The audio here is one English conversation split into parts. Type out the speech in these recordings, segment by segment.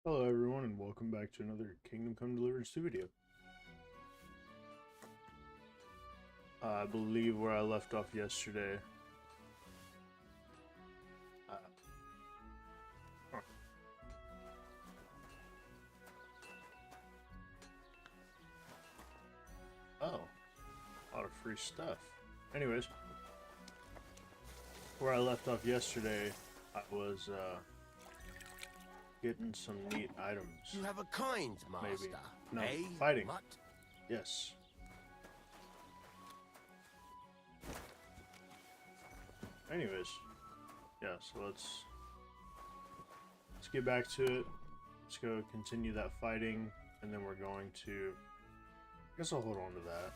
Hello everyone and welcome back to another Kingdom Come Deliverance 2 video. I believe where I left off yesterday. Huh. Oh, a lot of free stuff. Anyways, where I left off yesterday, I was getting some neat items. You have a kind master. Maybe. No, eh? fighting. What? Yes. Anyways, yeah, so let's get back to it. Let's go continue that fighting, and then we're going to, I guess I'll hold on to that.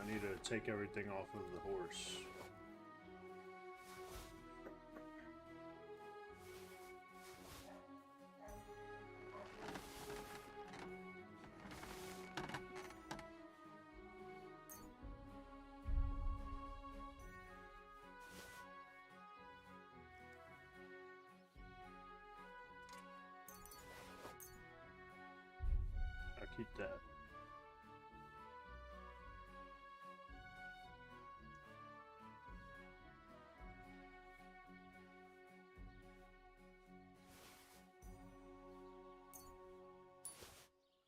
I need to take everything off of the horse. I'll keep that.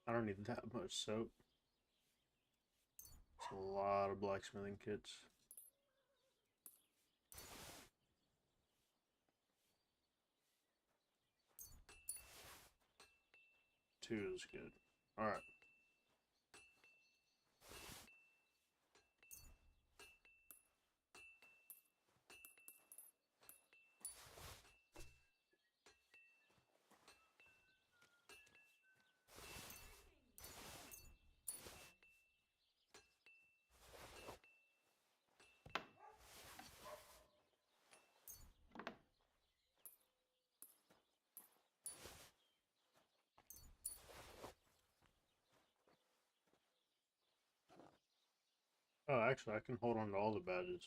I don't need that much soap. It's a lot of blacksmithing kits. Two is good. Alright. Oh, actually, I can hold on to all the badges.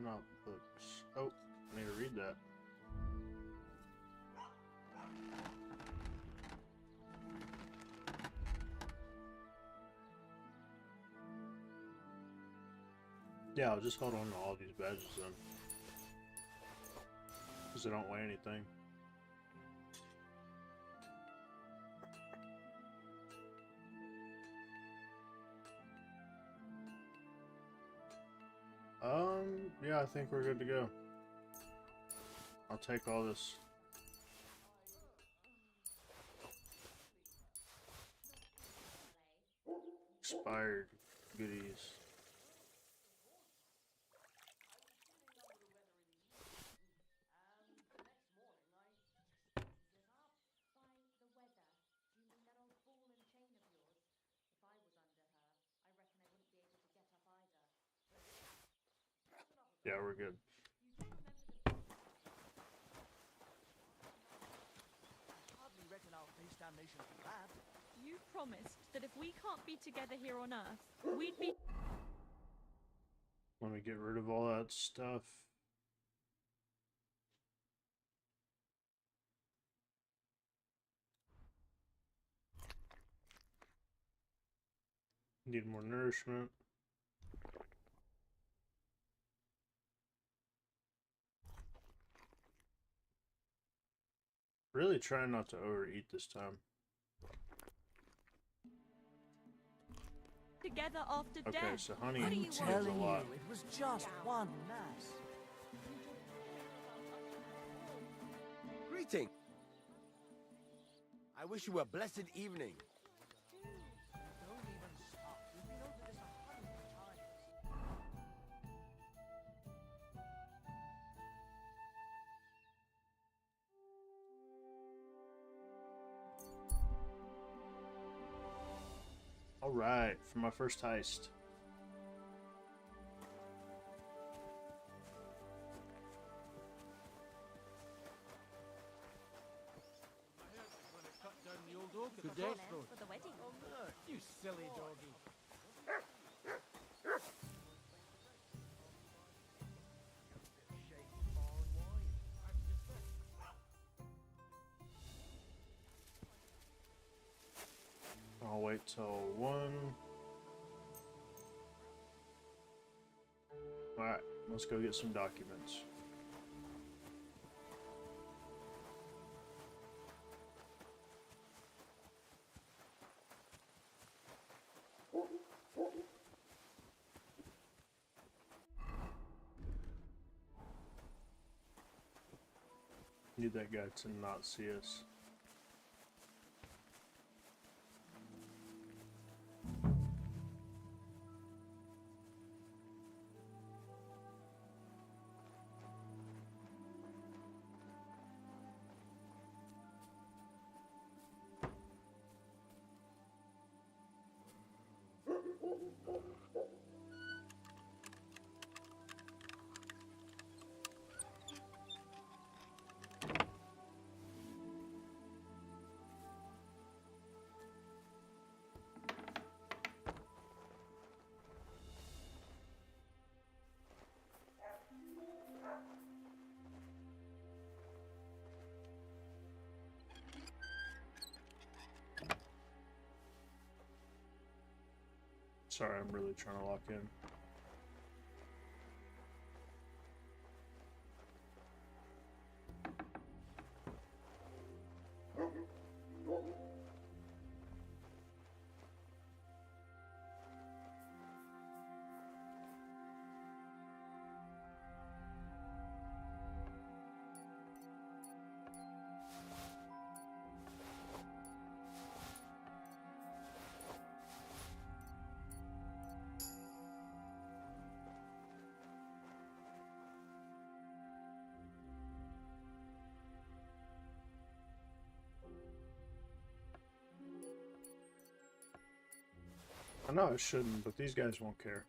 Not books. Oh, I need to read that. Yeah, I'll just hold on to all these badges then. Because they don't weigh anything. Yeah, I think we're good to go. I'll take all this. Expired goodies. Yeah, we're good. Hardly reckon I'll face damnation for that. You promised that if we can't be together here on Earth, we'd be... Let me get rid of all that stuff. Need more nourishment. Really try not to overeat this time. together after Okay, death. so honey I'm is a telling you, lot. it was just one mass. Greeting. I wish you a blessed evening. Don't even stop. We've been over this 100 times. All right, for my first heist. Good day. For the wedding. Oh no, you silly doggy. I'll wait till 1. Alright, let's go get some documents. Need that guy to not see us. Sorry, I'm really trying to lock in. I know I shouldn't, but these guys won't care.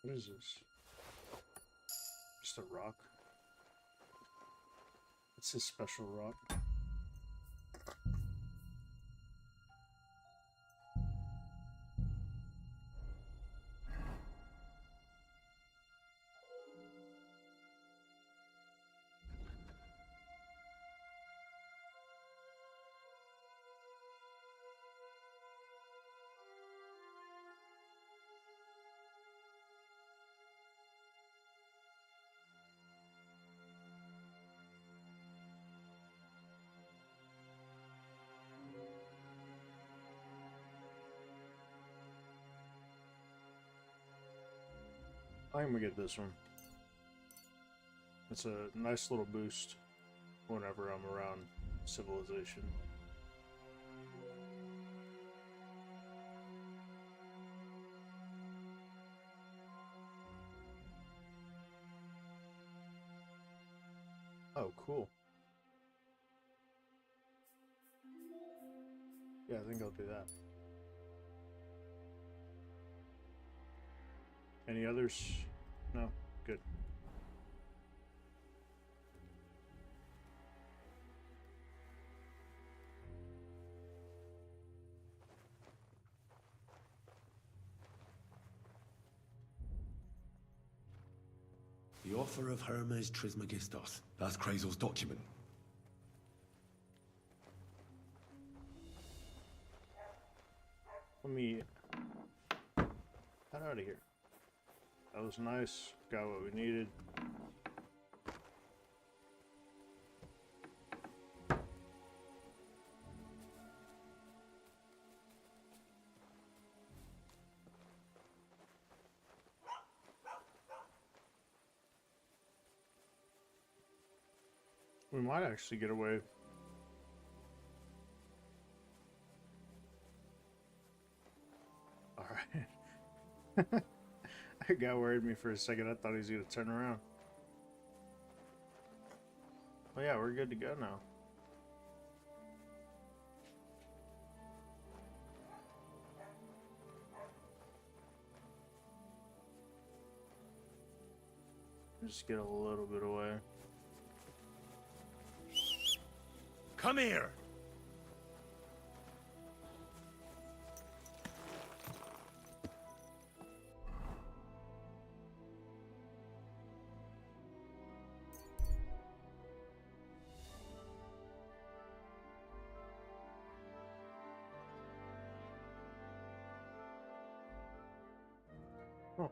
What is this? Just a rock? It's a special rock. I'm gonna get this one. It's a nice little boost whenever I'm around civilization. Oh, cool. Yeah, I think I'll do that. Any others? No? Good. The offer of Hermes Trismegistos. That's Krazel's document. Let me head out of here. That was nice. Got what we needed. We might actually get away. That guy worried me for a second. I thought he was going to turn around. Oh yeah, we're good to go now. Just get a little bit away. Come here! Oh.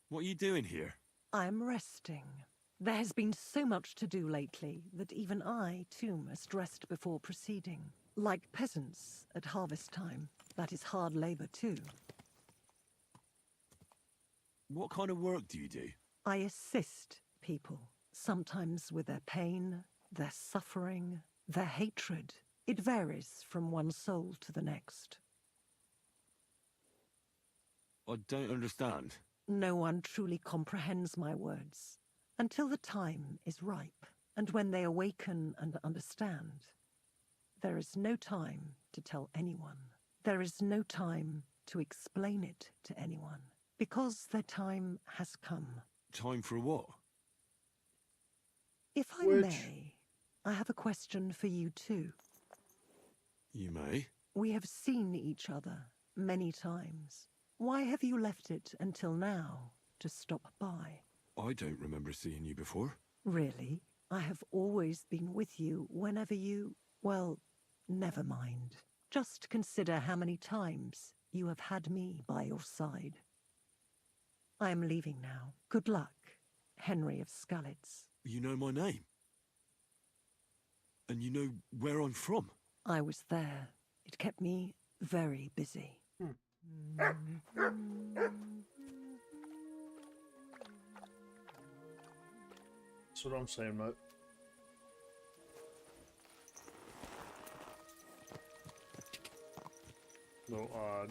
What are you doing here? I'm resting. There has been so much to do lately that even I, too, must rest before proceeding. Like peasants at harvest time, that is hard labor, too. What kind of work do you do? I assist people, sometimes with their pain, their suffering, their hatred. It varies from one soul to the next. I don't understand. No one truly comprehends my words until the time is ripe, and when they awaken and understand. There is no time to tell anyone. There is no time to explain it to anyone, because their time has come. Time for what? If I may, I have a question for you too. You may. We have seen each other many times. Why have you left it until now to stop by? I don't remember seeing you before. Really? I have always been with you whenever you... Well, never mind. Just consider how many times you have had me by your side. I am leaving now. Good luck, Henry of Skalitz. You know my name? And you know where I'm from? I was there. It kept me very busy. That's what I'm saying, mate. A little odd.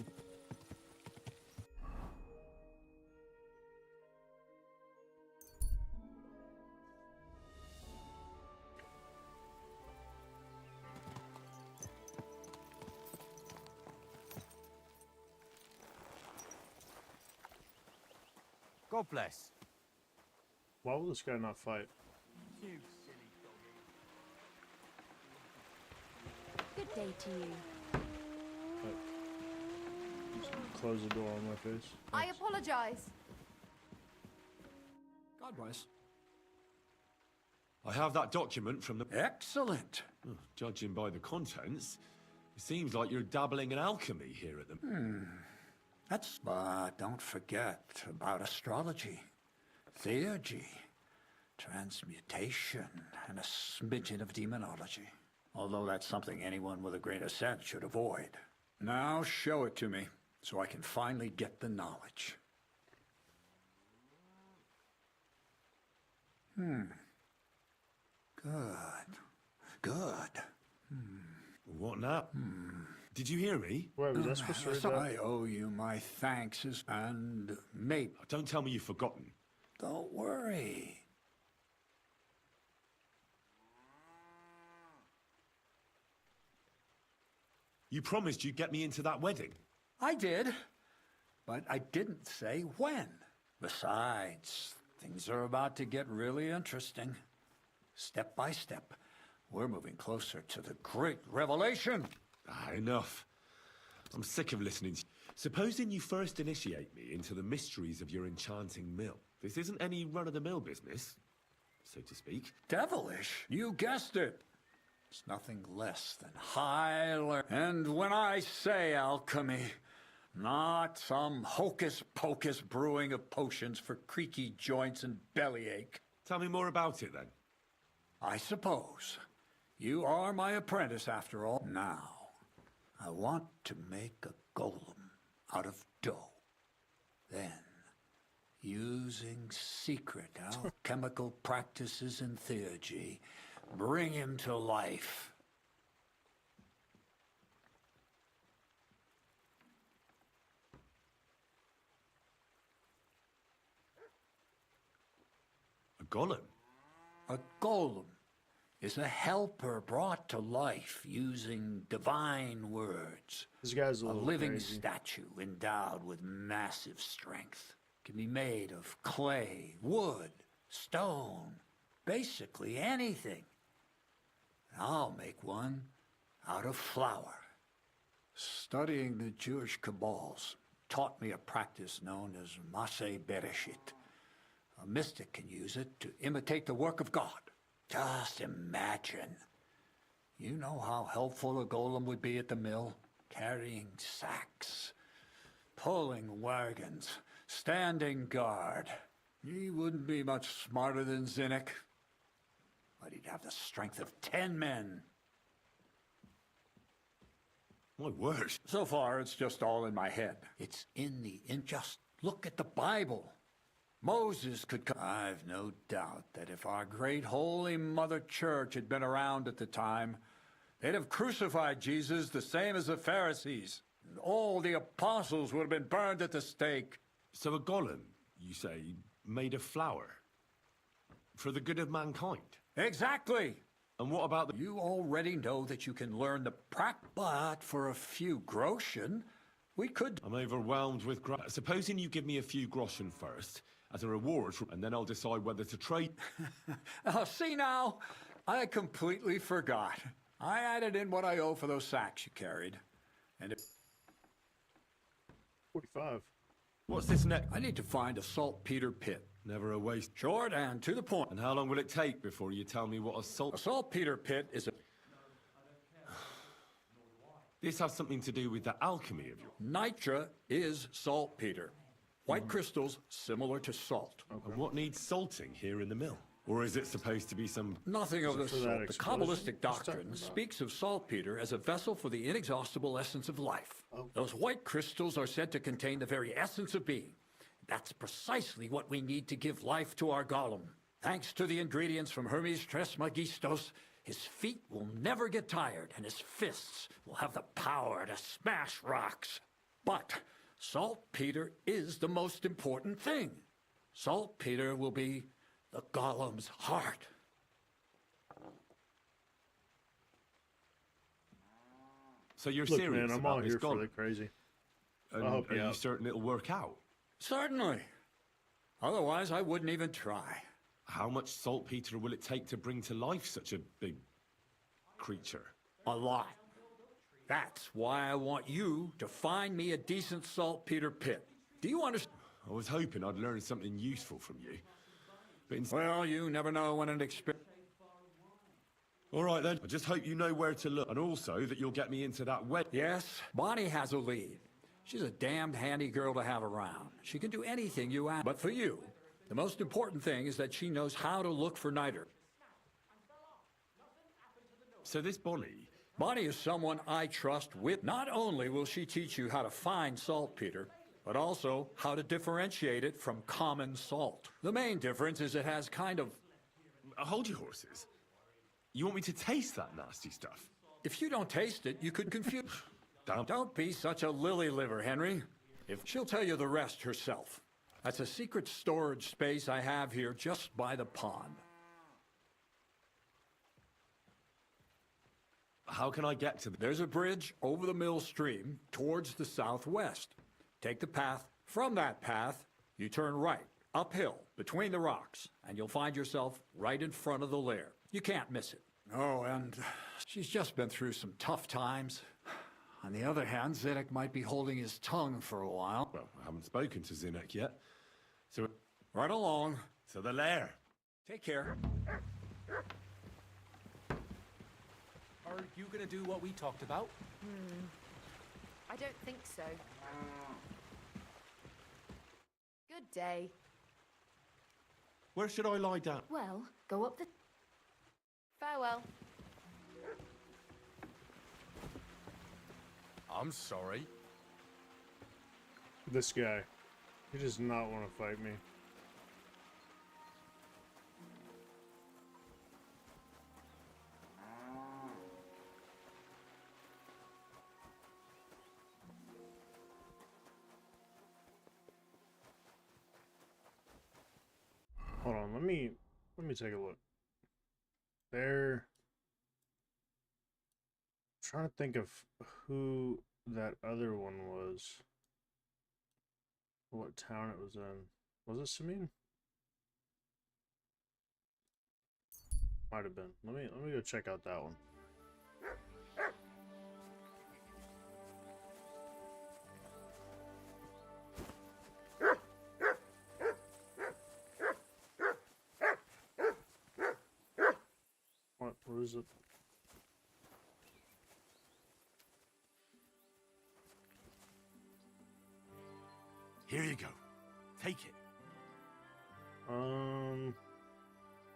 God bless. Why will this guy not fight? You silly doggy. Good day to you. Just close the door on my face. I apologize. God bless. I have that document from the... Excellent. Oh, judging by the contents, it seems like you're dabbling in alchemy here at the... But don't forget about astrology, theurgy, transmutation, and a smidgen of demonology. Although that's something anyone with a grain of sense should avoid. Now show it to me, so I can finally get the knowledge. Good. What now? Did you hear me? Wait, was I supposed to read So I that? owe you my thanks and maybe. Don't tell me you've forgotten. Don't worry. You promised you'd get me into that wedding. I did, but I didn't say when. Besides, things are about to get really interesting. Step by step, we're moving closer to the great revelation. Enough. I'm sick of listening to you. Supposing you first initiate me into the mysteries of your enchanting mill. This isn't any run-of-the-mill business, so to speak. Devilish? You guessed it. It's nothing less than and when I say alchemy, not some hocus-pocus brewing of potions for creaky joints and bellyache. Tell me more about it, then. I suppose. You are my apprentice, after all. Now, I want to make a golem out of dough. Then, using secret alchemical practices and theurgy, bring him to life. A golem? A golem is a helper brought to life using divine words. This guy's a A little living crazy. statue endowed with massive strength. Can be made of clay, wood, stone, basically anything. I'll make one out of flour. Studying the Jewish Kabbals taught me a practice known as Maseh Bereshit. A mystic can use it to imitate the work of God. Just imagine. You know how helpful a golem would be at the mill? Carrying sacks, pulling wagons, standing guard. He wouldn't be much smarter than Zinnik, but he'd have the strength of 10 men. My word. So far, it's just all in my head. It's just look at the Bible. Moses could come. I've no doubt that if our great holy Mother Church had been around at the time, they'd have crucified Jesus the same as the Pharisees. And all the apostles would have been burned at the stake. So a golem, you say, made of flour? For the good of mankind? Exactly. And what about the... You already know that you can learn the but for a few groschen, we could... I'm overwhelmed with supposing you give me a few groschen first, as a reward, and then I'll decide whether to trade... Oh, see now, I completely forgot. I added in what I owe for those sacks you carried. And 45. What's this next? I need to find a saltpeter pit. Never a waste. Short and to the point. And how long will it take before you tell me what a A saltpeter pit is a... This has something to do with the alchemy of your... Nitra is saltpeter. White crystals similar to salt. And what needs salting here in the mill? Or is it supposed to be some... Nothing of the for that sort. The explosion Kabbalistic he's talking doctrine about? speaks of saltpeter as a vessel for the inexhaustible essence of life. Oh. Those white crystals are said to contain the very essence of being. That's precisely what we need to give life to our golem. Thanks to the ingredients from Hermes Trismegistos, his feet will never get tired, and his fists will have the power to smash rocks. But saltpeter is the most important thing. Saltpeter will be the golem's heart. So you're Look, serious man, I'm about all this here for golem? the crazy. And I hope are you you out. certain it'll work out? Certainly. Otherwise, I wouldn't even try. How much saltpeter will it take to bring to life such a big creature? A lot. That's why I want you to find me a decent saltpeter pit. Do you understand? I was hoping I'd learn something useful from you. But Well, you never know when an experience... all right then. I just hope you know where to look, and also that you'll get me into that wedding. Yes, Bonnie has a lead. She's a damned handy girl to have around. She can do anything you ask. But for you, the most important thing is that she knows how to look for niter. So this Bonnie, Bonnie is someone I trust with. Not only will she teach you how to find saltpeter, but also how to differentiate it from common salt. The main difference is it has kind of... hold your horses. You want me to taste that nasty stuff? If you don't taste it, you could confuse... Damn. Don't be such a lily liver, Henry. If she'll tell you the rest herself. That's a secret storage space I have here just by the pond. How can I get to the... There's a bridge over the mill stream towards the southwest. Take the path. From that path, you turn right, uphill, between the rocks, and you'll find yourself right in front of the lair. You can't miss it. Oh, and she's just been through some tough times. On the other hand, Zedek might be holding his tongue for a while. Well, I haven't spoken to Zinnek yet. So... Right along. to the lair. Take care. Are you gonna do what we talked about? I don't think so. Good day. Where should I lie down? Well, go up the... Farewell. I'm sorry. This guy. He does not want to fight me. Hold on, let me take a look. There. I'm trying to think of who that other one was. What town it was in. Was it Samin? Might have been. Let me go check out that one. What is it? Here you go. Take it.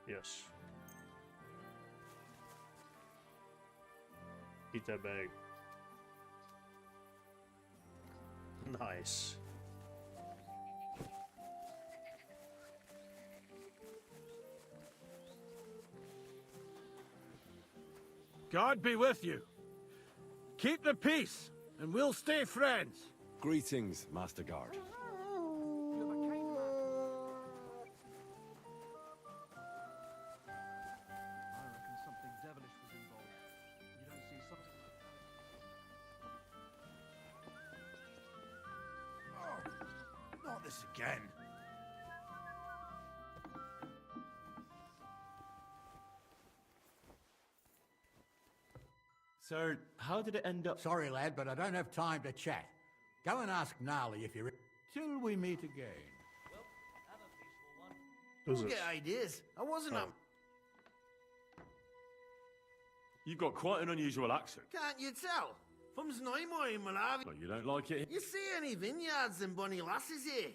Yes. Eat that bag. Nice. God be with you. Keep the peace, and we'll stay friends. Greetings, Master Guard. You have a kind man. I reckon something devilish was involved. You don't see something like that. Oh, not this again. Sir, how did it end up? Sorry, lad, but I don't have time to chat. Go and ask Gnarly if you're... Till we meet again. Who's Don't this? get ideas. I wasn't Oh. You've got quite an unusual accent. Can't you tell? From Znojmo in Malawi. Well, you don't like it? You see any vineyards and bonny lasses here?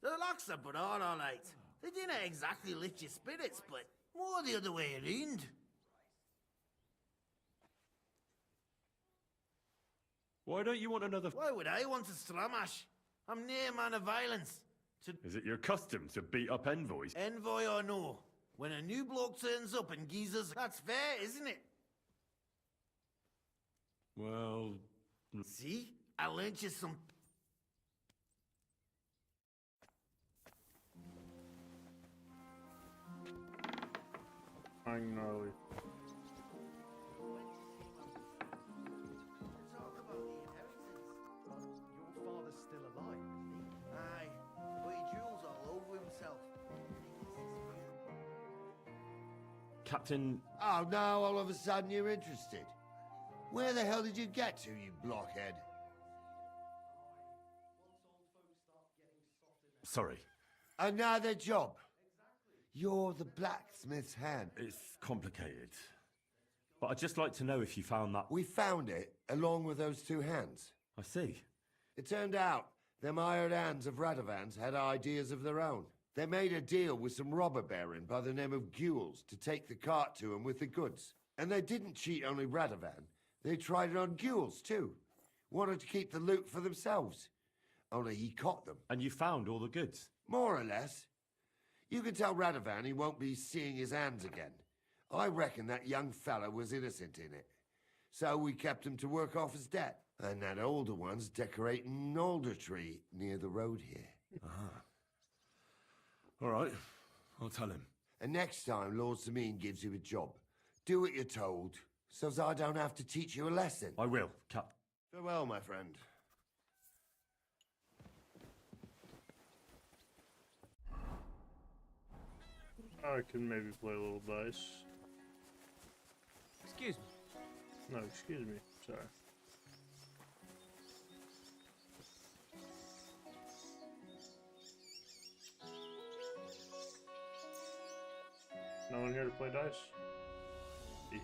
The locks are broad, all right. They didn't exactly lift your spirits, but more the other way around. Why don't you want another... Why would I want a stramash? I'm near man of violence. Is it your custom to beat up envoys? Envoy or no, when a new bloke turns up and geezers, that's fair, isn't it? Well... See? I learnt you some... I know. Your father's still alive, isn't he? Aye, but he drools all over himself. Captain... Oh, now all of a sudden you're interested. Where the hell did you get to, you blockhead? Sorry. Another job. You're the blacksmith's hand. It's complicated. But I'd just like to know if you found that... We found it, along with those two hands. I see. It turned out them hired hands of Radovans had ideas of their own. They made a deal with some robber baron by the name of Gules to take the cart to him with the goods. And they didn't cheat only Radovan. They tried it on Gules, too. Wanted to keep the loot for themselves. Only he caught them. And you found all the goods? More or less. You can tell Radovan he won't be seeing his hands again. I reckon that young fella was innocent in it. So we kept him to work off his debt. And that older one's decorating an alder tree near the road here. Ah. All right. I'll tell him. And next time Lord Samin gives you a job, do what you're told, so as I don't have to teach you a lesson. I will, Cap. Farewell, my friend. I can maybe play a little dice. Excuse me. No, excuse me. Sorry. No one here to play dice?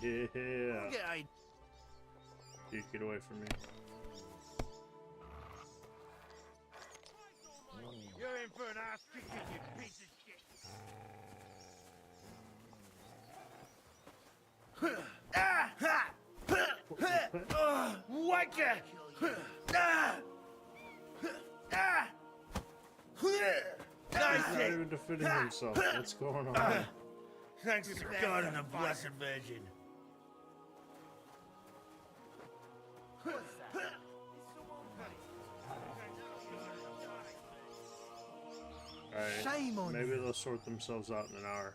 Yeah. Okay, You get away from me. you're in for an ass kicking, you piece of shit. Whacker! He's not even defending himself. What's going on? Thanks to God and the Blessed Virgin. Alright, Shame on maybe you. they'll sort themselves out in an hour.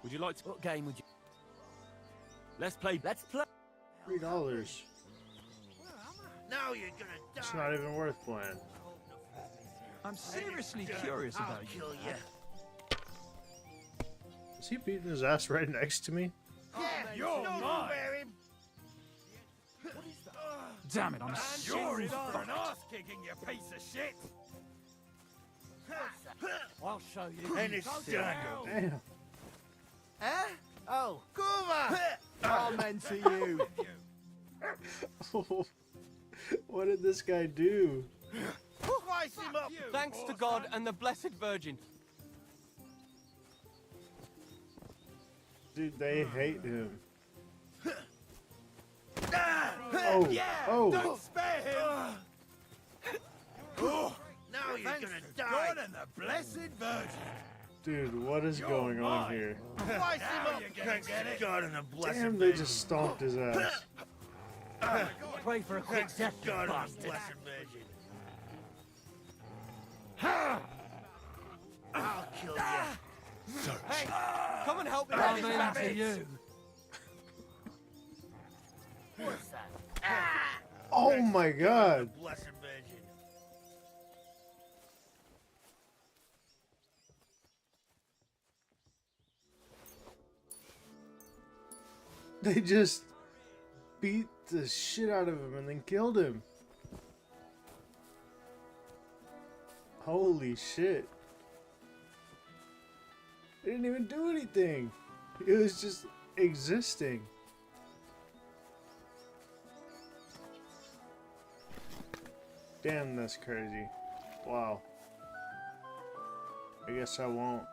Would you like to... What game would you? Let's play... Let's play. $3. Now you're gonna die. It's not even worth playing. I'm seriously curious I'll about you. kill you. Is he beating his ass right next to me? Yeah, you're mine. Damn it, I'm sure it's fucked. kicking, you piece of shit! I'll show you. And it's done. Damn. Eh? Oh, Kuma! amen to you. What did this guy do? Slice him up. Thanks to God and the Blessed Virgin. Dude, they hate him. Oh, Oh, don't spare him. Now you're gonna die. God and the Blessed Virgin. dude, what is going on here? Slice him up. Thanks to God and the Blessed Damn, Virgin. they just stomped his ass. Pray for a quick Thanks to death, you God and the bastard. Blessed Virgin. I'll kill you. Hey, come and help me. Amen to you. What's that? Oh my god. Blessed Virgin. They just beat the shit out of him and then killed him. Holy shit. They didn't even do anything. It was just existing. Damn, that's crazy. Wow. I guess I won't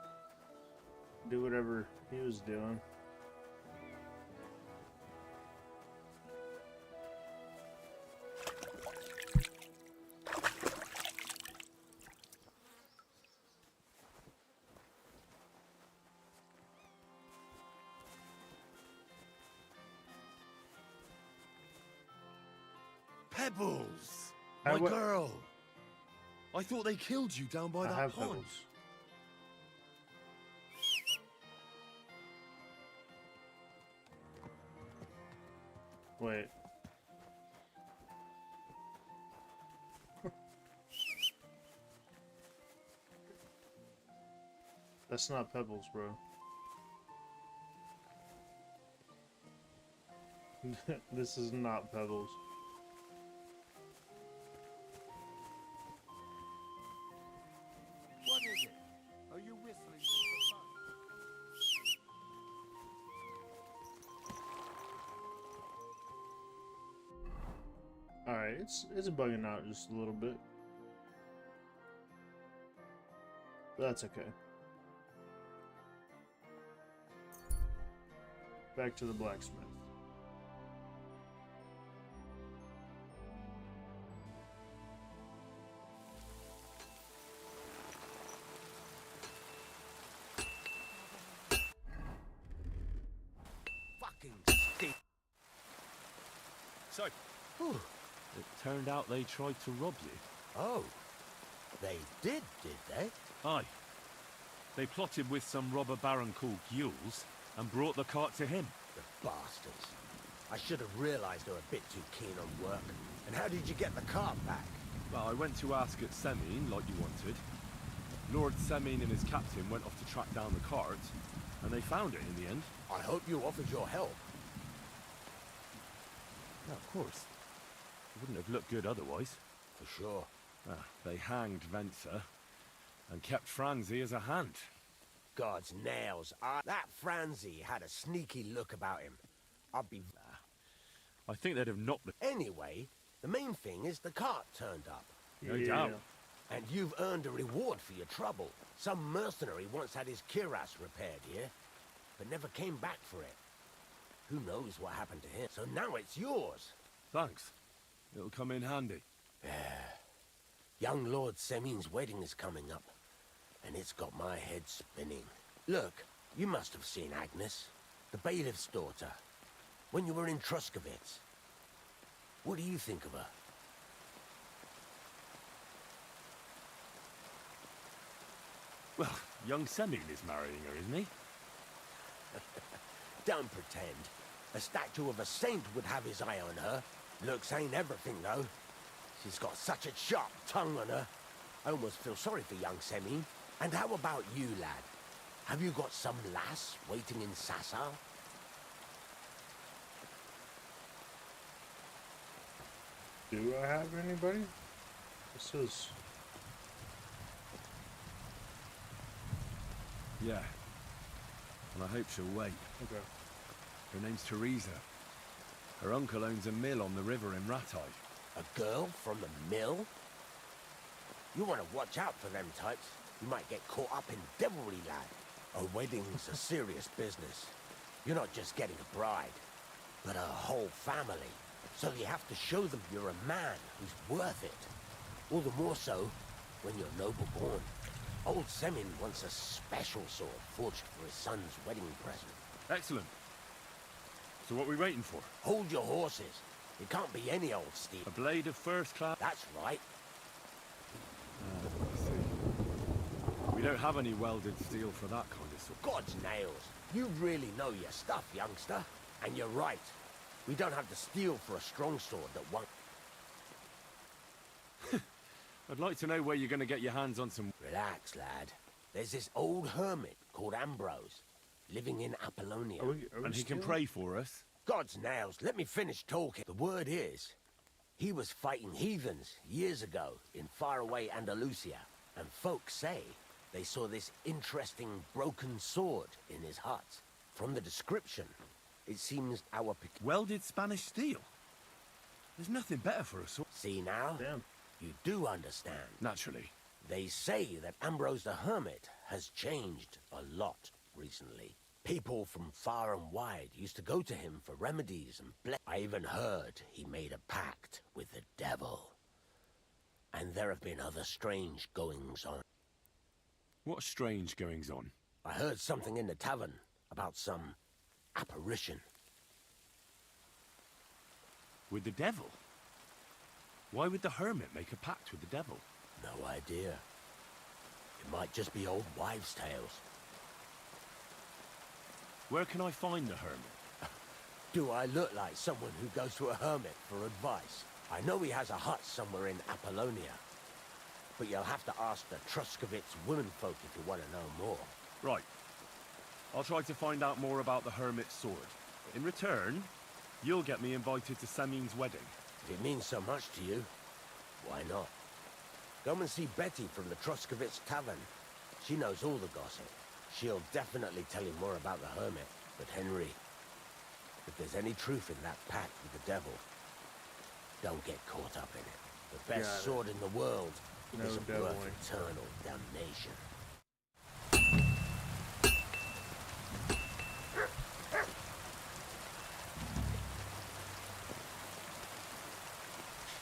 do whatever he was doing. Pebbles! I My wa- girl! I thought they killed you down by I that have pond. pebbles. Wait. That's not pebbles, bro. This is not pebbles. What is it? Are you whistling just for fun? Alright, it's bugging out just a little bit. That's okay. Back to the blacksmith. Fucking stink. So, it turned out they tried to rob you. Oh, they did they? Aye. They plotted with some robber baron called Gules and brought the cart to him. The bastards. I should have realized they were a bit too keen on work. And how did you get the cart back? Well, I went to ask at Semine, like you wanted. Lord Semine and his captain went off to track down the cart, and they found it in the end. I hope you offered your help. Yeah, of course. It wouldn't have looked good otherwise. For sure. They hanged Venser and kept Franzi as a hand. God's nails. That Franzi had a sneaky look about him. I'd be... I think they'd have knocked the... Anyway, the main thing is the cart turned up. No doubt. And you've earned a reward for your trouble. Some mercenary once had his cuirass repaired here, but never came back for it. Who knows what happened to him? So now it's yours. Thanks. It'll come in handy. Young Lord Semin's wedding is coming up, and it's got my head spinning. Look, you must have seen Agnes, the bailiff's daughter, when you were in Truskovitz. What do you think of her? Well, young Semin is marrying her, isn't he? Don't pretend. A statue of a saint would have his eye on her. Looks ain't everything, though. She's got such a sharp tongue on her. I almost feel sorry for young Semin. And how about you, lad? Have you got some lass waiting in Sasau? Do I have anybody? This is... Yeah. And I hope she'll wait. Okay. Her name's Teresa. Her uncle owns a mill on the river in Ratai. A girl from the mill? You want to watch out for them types. You might get caught up in devilry, lad. A wedding's a serious business. You're not just getting a bride, but a whole family. So you have to show them you're a man who's worth it. All the more so when you're noble born. Old Semin wants a special sword forged for his son's wedding present. Excellent. So what are we waiting for? Hold your horses. It can't be any old steel. A blade of first class? That's right. I see. We don't have any welded steel for that kind of sword. God's nails. You really know your stuff, youngster. And you're right. We don't have the steel for a strong sword that won't... I'd like to know where you're going to get your hands on some... Relax, lad. There's this old hermit called Ambrose, living in Apollonia. And he can pray for us? God's nails, let me finish talking. The word is, he was fighting heathens years ago in faraway Andalusia, and folks say they saw this interesting broken sword in his hut. From the description, it seems our... Welded Spanish steel? There's nothing better for a sword. See now? Damn. You do understand. Naturally. They say that Ambrose the Hermit has changed a lot recently. People from far and wide used to go to him for remedies and I even heard he made a pact with the devil. And there have been other strange goings-on. What strange goings-on? I heard something in the tavern about some apparition. With the devil? Why would the hermit make a pact with the devil? No idea. It might just be old wives' tales. Where can I find the hermit? Do I look like someone who goes to a hermit for advice? I know he has a hut somewhere in Apollonia. But you'll have to ask the Truskovitz womenfolk if you want to know more. Right. I'll try to find out more about the hermit's sword. In return, you'll get me invited to Semin's wedding. If it means so much to you, why not? Go and see Betty from the Truskovitz Tavern. She knows all the gossip. She'll definitely tell you more about the hermit. But Henry, if there's any truth in that pact with the devil, don't get caught up in it. The best sword in the world isn't worth eternal damnation.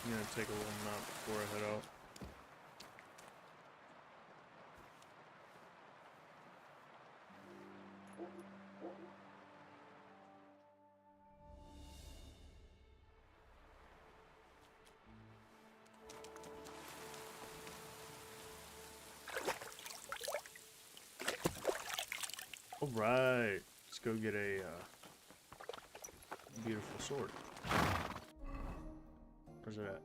I'm gonna take a little nap before I head out. All right, let's go get a beautiful sword. Where's it at?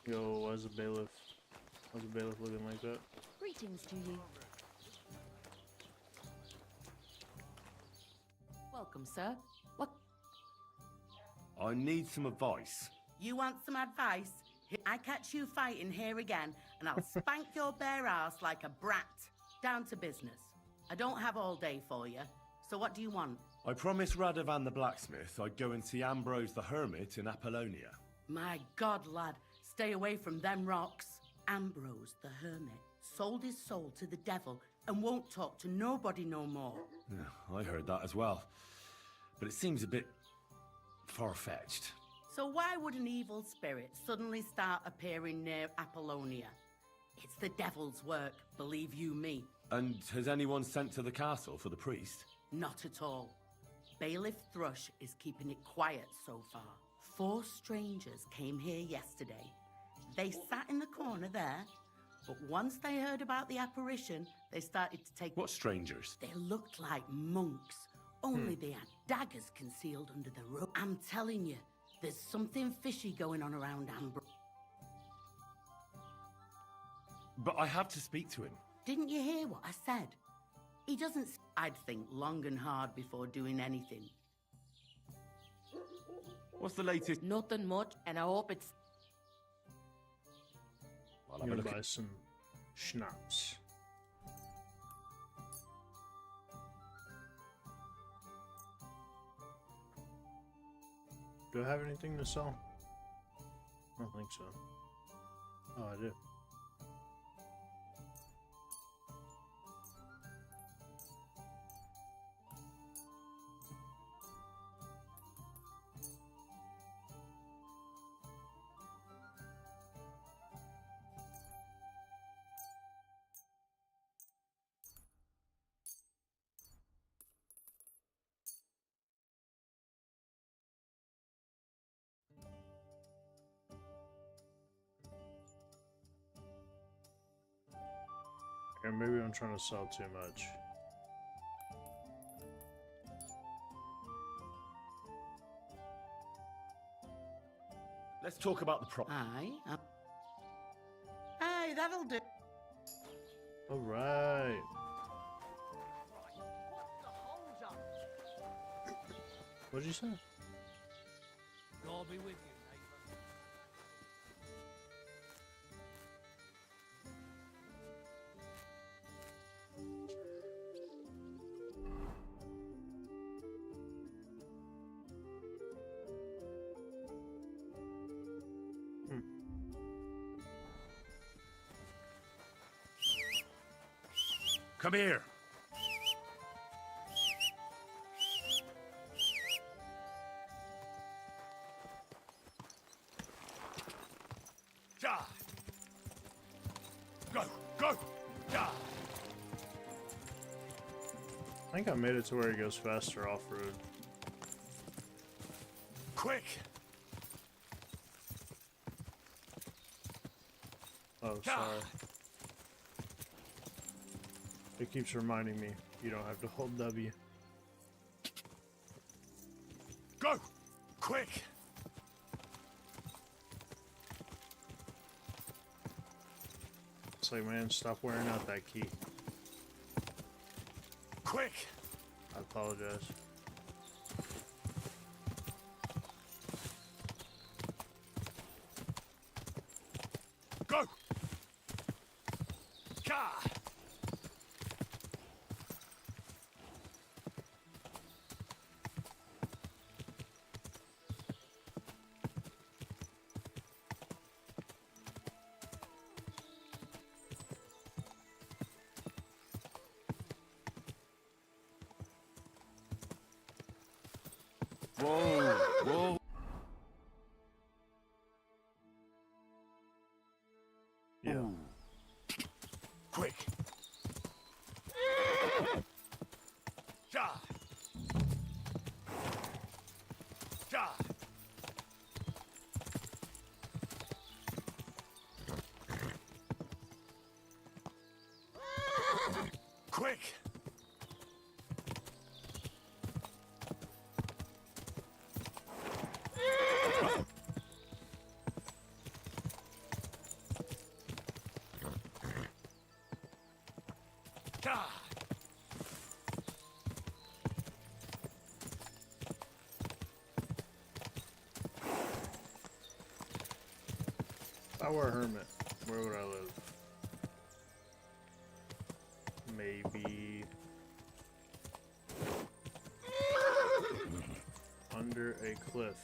Yo, why's the bailiff? Why's the bailiff looking like that? Greetings to you. Welcome, sir. What? I need some advice. You want some advice? I catch you fighting here again, and I'll spank your bare ass like a brat. Down to business. I don't have all day for you, so what do you want? I promised Radovan the blacksmith I'd go and see Ambrose the hermit in Apollonia. My God, lad, stay away from them rocks. Ambrose the hermit sold his soul to the devil and won't talk to nobody no more. Yeah, I heard that as well. But it seems a bit far-fetched. So why would an evil spirit suddenly start appearing near Apollonia? It's the devil's work, believe you me. And has anyone sent to the castle for the priest? Not at all. Bailiff Thrush is keeping it quiet so far. 4 strangers came here yesterday. They sat in the corner there, but once they heard about the apparition, they started to take... What strangers? They looked like monks, only they had daggers concealed under the robe. I'm telling you, there's something fishy going on around Ambrose. But I have to speak to him. Didn't you hear what I said? He doesn't... I'd think long and hard before doing anything. What's the latest? Nothing much, and I hope it's... I'm gonna buy some schnapps. Do I have anything to sell? I don't think so. Oh, I do. Or maybe I'm trying to sell too much. Let's talk about the prop. Aye. Aye, that'll do. All right. What'd you say? God be with you, neighbour. Come here. Die. Go, go, die. I think I made it to where he goes faster off-road. Quick. Oh, sorry. It keeps reminding me you don't have to hold W. Go, quick. It's like, man, stop wearing out that key. Quick. I apologize. Go. Ka. Whoa, whoa. Yeah. Quick. Ja. Ja. Quick. God. If I were a hermit, where would I live? Maybe under a cliff.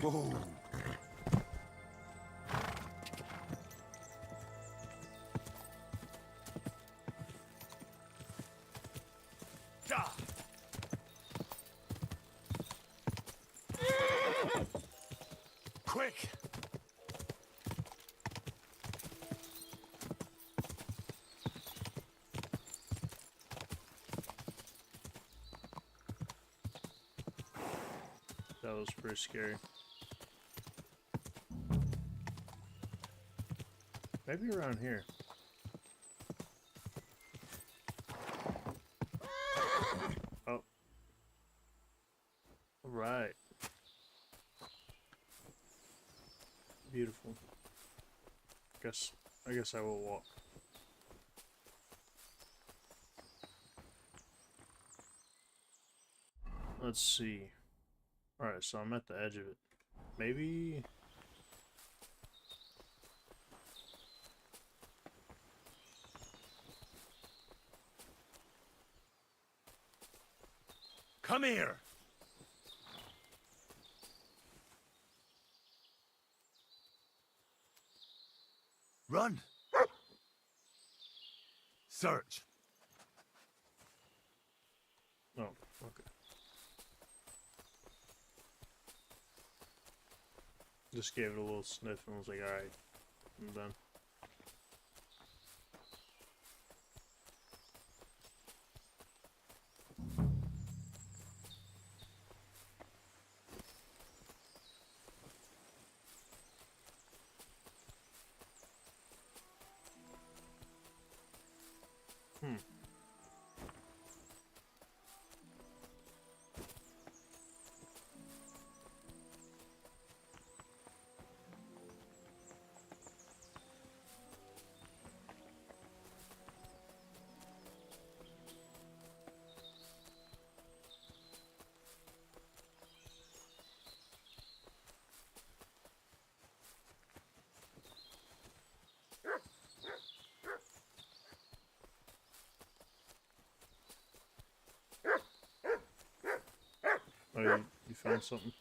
Oh. Quick! That was pretty scary. Maybe around here. Oh. Right. Beautiful. I guess I will walk. Let's see. Alright, so I'm at the edge of it. Maybe... Come here! Run! Search! Oh, okay. Just gave it a little sniff and was like, alright, I'm done. Oh, you found something?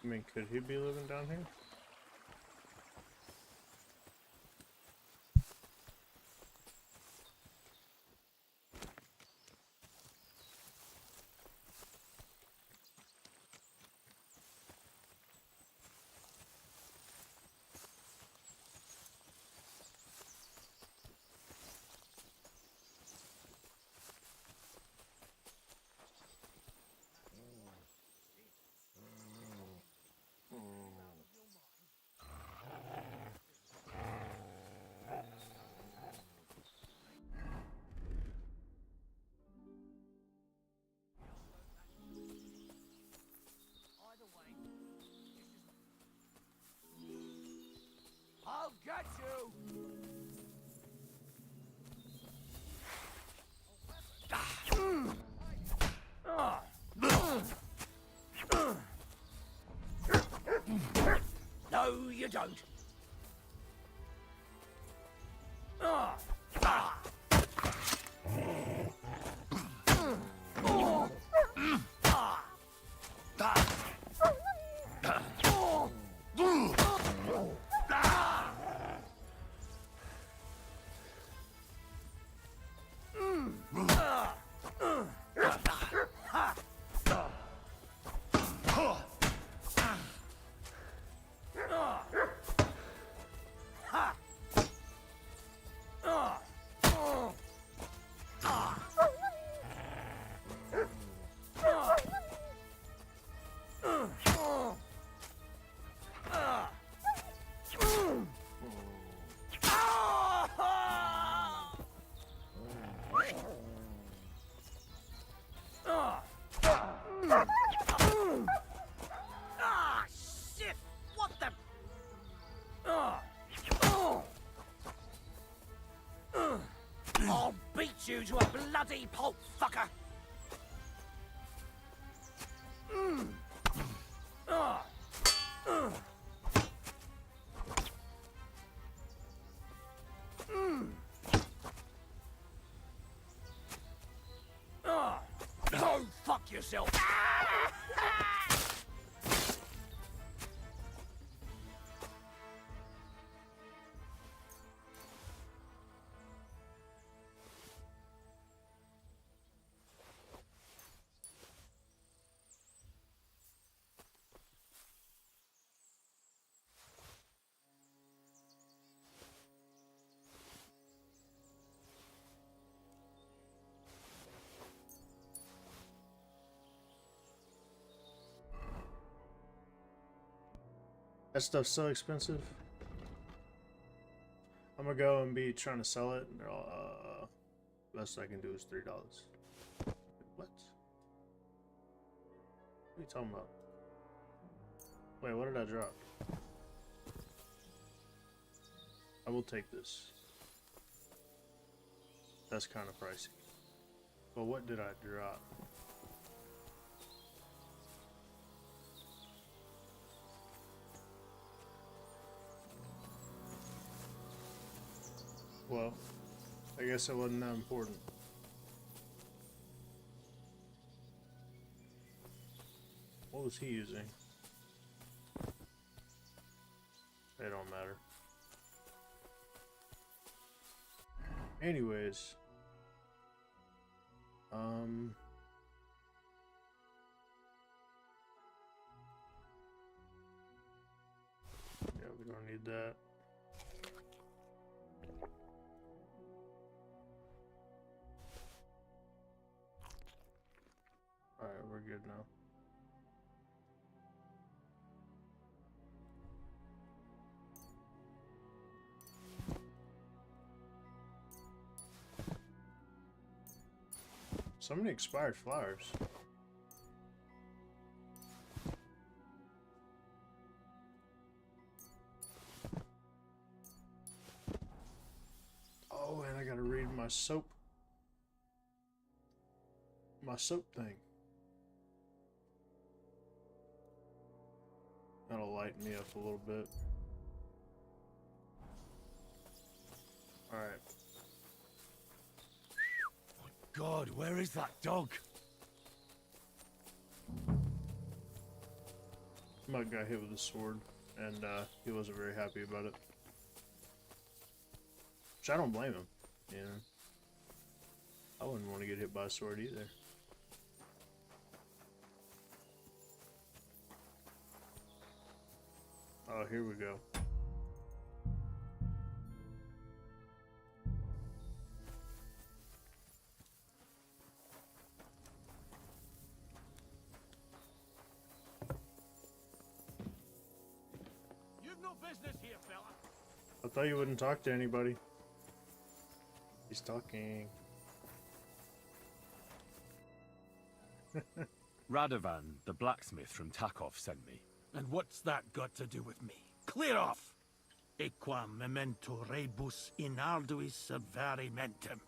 I mean, could he be living down here? I'll get you! No, you don't. cut you to a bloody pulp, fucker! Go fuck yourself! That stuff's so expensive. I'm gonna go and be trying to sell it, and best I can do is $3. What? What are you talking about? Wait, what did I drop? I will take this. That's kind of pricey. But what did I drop? Well, I guess it wasn't that important. What was he using? It don't matter. Anyways. Yeah, we don't need that. Alright, we're good now. So many expired flowers. Oh, and I gotta read my soap. My soap thing. That'll lighten me up a little bit. Alright. God, where is that dog? Mug got hit with a sword, and he wasn't very happy about it. Which I don't blame him, you know. I wouldn't want to get hit by a sword either. Oh, here we go. You've no business here, fella. I thought you wouldn't talk to anybody. He's talking. Radovan, the blacksmith from Takov, sent me. And what's that got to do with me? Clear off! Equam memento rebus in arduis avarimentem.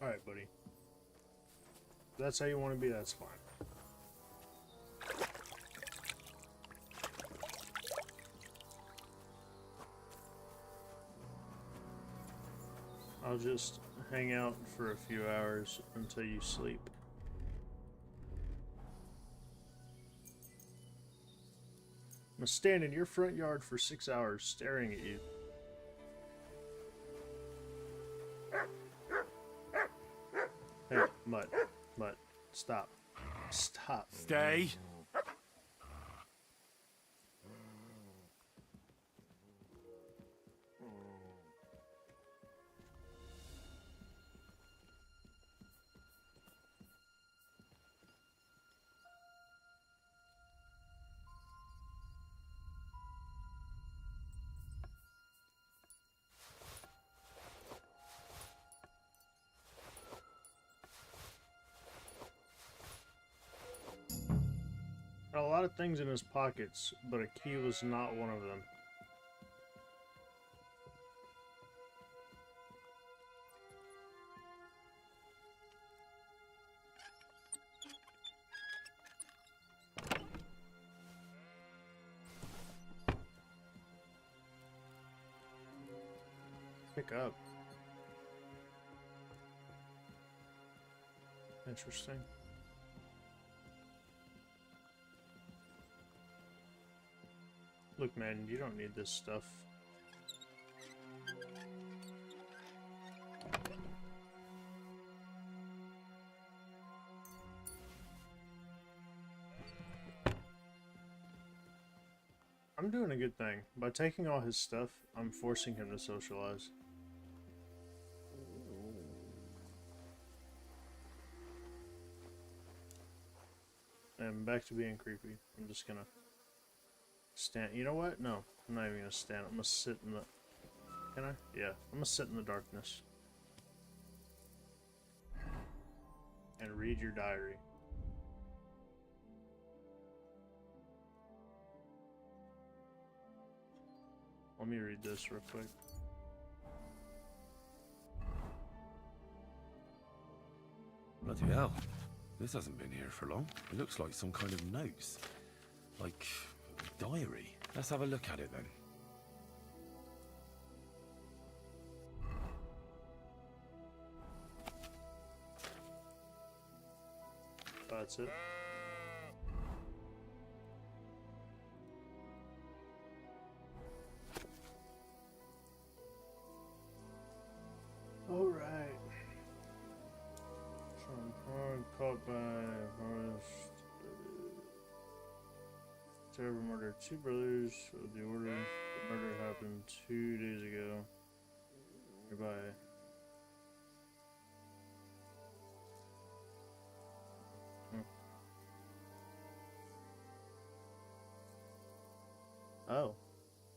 Alright, buddy. If that's how you want to be, that's fine. I'll just hang out for a few hours until you sleep. I'm gonna stand in your front yard for 6 hours staring at you. Hey, Mutt, stop. Stop. Stay. Got a lot of things in his pockets, but a key was not one of them. Pick up. Interesting. Look, man, you don't need this stuff. I'm doing a good thing. By taking all his stuff, I'm forcing him to socialize. And back to being creepy. I'm just gonna stand. You know what? No, I'm not even gonna stand. I'm gonna sit in the. Can I? Yeah, I'm gonna sit in the darkness and read your diary. Let me read this real quick. Bloody hell. This hasn't been here for long. It looks like some kind of notes. Like a diary. Let's have a look at it then. That's it. All right. Caught by Heist. Terrible murder. Two brothers of the order. The murder happened 2 days ago. Nearby. Oh.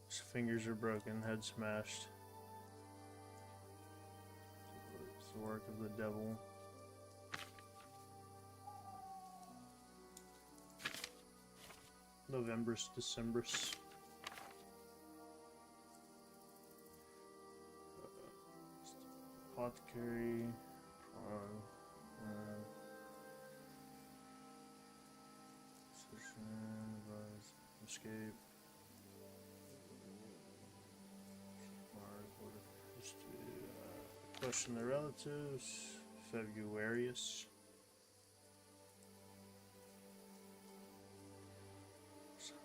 His fingers are broken, head smashed. It's the work of the devil. November's, December's. Apothecary. Escape. Question the relatives. Februarius.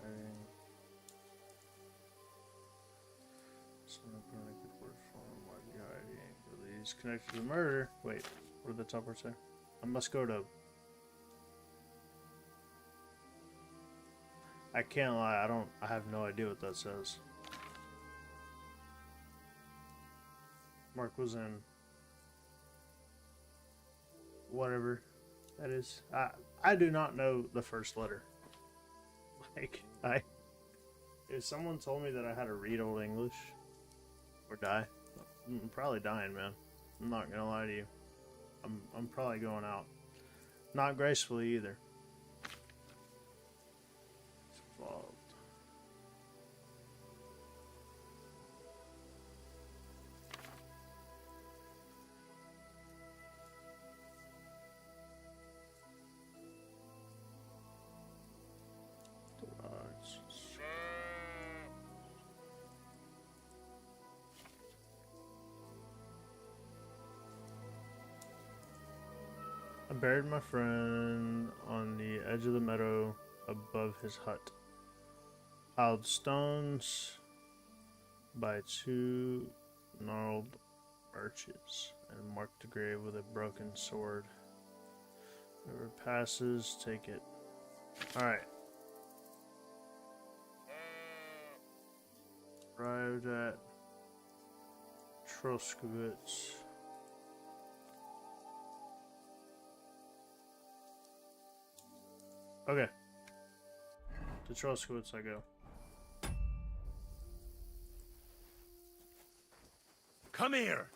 Hiding. Someone connected word form. Why be hiding? Release connected to the murder. Wait, what did the top part say? I must go to. I can't lie. I have no idea what that says. Mark was in. Whatever that is. I do not know the first letter. Like, if someone told me that I had to read Old English or die, I'm probably dying, man. I'm not gonna lie to you. I'm probably going out. Not gracefully either. It's involved. I buried my friend on the edge of the meadow above his hut. Piled stones by 2 gnarled arches and marked the grave with a broken sword. Whoever passes, take it. Alright. Arrived at Troskowitz. Okay. To Troskowitz I go. Come here!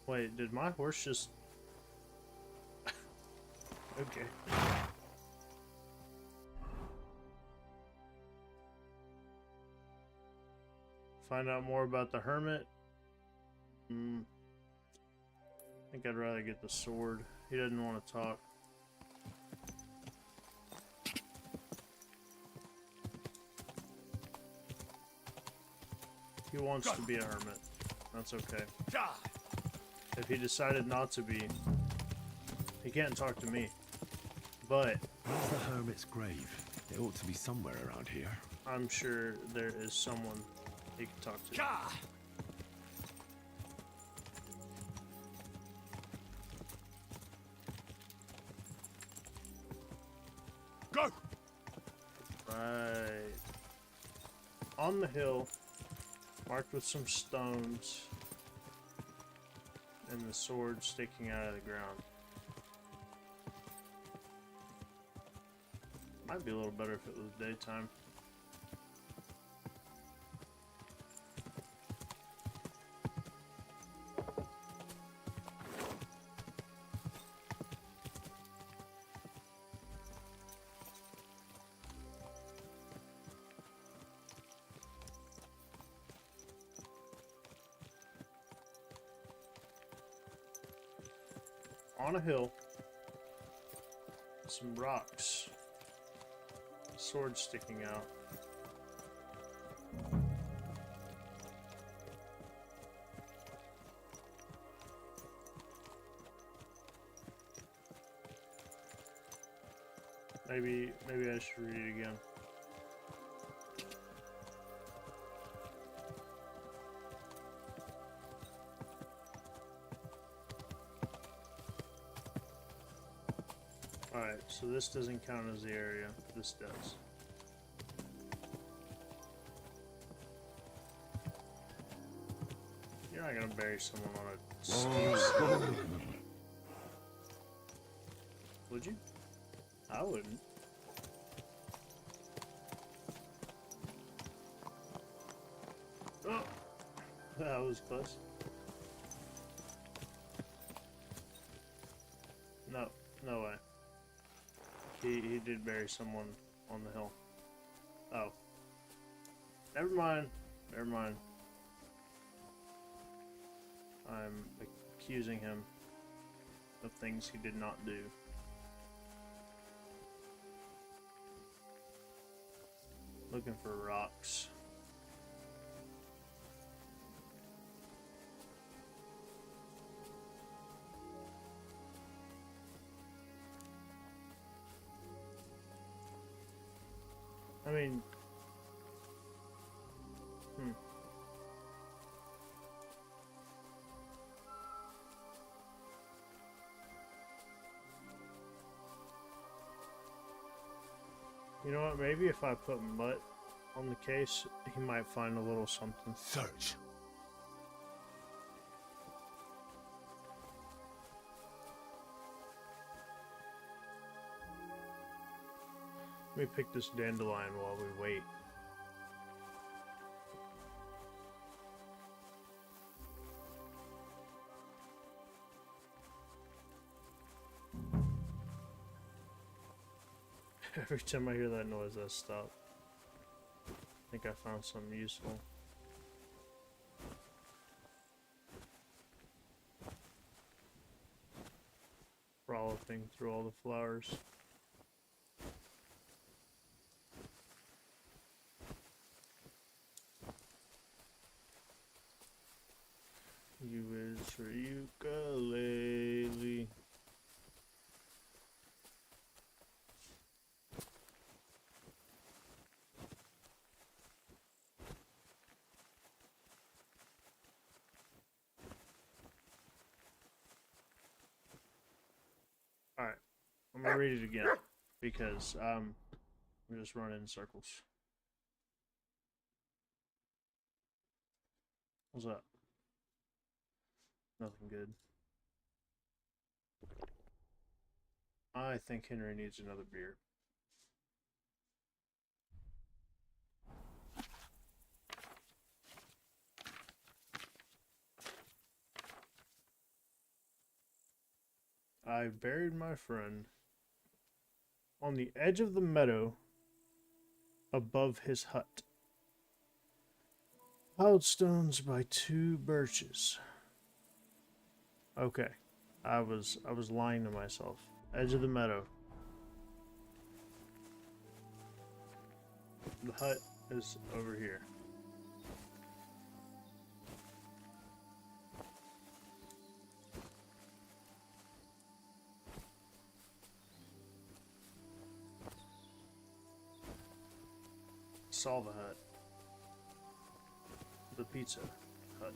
Wait, did my horse just... Okay. Find out more about the hermit. I think I'd rather get the sword. He doesn't want to talk. He wants to be a hermit. That's okay. If he decided not to be, he can't talk to me. But where's the hermit's grave? It ought to be somewhere around here. I'm sure there is someone he can talk to. Go! Right. On the hill, marked with some stones, and the sword sticking out of the ground. Might be a little better if it was daytime. On a hill, some rocks, sword sticking out. Maybe I should read it again. Alright, so this doesn't count as the area. This does. You're not gonna bury someone on a steep. Would you? I wouldn't. Oh! That was close. No, no way. He did bury someone on the hill. Oh. Never mind. Never mind. I'm accusing him of things he did not do. Looking for rocks. I mean, you know what? Maybe if I put Mutt on the case, he might find a little something. Search. Let me pick this dandelion while we wait. Every time I hear that noise, I stop. I think I found something useful. Frolicking through all the flowers. You is for ukulele. Alright, I'm gonna read it again because I'm just running in circles. What's up? Nothing good. I think Henry needs another beer. I buried my friend on the edge of the meadow above his hut. Piled stones by 2 birches. Okay. I was lying to myself. Edge of the meadow. The hut is over here. Saw the hut. The pizza hut.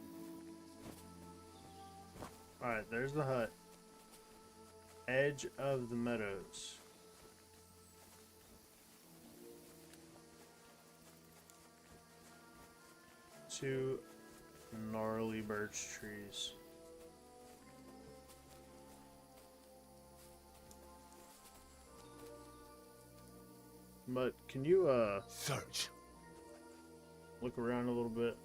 Alright, there's the hut. Edge of the meadows. Two gnarly birch trees. But can you search? Look around a little bit.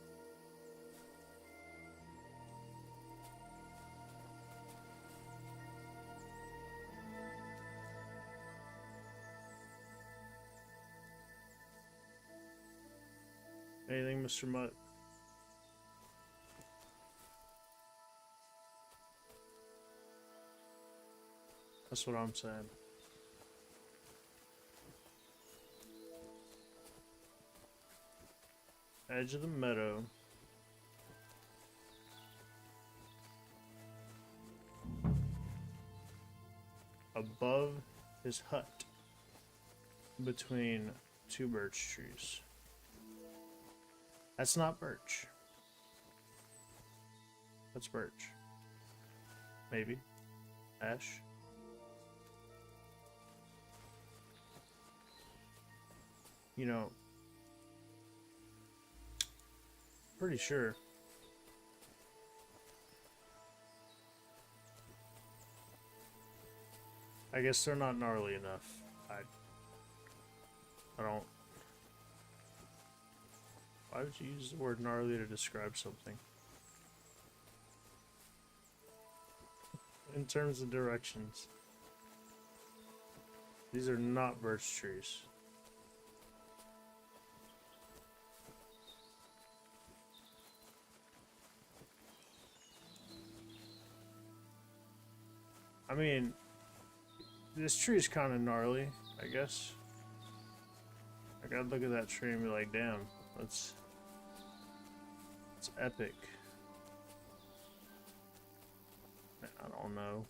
Anything, Mr. Mutt? That's what I'm saying. Edge of the meadow. Above his hut. Between two birch trees. That's not birch. That's birch. Maybe. Ash. You know, pretty sure. I guess they're not gnarly enough. I don't. Why would you use the word gnarly to describe something? In terms of directions. These are not birch trees. I mean, this tree is kind of gnarly, I guess. I gotta look at that tree and be like, damn, it's epic. I don't know.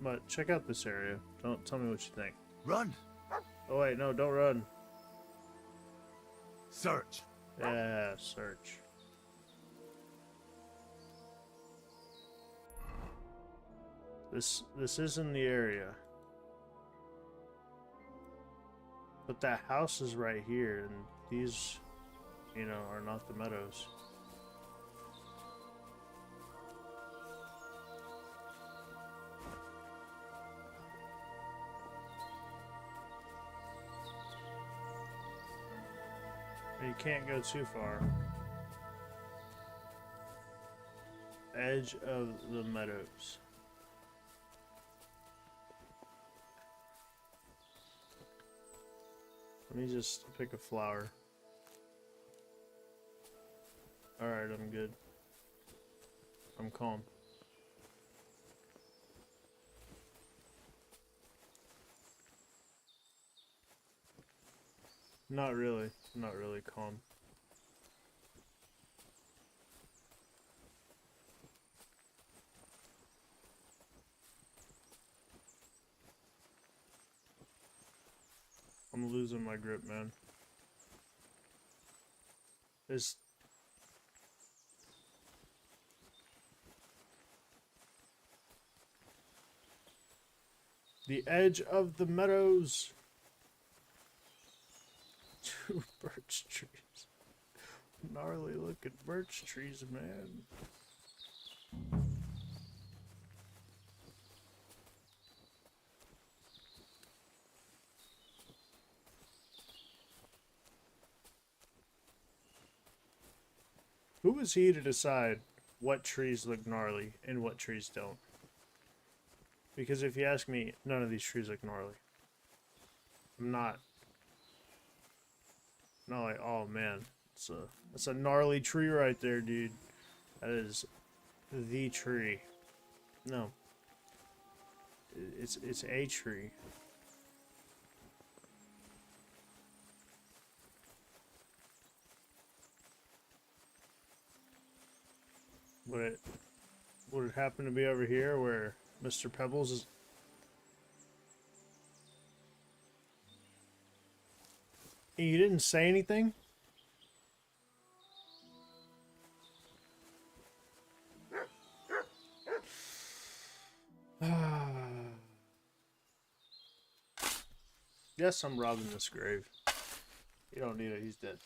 But check out this area. Don't tell me what you think. Run! Oh wait, no, don't run. Search. Yeah, search. This isn't the area. But that house is right here, and these, you know, are not the meadows. You can't go too far. Edge of the meadows. Let me just pick a flower. Alright, I'm good. I'm calm. Not really calm. I'm losing my grip, man. There's the edge of the meadows. Two birch trees. Gnarly looking birch trees, man. Who is he to decide what trees look gnarly and what trees don't? Because if you ask me, none of these trees look gnarly. I'm not No, like, oh man, that's a gnarly tree right there, dude. That is the tree. No, it's a tree. Would it happen to be over here where Mr. Pebbles is? You didn't say anything? Yes, I'm robbing this grave. You don't need it, he's dead.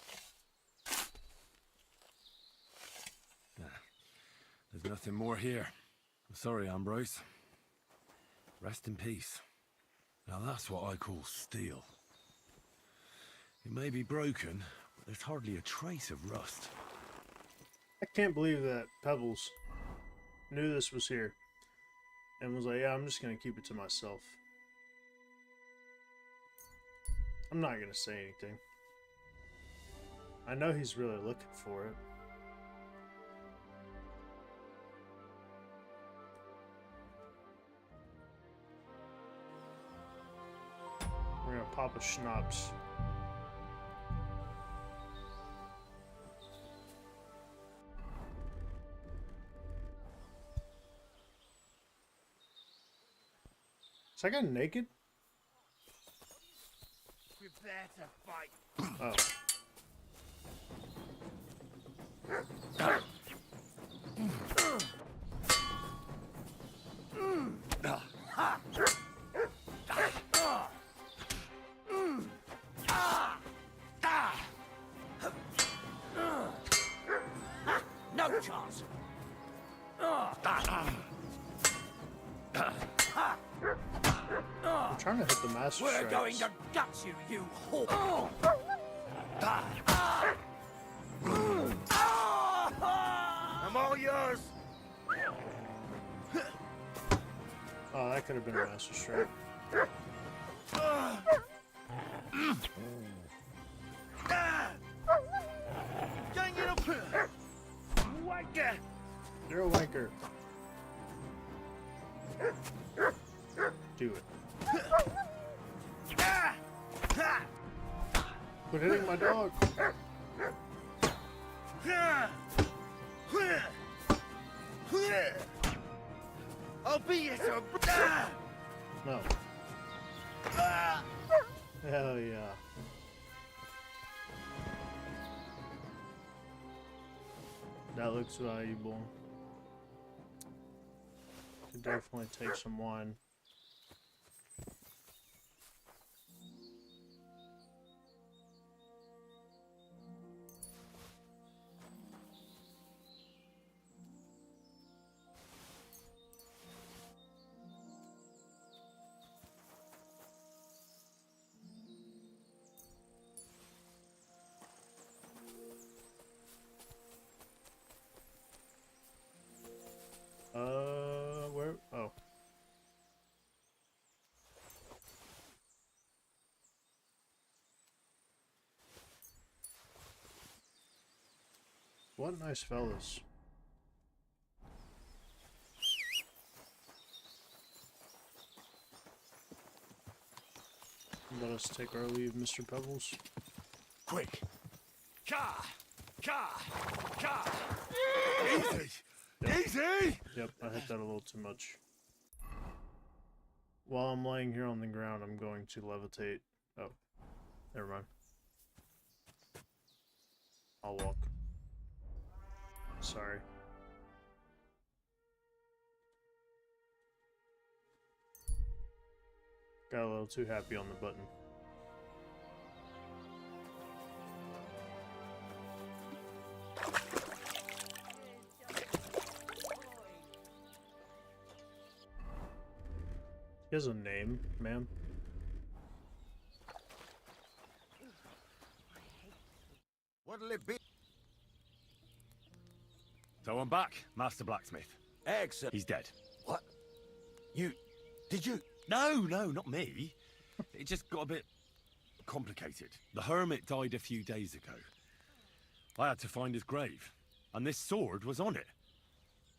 There's nothing more here. I'm sorry, Ambrose. Rest in peace. Now that's what I call steel. It may be broken, but there's hardly a trace of rust. I can't believe that Pebbles knew this was here and was like, yeah, I'm just going to keep it to myself. I'm not going to say anything. I know he's really looking for it. We're going to pop a schnapps. Is that guy naked? Prepare to fight. Oh. No chance. I'm trying to hit the master We're strikes. going to gut you, you whore. I'm all yours. Oh, that could have been a master strike. Gang it up. Wanker. You're a wanker. Do it. Quit hitting my dog. I'll be your No. Hell yeah. That looks valuable. Could definitely take some wine. Where? Oh. What nice fellas. Let us take our leave, Mr. Pebbles. Quick. Ka! Ka! Ka! Easy! Yep. Easy! Yep, I hit that a little too much. While I'm laying here on the ground, I'm going to levitate. Oh, never mind. I'll walk. Sorry. Got a little too happy on the button. He has a name, ma'am. What'll it be? So I'm back, Master Blacksmith. Excellent. He's dead. What? Did you? No, not me. It just got a bit complicated. The hermit died a few days ago. I had to find his grave, and this sword was on it.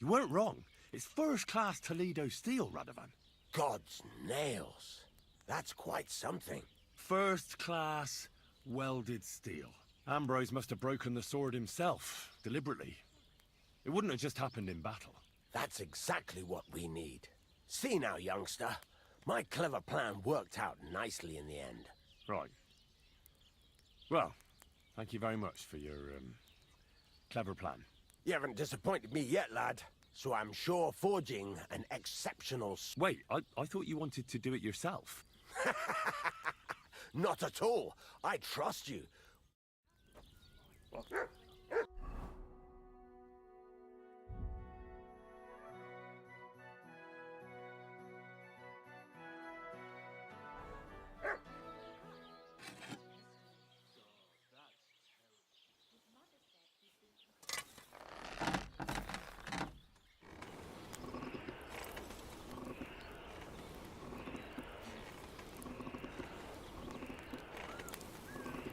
You weren't wrong. It's first-class Toledo steel, Radovan. God's nails. That's quite something. First-class welded steel. Ambrose must have broken the sword himself, deliberately. It wouldn't have just happened in battle. That's exactly what we need. See now, youngster. My clever plan worked out nicely in the end. Right. Well, thank you very much for your, clever plan. You haven't disappointed me yet, lad. So I'm sure forging an exceptional... Wait, I thought you wanted to do it yourself. Not at all. I trust you.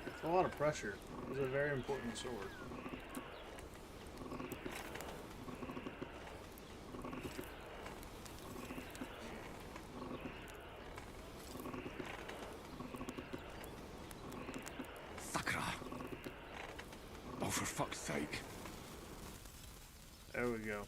It's a lot of pressure. It's a very important sword. Sakra! Oh, for fuck's sake. There we go.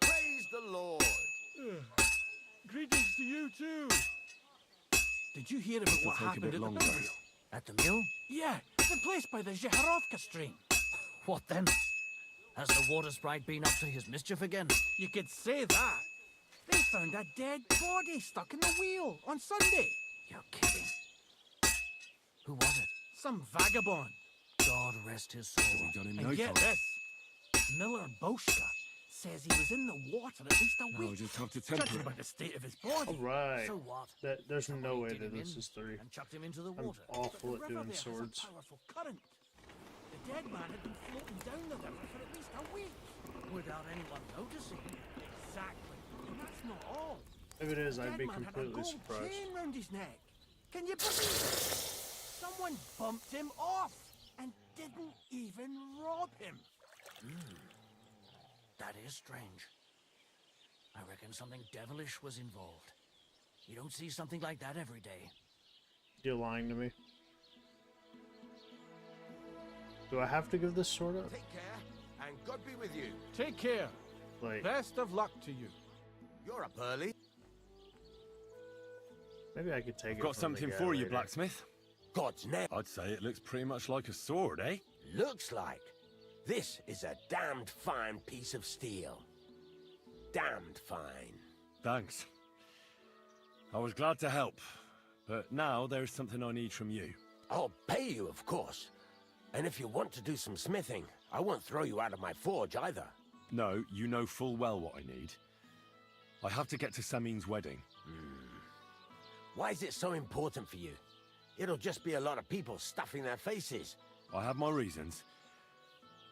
Praise the Lord. Greetings to you too. Did you hear about what take a happened bit at the longer. mill? At the mill? Yeah, the place by the Zheharovka stream. What then? Has the water sprite been up to his mischief again? You could say that. They found a dead body stuck in the wheel on Sunday. You're kidding. Who was it? Some vagabond. God rest his soul. We've done in And no get time. this. Miller Boschka says he was in the water at least a No, week. just have to temper Judging it. by the state of his body. Alright. So what? There's no Somebody way did that him this in is 3. and chucked him into the I'm water. awful The at river doing there swords. has a powerful current. The dead man had been floating down the river for at least a week. Without anyone noticing. Exactly. And that's not all. If it is, The I'd dead be man had a completely gold surprised. chain round his neck. Can you believe it? Someone bumped him off and didn't even rob him. That is strange. I reckon something devilish was involved. You don't see something like that every day. You're lying to me. Do I have to give this sword up? Take care, and God be with you. Take care. Like, Best of luck to you. You're up early. maybe I could take it Got from the something guy for you, later. blacksmith. God's name. I'd say it looks pretty much like a sword, eh? Looks like. This is a damned fine piece of steel. Damned fine. Thanks. I was glad to help, but now there's something I need from you. I'll pay you, of course. And if you want to do some smithing, I won't throw you out of my forge either. No, you know full well what I need. I have to get to Samin's wedding. Why is it so important for you? It'll just be a lot of people stuffing their faces. I have my reasons,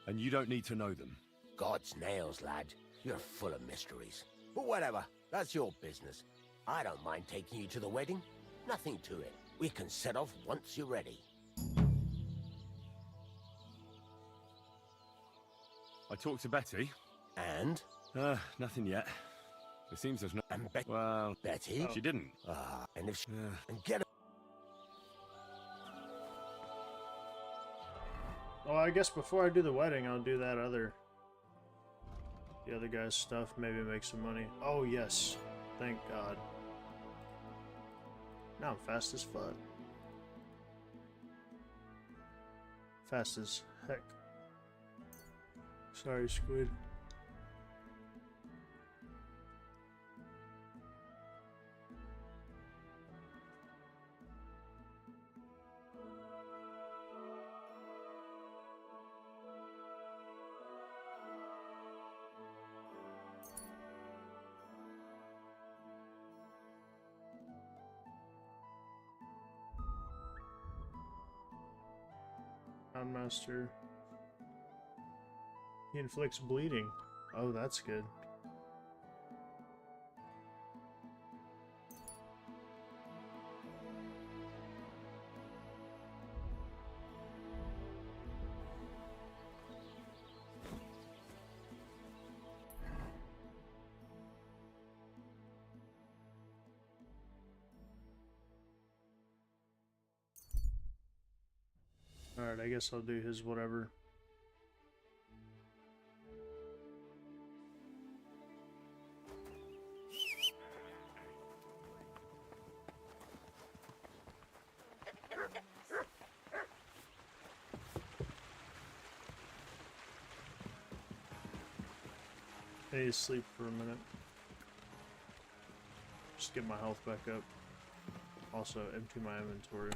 and you don't need to know them. God's nails, lad. You're full of mysteries. But whatever, that's your business. I don't mind taking you to the wedding. Nothing to it. We can set off once you're ready. I talked to Betty. And? Nothing yet. It seems there's no... And well... Betty? She didn't. And if she... And get her... Oh, I guess before I do the wedding, I'll do that other... The other guy's stuff, maybe make some money. Oh, yes. Thank God. Now I'm fast as fuck. Fast as heck. Sorry, Squid. Houndmaster. He inflicts bleeding. Oh, that's good. Alright, I guess I'll do his whatever. I need to sleep for a minute. Just get my health back up. Also, empty my inventory.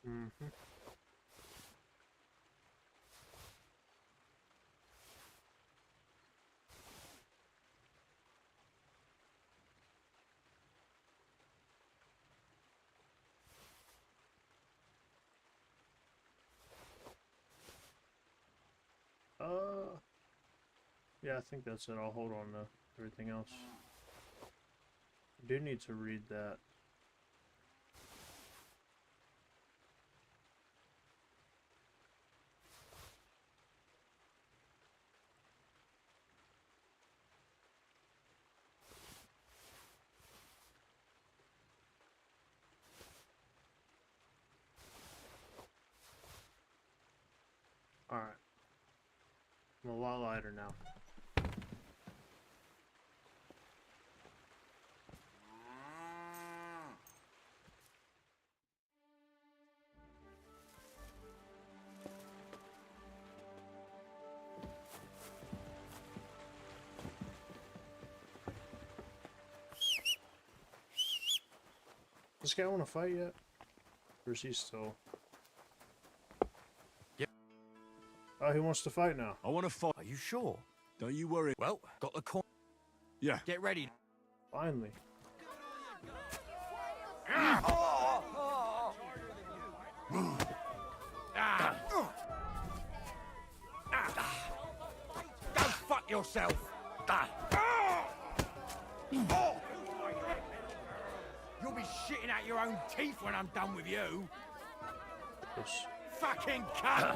Mm-hmm. Yeah, I think that's it. I'll hold on to everything else. I do need to read that. Alright. I'm a lot lighter now. This guy want to fight yet? Or is he still? Yep. Oh, he wants to fight now. I want to fight. Are you sure? Don't you worry. Well, got the coin. Yeah. Get ready. Finally. Go fuck yourself. You'll be shitting out your own teeth when I'm done with you. Yes. Fucking cunt.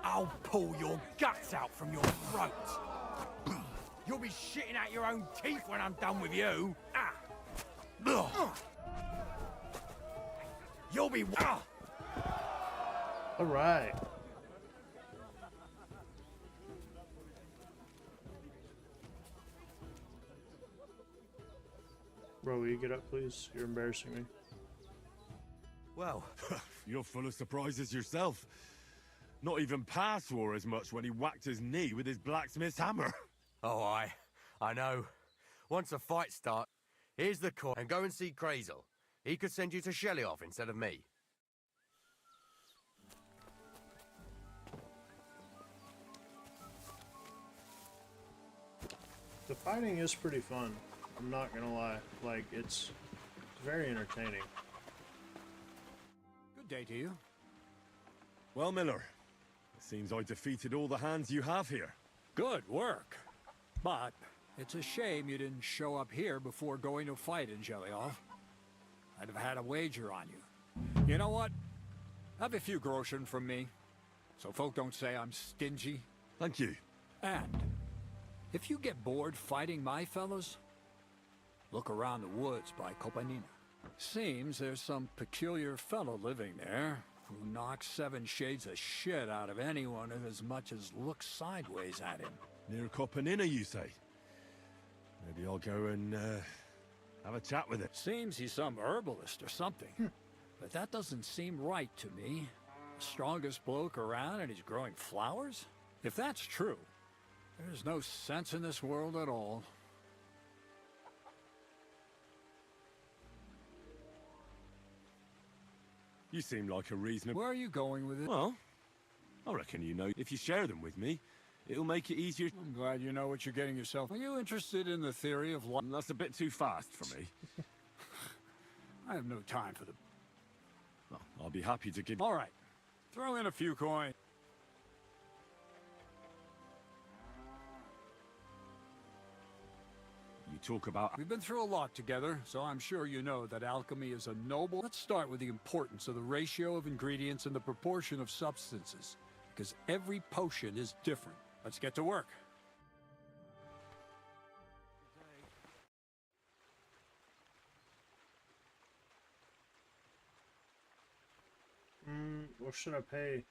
I'll pull your guts out from your throat. You'll be shitting out your own teeth when I'm done with you. You'll be... All right. Bro, will you get up, please? You're embarrassing me. Well, you're full of surprises yourself. Not even Pa swore as much when he whacked his knee with his blacksmith's hammer. Oh, I know. Once a fight starts, here's the coin, and go and see Crazel. He could send you to Shelly-off instead of me. The fighting is pretty fun. I'm not gonna lie. Like, it's very entertaining. Good day to you. Well, Miller, it seems I defeated all the hands you have here. Good work. But it's a shame you didn't show up here before going to fight in Jelioff. I'd have had a wager on you. You know what? Have a few groschen from me, so folk don't say I'm stingy. Thank you. And if you get bored fighting my fellows, look around the woods by Kopanina. Seems there's some peculiar fellow living there who knocks 7 shades of shit out of anyone who as much as looks sideways at him. Near Kopanina, you say? Maybe I'll go and have a chat with him. Seems he's some herbalist or something. But that doesn't seem right to me. The strongest bloke around and he's growing flowers? If that's true, there's no sense in this world at all. You seem like a reasonable... Where are you going with it? Well, I reckon you know. If you share them with me, it'll make it easier. I'm glad you know what you're getting yourself. Are you interested in the theory of life? That's a bit too fast for me. I have no time for the... Well, I'll be happy to give... All right. Throw in a few coins. You talk about... We've been through a lot together, so I'm sure you know that alchemy is a noble... Let's start with the importance of the ratio of ingredients and the proportion of substances, because every potion is different. Let's get to work. What should I pay?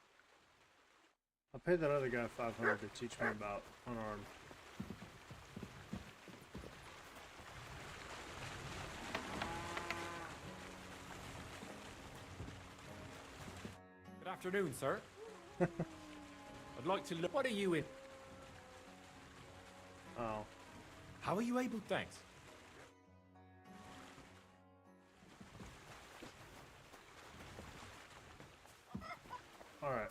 I'll pay that other guy 500 to teach me about unarmed. Good afternoon, sir. I'd like to look... What are you in? Oh. How are you able... Thanks. Alright.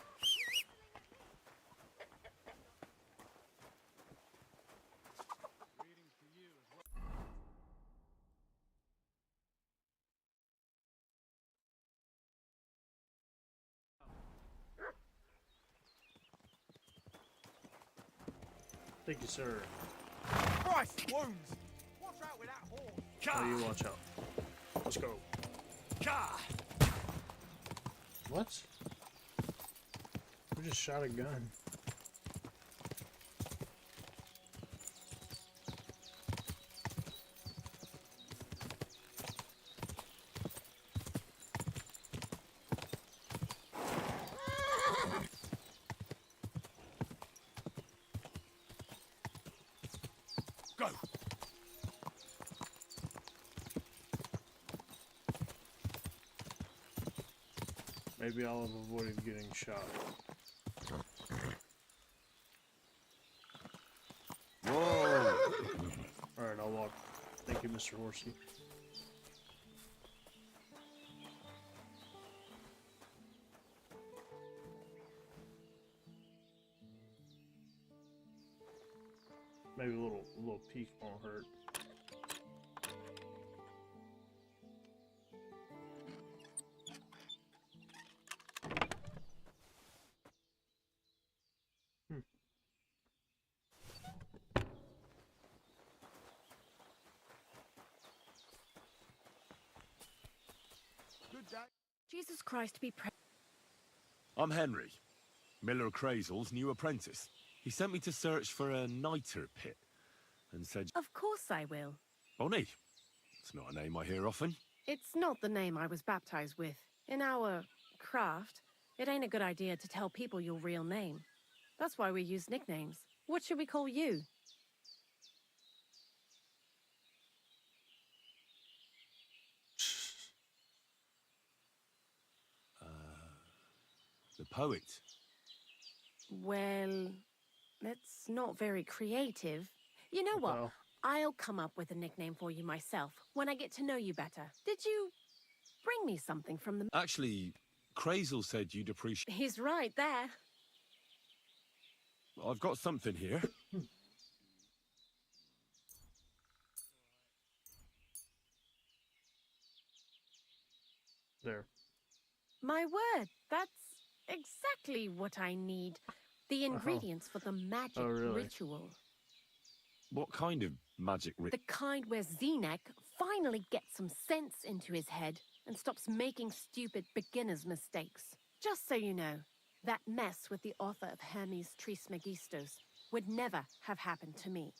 Thank you, sir. Christ, wounds! Watch out with that horse! Oh, you watch out. Let's go. What? We just shot a gun. Go! Maybe I'll have avoided getting shot. Whoa! Alright, I'll walk. Thank you, Mr. Horsey. Maybe a little peek won't hurt. Good day. Jesus Christ be praised. I'm Henry, Miller Crazel's new apprentice. He sent me to search for a niter pit and said... Of course I will. Bonnie. It's not a name I hear often. It's not the name I was baptized with. In our craft, it ain't a good idea to tell people your real name. That's why we use nicknames. What should we call you? The poet. Well, that's not very creative. You know what? Well. I'll come up with a nickname for you myself when I get to know you better. Did you bring me something from the... Actually, Crazel said you'd appreciate... He's right there. I've got something here. There. My word, that's exactly what I need. The ingredients for the magic ritual. What kind of magic The kind where Zenek finally gets some sense into his head and stops making stupid beginner's mistakes. Just so you know, that mess with the author of Hermes Trismegistos would never have happened to me.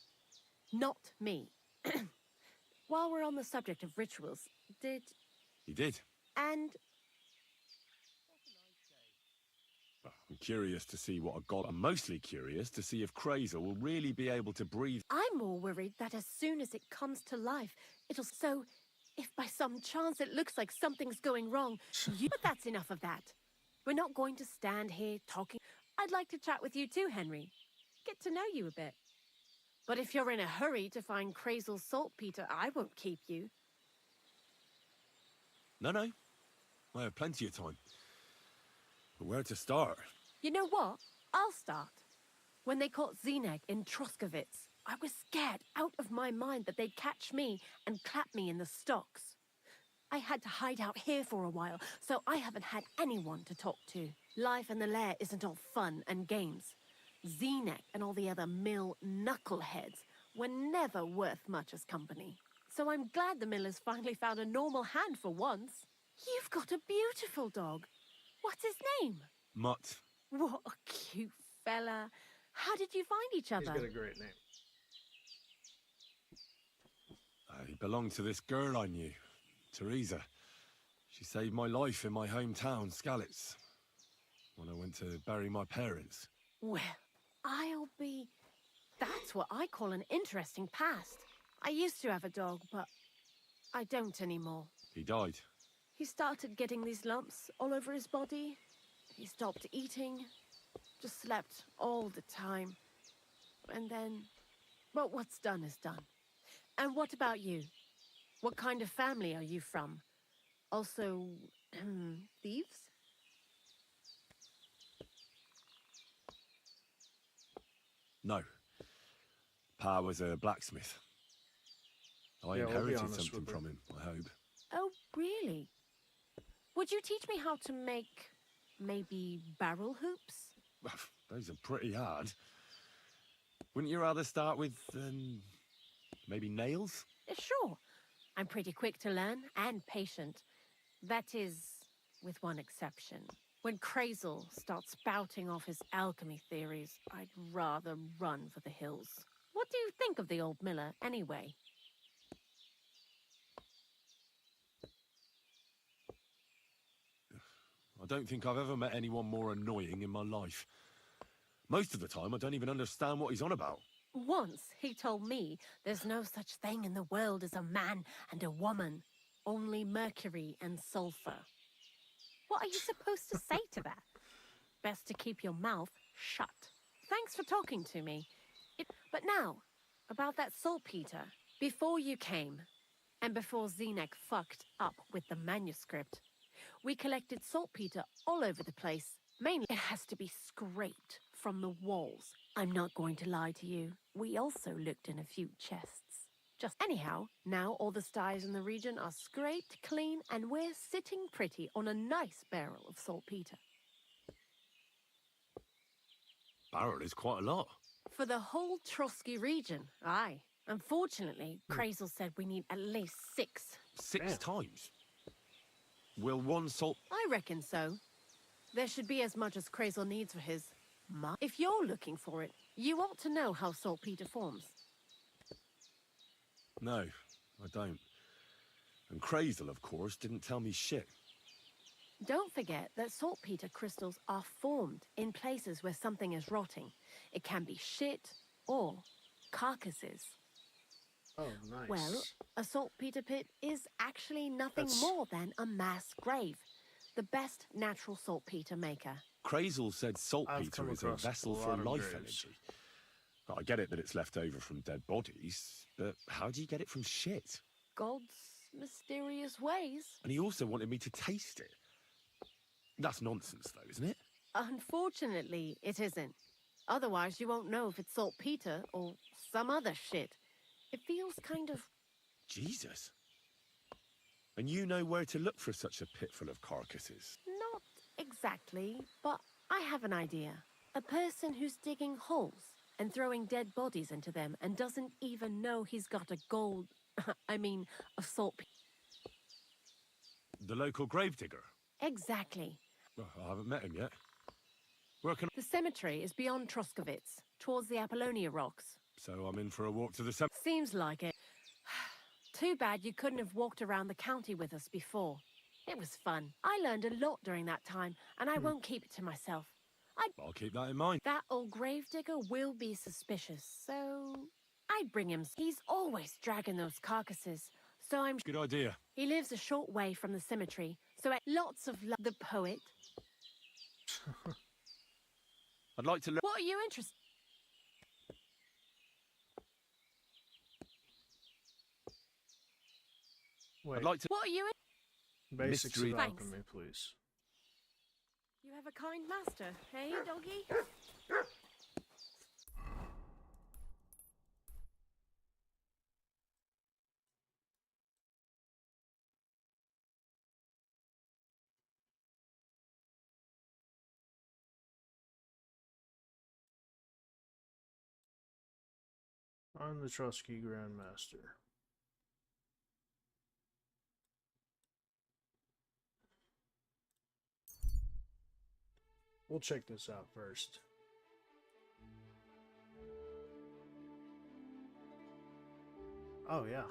Not me. While we're on the subject of rituals, He did. And I'm curious to see what a god... I'm mostly curious to see if Crazel will really be able to breathe... I'm more worried that as soon as it comes to life, it'll... So, if by some chance it looks like something's going wrong, But that's enough of that. We're not going to stand here talking. I'd like to chat with you too, Henry. Get to know you a bit. But if you're in a hurry to find Crazel's saltpeter, I won't keep you. No. I have plenty of time. But where to start? You know what? I'll start. When they caught Zenek in Troskovitz, I was scared out of my mind that they'd catch me and clap me in the stocks. I had to hide out here for a while, so I haven't had anyone to talk to. Life in the lair isn't all fun and games. Zenek and all the other mill knuckleheads were never worth much as company. So I'm glad the miller's finally found a normal hand for once. You've got a beautiful dog. What's his name? Mutt. What a cute fella. How did you find each other? He's got a great name. He belonged to this girl I knew, Teresa. She saved my life in my hometown, Skalitz, when I went to bury my parents. Well, I'll be... That's what I call an interesting past. I used to have a dog, but I don't anymore. He died. He started getting these lumps all over his body. He stopped eating, just slept all the time. And then, well, what's done is done. And what about you? What kind of family are you from? Also, thieves? No. Pa was a blacksmith. I Yeah, we'll be inherited honest something with her. from him, I hope. Oh, really? Would you teach me how to make, maybe, barrel hoops? Those are pretty hard. Wouldn't you rather start with, maybe nails? Sure. I'm pretty quick to learn and patient. That is, with one exception. When Crazel starts spouting off his alchemy theories, I'd rather run for the hills. What do you think of the old miller, anyway? I don't think I've ever met anyone more annoying in my life. Most of the time, I don't even understand what he's on about. Once he told me there's no such thing in the world as a man and a woman. Only mercury and sulfur. What are you supposed to say to that? Best to keep your mouth shut. Thanks for talking to me. But now, about that saltpeter. Before you came, and before Zenek fucked up with the manuscript, we collected saltpeter all over the place. Mainly, it has to be scraped from the walls. I'm not going to lie to you. We also looked in a few chests. Just anyhow, now all the styes in the region are scraped clean and we're sitting pretty on a nice barrel of saltpeter. Barrel is quite a lot. For the whole Trotsky region, aye. Unfortunately, Crazel said we need at least 6. 6 times? Will one salt... I reckon so. There should be as much as Crazel needs for his... If you're looking for it, you ought to know how saltpeter forms. No, I don't. And Crazel, of course, didn't tell me shit. Don't forget that saltpeter crystals are formed in places where something is rotting. It can be shit or carcasses. Oh, nice. Well, a saltpeter pit is actually nothing That's- more than a mass grave. The best natural saltpeter maker. Crazel said I've saltpeter come is a across vessel a for lot of life graves. energy. I get it that it's left over from dead bodies, but how do you get it from shit? God's mysterious ways. And he also wanted me to taste it. That's nonsense, though, isn't it? Unfortunately, it isn't. Otherwise, you won't know if it's saltpeter or some other shit. It feels kind of... Jesus. And you know where to look for such a pit full of carcasses? Not exactly, but I have an idea. A person who's digging holes and throwing dead bodies into them and doesn't even know he's got a gold... a saltpeter. The local gravedigger? Exactly. Well, I haven't met him yet. Where can The cemetery is beyond Troskovitz, towards the Apollonia rocks. So I'm in for a walk to the cemetery. Seems like it. Too bad you couldn't have walked around the county with us before. It was fun. I learned a lot during that time, and I won't keep it to myself. I'll keep that in mind. That old gravedigger will be suspicious, so I'd bring him. He's always dragging those carcasses, so I'm... Good idea. He lives a short way from the cemetery, so lots of the poet. I'd like to learn. What are you interested? Wait. I'd like to. What are you? Basics Mystery. of Thanks. alchemy, please. You have a kind master, hey, doggy? I'm the Trusky Grandmaster. We'll check this out first. Oh, yeah.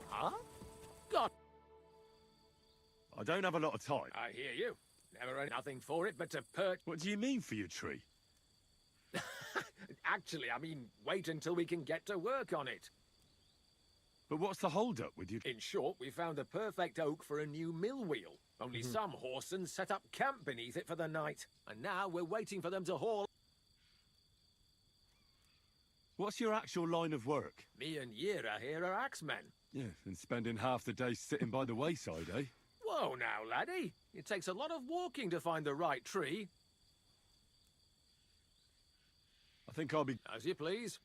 Huh? God. I don't have a lot of time. I hear you. Never had nothing for it but to perch. What do you mean for your tree? Actually, I mean, wait until we can get to work on it. But what's the hold-up with you? In short, we found the perfect oak for a new mill wheel. Only some horsens set up camp beneath it for the night. And now we're waiting for them to haul. What's your actual line of work? Me and Yira here are axemen. Yeah, and spending half the day sitting by the wayside, eh? Whoa now, laddie. It takes a lot of walking to find the right tree. I think I'll be... As you please.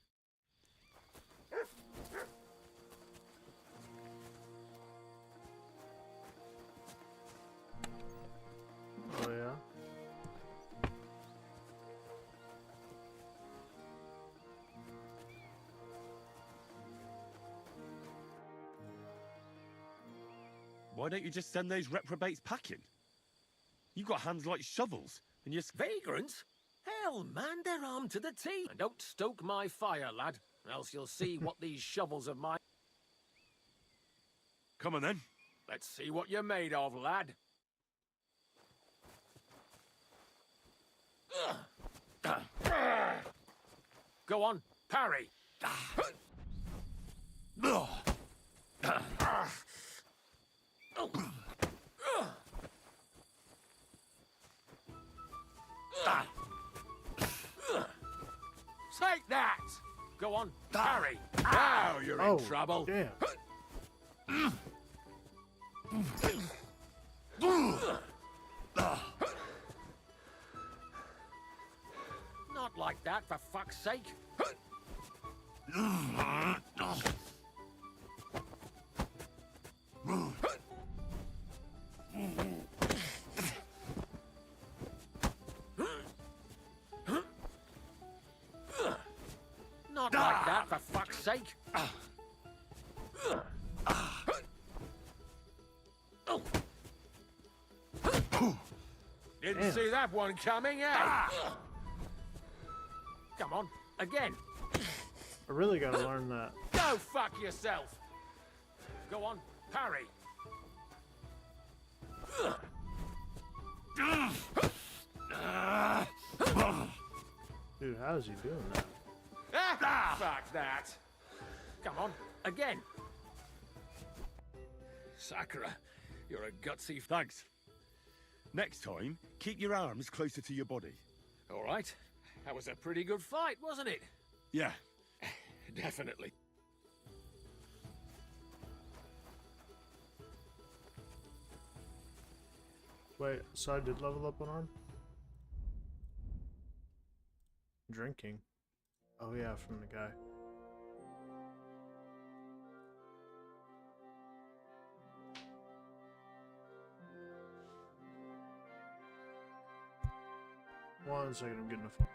Oh, yeah? Why don't you just send those reprobates packing? You've got hands like shovels, and you're... Vagrants? Hell, man, they're armed to the teeth. And don't stoke my fire, lad, or else you'll see what these shovels of mine... Come on, then. Let's see what you're made of, lad. Go on, parry. Take that! Go on, parry. Now you're in trouble. Damn. Not like that, for fuck's sake. Not like that, for fuck's sake. Didn't Damn. see that one coming, eh? Come on, again. I really gotta learn that. Go fuck yourself. Go on, parry. Dude, how's he doing that? Fuck that. Come on, again. Sakura, you're a gutsy... Thanks. Next time, keep your arms closer to your body. All right. That was a pretty good fight, wasn't it? Yeah. Definitely. Wait, so I did level up an arm? Drinking. Oh yeah, from the guy. One second, I'm getting a phone.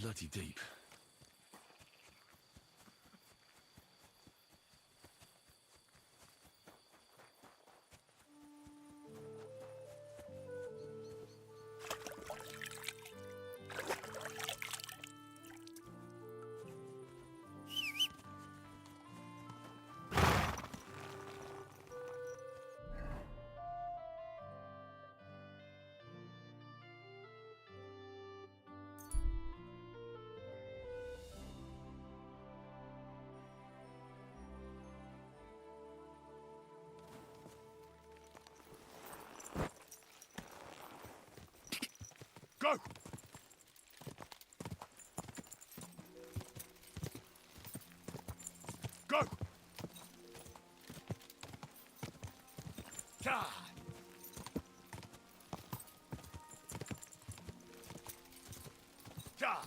bloody deep. Go! Go! God! God!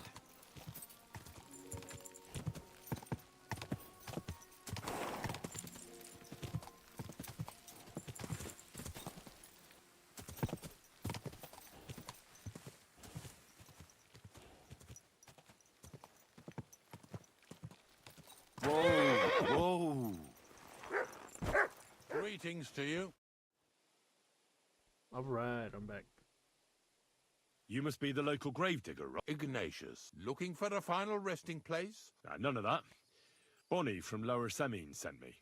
Whoa! Greetings to you. Alright, I'm back. You must be the local gravedigger, right? Ignatius, looking for a final resting place? None of that. Bonnie from Lower Semine sent me.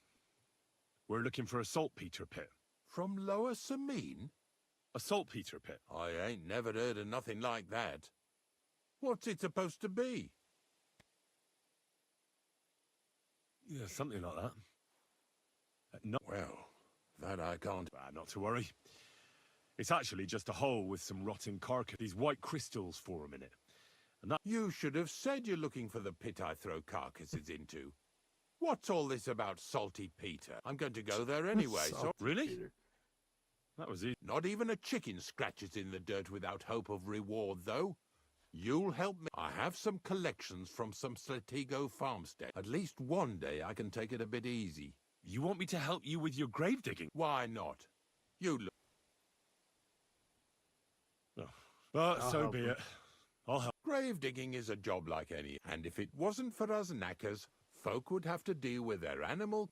We're looking for a saltpeter pit. From Lower Semine? A saltpeter pit. I ain't never heard of nothing like that. What's it supposed to be? Yeah, something like that. Well, that I can't. Not to worry. It's actually just a hole with some rotting carcass. These white crystals form in it. And that... You should have said you're looking for the pit I throw carcasses into. What's all this about Salty Peter? I'm going to go there anyway, so... Really? Peter. That was easy. Not even a chicken scratches in the dirt without hope of reward, though. You'll help me. I have some collections from some Slatigo farmstead. At least one day I can take it a bit easy. You want me to help you with your grave digging? Why not? You look... So be it. I'll help. Grave digging is a job like any, and if it wasn't for us knackers, folk would have to deal with their animal...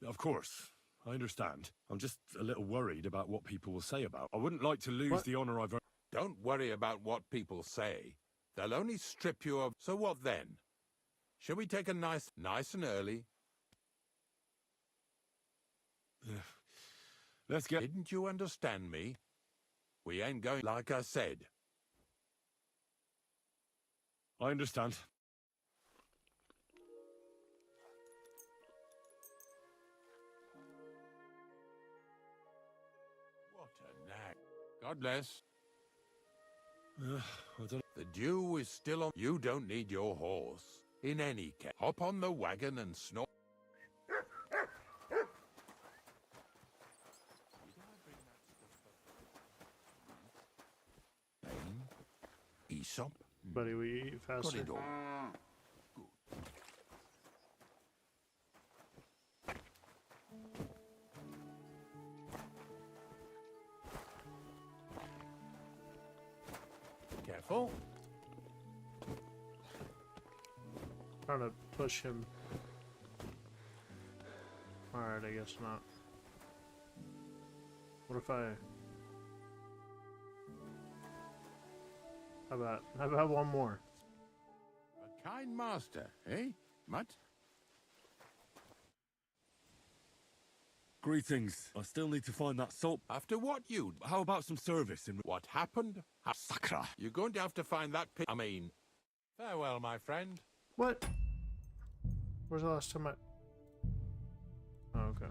Of course. I understand. I'm just a little worried about what people will say about. I wouldn't like to lose the honor I've earned. Don't worry about what people say. They'll only strip you of... So what then? Shall we take a nice and early? Let's get... Didn't you understand me? We ain't going like I said. I understand. What a nag. God bless. I don't... The dew is still on. You don't need your horse. In any case, hop on the wagon and snort. Aesop? Buddy, we eat faster. Got it all. Careful. Trying to push him. Alright, I guess not. What if I... How about one more? A kind master, eh, Mutt? Greetings. I still need to find that salt. After what you... How about some service in... What happened? Sacra. You're going to have to find that pit. I mean... Farewell, my friend. What? Where's the last time I... Oh, okay.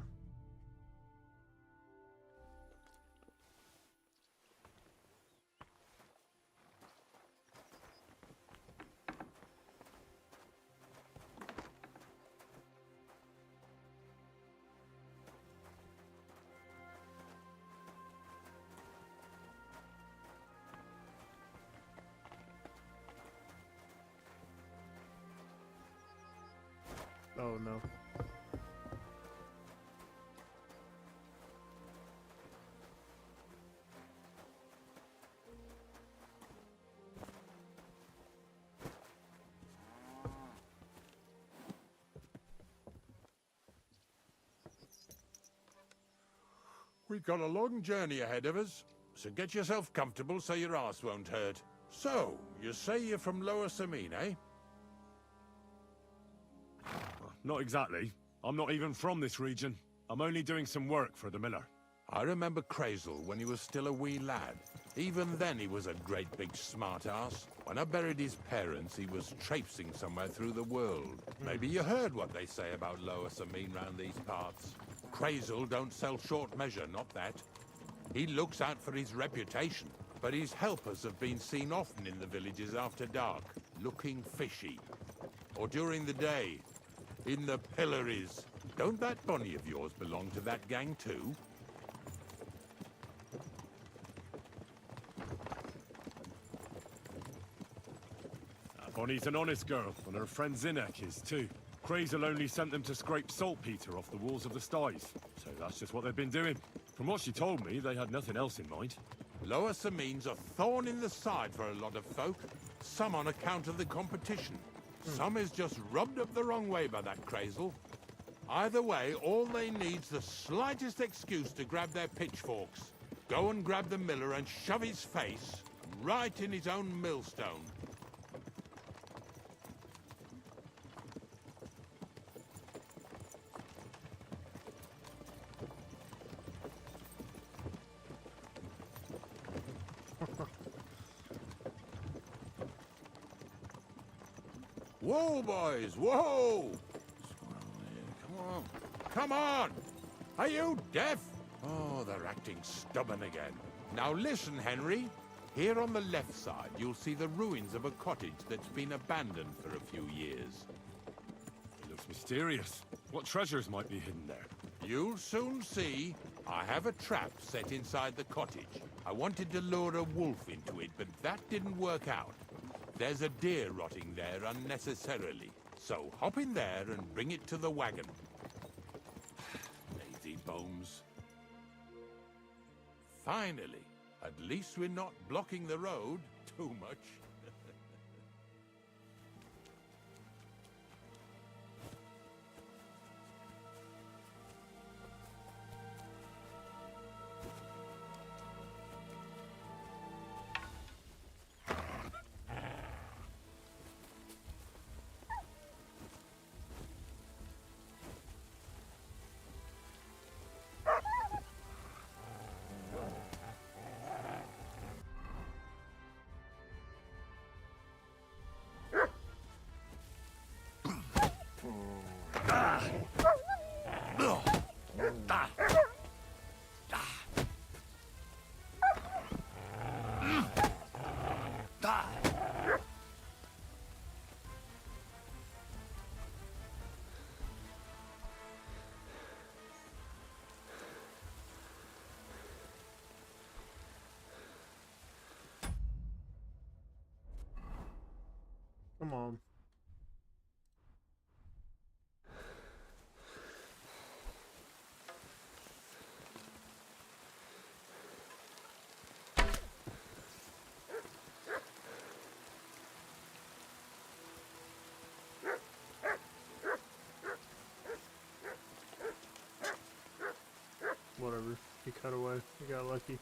Oh no. We've got a long journey ahead of us, so get yourself comfortable so your arse won't hurt. So, you say you're from Lower Samine, eh? Not exactly. I'm not even from this region. I'm only doing some work for the miller. I remember Crazel when he was still a wee lad. Even then he was a great big smart-ass. When I buried his parents, he was traipsing somewhere through the world. Maybe you heard what they say about Lower Samine round these parts. Crazel don't sell short measure, not that. He looks out for his reputation, but his helpers have been seen often in the villages after dark, looking fishy. Or during the day, in the pillories. Don't that bunny of yours belong to that gang too? Bonnie's an honest girl, and her friend Zinnek is too. Crazel only sent them to scrape saltpeter off the walls of the sties, so that's just what they've been doing. From what she told me, they had nothing else in mind. Lower Samine's a thorn in the side for a lot of folk, some on account of the competition. Some is just rubbed up the wrong way by that Crazel. Either way, all they need's the slightest excuse to grab their pitchforks. Go and grab the miller and shove his face right in his own millstone. Whoa, boys, whoa! Come on, come on! Are you deaf? Oh, they're acting stubborn again. Now listen, Henry. Here on the left side, you'll see the ruins of a cottage that's been abandoned for a few years. It looks mysterious. What treasures might be hidden there? You'll soon see. I have a trap set inside the cottage. I wanted to lure a wolf into it, but that didn't work out. There's a deer rotting there unnecessarily. So hop in there and bring it to the wagon. Lazy bones. Finally, at least we're not blocking the road too much. Come on. Whatever. He cut away. He got lucky.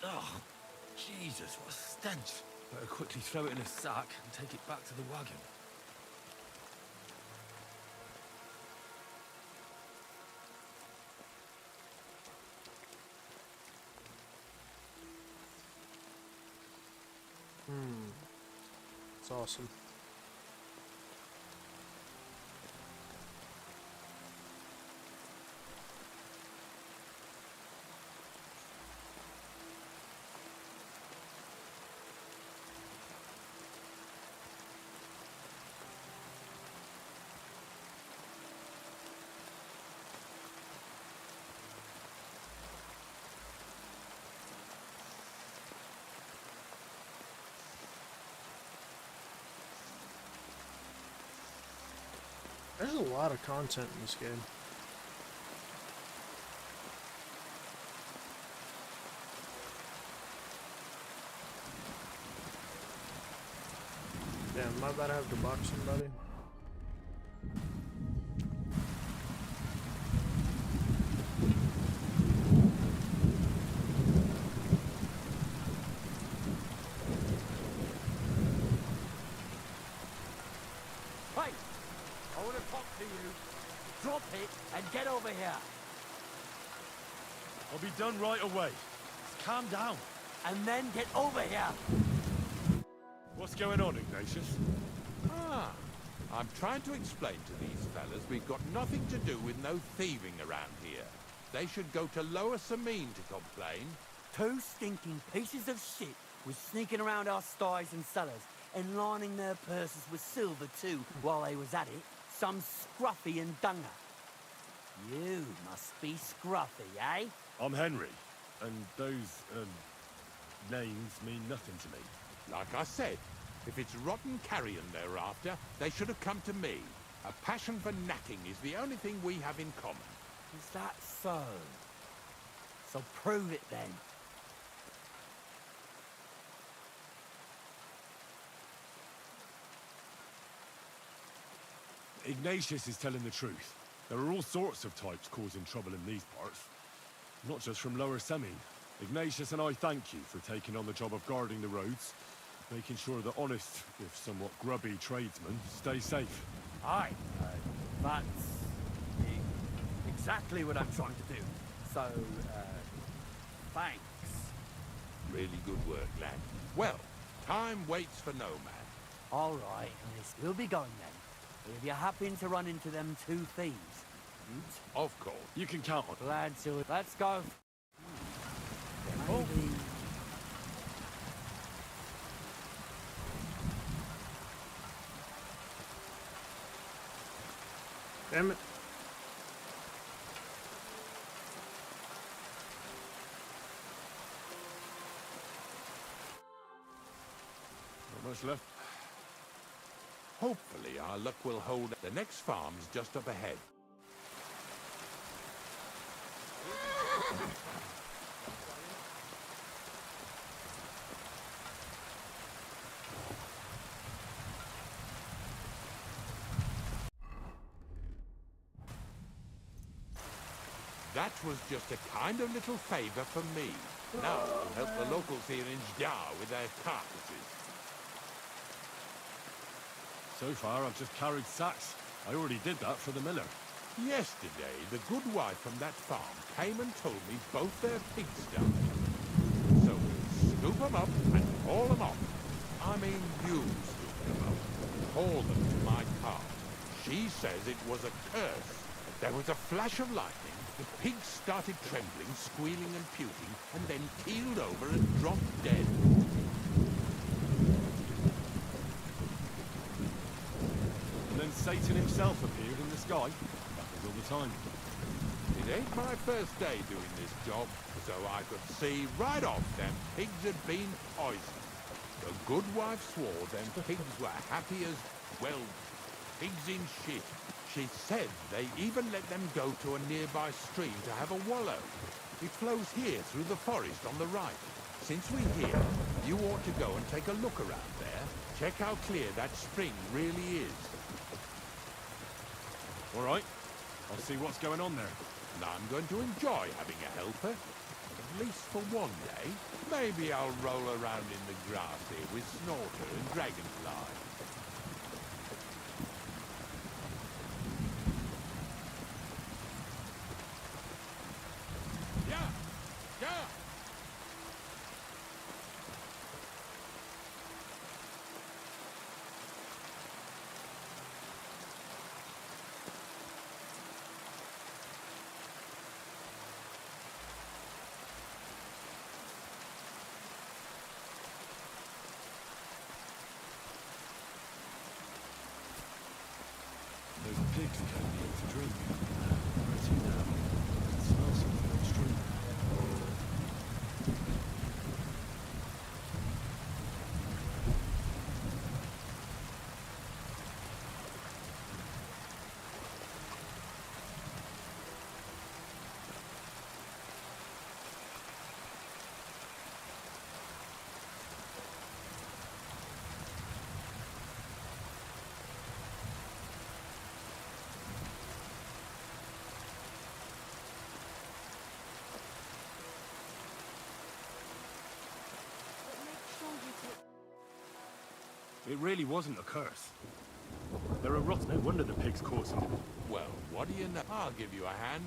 Oh, Jesus, what a stench. Better quickly throw it in a sack and take it back to the wagon. It's awesome. There's a lot of content in this game. Damn, am I about to have to box somebody? Hey! I want to talk to you. Drop it and get over here. I'll be done right away. Just calm down. And then get over here. What's going on, Ignatius? Ah, I'm trying to explain to these fellas we've got nothing to do with no thieving around here. They should go to Lower Samine to complain. Two stinking pieces of shit was sneaking around our sties and cellars and lining their purses with silver too while they was at it. Some scruffy and dunger. You must be scruffy, eh? I'm Henry, and those, names mean nothing to me. Like I said, if it's rotten carrion they're after, they should have come to me. A passion for knacking is the only thing we have in common. Is that so? So prove it then. Ignatius is telling the truth. There are all sorts of types causing trouble in these parts. Not just from Lower Samine. Ignatius and I thank you for taking on the job of guarding the roads, making sure that honest, if somewhat grubby tradesmen stay safe. Aye, that's exactly what I'm trying to do. So, thanks. Really good work, lad. Well, time waits for no man. All right, we'll be going then. If you happen to run into them two thieves. Of course. You can count on it. Glad to. Let's go. Oh. Maybe. Damn it. Not much left. Hopefully our luck will hold. The next farm's just up ahead. That was just a kind of little favor for me. Now I'll help the locals here in Jdar with their carcasses. So far, I've just carried sacks. I already did that for the miller. Yesterday, the good wife from that farm came and told me both their pigs died. So we'll scoop them up and haul them off. I mean, you scoop them up. Haul them to my cart. She says it was a curse. There was a flash of lightning, the pigs started trembling, squealing and puking, and then keeled over and dropped dead. And then Satan himself appeared in the sky. Happens all the time. It ain't my first day doing this job, so I could see right off them pigs had been poisoned. The good wife swore them pigs were happy as, well, pigs in shit. She said they even let them go to a nearby stream to have a wallow. It flows here through the forest on the right. Since we're here, you ought to go and take a look around there. Check how clear that spring really is. All right. I'll see what's going on there. And I'm going to enjoy having a helper. At least for one day. Maybe I'll roll around in the grass here with Snorter and Dragonfly. Those pigs came here to drink. Where is he now? I can smell something upstream. It really wasn't a curse. They're a rot. No wonder the pigs caught them. Well, what do you know? I'll give you a hand.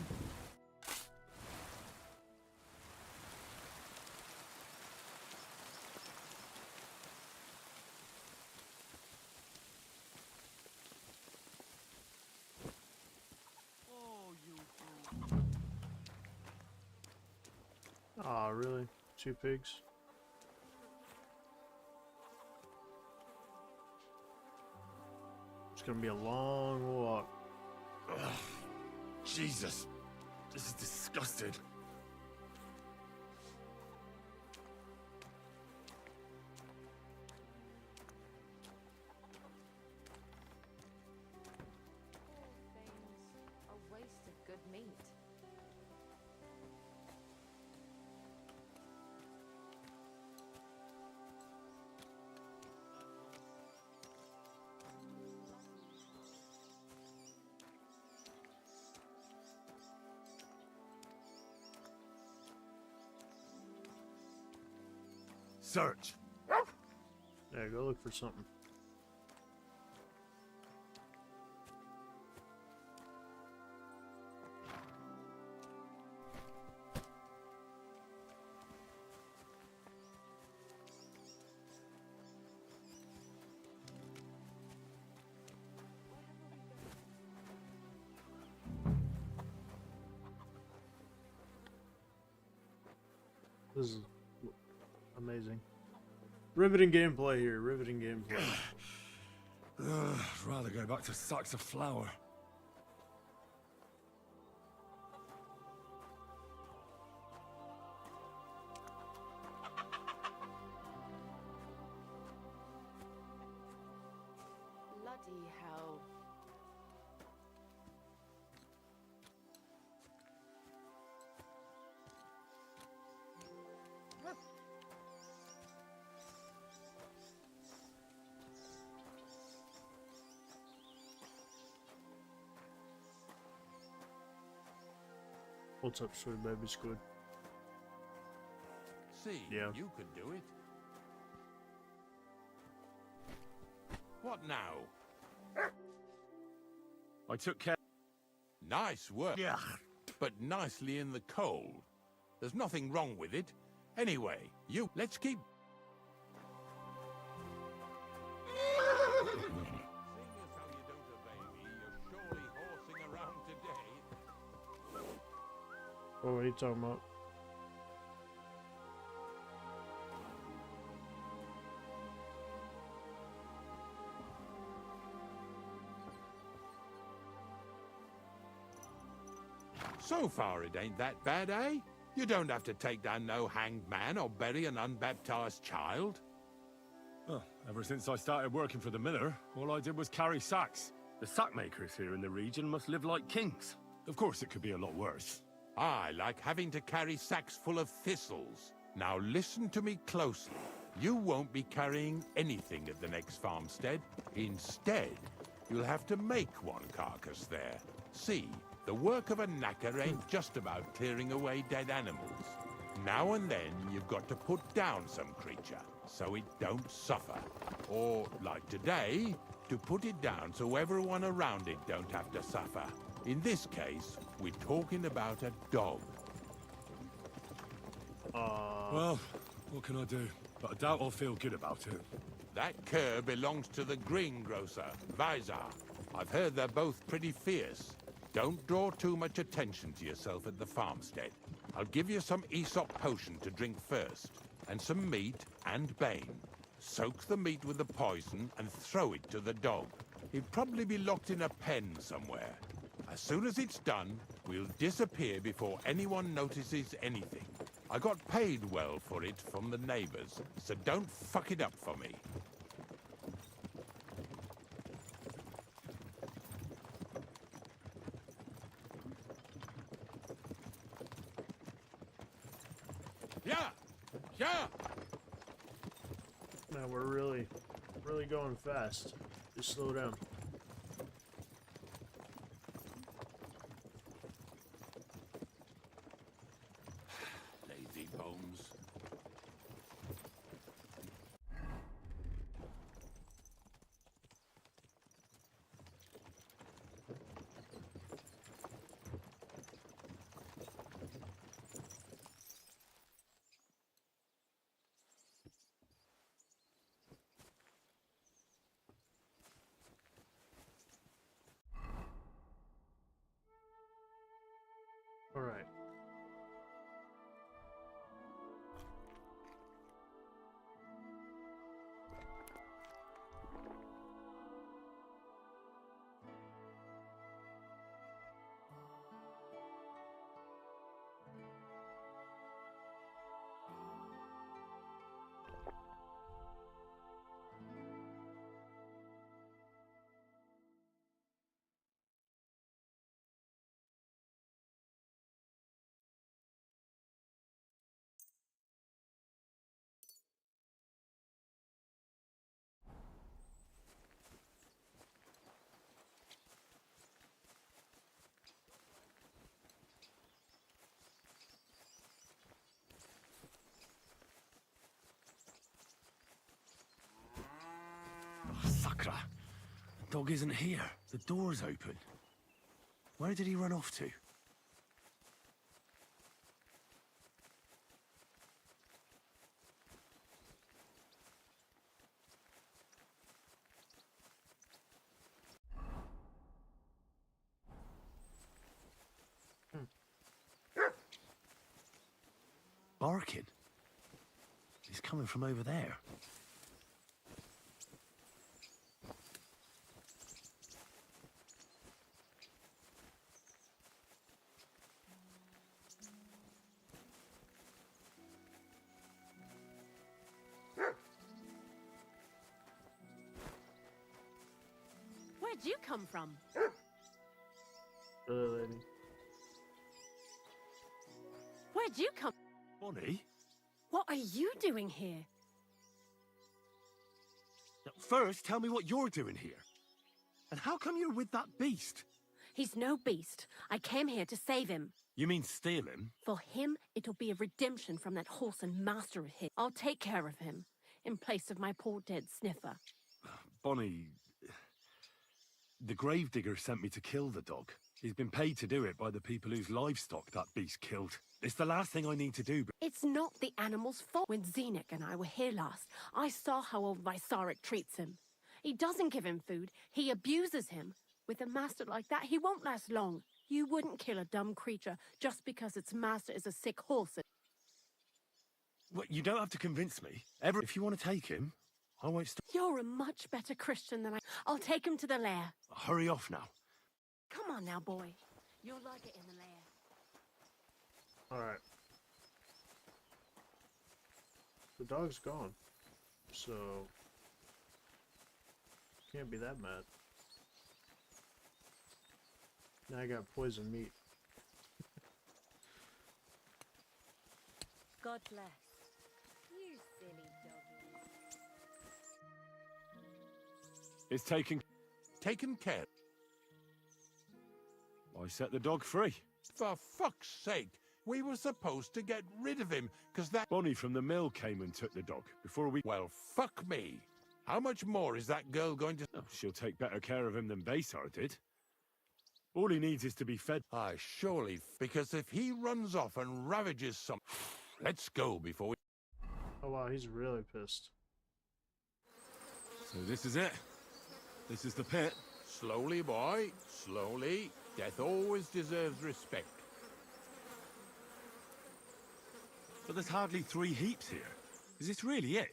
Aw, really? 2 pigs? It's gonna be a long walk. Ugh. Jesus. This is disgusting. A waste of good meat. Search. Yeah, go look for something. This is amazing. Riveting gameplay here, riveting gameplay. I'd rather go back to sacks of flour. Bloody hell. What's up, sweet baby squid? See, Yeah. you could do it. What now? I took care. Nice work. Yeah. But nicely in the cold. There's nothing wrong with it. Anyway, let's keep... Seeing as how you don't obey me, you're surely horsing around today. Oh, what are you talking about? So far, it ain't that bad, eh? You don't have to take down no hanged man or bury an unbaptized child. Well, ever since I started working for the miller, all I did was carry sacks. The sack makers here in the region must live like kings. Of course, it could be a lot worse. I like having to carry sacks full of thistles. Now listen to me closely. You won't be carrying anything at the next farmstead. Instead, you'll have to make one carcass there. See, the work of a knacker ain't just about clearing away dead animals. Now and then, you've got to put down some creature, so it don't suffer. Or, like today, to put it down so everyone around it don't have to suffer. In this case, we're talking about a dog. Well, what can I do? But I doubt I'll feel good about it. That cur belongs to the greengrocer, Vizar. I've heard they're both pretty fierce. Don't draw too much attention to yourself at the farmstead. I'll give you some Aesop potion to drink first, and some meat and bane. Soak the meat with the poison and throw it to the dog. He'll probably be locked in a pen somewhere. As soon as it's done, we'll disappear before anyone notices anything. I got paid well for it from the neighbors, so don't fuck it up for me. Yeah! Yeah! Man, we're really going fast. Just slow down. Lazy bones. Sacra! The dog isn't here. The door's open. Where did he run off to? Barking. He's coming from over there. Where'd you come from? Lady. Where'd you come? Bonnie? What are you doing here? First, tell me what you're doing here. And how come you're with that beast? He's no beast. I came here to save him. You mean steal him? For him, it'll be a redemption from that whoreson master of his. I'll take care of him, in place of my poor dead sniffer. Bonnie... The gravedigger sent me to kill the dog. He's been paid to do it by the people whose livestock that beast killed. It's the last thing I need to do, but... It's not the animal's fault. When Zenek and I were here last, I saw how old Vysarik treats him. He doesn't give him food. He abuses him. With a master like that, he won't last long. You wouldn't kill a dumb creature just because its master is a sick horse. Well, you don't have to convince me. If you want to take him, I won't stop. You're a much better Christian than I... I'll take him to the lair. Hurry off now. Come on now, boy. You'll like it in the lair. Alright. The dog's gone. So... Can't be that mad. Now I got poison meat. God bless. You silly doggies. It's taken care. I set the dog free. For fuck's sake, we were supposed to get rid of him, because that... Bonnie from the mill came and took the dog before we... Well, fuck me. How much more is that girl going to... Oh, she'll take better care of him than Baysar did. All he needs is to be fed. Aye, surely, because if he runs off and ravages some... Let's go before we... Oh wow, he's really pissed. So this is it. This is the pit. Slowly, boy. Slowly. Death always deserves respect. But there's hardly 3 heaps here. Is this really it?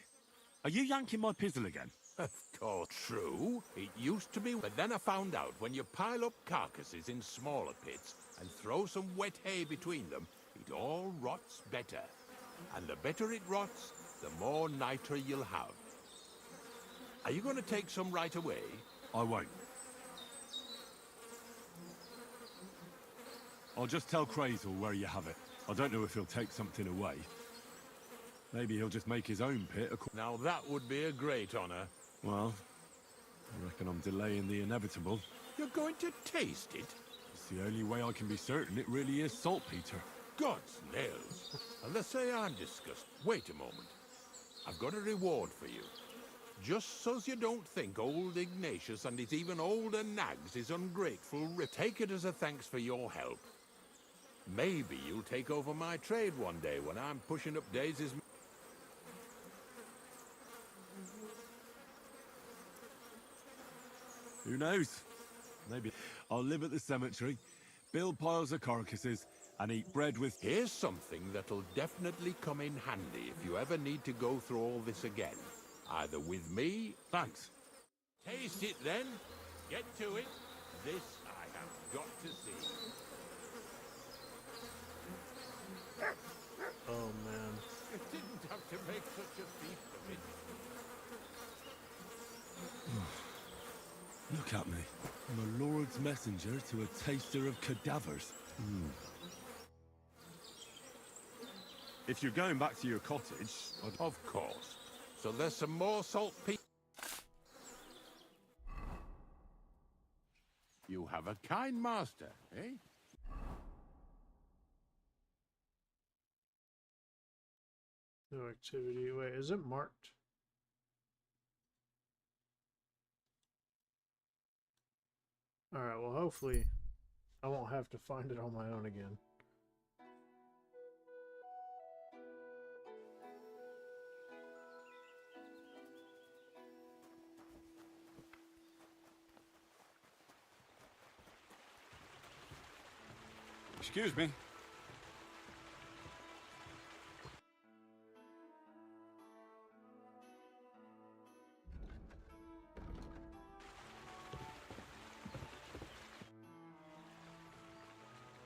Are you yanking my pizzle again? Of course, true. It used to be, but then I found out when you pile up carcasses in smaller pits and throw some wet hay between them, it all rots better. And the better it rots, the more niter you'll have. Are you going to take some right away? I won't. I'll just tell Crazel where you have it. I don't know if he'll take something away. Maybe he'll just make his own pit. Now that would be a great honor. Well, I reckon I'm delaying the inevitable. You're going to taste it? It's the only way I can be certain it really is saltpeter. God's nails. Unless say I'm disgusted. Wait a moment. I've got a reward for you. Just so's you don't think old Ignatius and his even older nags is ungrateful, take it as a thanks for your help. Maybe you'll take over my trade one day when I'm pushing up Daisy's... Who knows? Maybe I'll live at the cemetery, build piles of carcasses, and eat bread with... Here's something that'll definitely come in handy if you ever need to go through all this again. Either with me... Thanks. Taste it then. Get to it. This I have got to see. Oh man. You didn't have to make such a feast of it. Look at me. I'm a Lord's messenger to a taster of cadavers. If you're going back to your cottage... Of course. So there's some more saltpeter. You have a kind master, eh? No activity. Wait, is it marked? Alright, well, hopefully I won't have to find it on my own again. Excuse me.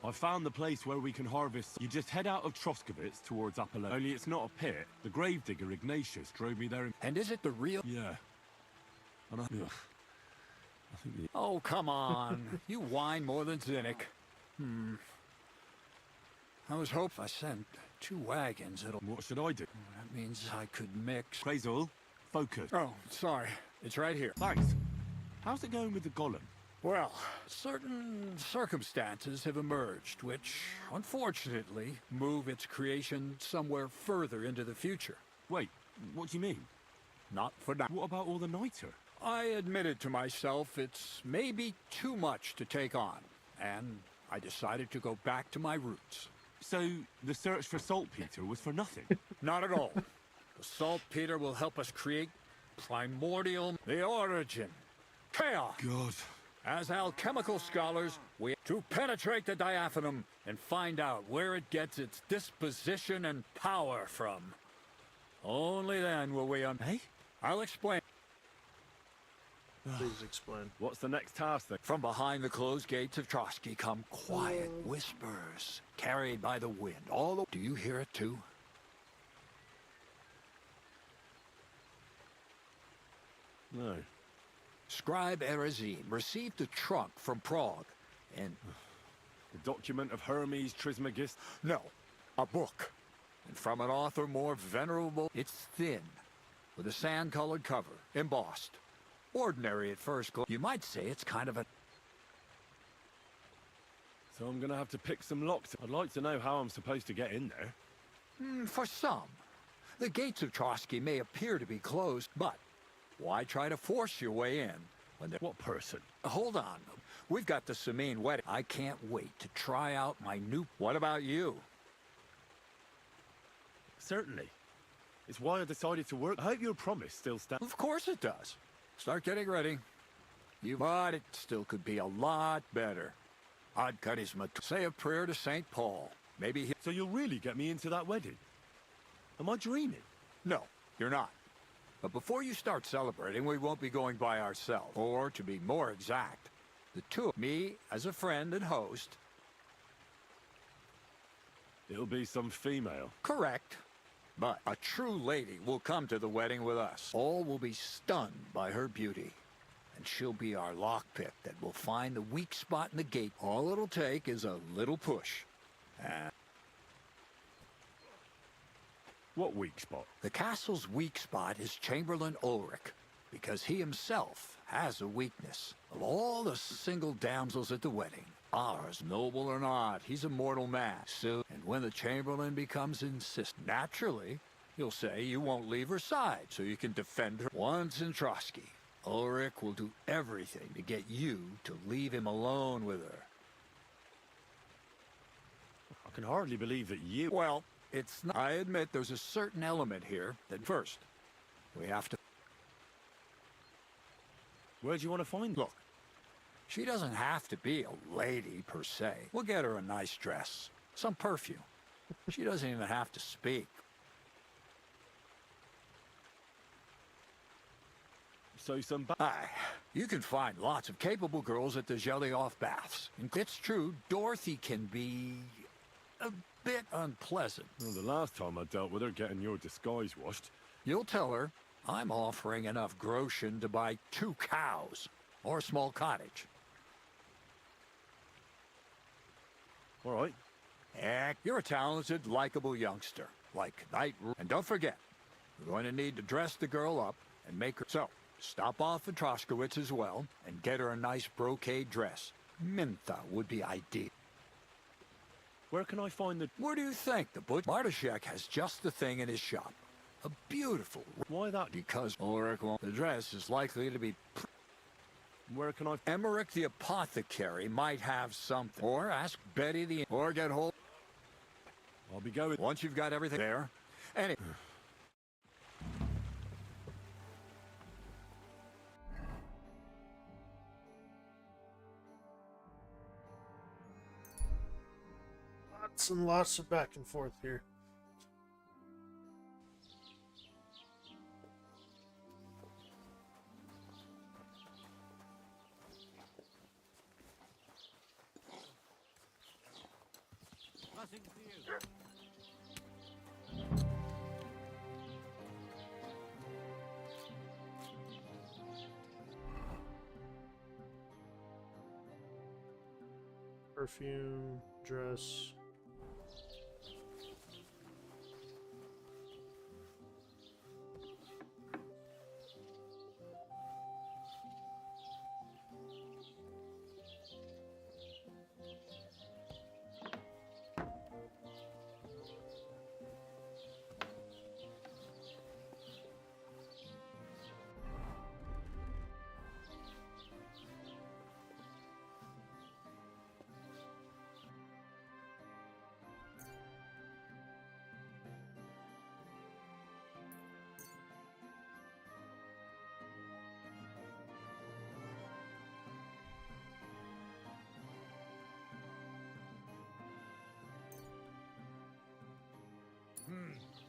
I found the place where we can harvest. You just head out of Troskovitz towards Upperland. Only it's not a pit. The gravedigger Ignatius drove me there. And is it the real? Yeah. And I think Oh, come on. You whine more than Zinnik. I was hoping I sent 2 wagons. What should I do? That means I could mix. Crazel, focus. Oh, sorry. It's right here. Thanks. How's it going with the golem? Well, certain circumstances have emerged which, unfortunately, move its creation somewhere further into the future. Wait, what do you mean? Not for now. What about all the niter? I admitted to myself it's maybe too much to take on, and I decided to go back to my roots. So, the search for saltpeter was for nothing? Not at all. The saltpeter will help us create primordial, the origin, chaos. God. As alchemical scholars, we have to penetrate the diaphanum and find out where it gets its disposition and power from. Only then will we Hey? I'll explain. Please explain. What's the next task then? From behind the closed gates of Trotsky come quiet whispers, carried by the wind. Do you hear it too? No. Scribe Erezim received a trunk from Prague, and... The document of Hermes Trismegistus? No, a book. And from an author more venerable, it's thin, with a sand-colored cover, embossed. Ordinary at first glance. You might say it's kind of a... So I'm gonna have to pick some locks. I'd like to know how I'm supposed to get in there. For some. The gates of Trotsky may appear to be closed, but why try to force your way in? What person? Hold on. We've got the Samin wedding. I can't wait to try out my new... What about you? Certainly. It's why I decided to work. I hope your promise still stands. Of course it does. Start getting ready. But it still could be a lot better. I'd cut his say a prayer to St. Paul. Maybe he... So you'll really get me into that wedding? Am I dreaming? No, you're not. But before you start celebrating, we won't be going by ourselves. Or, to be more exact, the two of me as a friend and host. It'll be some female. Correct. But a true lady will come to the wedding with us. All will be stunned by her beauty. And she'll be our lockpick that will find the weak spot in the gate. All it'll take is a little push. And what weak spot? The castle's weak spot is Chamberlain Ulrich, because he himself has a weakness. Of all the single damsels at the wedding, ours, noble or not, he's a mortal man. So, and when the Chamberlain becomes insistent, naturally, he'll say you won't leave her side so you can defend her. Once in Trotsky, Ulrich will do everything to get you to leave him alone with her. I can hardly believe that you... Well, it's not... I admit there's a certain element here that first, we have to... Where do you want to find... Look, she doesn't have to be a lady, per se. We'll get her a nice dress, some perfume. She doesn't even have to speak. So some... Aye, you can find lots of capable girls at the Zhelyov baths. And it's true, Dorothy can be... a bit unpleasant. Well, the last time I dealt with her getting your disguise washed... You'll tell her I'm offering enough groschen to buy 2 cows or a small cottage. All right. Heck, you're a talented, likable youngster, like Knight. And don't forget, we're going to need to dress the girl up and make her... So, stop off at Troskowitz as well and get her a nice brocade dress. Mintha would be ideal. Where can I find the... Where do you think the butcher... Bartoshek has just the thing in his shop. A beautiful... Why that? Because Ulrich won't... The dress is likely to be... Where can I... Emmerich the apothecary might have something. Or ask Betty the... Or get hold... I'll be going. Once you've got everything there. Any... Lots and lots of back and forth here. Nothing to you. Perfume, dress.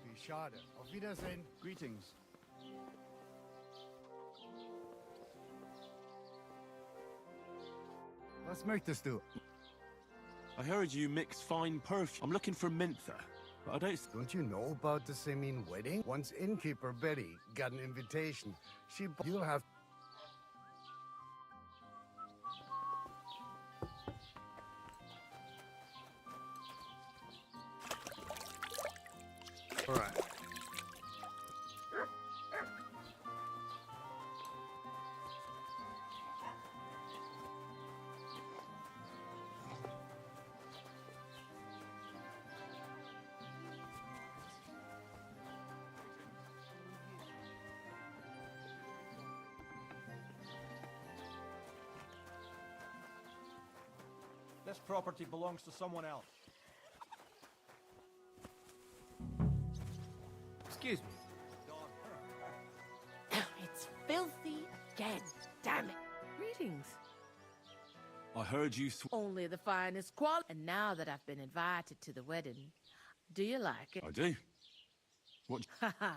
Wie schade. Auf Wiedersehen. Greetings. Was möchtest du? I heard you mix fine perfume. I'm looking for mentha, but I don't... Don't you know about the Semin wedding? Once innkeeper Betty got an invitation. You'll have... All right. This property belongs to someone else. Excuse me. It's filthy again. Damn it. Greetings. I heard you... Only the finest quality. And now that I've been invited to the wedding, do you like it? I do. What... Haha.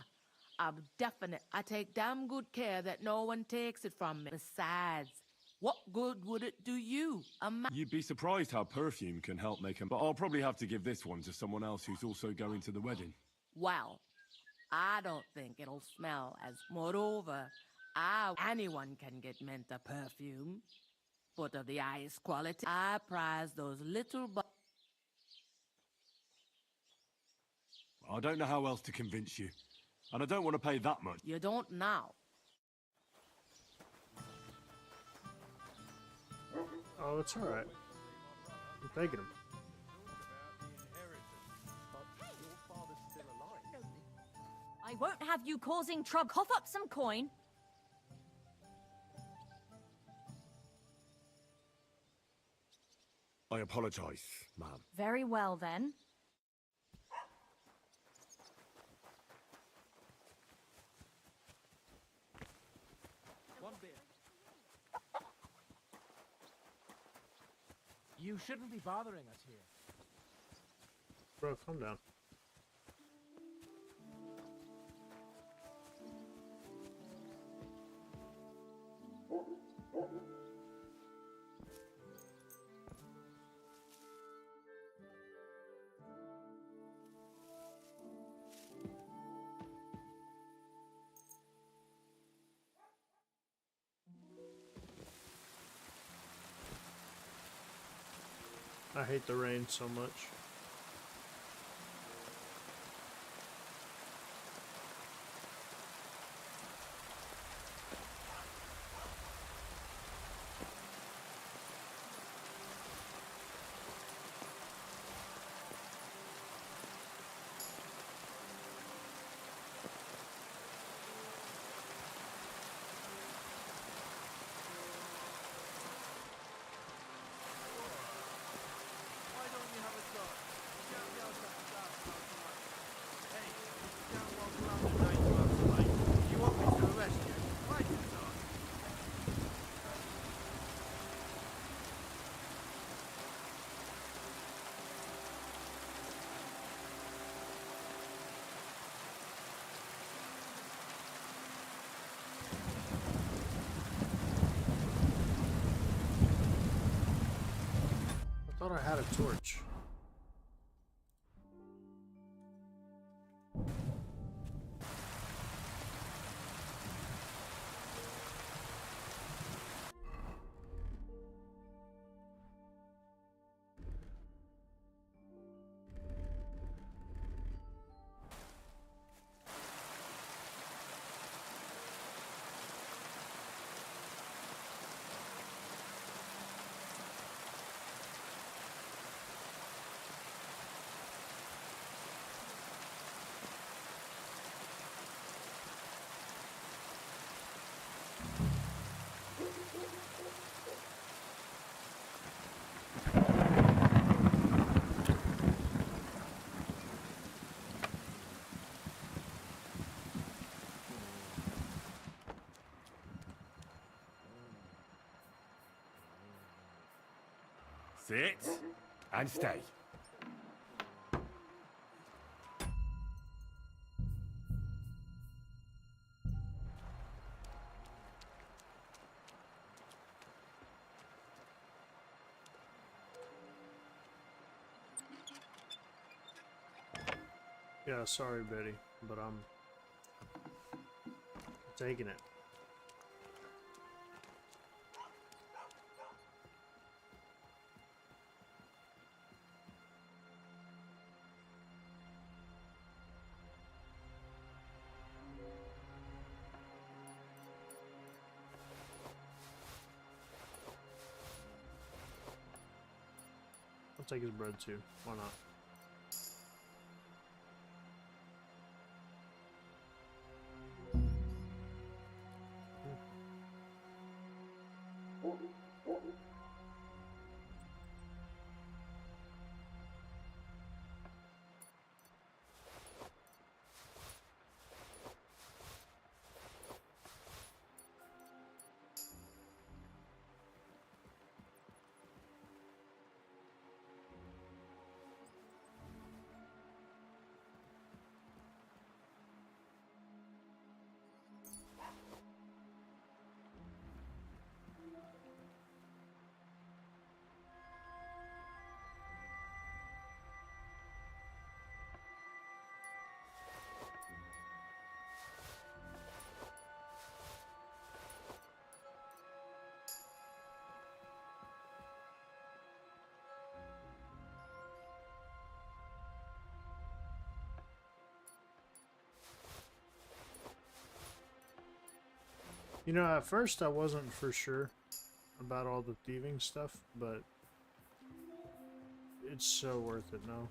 I'm definite. I take damn good care that no one takes it from me. Besides, what good would it do you? You'd be surprised how perfume can help make them... But I'll probably have to give this one to someone else who's also going to the wedding. Well, I don't think it'll smell as... Moreover, anyone can get mentha perfume, but of the highest quality. I prize those little... I don't know how else to convince you. And I don't want to pay that much. You don't now. Oh, it's all right. I'm taking him. I won't have you causing trouble. Cough up some coin. I apologize, ma'am. Very well, then. One beer. You shouldn't be bothering us here. Bro, calm down. I hate the rain so much. thought I had a torch. Sit and stay. Yeah, sorry, Betty, but I'm taking it. I'll take his bread too. Why not? You know, at first I wasn't for sure about all the thieving stuff, but it's so worth it now.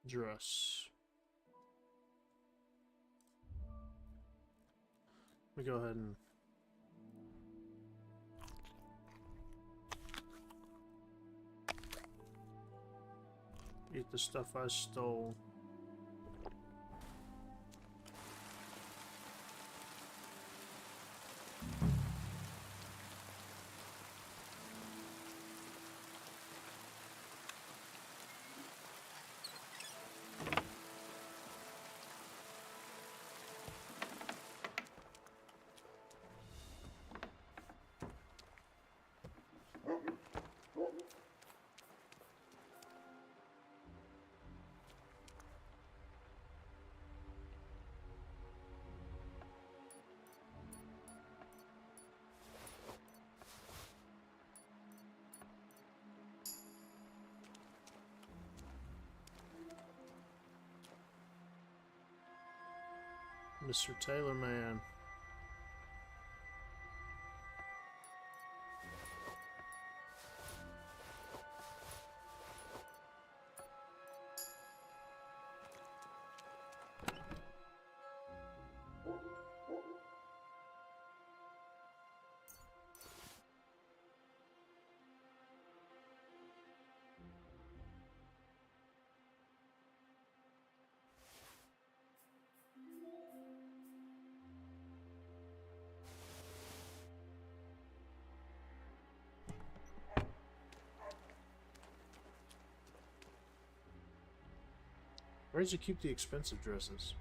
Dress. Let me go ahead and eat the stuff I stole. Mr. Taylor Man. Where does he keep the expensive dresses?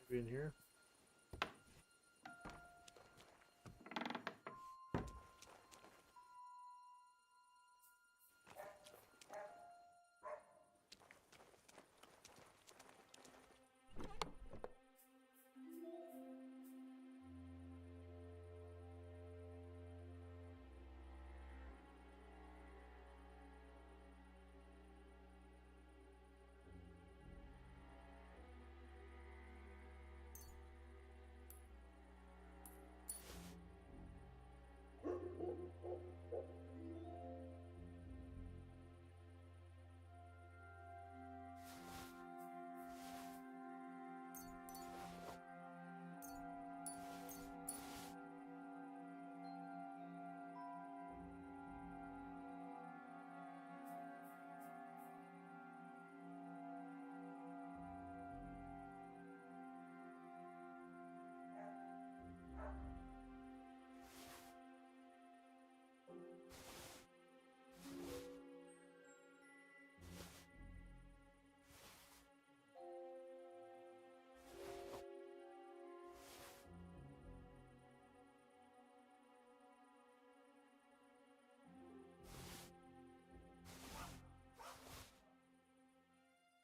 Maybe in here?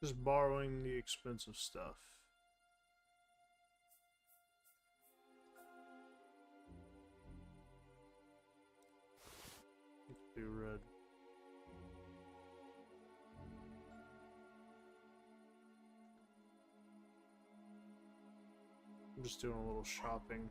Just borrowing the expensive stuff. Let's do red. I'm just doing a little shopping.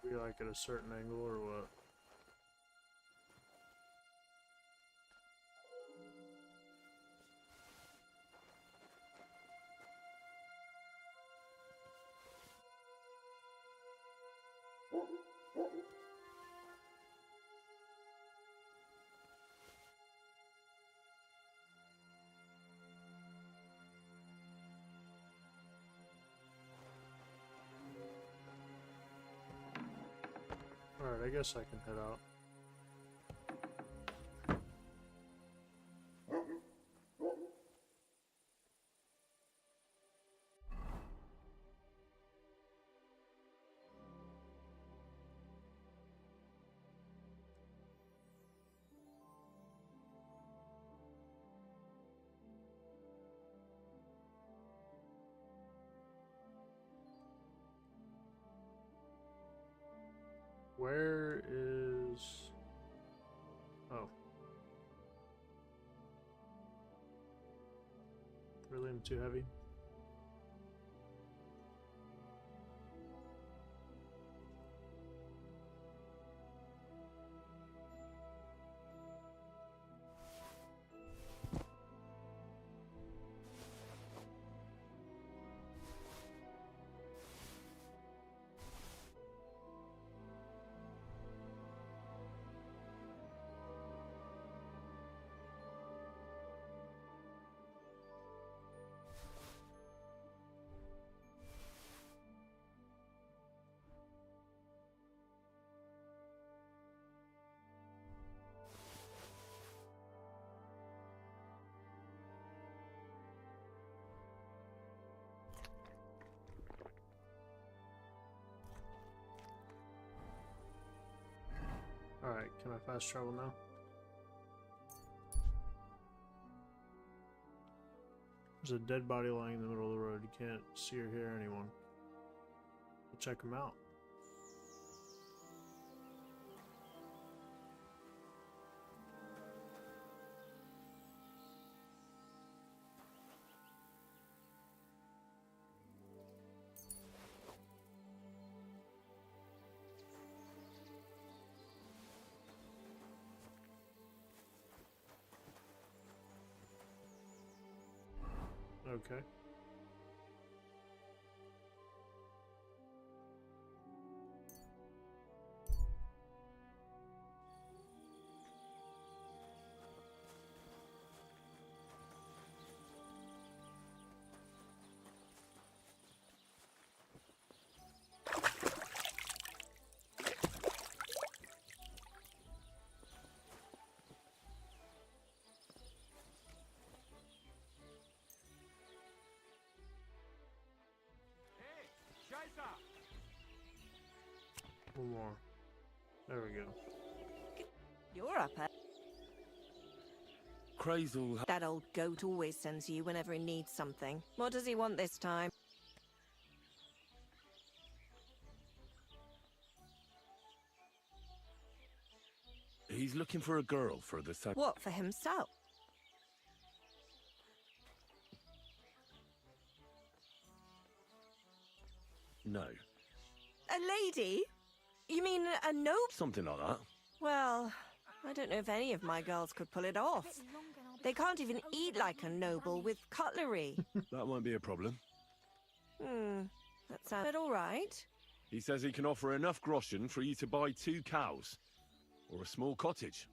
Be like at a certain angle or what? Alright, I guess I can head out. Where is... Oh. Really, I'm too heavy? Alright, can I fast travel now? There's a dead body lying in the middle of the road. You can't see or hear anyone. We'll check him out. Okay. One more. There we go. You're up, eh? Crazel. That old goat always sends you whenever he needs something. What does he want this time? He's looking for a girl for the same. What, for himself? No. A lady? You mean a noble? Something like that. Well, I don't know if any of my girls could pull it off. They can't even eat like a noble with cutlery. That won't be a problem. That sounded all right. He says he can offer enough groschen for you to buy 2 cows. Or a small cottage.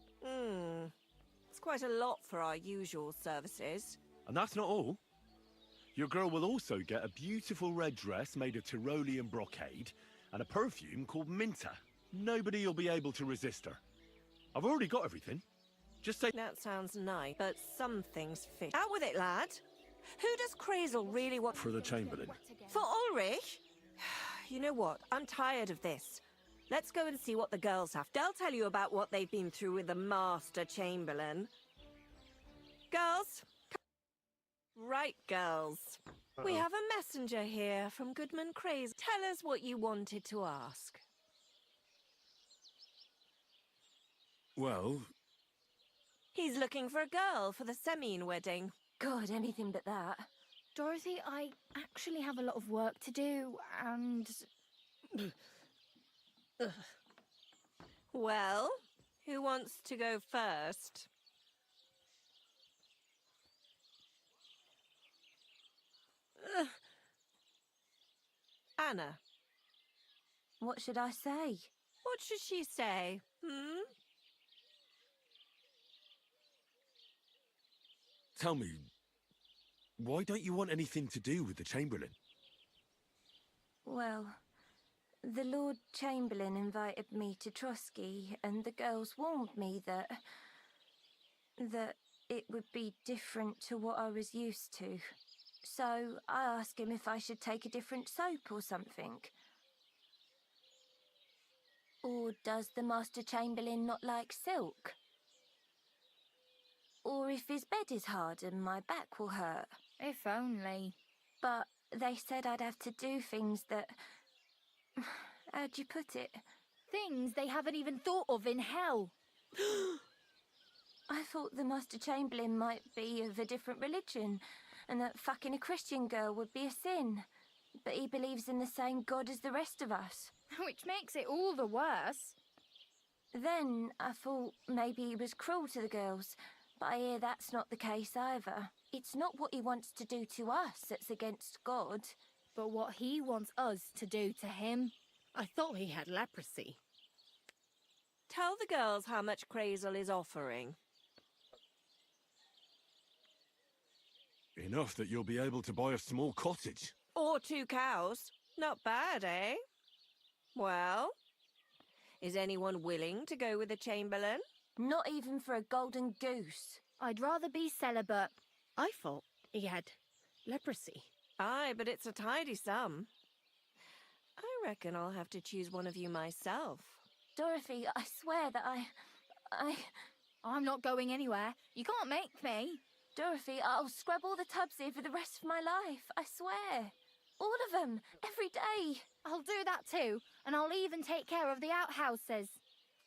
It's quite a lot for our usual services. And that's not all. Your girl will also get a beautiful red dress made of Tyrolean brocade and a perfume called Minter. Nobody will be able to resist her. I've already got everything. Just say... That sounds nice, but something's fishy. Out with it, lad. Who does Crazel really want... For the Chamberlain. For Ulrich? You know what? I'm tired of this. Let's go and see what the girls have. They'll tell you about what they've been through with the Master Chamberlain. Girls? Right, girls. We have a messenger here from Goodman Craze. Tell us what you wanted to ask. Well... He's looking for a girl for the Semine wedding. God, anything but that. Dorothy, I actually have a lot of work to do, and... Well, who wants to go first? Anna. What should I say? What should she say? Tell me, why don't you want anything to do with the Chamberlain? Well, the Lord Chamberlain invited me to Trotsky, and the girls warned me that it would be different to what I was used to. So I asked him if I should take a different soap or something. Or does the Master Chamberlain not like silk? Or if his bed is hard and my back will hurt. If only. But they said I'd have to do things that... How'd you put it? Things they haven't even thought of in hell. I thought the Master Chamberlain might be of a different religion, and that fucking a Christian girl would be a sin. But he believes in the same God as the rest of us. Which makes it all the worse. Then I thought maybe he was cruel to the girls, but I hear that's not the case either. It's not what he wants to do to us that's against God. But what he wants us to do to him. I thought he had leprosy. Tell the girls how much Crazel is offering. Enough that you'll be able to buy a small cottage. Or 2 cows. Not bad, eh? Well, is anyone willing to go with the Chamberlain? Not even for a golden goose. I'd rather be celibate. I thought he had leprosy. Aye, but it's a tidy sum. I reckon I'll have to choose one of you myself. Dorothy, I swear that I'm not going anywhere. You can't make me. Dorothy, I'll scrub all the tubs here for the rest of my life. I swear. All of them. Every day. I'll do that too. And I'll even take care of the outhouses.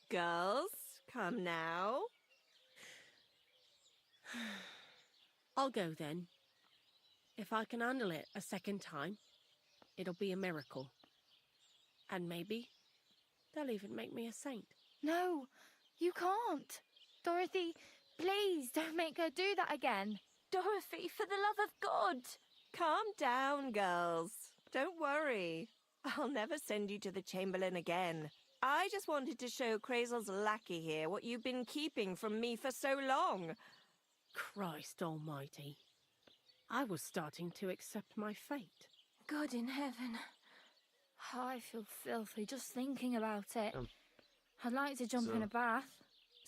Girls, come now. I'll go then. If I can handle it a second time, it'll be a miracle. And maybe they'll even make me a saint. No, you can't. Dorothy, please don't make her do that again. Dorothy, for the love of God. Calm down, girls. Don't worry. I'll never send you to the Chamberlain again. I just wanted to show Crazel's lackey here what you've been keeping from me for so long. Christ almighty. I was starting to accept my fate. God in heaven. I feel filthy just thinking about it. I'd like to jump in a bath.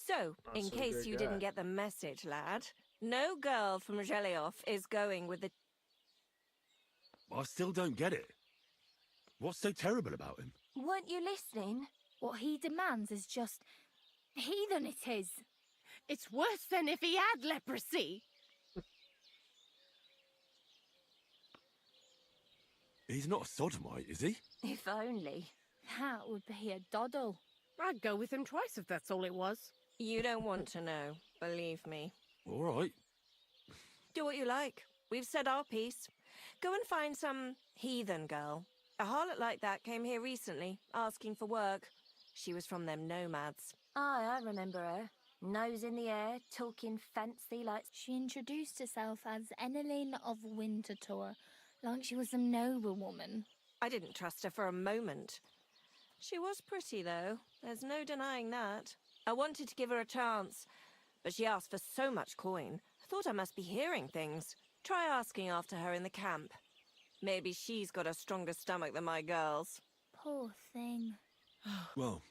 So, in case you didn't get the message, lad, no girl from Zhelioff is going with the... I still don't get it. What's so terrible about him? Weren't you listening? What he demands is just heathen it is. It's worse than if he had leprosy. He's not a sodomite, is he? If only. That would be a doddle. I'd go with him twice if that's all it was. You don't want to know, believe me. All right. Do what you like. We've said our piece. Go and find some heathen girl. A harlot like that came here recently, asking for work. She was from them nomads. Aye, I remember her. Nose in the air, talking fancy like... She introduced herself as Enneline of Winterthur, like she was a noblewoman. I didn't trust her for a moment. She was pretty, though. There's no denying that. I wanted to give her a chance, but she asked for so much coin. I thought I must be hearing things. Try asking after her in the camp. Maybe she's got a stronger stomach than my girls. Poor thing. Well...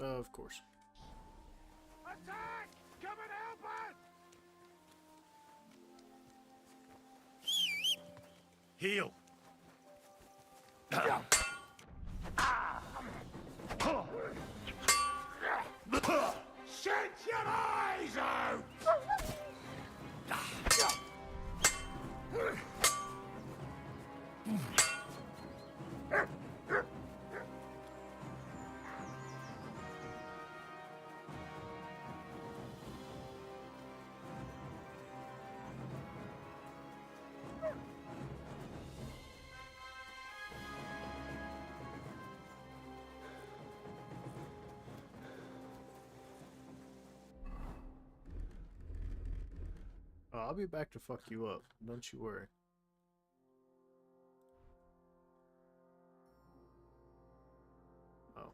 Of course. Attack! Come and help us! Heal! Shut your eyes out! I'll be back to fuck you up. Don't you worry. Oh.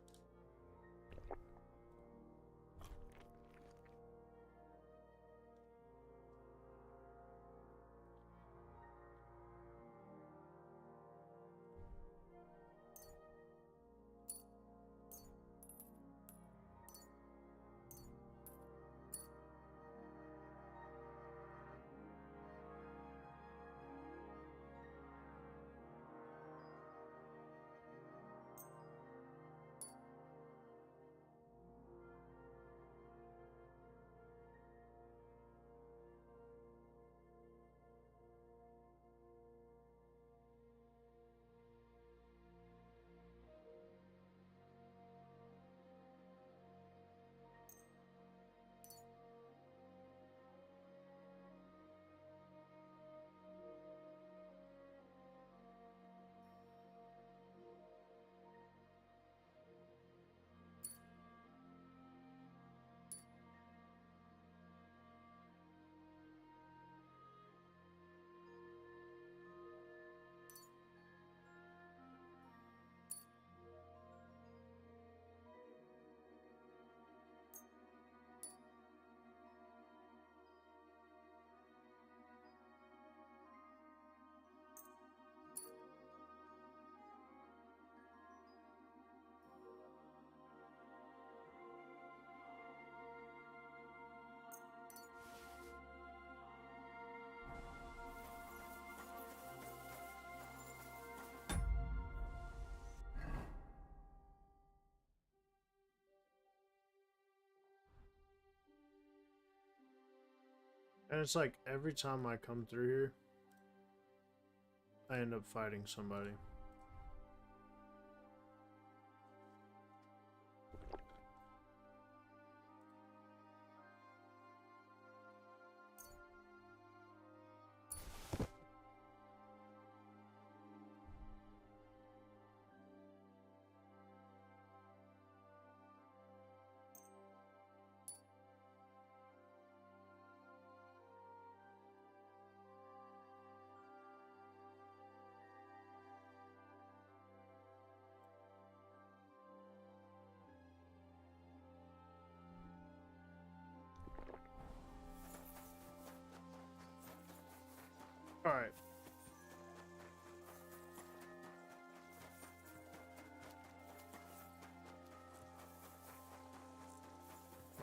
And it's like every time I come through here, I end up fighting somebody. All right.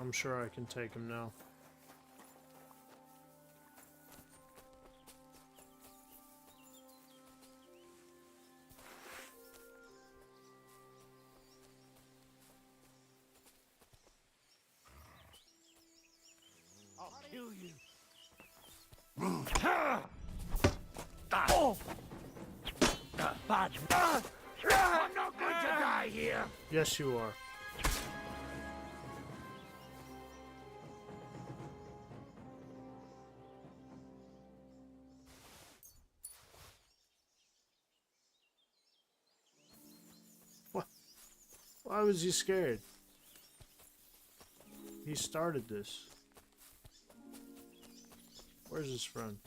I'm sure I can take him now. I'll kill you. Bad. I'm not going to die here. Yes, you are. What? Why was he scared? He started this. Where's his friend?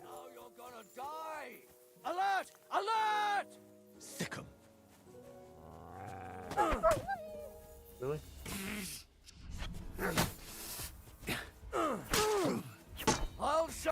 Now you're gonna die! Alert! Alert! Sick 'em. Really? I'll show.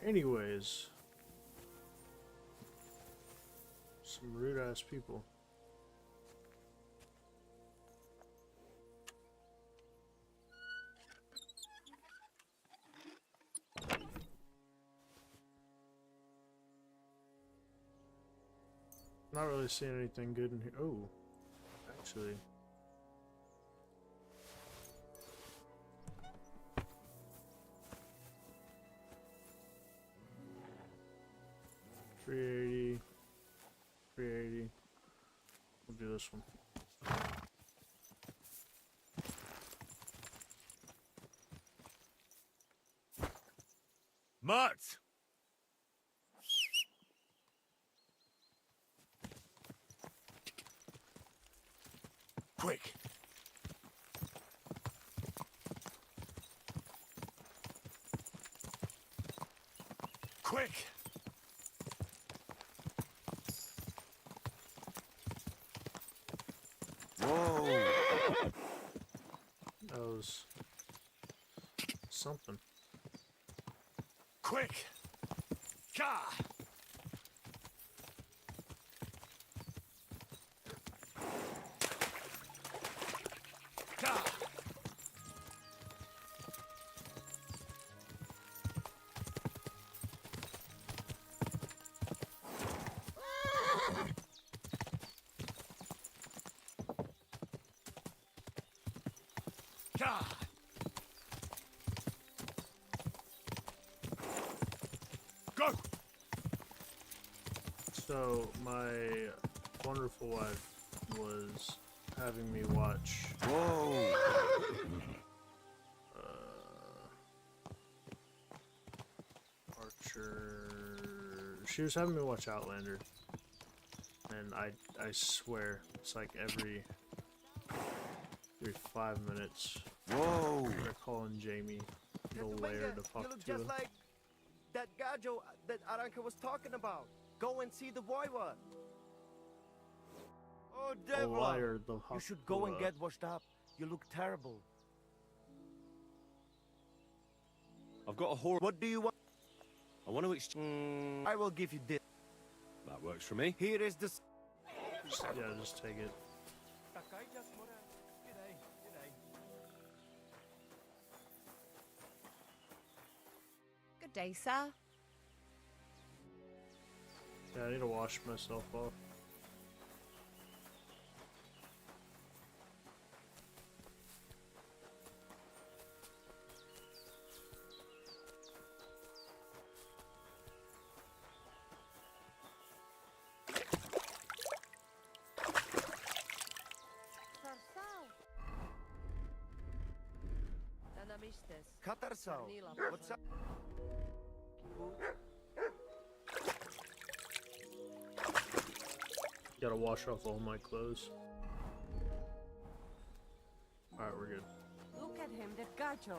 Anyways, some rude ass people. Not really seeing anything good in here. Oh, actually. $380. $380. We'll do this one. Mutt! Quick! Quick! Whoa! That was something. Quick! Ka! Ka! Ka! Go! So, my wonderful wife was having me watch. Whoa! Watcher. She was having me watch Outlander, and I swear it's like every 5 minutes. Whoa! They're calling Jamie the lair to talk You look to. just like that Gajo that Aranka was talking about. Go and see the boy one. Oh, Devla! liar, You should go and get washed up. You look terrible. I've got a horse. What do you want? I want to exchange. I will give you this. That works for me. Here is the... Yeah, just take it. Good day, sir. Yeah, I need to wash myself off. Katarsau. What's up? Gotta wash off all my clothes. Alright, we're good. Look at him, that Gajo.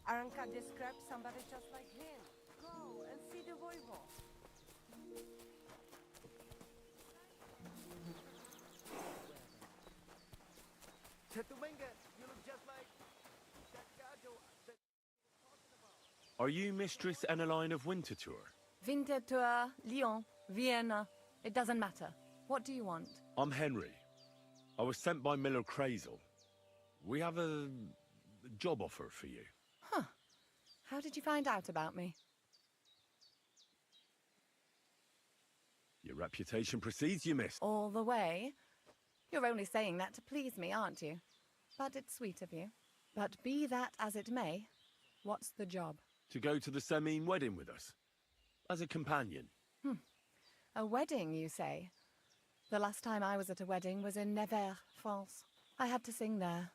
Aranka described somebody just like him. Go and see the voivo. Tetumenga, you look just like that Gajo that... Are you Mistress Eneline of Winterthur? Winterthur, Lyon, Vienna. It doesn't matter. What do you want? I'm Henry. I was sent by Miller Crazel. We have a job offer for you. Huh. How did you find out about me? Your reputation precedes you, miss. All the way? You're only saying that to please me, aren't you? But it's sweet of you. But be that as it may, what's the job? To go to the Semine wedding with us. As a companion. A wedding, you say? The last time I was at a wedding was in Nevers, France. I had to sing there.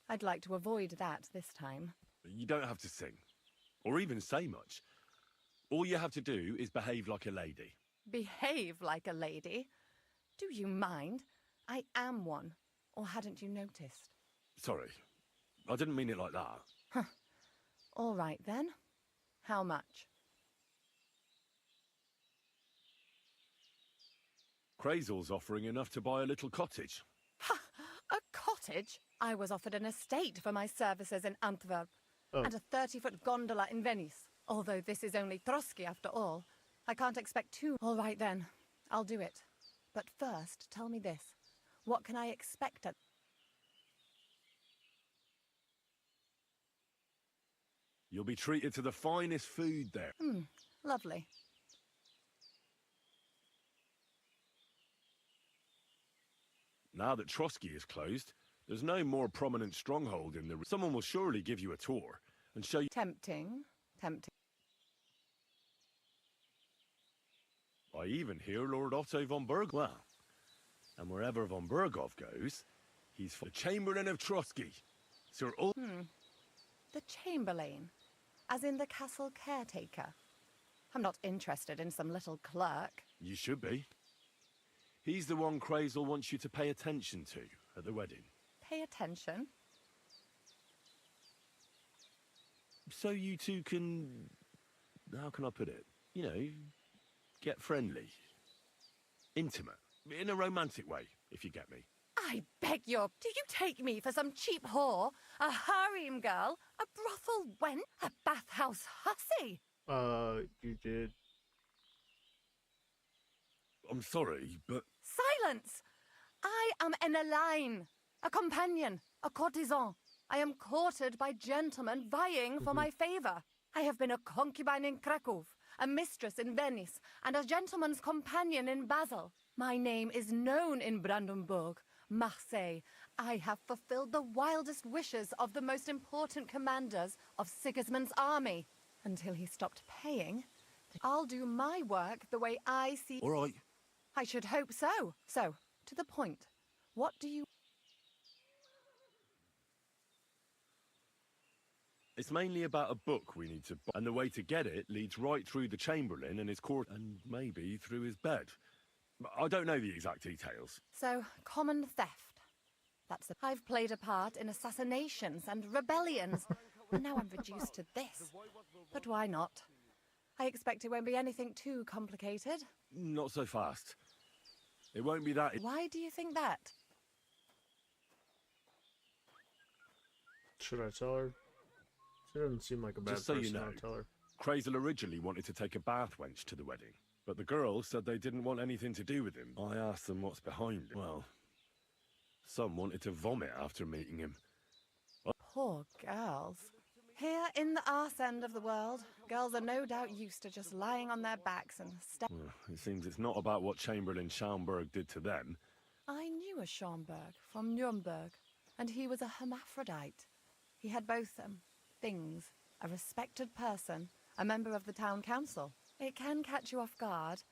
I'd like to avoid that this time. You don't have to sing. Or even say much. All you have to do is behave like a lady. Behave like a lady? Do you mind? I am one. Or hadn't you noticed? Sorry. I didn't mean it like that. Huh. All right, then. How much? Crazel's offering enough to buy a little cottage. Ha! A cottage? I was offered an estate for my services in Antwerp. Oh. And a 30-foot gondola in Venice. Although this is only Trotsky after all. I can't expect two. All right, then. I'll do it. But first, tell me this. What can I expect at... You'll be treated to the finest food there. Lovely. Now that Trotsky is closed, there's no more prominent stronghold in the... Someone will surely give you a tour and show you... Tempting. Tempting. I even hear Lord Otto von Berg. Well, and wherever von Berghoff goes, he's the Chamberlain of Trotsky. Sir Ul... The Chamberlain. As in the castle caretaker. I'm not interested in some little clerk. You should be. He's the one Crazel wants you to pay attention to at the wedding. Pay attention. So you two can... How can I put it? You know, get friendly. Intimate. In a romantic way, if you get me. I beg your... Do you take me for some cheap whore? A harem girl? A brothel wench? A bathhouse hussy? You did. I'm sorry, but... Silence! I am Eneline, a companion, a courtesan. I am courted by gentlemen vying for my favor. I have been a concubine in Krakow, a mistress in Venice, and a gentleman's companion in Basel. My name is known in Brandenburg, Marseille. I have fulfilled the wildest wishes of the most important commanders of Sigismund's army. Until he stopped paying, I'll do my work the way I see... All right. I should hope so. So, to the point. What do you... It's mainly about a book we need to buy, and the way to get it leads right through the Chamberlain and his court, and maybe through his bed. I don't know the exact details. So, common theft. I've played a part in assassinations and rebellions, and now I'm reduced to this. But why not? I expect it won't be anything too complicated. Not so fast. It won't be that... Why do you think that? Should I tell her? She doesn't seem like a bad Just so person. you know, I'll tell her. Crazel originally wanted to take a bath wench to the wedding, but the girls said they didn't want anything to do with him. I asked them what's behind it. Well, some wanted to vomit after meeting him. Poor girls. Here in the arse end of the world, girls are no doubt used to just lying on their backs and Well, it seems it's not about what Chamberlain Schaumburg did to them. I knew a Schaumburg from Nuremberg, and he was a hermaphrodite. He had both things. A respected person, a member of the town council. It can catch you off guard,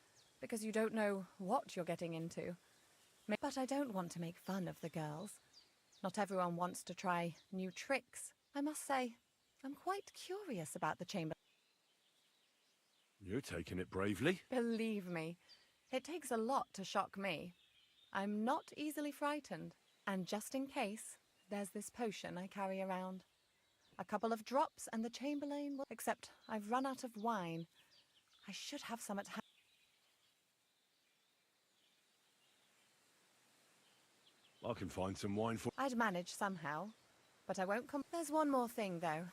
because you don't know what you're getting into. But I don't want to make fun of the girls. Not everyone wants to try new tricks. I must say, I'm quite curious about the chamber. You're taking it bravely. Believe me, it takes a lot to shock me. I'm not easily frightened, and just in case, there's this potion I carry around. A couple of drops and the Chamberlain will... Except I've run out of wine. I should have some at hand. I can find some wine for... I'd manage somehow, but I won't come... There's one more thing, though.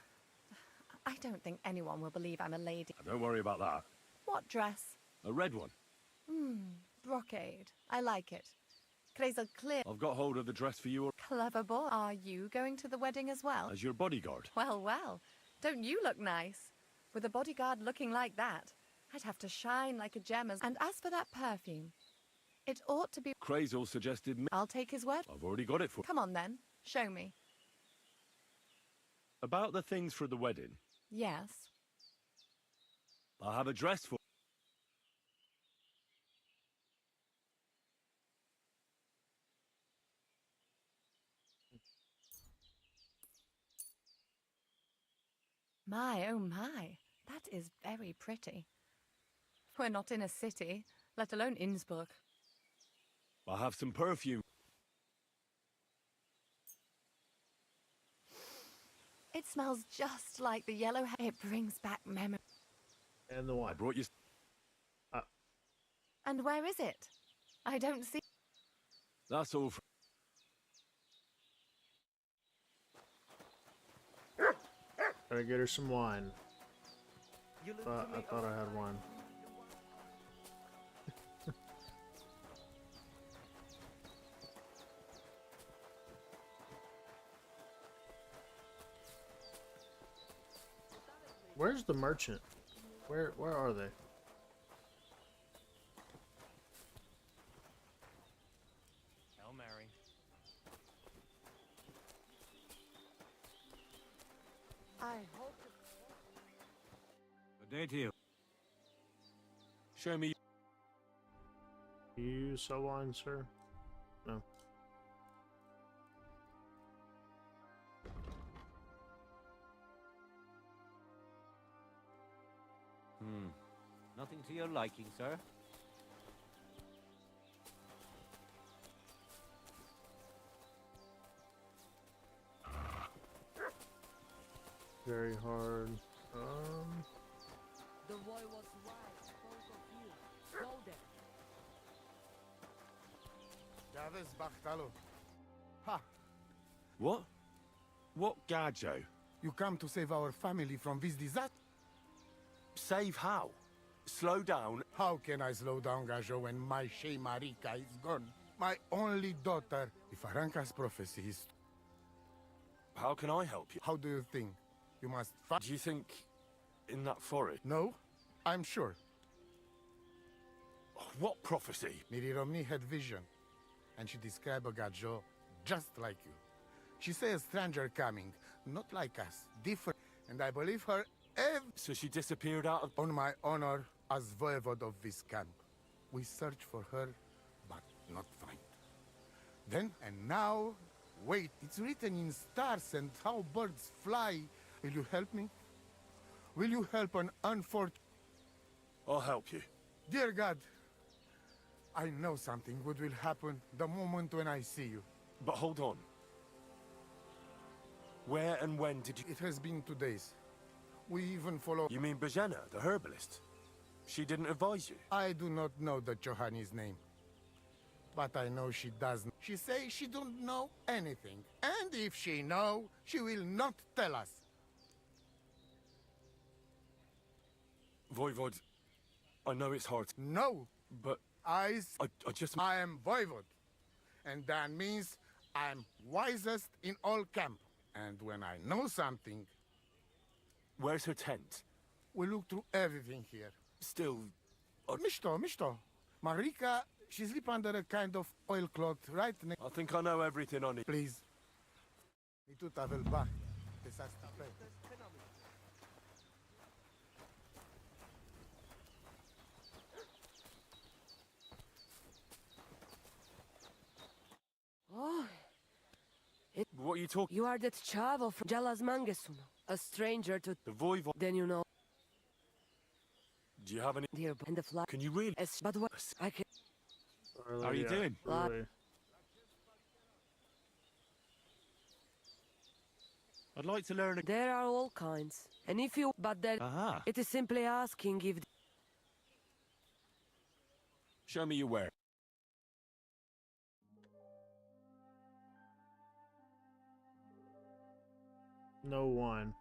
I don't think anyone will believe I'm a lady. Don't worry about that. What dress? A red one. Brocade. I like it. Crazel clear. I've got hold of the dress for you Clever boy. Are you going to the wedding as well? as your bodyguard. Well, well. Don't you look nice? With a bodyguard looking like that, I'd have to shine like a gem as... And as for that perfume, it ought to be... Crazel suggested me. I'll take his word. I've already got it for... Come on, then. Show me. About the things for the wedding. Yes. I have a dress for... My, oh my. That is very pretty. We're not in a city, let alone Innsbruck. I have some perfume. It smells just like the yellow hair. It brings back memories. And the wine. I brought you... And where is it? I don't see... That's all for... Gotta get her some wine. I thought I had wine. Where's the merchant? Where are they? Hail Mary. I hope... Good day to you. Show me... You sell wine, sir? No. Nothing to your liking, sir? Very hard. The boy was right. Spoke of you. Go there. Chavez Bartalo. Ha! What? What Gajo? You come to save our family from this disaster? Save how? Slow down. How can I slow down, Gajo, when my Shea Marika is gone? My only daughter. If Aranka's prophecy is... How can I help you? How do you think? You must fight. Do you think in that forest? No, I'm sure. What prophecy? Miri Romney had vision, and she described a Gajo just like you. She said a stranger coming, not like us, different, and I believe her So she disappeared out of... On my honor as voivode of this camp. We search for her, but not find. Then and now, wait, it's written in stars and how birds fly. Will you help me? Will you help an unfortunate... I'll help you. Dear God, I know something good will happen the moment when I see you. But hold on. Where and when did you... It has been 2 days. We even follow... You mean Bajana, the herbalist? She didn't advise you? I do not know the Johanni's name. But I know she doesn't. She says she don't know anything. And if she know, she will not tell us. Voivod, I know it's hard. No. But... I just... I am Voivod. And that means I am wisest in all camp. And when I know something... Where's her tent? We look through everything here. Still... Misto. Marika, she sleep under a kind of oilcloth right next... I think I know everything on it. Please. Mi tu tavel ba. Desasta play. Oh. What are you talking? You are that chavo from Jalas Mangesuno, a stranger to the Voivod. Then you know. Do you have any? Dear, and the fly. Can you really? But what I can. How are you doing? I'd like to learn. There are all kinds, and if you, but then it is simply asking if. Show me your wear. No one.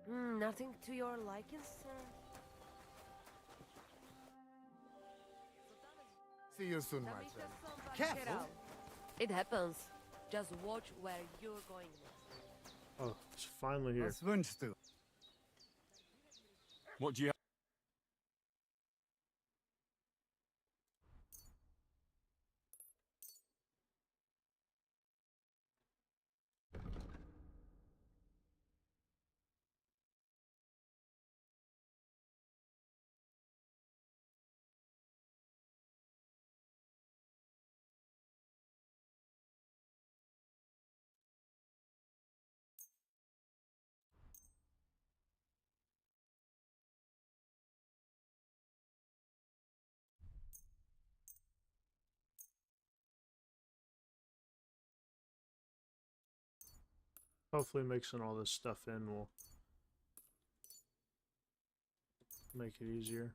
Nothing to your liking, sir. See you soon, my friend. Careful. It happens. Just watch where you're going next. Oh, it's finally here. What do you? Hopefully mixing all this stuff in will make it easier.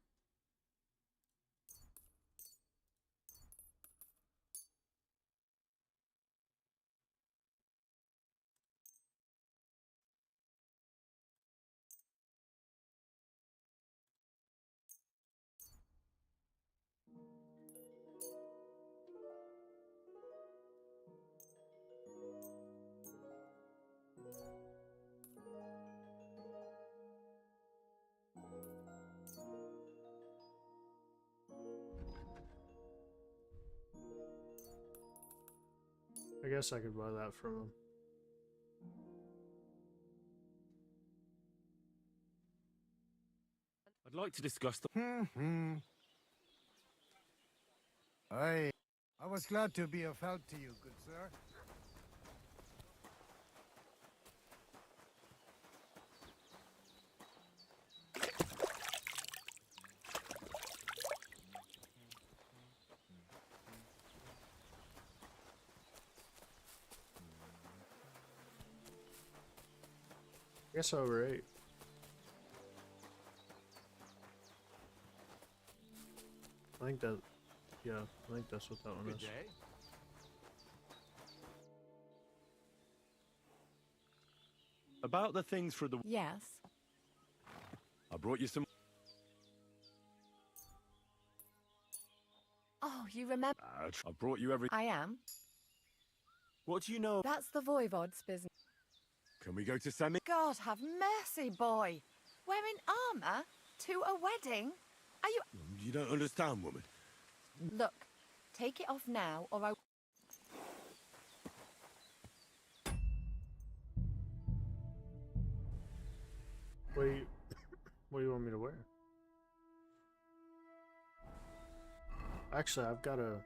I guess I could buy that from him. I'd like to discuss the... I was glad to be of help to you, good sir. I guess over 8. I think that, yeah, I think that's what that one is. About the things for the... Yes. I brought you some... Oh, you remember? I brought you every... I am. What do you know? That's the Voivod's business. Can we go to Semi? God have mercy, boy. Wearing armor to a wedding? Are you... You don't understand, woman. Look, take it off now, or I... What do you want me to wear? Actually, I've gotta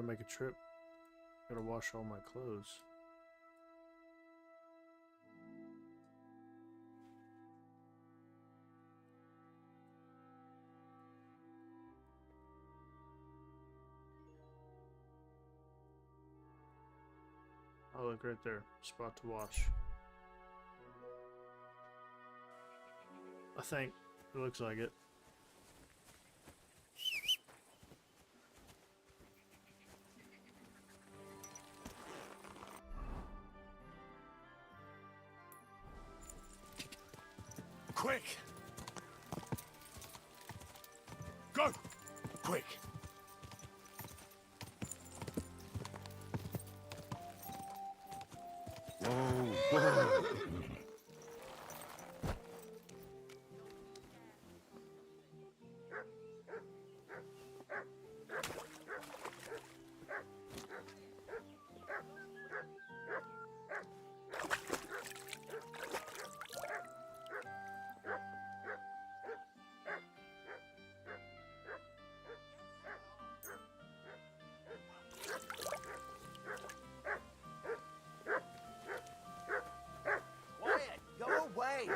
make a trip Gotta wash all my clothes. Oh, look right there. Spot to wash. I think. It looks like it. Quick! Go! Quick! Whoa!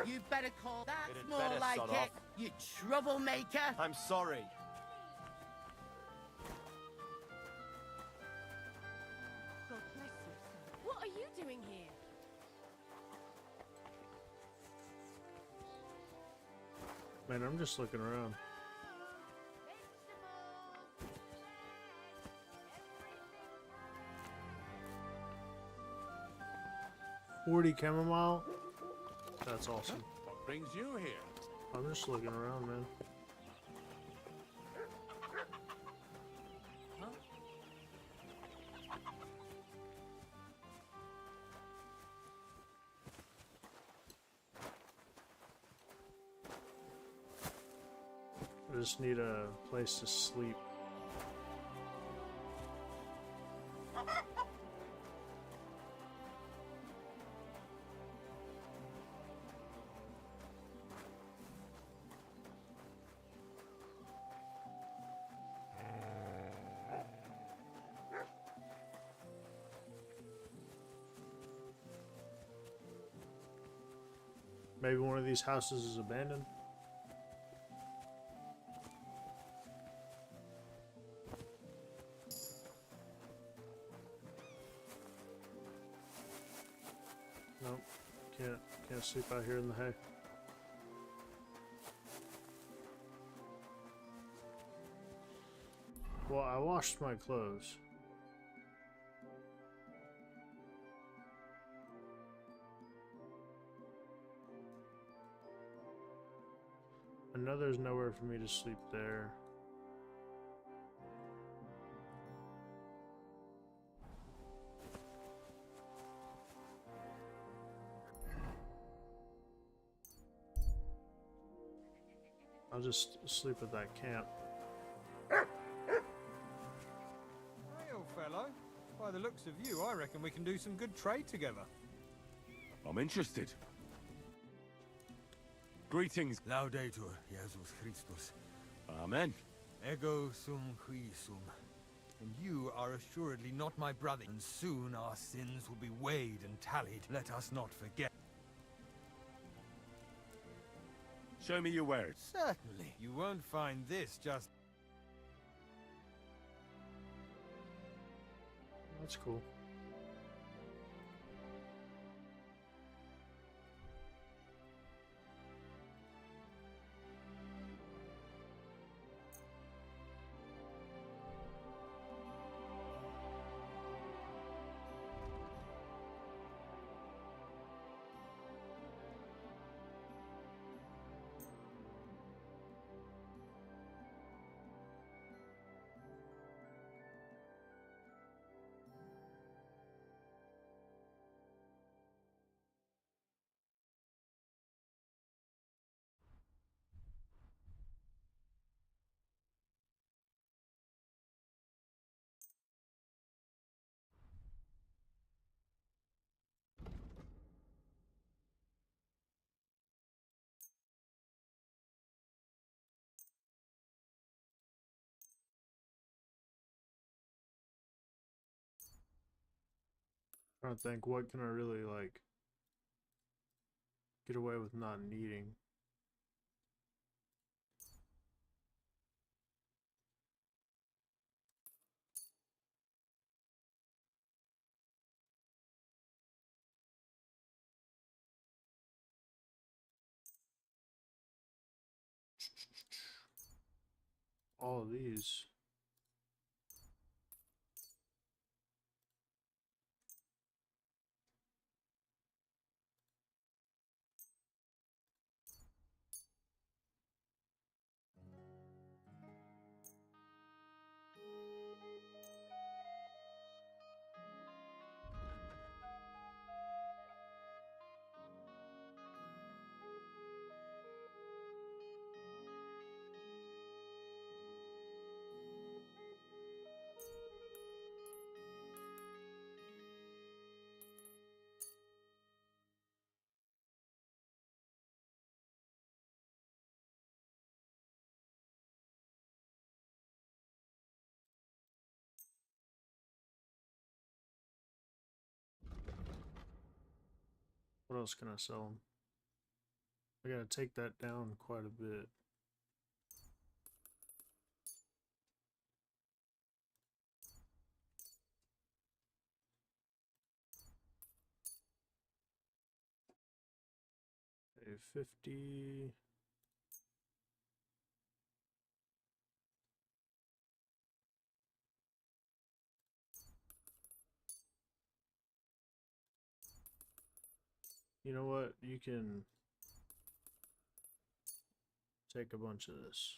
You better call that It'd more better like sod it, off. you troublemaker. I'm sorry. God bless you, sir. What are you doing here? Man, I'm just looking around. $40 chamomile? That's awesome. What brings you here? I'm just looking around, man. I just need a place to sleep. Maybe one of these houses is abandoned. Nope, can't sleep out here in the hay. Well, I washed my clothes. I know there's nowhere for me to sleep there. I'll just sleep at that camp. Hey, old fellow. By the looks of you, I reckon we can do some good trade together. I'm interested. Greetings. Laudetur, Jesus Christus. Amen. Ego sum qui sum. And you are assuredly not my brother, and soon our sins will be weighed and tallied. Let us not forget. Show me your wares. Certainly. You won't find this just... That's cool. Trying to think, what can I really like get away with not needing? All of these. What else can I sell them? I gotta take that down quite a bit. A 50. You know what? You can take a bunch of this.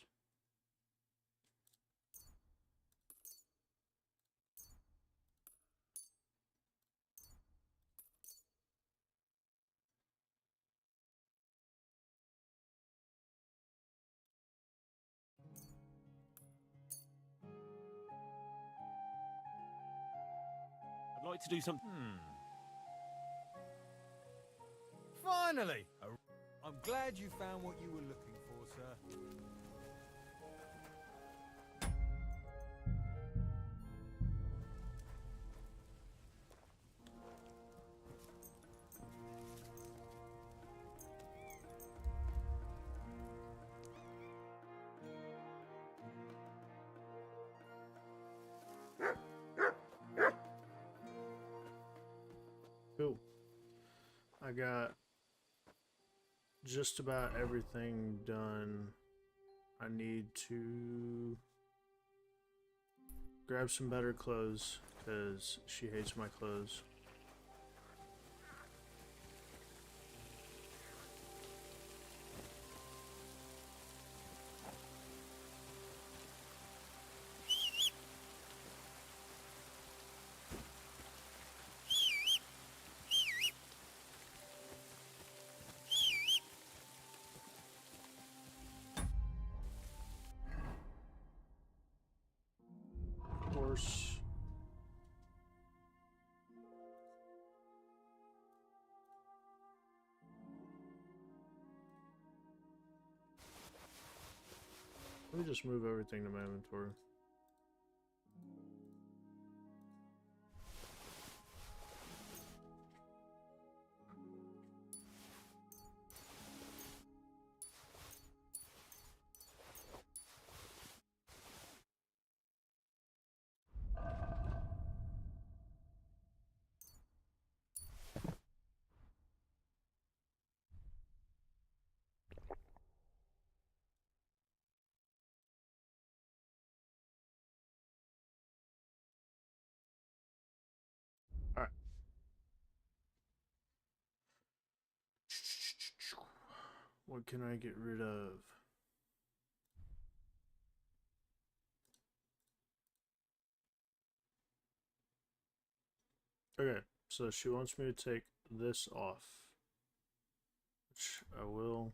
I'd like to do something. Finally! I'm glad you found what you were looking for, sir. Cool. I got just about everything done. I need to grab some better clothes because she hates my clothes. Of course. Let me just move everything to my inventory. Alright. What can I get rid of? Okay, so she wants me to take this off, which I will.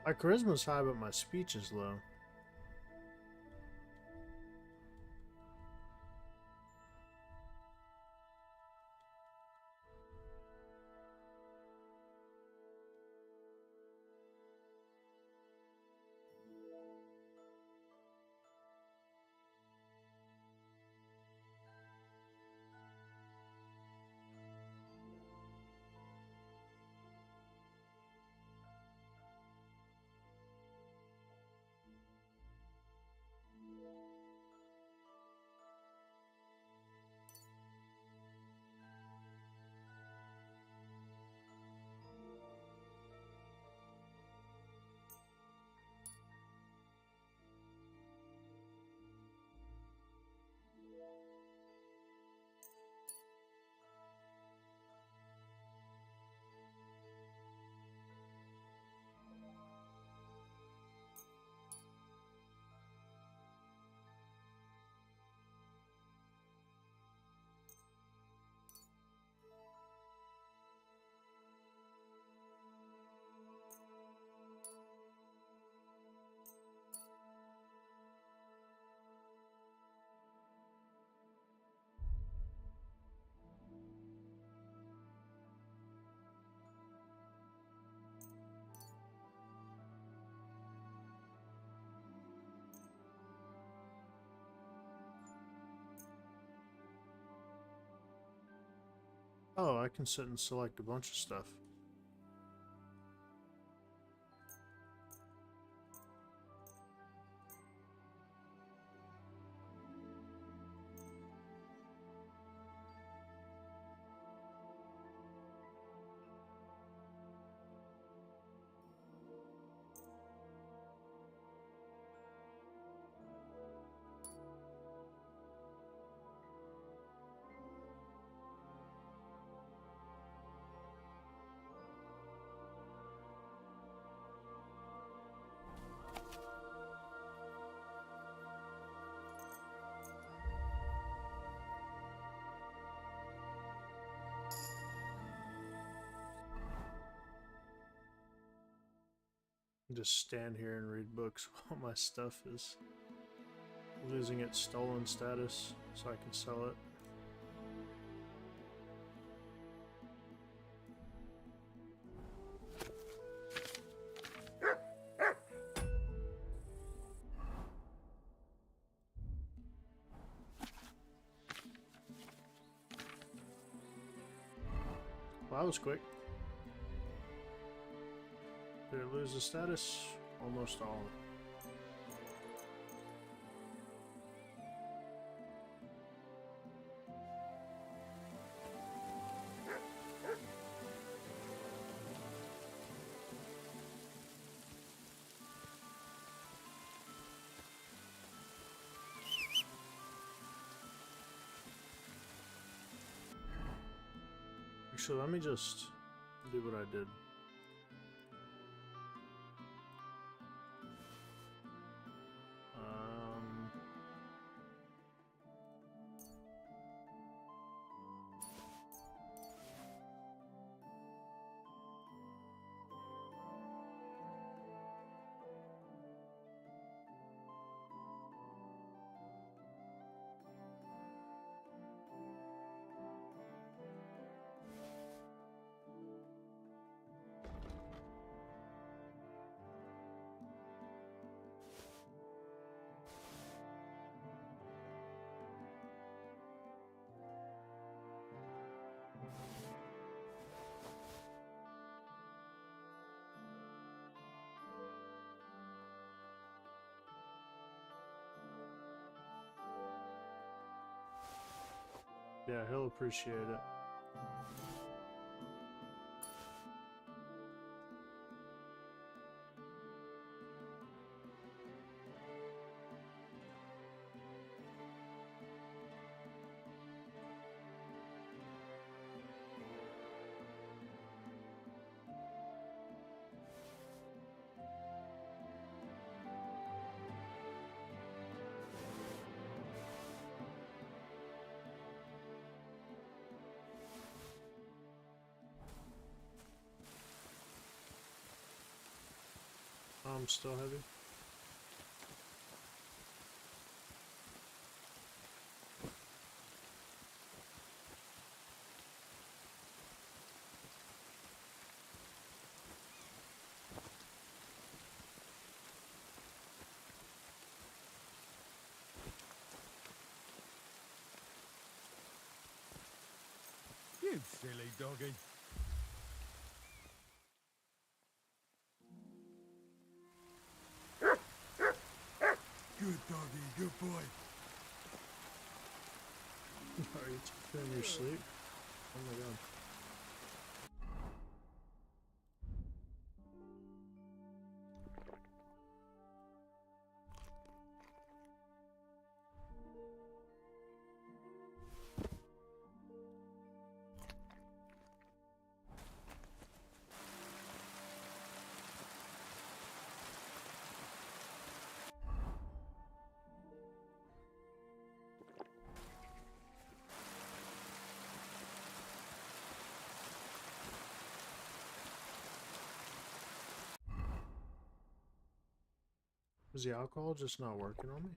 My charisma's high, but my speech is low. Oh, I can sit and select a bunch of stuff. Just stand here and read books while my stuff is losing its stolen status so I can sell it. Well, that was quick. Did it lose the status? Almost all. Actually, let me just do what I did. Yeah, he'll appreciate it. I'm still heavy. You silly doggy. Good doggy, good boy. Are you in your sleep? Oh my god. Is the alcohol just not working on me?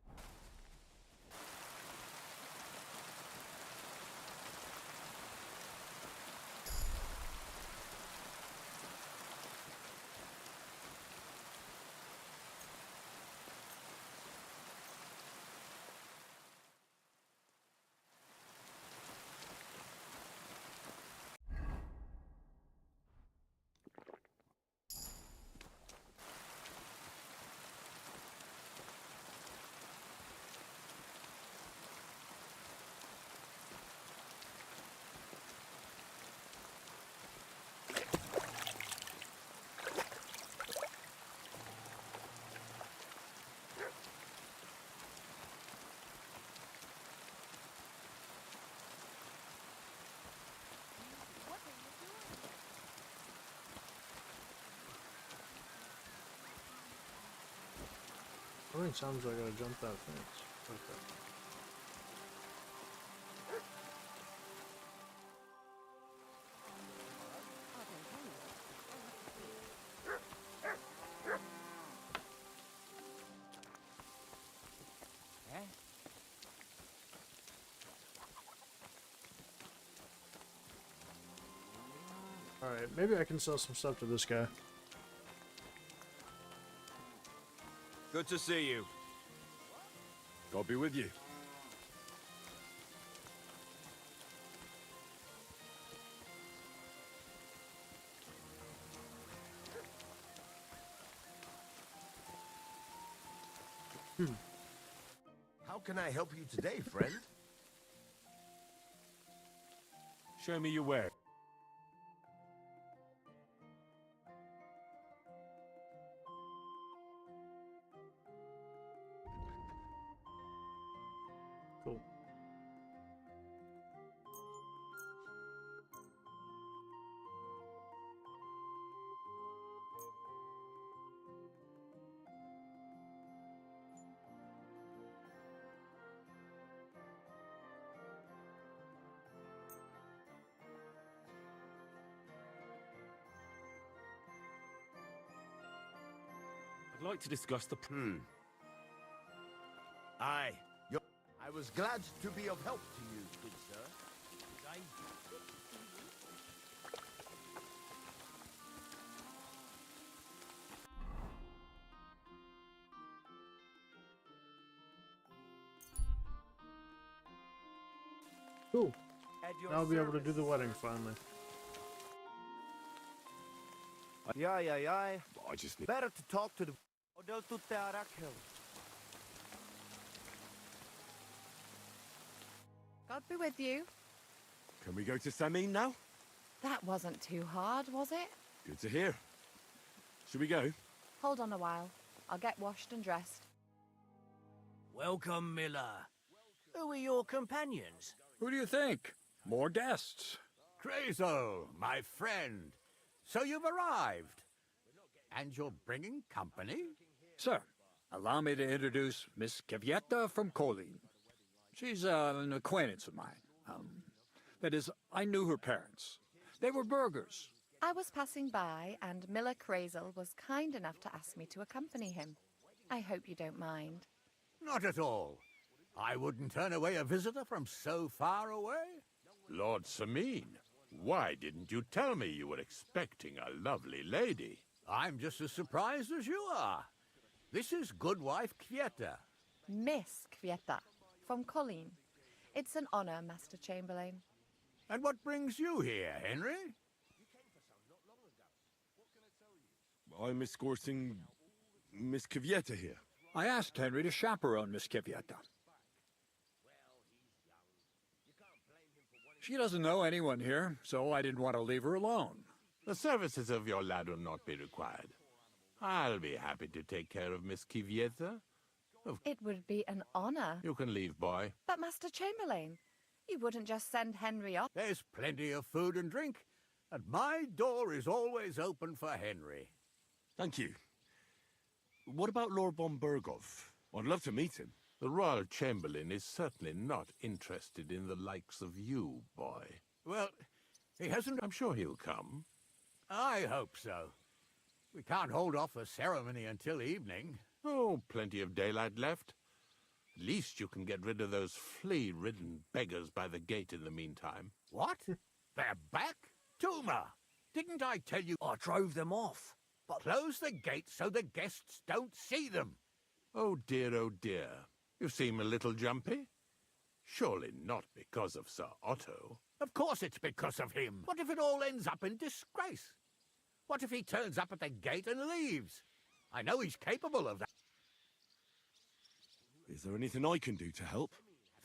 How many times do I gotta jump that fence? Okay. Alright, maybe I can sell some stuff to this guy. Good to see you. God be with you. How can I help you today, friend? Show me your way. Cool. I'd like to discuss the... I was glad to be of help to you, good sir. Cool. At your Now I'll be able to do the service, wedding sir. finally. I just need... Better to talk to the... Odel tutte Arakel. God be with you. Can we go to Samin now? That wasn't too hard, was it? Good to hear. Should we go? Hold on a while. I'll get washed and dressed. Welcome, Miller. Who are your companions? Who do you think? More guests. Crazo, my friend. So you've arrived. And you're bringing company? Sir, allow me to introduce Miss Kvyetta from Kolin. She's an acquaintance of mine. That is, I knew her parents. They were burghers, I was passing by, and Miller Crazel was kind enough to ask me to accompany him. I hope you don't mind. Not at all. I wouldn't turn away a visitor from so far away. Lord Samine, why didn't you tell me you were expecting a lovely lady? I'm just as surprised as you are. This is Goodwife Kvieta. Miss Kvieta, from Colleen. It's an honor, Master Chamberlain. And what brings you here, Henry? I'm escorting Miss Kvieta here. I asked Henry to chaperone Miss Kvieta. She doesn't know anyone here, so I didn't want to leave her alone. The services of your lad will not be required. I'll be happy to take care of Miss Kvieta. It would be an honor. You can leave, boy. But, Master Chamberlain, you wouldn't just send Henry off. There's plenty of food and drink, and my door is always open for Henry. Thank you. What about Lord von Bergov? I'd love to meet him. The Royal Chamberlain is certainly not interested in the likes of you, boy. Well, he hasn't... I'm sure he'll come. I hope so. We can't hold off the ceremony until evening. Oh, plenty of daylight left. At least you can get rid of those flea-ridden beggars by the gate in the meantime. What? They're back? Tuma, didn't I tell you I drove them off? But close the gate so the guests don't see them. Oh dear, oh dear. You seem a little jumpy. Surely not because of Sir Otto. Of course it's because of him. What if it all ends up in disgrace? What if he turns up at the gate and leaves? I know he's capable of that. Is there anything I can do to help?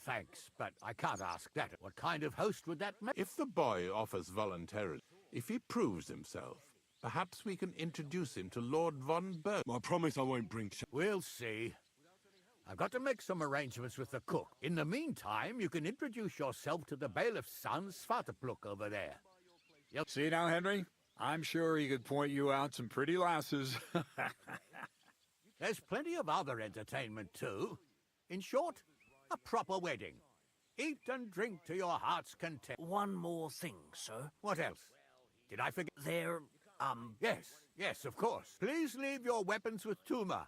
Thanks, but I can't ask that. What kind of host would that make? If the boy offers voluntarily, if he proves himself, perhaps we can introduce him to Lord von Berg. I promise I won't bring... We'll see. I've got to make some arrangements with the cook. In the meantime, you can introduce yourself to the bailiff's son, Svartepluk, over there. Yep. See now, Henry? I'm sure he could point you out some pretty lasses. There's plenty of other entertainment, too. In short, a proper wedding. Eat and drink to your heart's content. One more thing, sir. What else? Did I forget? There, Yes, of course. Please leave your weapons with Tuma.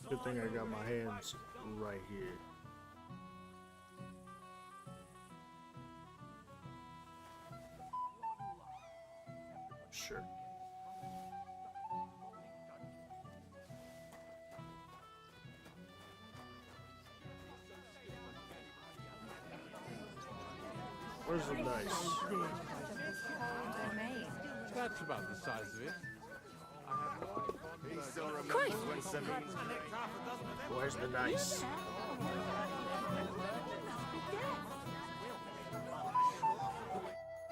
Good thing I got my hands right here. Sure. Where's the dice? That's about the size of it. Where's the dice?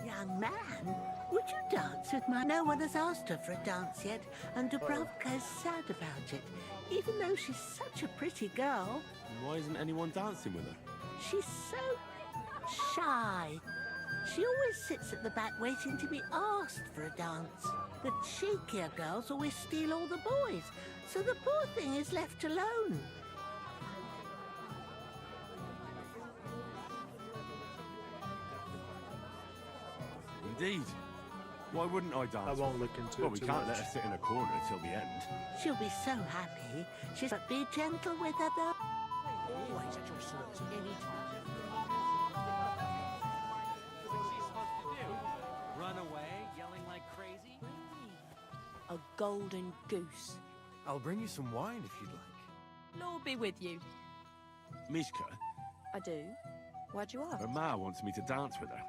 Young man, would you dance with my... No one has asked her for a dance yet, and Dubrovka's sad about it, even though she's such a pretty girl. Why isn't anyone dancing with her? She's so shy. She always sits at the back waiting to be asked for a dance. The cheekier girls always steal all the boys, so the poor thing is left alone. Indeed. Why wouldn't I dance? I won't look into Well, it we too can't much. let her sit in a corner till the end. She'll be so happy. But be gentle with her, though. Always at your service, anytime. Run away, yelling like crazy? A golden goose. I'll bring you some wine if you'd like. Lord be with you. Mishka, I do. Why'd you ask? her ma wants me to dance with her.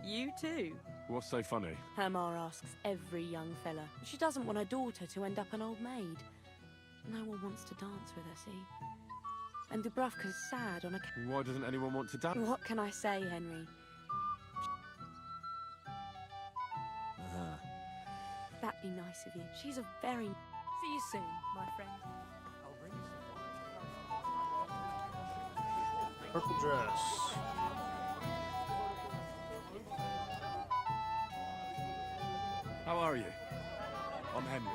You too. What's so funny? Her ma asks every young fella. She doesn't want her daughter to end up an old maid. No one wants to dance with her, see? And Dubrovka's sad on account... Why doesn't anyone want to dance? What can I say, Henry? That'd be nice of you. She's a very... See you soon, my friend. Purple dress. How are you? I'm Henry.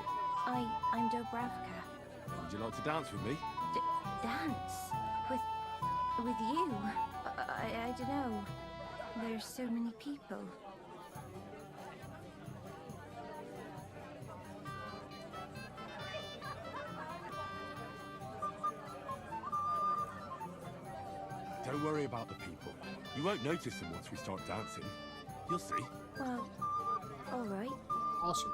I'm Dubravka. Would you like to dance with me? Dance? With you? I don't know. There's so many people. Don't worry about the people. You won't notice them once we start dancing. You'll see. Well, all right. Awesome.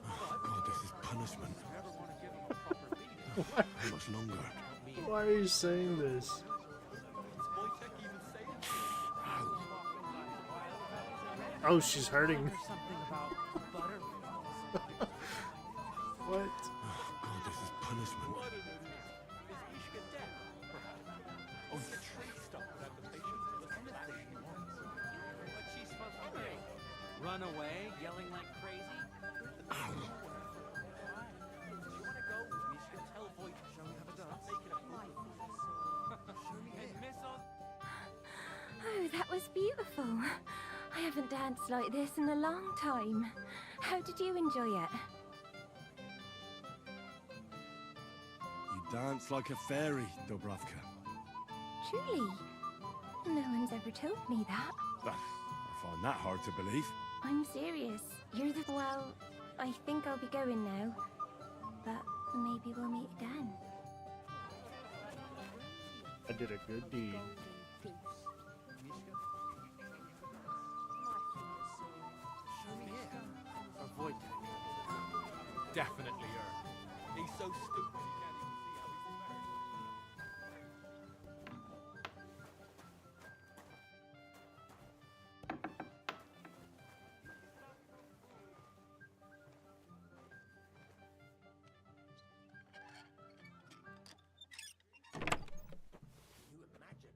Oh, God, this is punishment. How much longer? Why are you saying this? Oh, she's hurting. What? Oh, God, this is punishment. Run away, yelling like crazy? Oh, that was beautiful. I haven't danced like this in a long time. How did you enjoy it? You dance like a fairy, Dubravka. Truly? No one's ever told me that. I find that hard to believe. I'm serious. You're the... Well, I think I'll be going now. But maybe we'll meet again. I did a good deed. Avoid him. Definitely her. He's so stupid he can't even see how he's You imagine?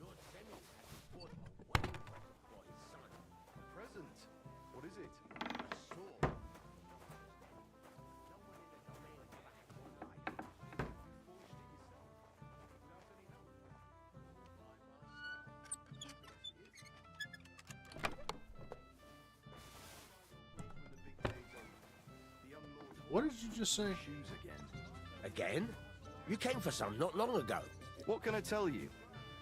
Lord Semis had bought a wedding present for his son. A present? What is it? A sword. What did you just say? Shoes again. Again? You came for some not long ago. What can I tell you?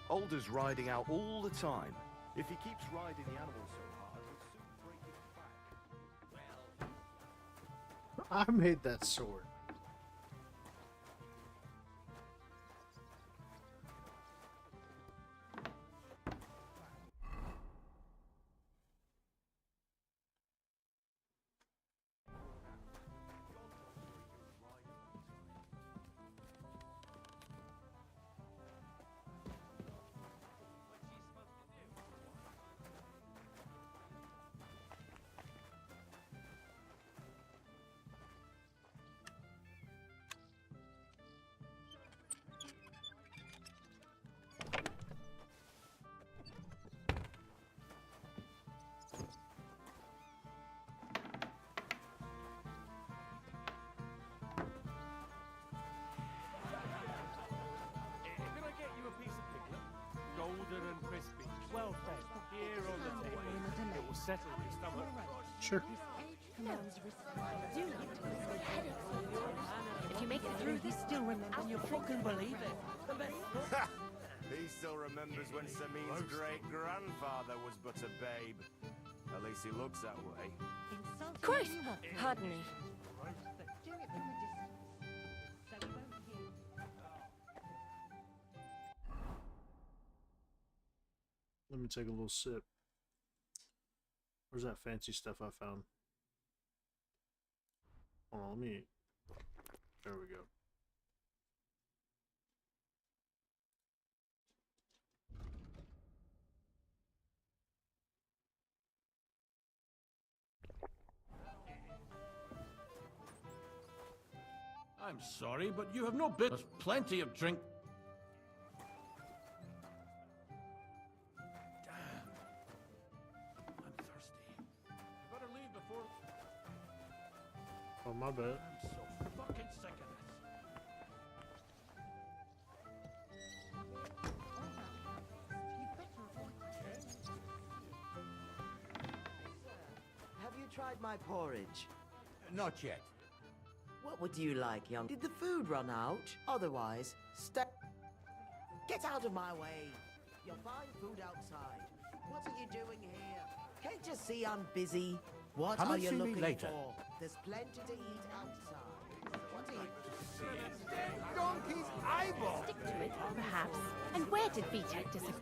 Alder's riding out all the time. If he keeps riding the animal so hard, he'll soon break his back. I made that sword. Can I get you a piece of piglet? Golden and crispy, well fed, here on the table. It will settle your stomach. Sure. If you make it through this, still remember You fucking believe it? The best. He still remembers when Samin's great-grandfather was but a babe. At least he looks that way. Christ! Pardon me. Let me take a little sip. Where's that fancy stuff I found? Hold on, let me... There we go. I'm sorry, but you have no business. There's plenty of drink. Damn. I'm thirsty. You better leave before... Oh, my bad. I'm so fucking sick of this. tried my porridge? Not yet. What would you like, young? Did the food run out? Otherwise, get out of my way. You'll find food outside. What are you doing here? Can't you see I'm busy? What Come are and you see me looking later. for? There's plenty to eat outside. What are you... Donkey's eyeball! Stick to it, perhaps. And where did Vitek disappear?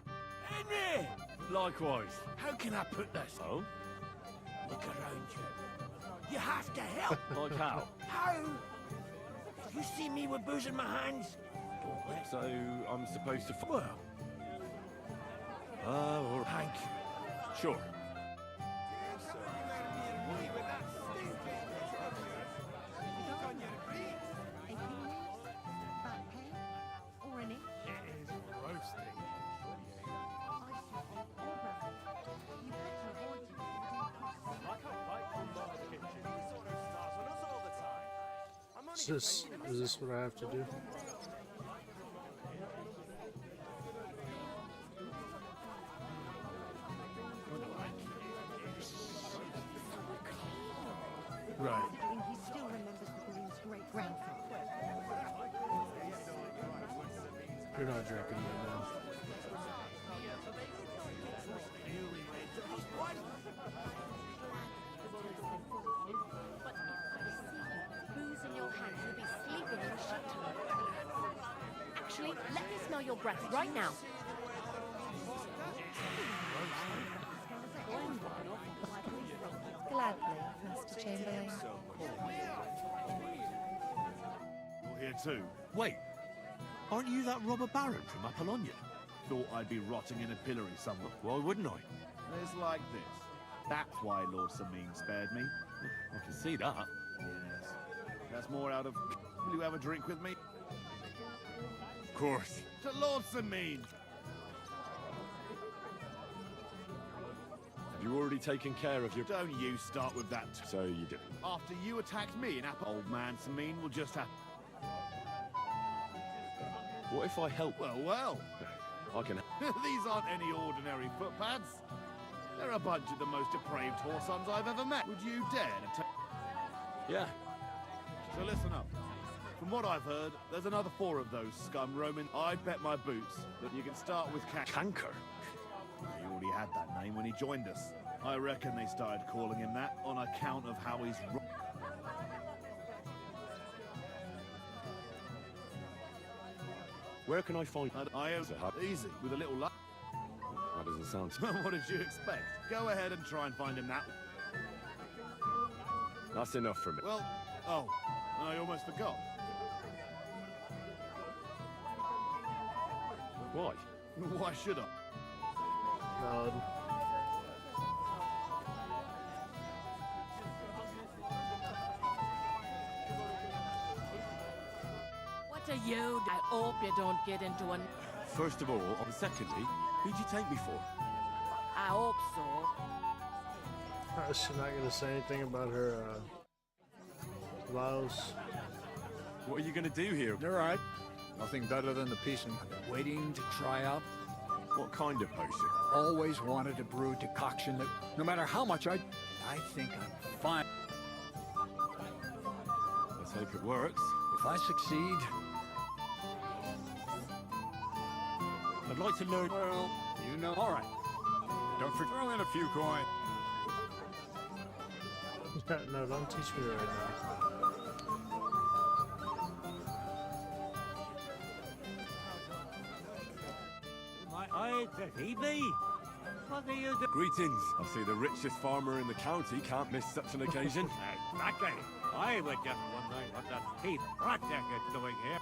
Henry! Likewise. How can I put this? Oh? Look around you. You have to help. Like how? How? You see me with booze in my hands? So, I'm supposed to... Well. Thank you. Sure. Is this what I have to do? Right. He still remembers the Green's great-grandfather. You're not drinking right now. Booze in your hands, you'll be sleeping in a chateau. Actually, let me smell your breath right now. Gladly, Master Chamberlain. You're here too. Wait, aren't you that robber baron from Apollonia? Thought I'd be rotting in a pillory somewhere. Why wouldn't I? It's like this. That's why Lord Sameen spared me. I can see that. Yes. That's more out of... Will you have a drink with me? Of course. To Lord Sameen! Have you already taken care of your... Don't you start with that. So you didn't. After you attacked me in Old man Sameen will just have... What if I help? Well. I can... These aren't any ordinary footpads. They're a bunch of the most depraved whoresons I've ever met. Would you dare to take... Yeah. So listen up. From what I've heard, there's another 4 of those scum roaming. I'd bet my boots that you can start with Canker? He already had that name when he joined us. I reckon they started calling him that on account of how he's... Where can I find... I own easy, with a little luck. That doesn't sound... What did you expect? Go ahead and try and find him that... That's enough for me. Well, I almost forgot. Why? Why should I? Valid. What are you? I hope you don't get into an... First of all, and secondly, who'd you take me for? I hope so. She's not gonna say anything about her vows. What are you gonna do here? You're right. Nothing better than the peace and waiting to try out. What kind of potion? Always wanted to brew a decoction that, no matter how much I think I'm fine. Let's hope it works. If I succeed, I'd like to learn... well, you know. All right. Don't forget, throw in a few coins. No, don't teach me right now. My eyes, Phoebe. What are you doing? Greetings. I see the richest farmer in the county can't miss such an occasion. Exactly. I was just wondering what that Pete Project is doing here.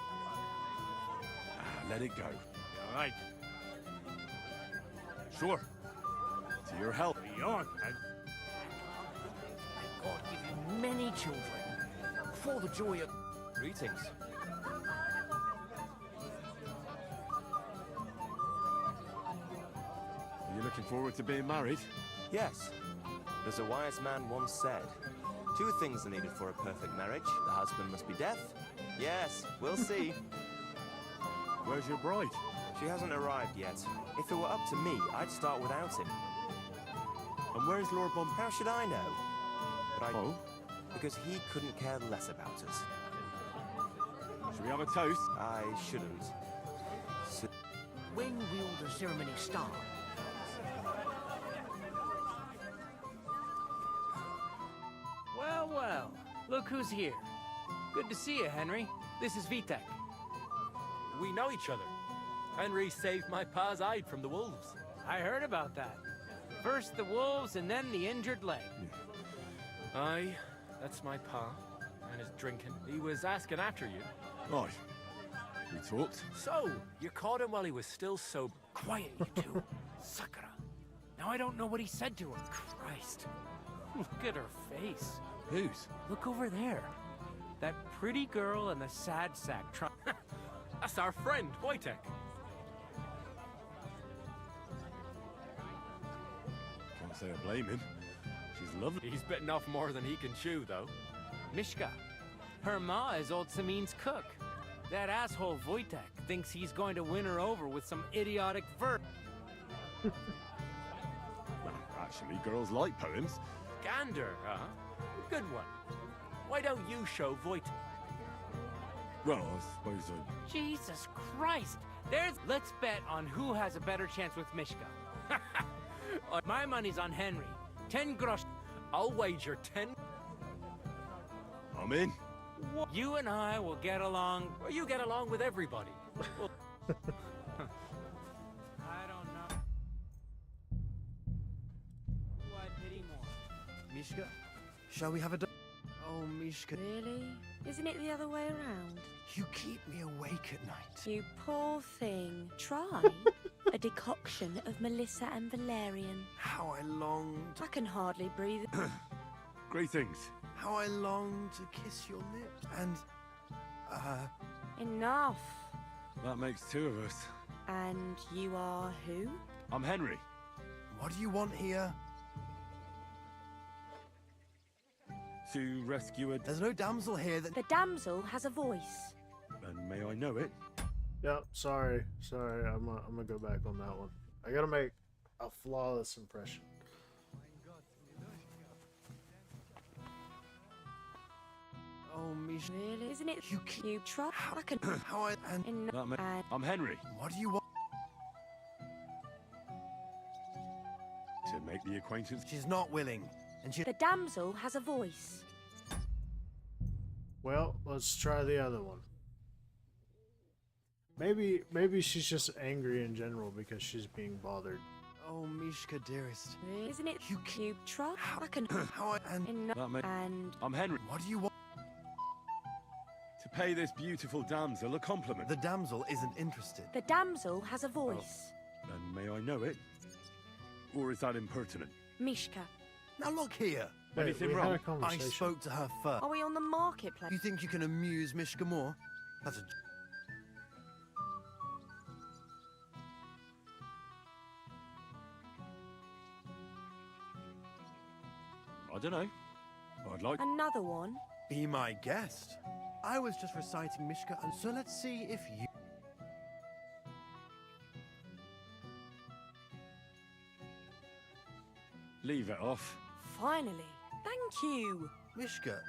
Let it go. All right. Sure. To your help. Yours. God give you many children, for the joy of... Greetings. Are you looking forward to being married? Yes. As a wise man once said, 2 things are needed for a perfect marriage. The husband must be deaf. Yes, we'll see. Where's your bride? She hasn't arrived yet. If it were up to me, I'd start without him. And where's Lord Bomb? How should I know? But Oh? Because he couldn't care less about us. Should we have a toast? I shouldn't. When will the ceremony start? Well, well. Look who's here. Good to see you, Henry. This is Vitek. We know each other. Henry saved my pa's hide from the wolves. I heard about that. First the wolves and then the injured leg. Aye, that's my pa. And his drinking. He was asking after you. Aye. We talked. So, you caught him while he was still sober. Quiet, you two. Sakura. Now I don't know what he said to her. Christ. Look at her face. Whose? Look over there. That pretty girl and the sad sack That's our friend, Wojtek. Can't say I blame him. She's lovely. He's bitten off more than he can chew, though. Mishka. Her ma is old Samin's cook. That asshole Wojtek thinks he's going to win her over with some idiotic verb. Well, actually, girls like poems. Gander, huh? Good one. Why don't you show Wojtek? Well, I suppose I... Jesus Christ! Let's bet on who has a better chance with Mishka. My money's on Henry. 10 grosh. I'll wager 10. I'm in. You and I will get along. Well, you get along with everybody. I don't know. Who I pity more? Mishka, shall we have a... Oh, Mishka. Really? Isn't it the other way around? You keep me awake at night. You poor thing. Try a decoction of Melissa and Valerian. How I long I can hardly breathe. Greetings. How I long to kiss your lips. And, Enough. That makes two of us. And you are who? I'm Henry. What do you want here? To rescue a... There's no damsel here that... The damsel has a voice. And may I know it? Yep, sorry. I'm gonna go back on that one. I gotta make a flawless impression. Oh, Mishka. Really? Isn't it? You try. I can... How I... And... I'm Henry. What do you want? To make the acquaintance... She's not willing. And she... The damsel has a voice. Well, let's try the other one. Maybe she's just angry in general because she's being bothered. Oh, Mishka, dearest. Really? Isn't it? You try. I can... How I... And... I'm Henry. What do you want? To pay this beautiful damsel a compliment. The damsel isn't interested. The damsel has a voice. And may I know it? Or is that impertinent? Mishka. Now look here. Anything wrong? I spoke to her first. Are we on the marketplace? You think you can amuse Mishka more? That's a... I don't know. I'd like... Another one? Be my guest. I was just reciting Mishka, and so let's see if you... Leave it off. Finally. Thank you. Mishka,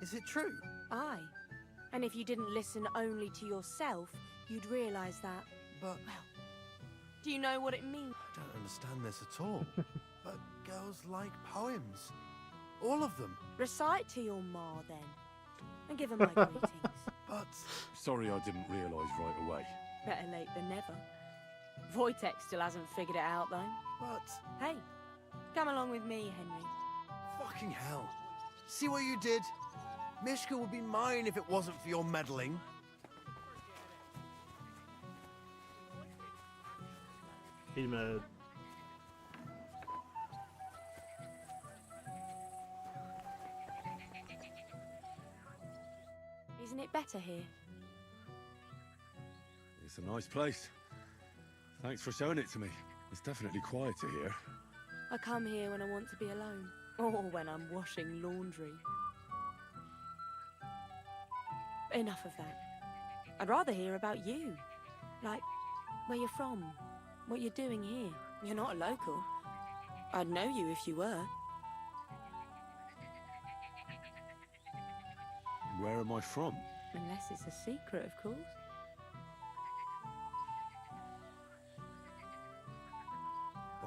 is it true? Aye. And if you didn't listen only to yourself, you'd realise that. But... Well, do you know what it means? I don't understand this at all. But girls like poems. All of them. Recite to your ma, then. And give her my greetings. But... Sorry I didn't realise right away. Better late than never. Wojtek still hasn't figured it out, though. But... Hey, come along with me, Henry. Fucking hell. See what you did? Mishka would be mine if it wasn't for your meddling. He mad. Isn't it better here? It's a nice place. Thanks for showing it to me. It's definitely quieter here. I come here when I want to be alone. Or when I'm washing laundry. Enough of that. I'd rather hear about you. Like, where you're from. What you're doing here. You're not a local. I'd know you if you were. Where am I from? Unless it's a secret, of course.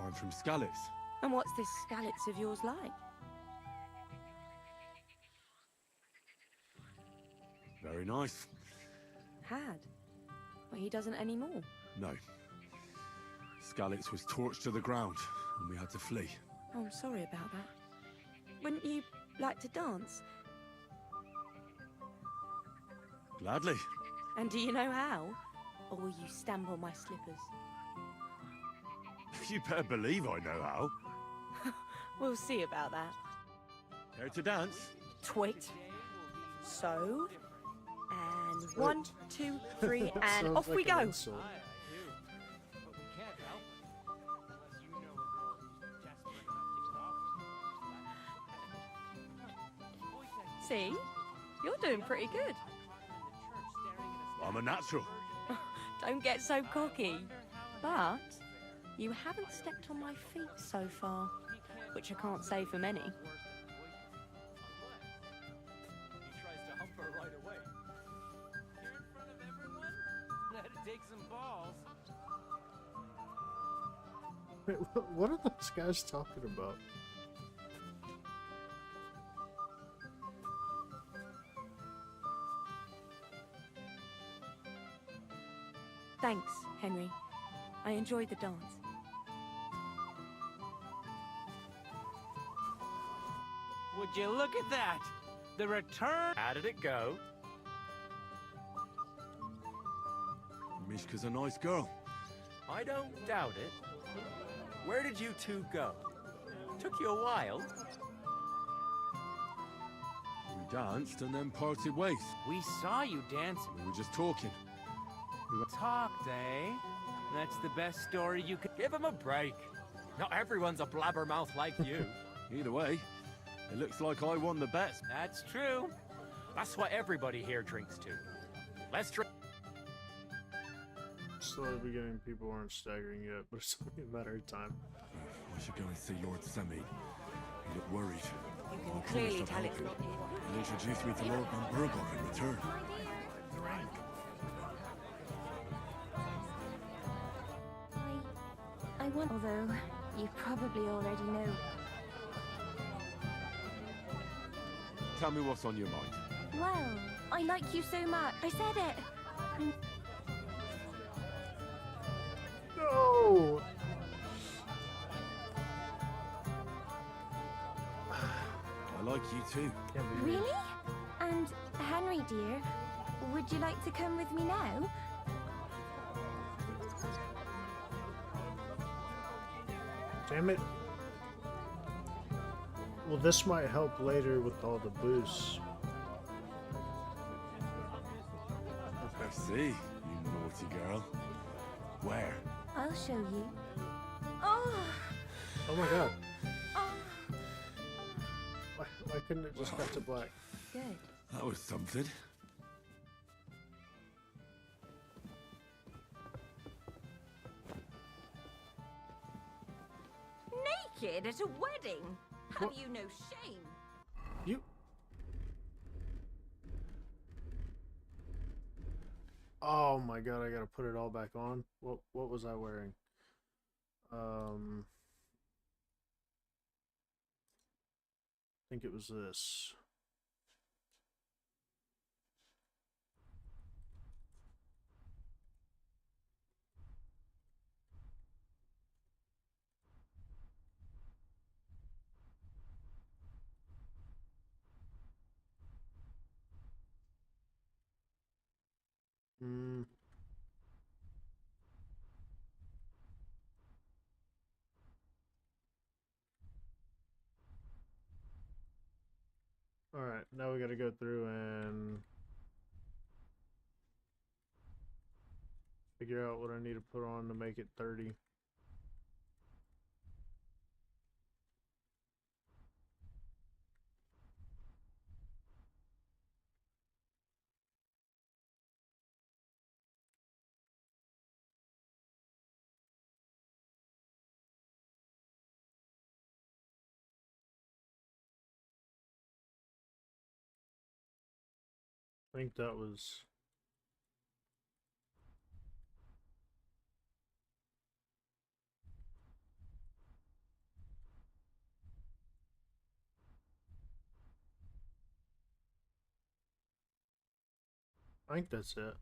I'm from Skalitz. And what's this Skalitz of yours like? Very nice. Had. But he doesn't anymore. No. Skalitz was torched to the ground, and we had to flee. Oh, I'm sorry about that. Wouldn't you like to dance? Gladly. And do you know how? Or will you stamp on my slippers? You better believe I know how. We'll see about that. Care to dance? Twit. So. And 1, 2, 3, and off we go. See? You're doing pretty good. I'm a natural. Don't get so cocky. But you haven't stepped on my feet so far, which I can't say for many. He tries to hump her right away. You're in front of everyone? That'd take some balls. Wait, what are those guys talking about? Thanks, Henry. I enjoyed the dance. Would you look at that? The return. How did it go? Mishka's a nice girl. I don't doubt it. Where did you two go? Took you a while. We danced and then parted ways. We saw you dancing. We were just talking. We were Talked, eh? That's the best story you could. Give him a break. Not everyone's a blabbermouth like you. Either way, it looks like I won the bet. That's true. That's what everybody here drinks to. Let's drink. Slowly beginning, people aren't staggering yet, but it's only a matter of time. I should go and see Lord Semi. He looked worried. You I'll can clearly promise I'll tell help it's him. not him. He'll introduce me to Lord von Burgov in return. I want, although you probably already know. Tell me what's on your mind. Well, I like you so much. I said it. No! I like you too. Really? And Henry, dear, would you like to come with me now? Damn it. Well, this might help later with all the boosts. I see, you naughty girl. Where? I'll show you. Oh! Oh my god. Oh. Why couldn't it just cut to black? Good. That was something. Naked at a wedding? Have What? you no shame? You. Oh my god, I gotta put it all back on. What was I wearing? I think it was this. Hmm. Alright, now we gotta go through and figure out what I need to put on to make it 30. I think that was... I think that's it.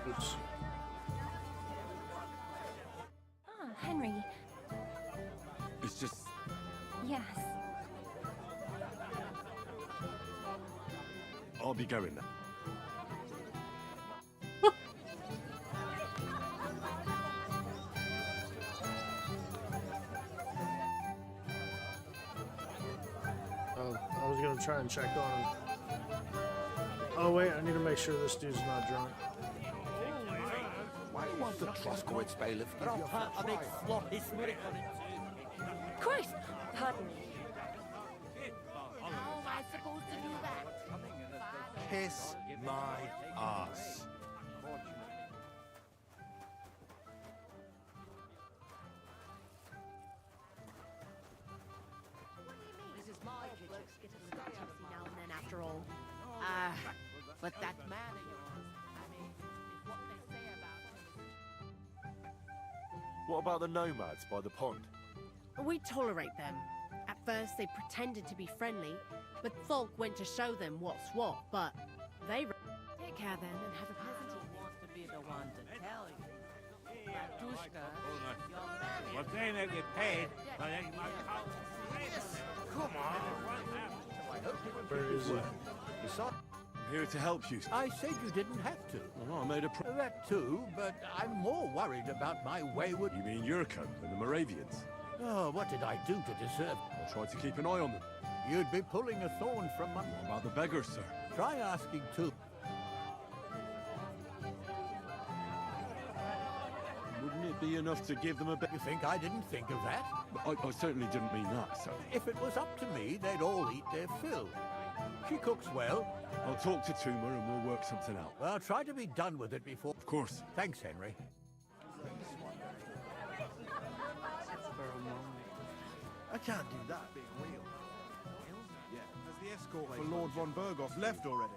Oops. Ah, Henry. It's just... Yes. I'll be going now. Oh, I was gonna try and check on him. Oh wait, I need to make sure this dude's not drunk. Why do you want the Troskowitz bailiff? Christ! Pardon me. How am I supposed to do that? Kiss my ass. This is my kitchen. Get a little tipsy now and then after all. But that man of yours, I mean, if what they say about him What about the nomads by the pond? We tolerate them. At first, they pretended to be friendly, but Tholk went to show them what's what, but they... Take care then, and have a pleasant evening. wants to be the one to tell you. Ratushka, your man Well, they don't get paid, but then Come on. Where is he? I'm here to help you. I said you didn't have to. Well, I made a That too, but I'm more worried about my wayward... You mean Yurko and the Moravians? Oh, what did I do to deserve... I tried to keep an eye on them. You'd be pulling a thorn from my... What about the beggars, sir? Try asking too. Wouldn't it be enough to give them a bit? You think I didn't think of that? I certainly didn't mean that, sir. If it was up to me, they'd all eat their fill. She cooks well. I'll talk to Toomer and we'll work something out. Well, try to be done with it before... Of course. Thanks, Henry. I can't do that being real. Yeah, has the escort for Lord von Burgos left already?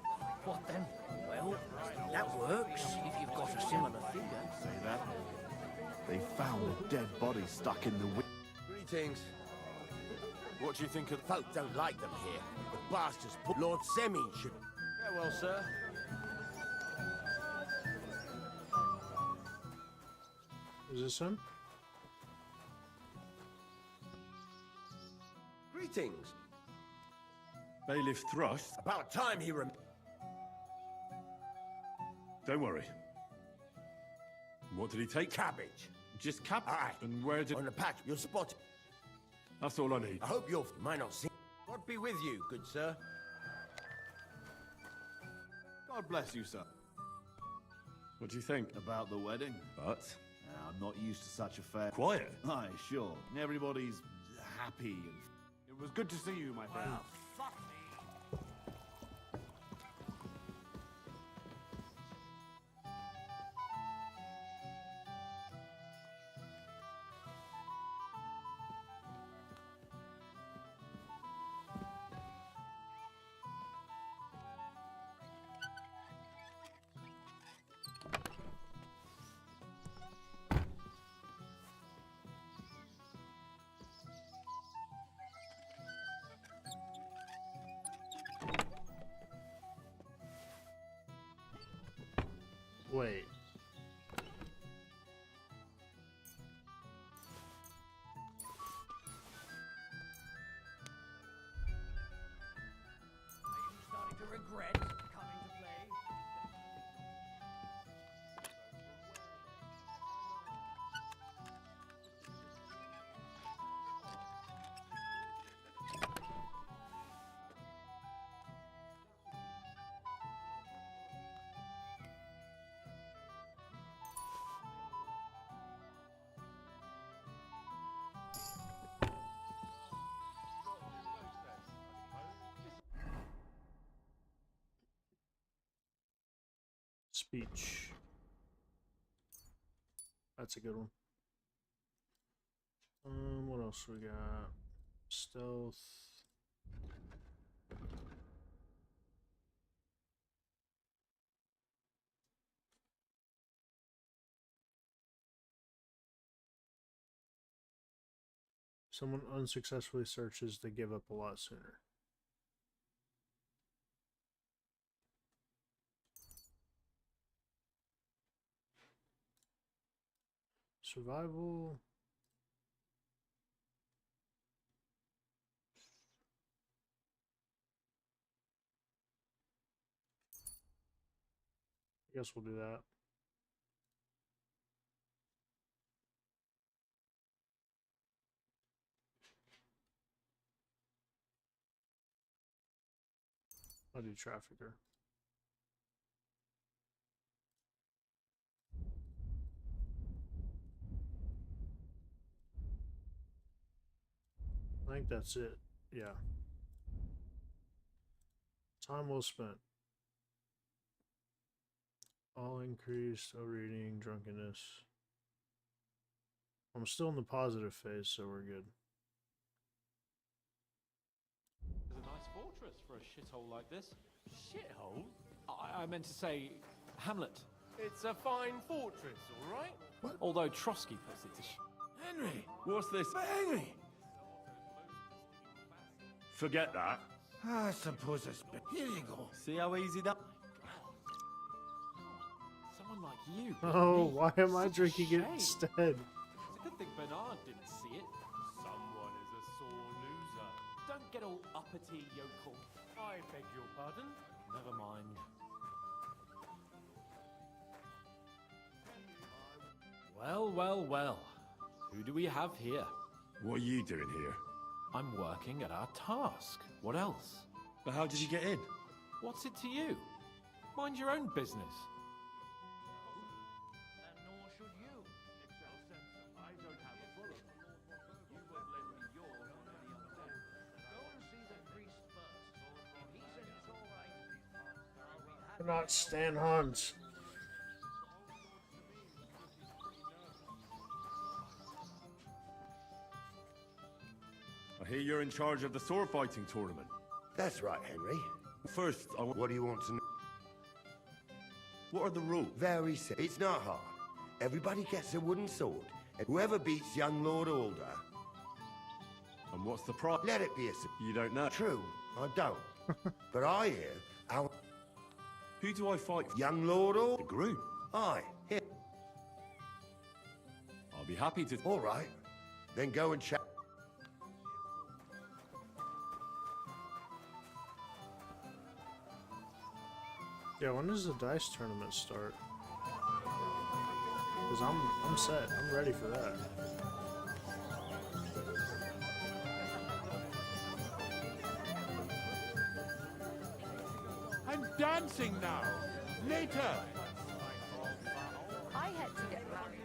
What then? Well, that works, if you've got a similar figure. Say that. They found a dead body stuck in the Greetings. What do you think of... Folk don't like them here. The bastards put Lord Semi should... Yeah, well, sir. Is this him? Greetings. Bailiff Thrust? About time he Don't worry. What did he take? Cabbage. Just cabbage? Aye. And where did... On the patch, you'll spot it. That's all I need. I hope you'll... Might not see... God be with you, good sir. God bless you, sir. What do you think? About the wedding? But? I'm not used to such a fair... Quiet? Aye, sure. Everybody's happy and... It was good to see you, my friend. Wait. Starting to regret coming to play. Speech. That's a good one. What else we got? Stealth. Someone unsuccessfully searches, they give up a lot sooner. Survival. I guess we'll do that. I'll do trafficker. I think that's it. Yeah. Time well spent. All increased, overeating, drunkenness. I'm still in the positive phase, so we're good. It's a nice fortress for a shithole like this. Shithole? I meant to say Hamlet. It's a fine fortress, all right? What? Although Trotsky puts it to Henry! What's this? Henry! Forget that. I suppose it's... Here you go. See how easy that... Someone like you. Oh, why am I drinking it instead? It's a good thing Bernard didn't see it. Someone is a sore loser. Don't get all uppity, yokel. I beg your pardon. Never mind. Well, well, well. Who do we have here? What are you doing here? I'm working at our task. What else? But how did you get in? What's it to you? Mind your own business. Not Stan Hans. I hear you're in charge of the sword fighting tournament. That's right, Henry. First, What do you want to know? What are the rules? Very simple. It's not hard. Everybody gets a wooden sword, and whoever beats young Lord Alder... And what's the prize? Let it be a... You don't know? True, I don't. But I hear our... Who do I fight? Young Lord Alder. The groom. Aye, here. I'll be happy to... All right. Then go and chat. Yeah, when does the dice tournament start? Because I'm set. I'm ready for that. I'm dancing now. Later. I had to get married.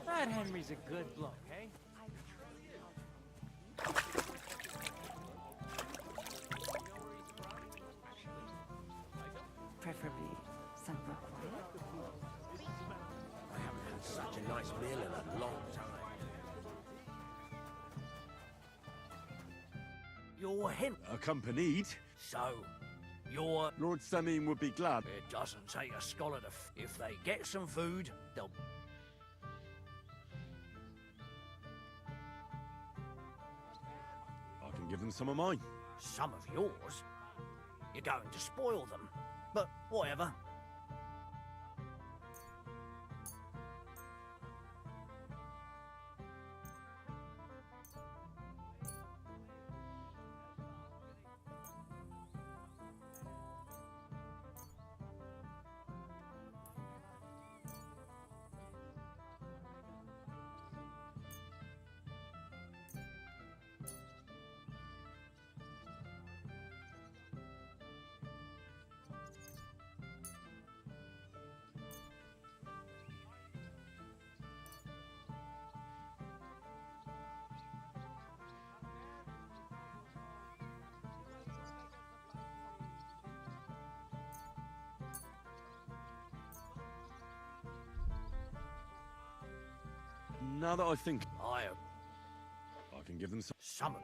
That Henry's a good bloke, eh? Preferably somewhere quiet. I haven't had such a nice meal in a long time. You're him. Accompanied? So, you're... Lord Sameen would be glad. It doesn't take a scholar to... If they get some food, they'll... I can give them some of mine. Some of yours? You're going to spoil them. But whatever. Now that I think, I can give them some. summon.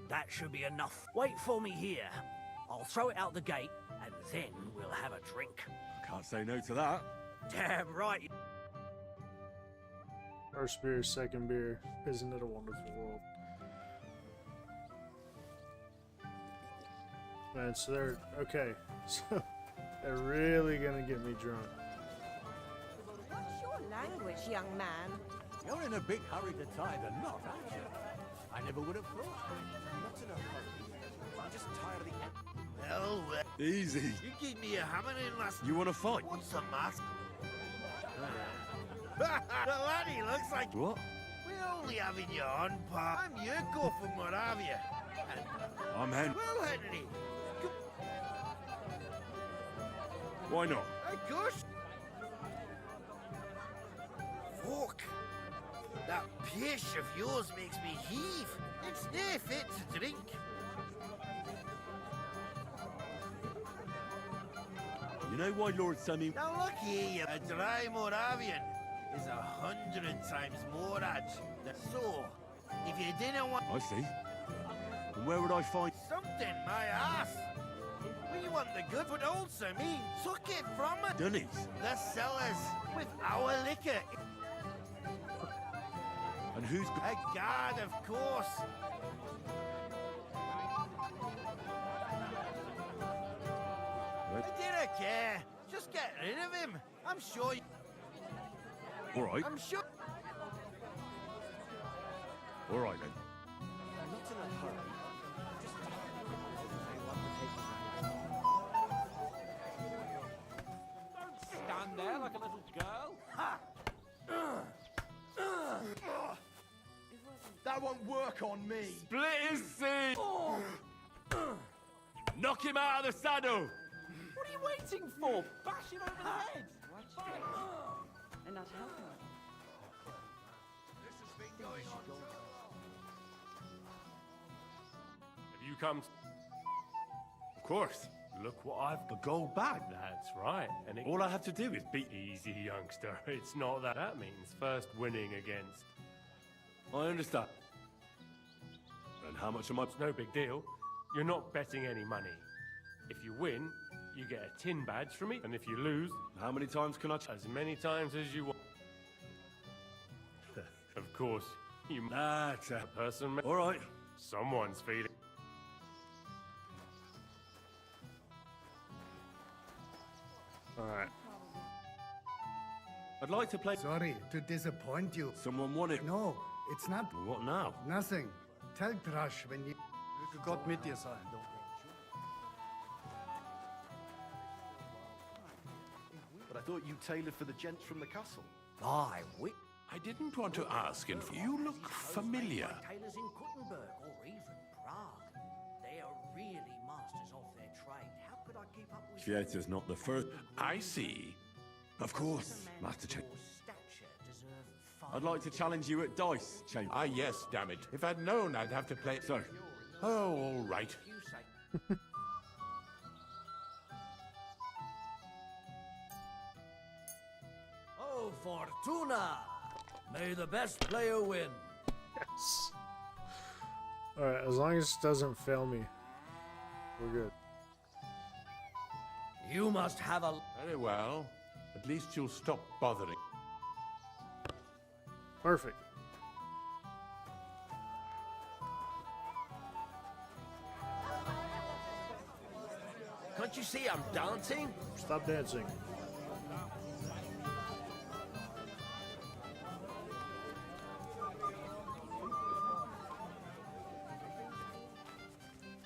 That should be enough. Wait for me here. I'll throw it out the gate, and then we'll have a drink. Can't say no to that. Damn right. First beer, second beer. Isn't it a wonderful world? Man, so they're okay. So they're really gonna get me drunk. What's your language, young man? You're in a big hurry to tie the knot, aren't you? I never would have thought. Not in a hurry. I'm just tired of the... Well, Easy. you gave me a hammering last... You want to fight? What's the mask? The laddie looks like... What? We're only having you on, pa. I'm Yurko from Moravia. And... I'm Hen. Well, Henry. Why not? Of course. Fuck. That pish of yours makes me heave. It's nae fit to drink. You know why Lord Sammy... Now look here, a dry Moravian is 100 times more rad. So, if you didn't want... I see. And where would I find... Something, my ass. We want the good, but also mean took it from it. Dunnies. The cellars with our liquor. And who's... A guard, of course. I didn't care. Just get rid of him. I'm sure you... All right. I'm sure... All right, then. I'm not in a hurry. Just... Don't stand there like a little girl. Ha! That won't work on me. Split his seat! Knock him out of the saddle! What are you waiting for? Bash him over the head! And not helping. Have you come... Of course. Look what I've... A gold bag. That's right. And All I have to do is beat... Easy, youngster. It's not that. That means first winning against... I understand. And how much am I... It's no big deal. You're not betting any money. If you win, you get a tin badge from me. And if you lose... How many times can I... As many times as you want. Of course, you... That's a person... All right. Someone's feeling... Alright. I'd like to play... Sorry to disappoint you. Someone won it. No, it's not. What now? Nothing. Tell Thrush when you... Gott mit dir sein. But I thought you tailored for the gents from the castle. I didn't want to ask, and you look familiar. Tailors in Gutenberg or even Prague. They are really masters of their trade. How could I keep up with... Fieta's not the first... I see. Of course, Master Chen. I'd like to challenge you at dice, Chamber. Ah, yes, damn it. If I'd known, I'd have to play... So? Oh, all right. Oh, Fortuna! May the best player win. Yes. Alright, as long as it doesn't fail me, we're good. You must have a... Very well. At least you'll stop bothering. Perfect. Can't you see I'm dancing? Stop dancing.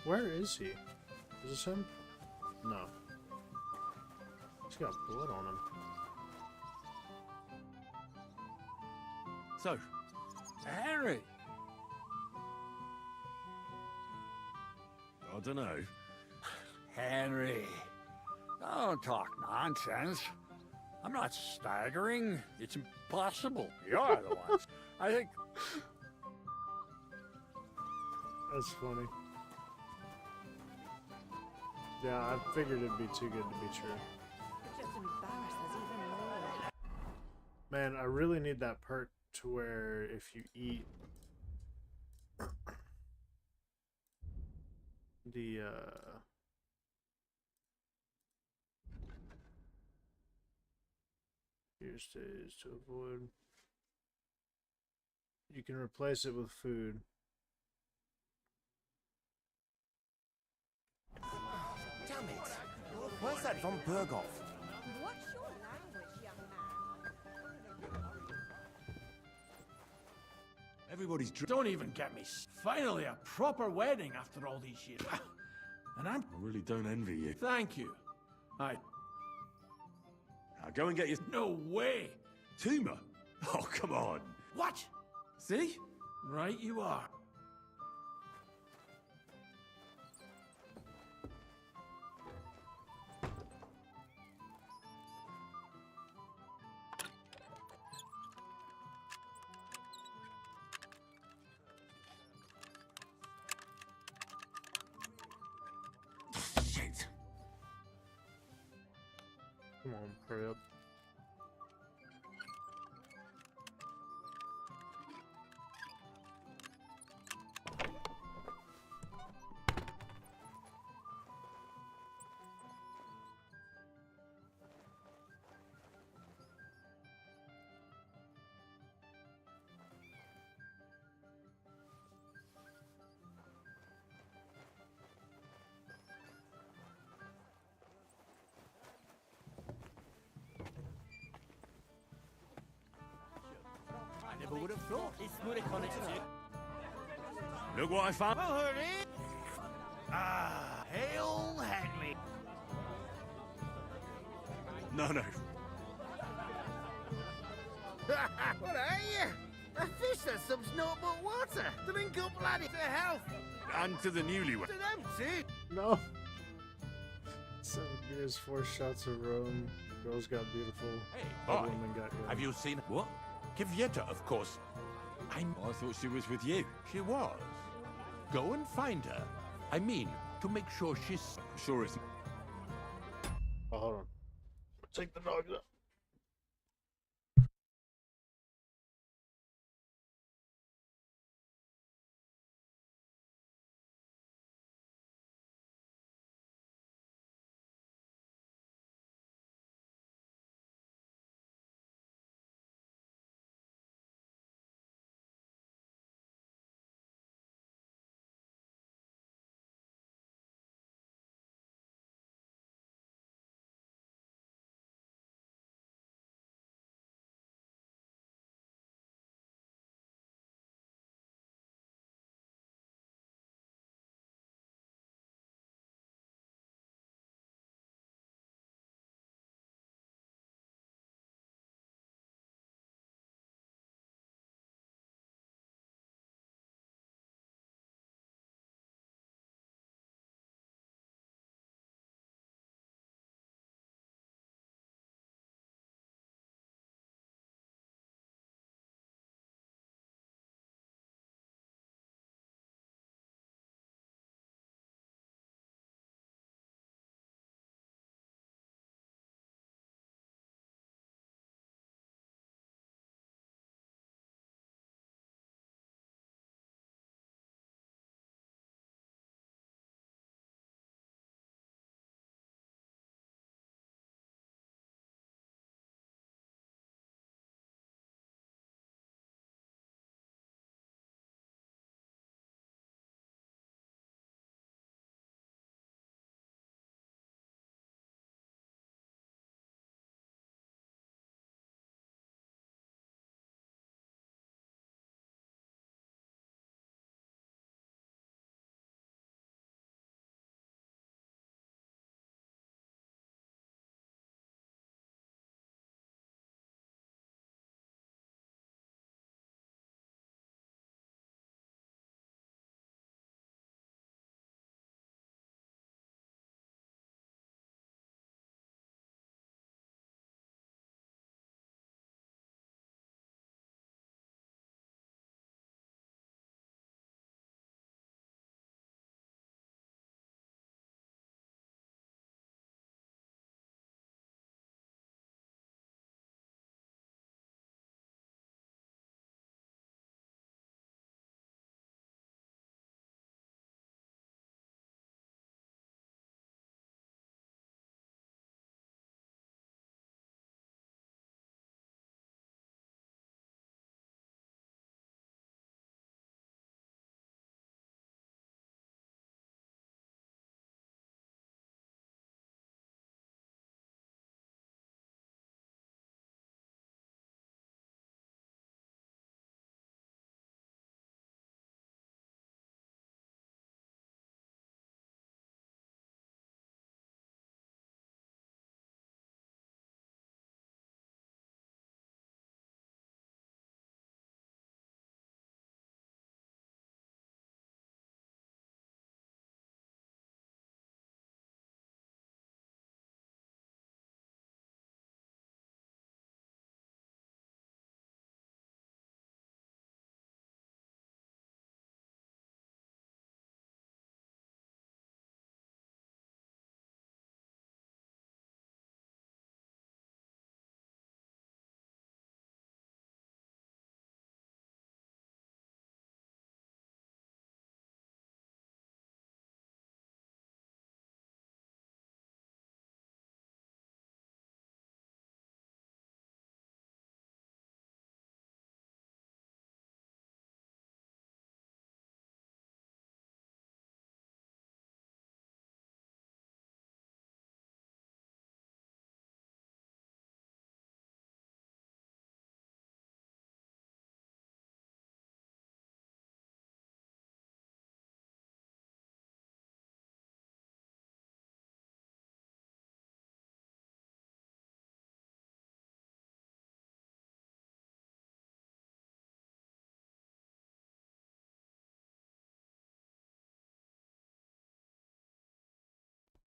Where is he? Is this him? No. He's got blood on him. So, Henry! I don't know. Henry, don't talk nonsense. I'm not staggering. It's impossible. You're the ones. I think... That's funny. Yeah, I figured it'd be too good to be true. It just embarrasses even more. Man, I really need that perk to where if you eat the fear stays to avoid, you can replace it with food. Damn it! Where's that von Berghoff? What's your language, young man? Everybody's Don't even get me. Finally, a proper wedding after all these years. And I really don't envy you. Thank you. Now go and get your... No way! Tumour? Oh, come on. What? See? Right you are. Shit. Come on, hurry up. I never would have thought. It's Muricon, Look what I found. Well, hurry! Ah, hail Henley! No. What are you? A fish that subs naught but water. Drink up, laddie, to health. And to the newlywed. To them too. No. 7 beers, 4 shots of rum. Girls got beautiful. Hey, Old boy, women got young. have you seen what? Kvyetta, of course. I thought she was with you. She was. Go and find her. I mean, to make sure she's... Sure it's... Oh, hold on. Take the dogs up.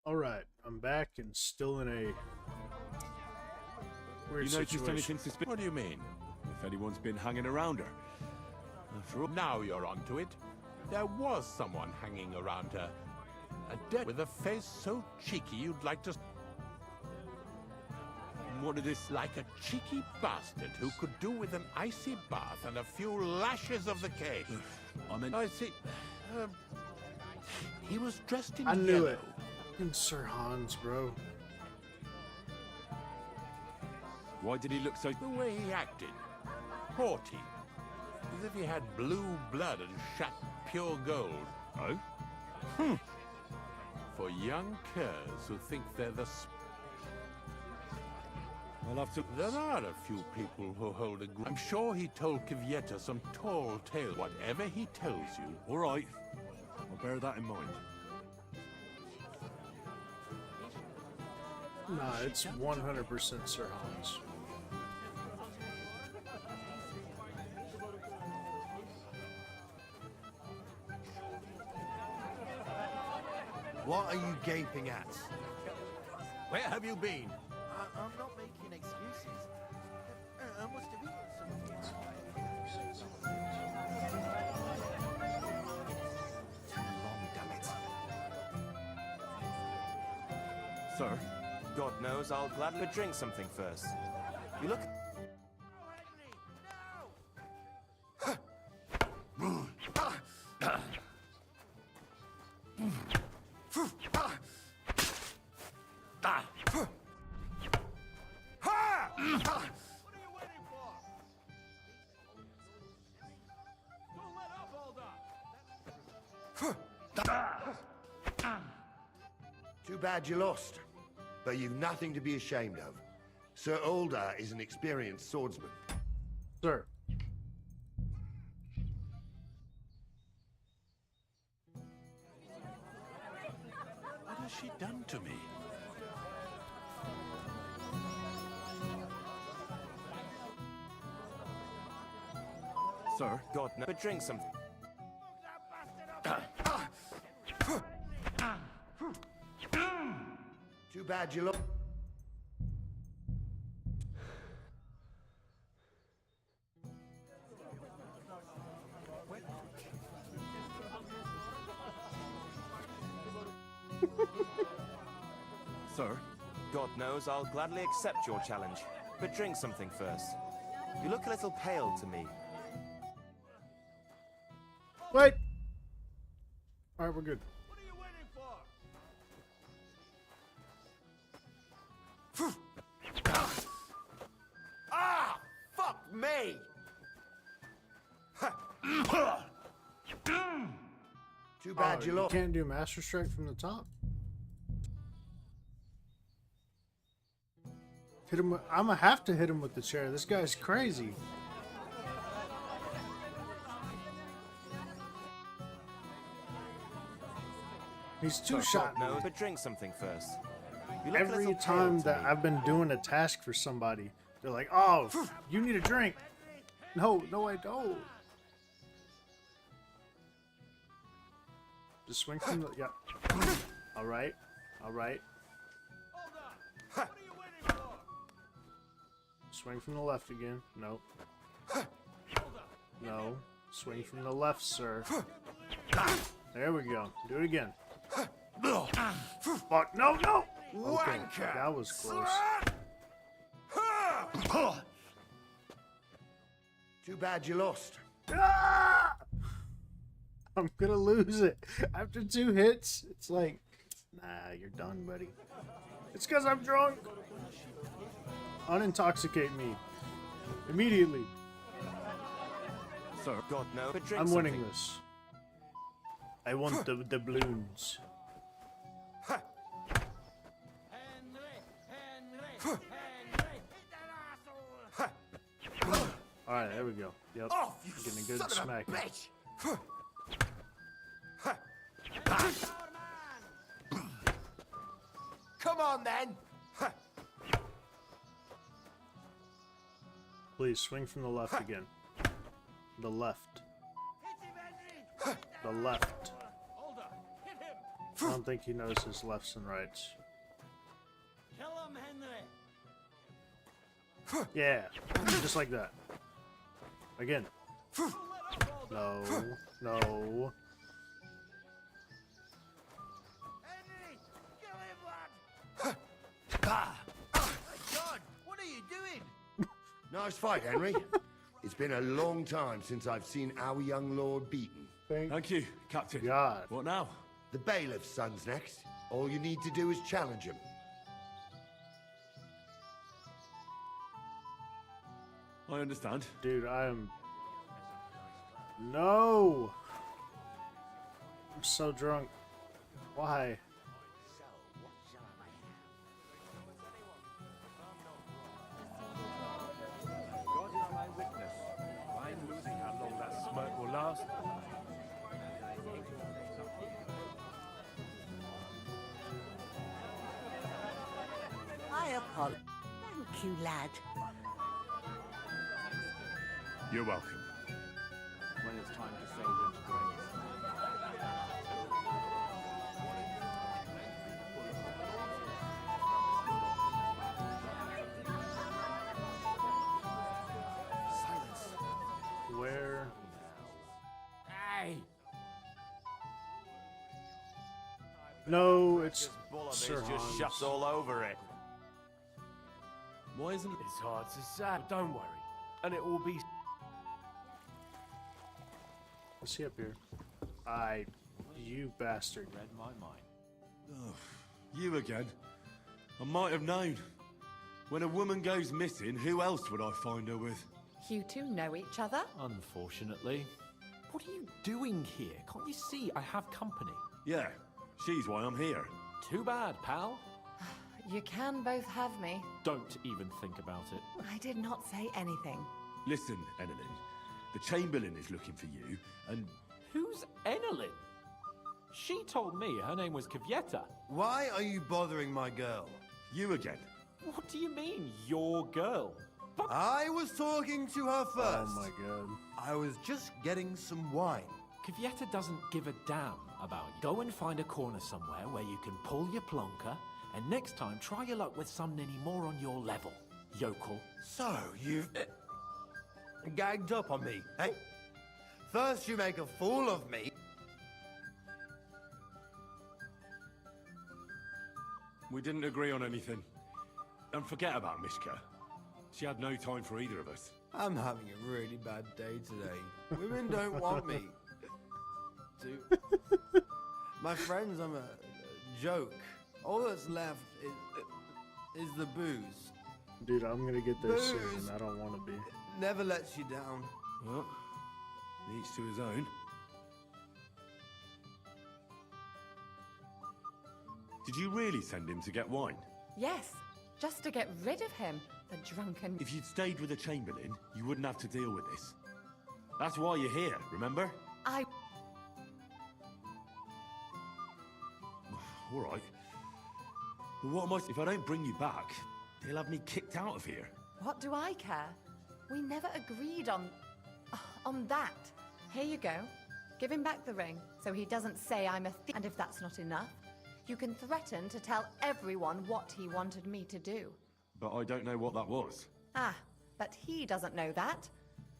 Alright, I'm back and still in a weird You noticed situation. anything suspicious? What do you mean? If anyone's been hanging around her. After all, Now you're onto it. There was someone hanging around her. A dead with a face so cheeky you'd like to... what did this... Like a cheeky bastard who could do with an icy bath and a few lashes of the cane. I see. He was dressed in I knew yellow. it. Fucking Sir Hans, bro. Why did he look so... The way he acted. Haughty. As if he had blue blood and shat pure gold. Oh? For young curs who think they're the... I'll have to... There are a few people who hold a... I'm sure he told Kivieta some tall tale. Whatever he tells you... All right. I'll bear that in mind. Nah, it's 100% Sir Hans. What are you gaping at? Where have you been? I'm not making excuses. I must have eaten something. Too long, damn it. Sir? God knows I'll gladly drink something first. You look... Too bad you lost. But you've nothing to be ashamed of. Sir Ulda is an experienced swordsman. Sir. What has she done to me? Sir? God knows. But drink something. Too bad you lost. Sir? God knows I'll gladly accept your challenge. But drink something first. You look a little pale to me. Wait! Alright, we're good. Ah! Fuck me! Too bad you lost. Can't do Master Strike from the top? Hit him with, I'm gonna have to hit him with the chair. This guy's crazy. He's two-shot. No, but drink something first. You look a Every little time pale to that me. I've been doing a task for somebody, they're like, "Oh, you need a drink." No, I don't. Just swing from the... Yep. Alright. Alright. Swing from the left again. No. No. Swing from the left, sir. There we go. Do it again. Fuck. No, no! Okay, that was close. Too bad you lost. Ah! I'm gonna lose it. After 2 hits, it's like, nah, you're done, buddy. It's because I'm drunk. Unintoxicate me. Immediately. Sir? God, no. But drink I'm winning something. this. I want the balloons. Alright, there we go. Yep. Off, you Getting a good son of a smack. bitch! Come on, then! Please swing from the left again. The left. The left. I don't think he knows his lefts and rights. Kill him, Henry! Yeah, just like that. Again. No, no. God, what are you doing? Nice fight, Henry. It's been a long time since I've seen our young lord beaten. Thank you, Captain. God. What now? The bailiff's son's next. All you need to do is challenge him. I understand. Dude, I am... No! I'm so drunk. Why? God is my witness. I'm losing how long that smirk will last. I apologize. Thank you, lad. You're welcome. When it's time to say which grace. Silence. Where? Hey! No, it's Bullovis Sir just Hans. shuts all over it. Why isn't it? It's hard to say. Don't worry. And it will be... What's he up here? You bastard. Read my mind. Oh, you again. I might have known. When a woman goes missing, who else would I find her with? You two know each other? Unfortunately. What are you doing here? Can't you see I have company? Yeah, she's why I'm here. Too bad, pal. You can both have me. Don't even think about it. I did not say anything. Listen, Enelin. The Chamberlain is looking for you, and... Who's Enelin? She told me her name was Kvyeta. Why are you bothering my girl? You again. What do you mean, your girl? I was talking to her first. Oh my god. I was just getting some wine. Kvyeta doesn't give a damn about you. Go and find a corner somewhere where you can pull your plonker, and next time try your luck with someone any more on your level, yokel. So, you've gagged up on me, eh? First you make a fool of me. We didn't agree on anything. And forget about Mishka. She had no time for either of us. I'm having a really bad day today. Women don't want me. My friends, I'm a joke. All that's left is the booze. Dude, I'm gonna get there soon, Booze. and I don't want to be. Never lets you down. Well, each to his own. Did you really send him to get wine? Yes, just to get rid of him, the drunken... If you'd stayed with the Chamberlain, you wouldn't have to deal with this. That's why you're here, remember? I... All right. But what am I... If I don't bring you back, they'll have me kicked out of here. What do I care? We never agreed on that. Here you go. Give him back the ring, so he doesn't say I'm a thief. And if that's not enough, you can threaten to tell everyone what he wanted me to do. But I don't know what that was. Ah, but he doesn't know that.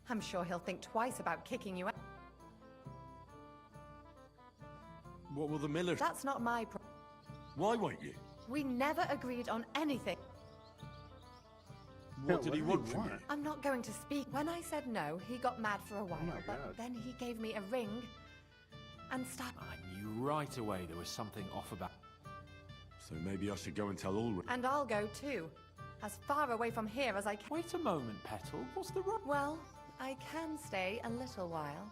I'm sure he'll think twice about kicking you out. What will the miller... That's not my problem. Why won't you? We never agreed on anything. What did he want from you? I'm not going to speak. When I said no, he got mad for a while, my but God. then he gave me a ring and stopped. I knew right away there was something off about... So maybe I should go and tell Ulrich. And I'll go too. As far away from here as I can. Wait a moment, Petal. What's the wrong... Well, I can stay a little while.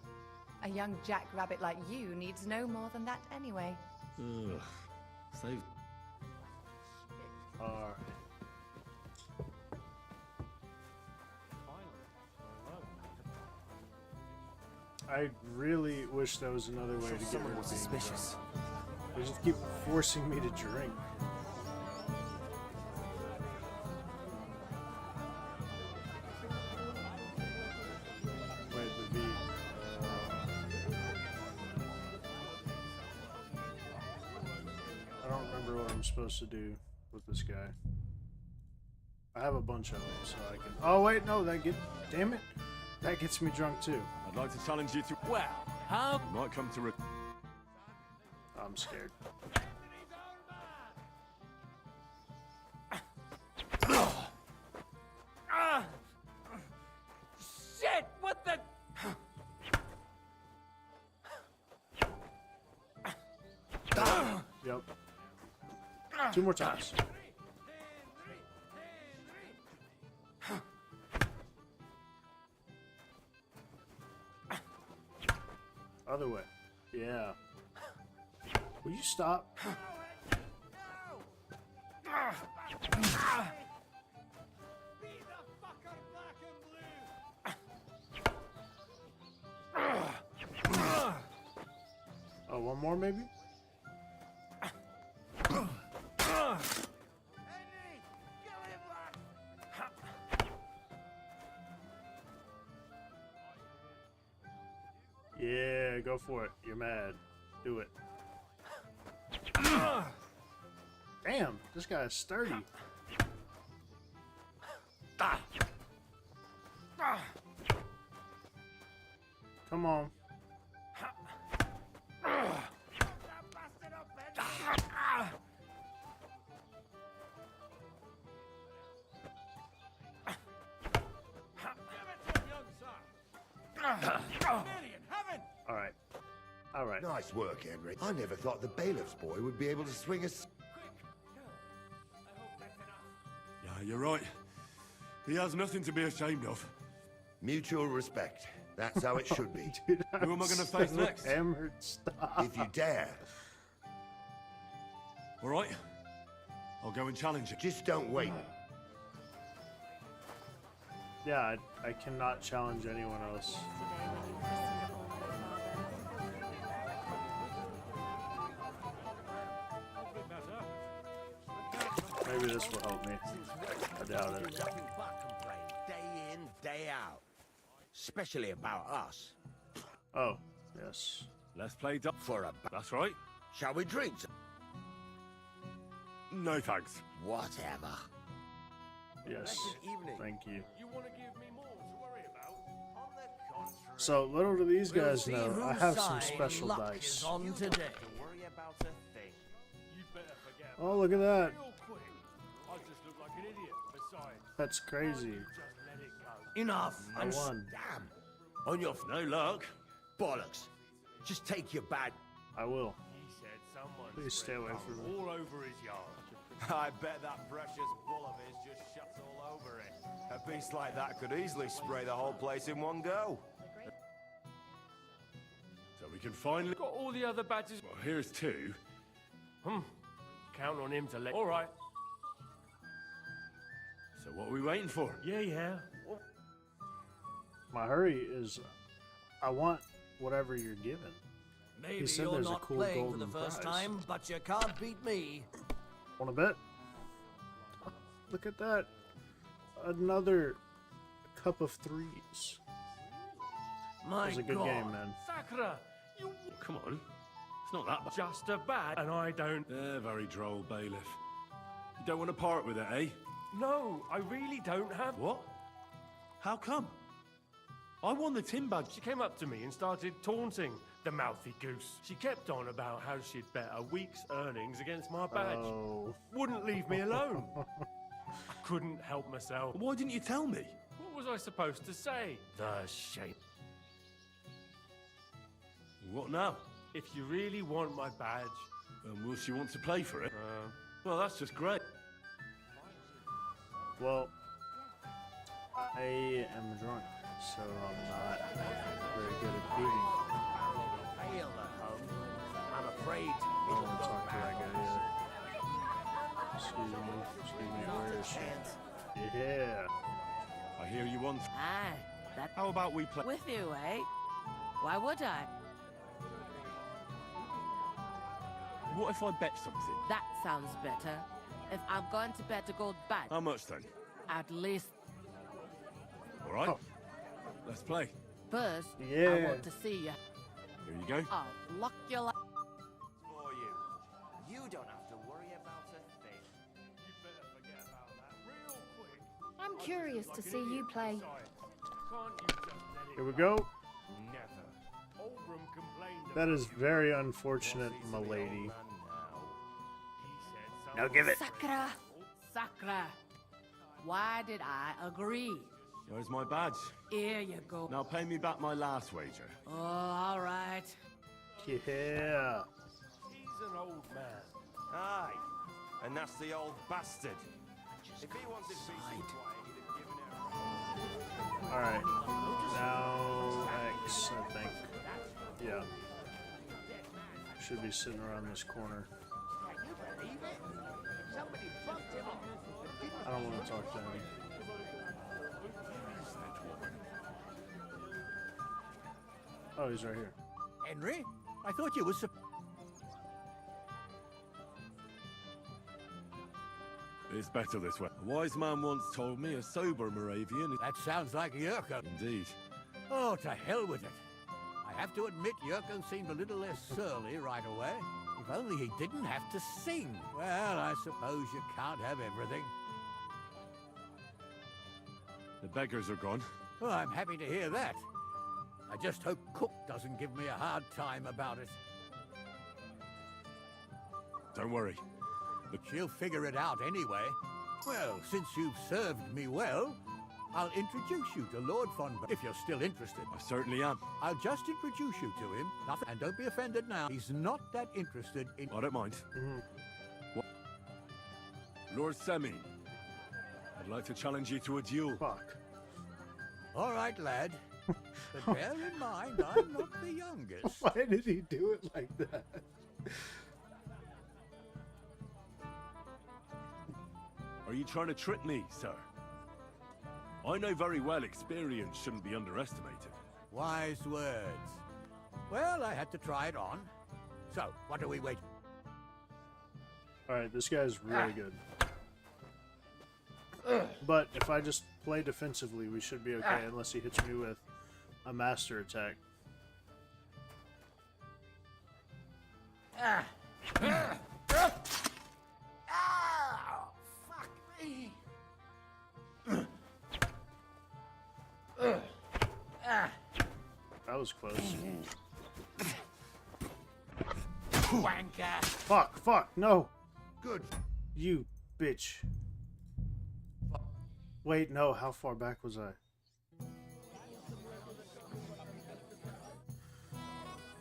A young jackrabbit like you needs no more than that anyway. Ugh. Save... Alright. I really wish there was another way to get rid of being suspicious. drunk. They just keep forcing me to drink. Wait, the V. remember what I'm supposed to do with this guy. I have a bunch of them, so I can... Oh, wait, no, damn it. That gets me drunk, too. I'd like to challenge you to... Well, how... You might come to... I'm scared. Shit! What the... Yep. 2 more times. Other way. Yeah. Will you stop? Oh, one more maybe? Yeah, go for it. You're mad. Do it. Damn, this guy is sturdy. Come on. Alright. Alright. Nice work, Henry. I never thought the bailiff's boy would be able to swing a... Yeah, you're right. He has nothing to be ashamed of. Mutual respect. That's how it should be. Dude, who am I going to face next? Hammered, stop. If you dare. All right. I'll go and challenge you. Just don't wait. Yeah, I cannot challenge anyone else. Maybe this will help me. I doubt it. Nothing but complain, day in, day out. Especially about us. Oh, yes. Let's play for a... That's right. Shall we drink? No thanks. Whatever. Yes. Thank you. You want to give me more to worry about? On the contrary. So little do these guys know, I have some special dice. On today. To worry about a thing. You better forget. Oh, look at that. Real quick. I just look like an idiot. Besides, That's crazy. just let it go. Enough. I won. Damn. On your... No luck. Bollocks. Just take your bad... I will. He said someone Please stay away from me. all over his yard. I bet that precious bull of his just shuts all over it. A beast like that could easily spray the whole place in one go. So we can finally... Got all the other badges. Well, here's 2. Count on him to let... All right. So what are we waiting for? Yeah. My hurry is, I want whatever you're given. Maybe He said you're there's a not cool playing for golden the first prize. time, but you can't beat me. Want to bet? Oh, look at that. Another cup of 3s. My That was a good God. game, man. Sakura, you... Come on. It's not that bad. Just a bad, and I don't... They're very droll, bailiff. You don't want to part with it, eh? No, I really don't have... What? How come? I won the tin badge. She came up to me and started taunting the mouthy goose. She kept on about how she'd bet a week's earnings against my badge. Oh. Wouldn't leave me alone. I couldn't help myself. Why didn't you tell me? What was I supposed to say? The shame. What now? If you really want my badge... Will she want to play for it? Well, that's just great. Well, I am drunk, so I'm not very good at beating. Fail at home. I'm afraid I it'll don't want to go talk to that bad. guy yet. Excuse me, where is she? Yeah. I hear you want... Ah, that... How about we play... With you, eh? Why would I? What if I bet something? That sounds better. If I'm going to bet a gold badge, How much then? at least All right. Oh. Let's play. first, I Yeah. want to see you. Here you go. I'll lock your life. For you. You don't have to worry curious to see you play. Here we go. That is very unfortunate, m'lady. Now give it. Sakra! Sakra! Why did I agree? Where's my badge? Here you go. Now pay me back my last wager. Oh, all right. Yeah. He's an old man. Aye. And that's the old bastard. If he wanted peace and quiet, he'd have given it. Alright. Now X, I think. Yeah. Should be sitting around this corner. I don't want to talk to him. Oh, he's right here. Henry, I thought you was. It's better this way. A wise man once told me a sober Moravian... That sounds like Yurko. Indeed. Oh, to hell with it. I have to admit Yurko seemed a little less surly right away. If only he didn't have to sing. Well, I suppose you can't have everything. The beggars are gone. Oh, I'm happy to hear that. I just hope Cook doesn't give me a hard time about it. Don't worry. But she'll figure it out anyway. Well, since you've served me well, I'll introduce you to Lord von if you're still interested. I certainly am. I'll just introduce you to him. Nothing, and don't be offended now. He's not that interested in... I don't mind. What? Lord Semine, I'd like to challenge you to a duel. Fuck. All right, lad. But bear in mind, I'm not the youngest. Why did he do it like that? Are you trying to trick me, sir? I know very well experience shouldn't be underestimated. Wise words. Well, I had to try it on. So, what are we waiting? Alright, this guy's really good. But if I just play defensively, we should be okay, unless he hits me with a master attack. Fuck me. That was close. Wanker. Fuck, no. Good. You bitch. Wait, no, how far back was I?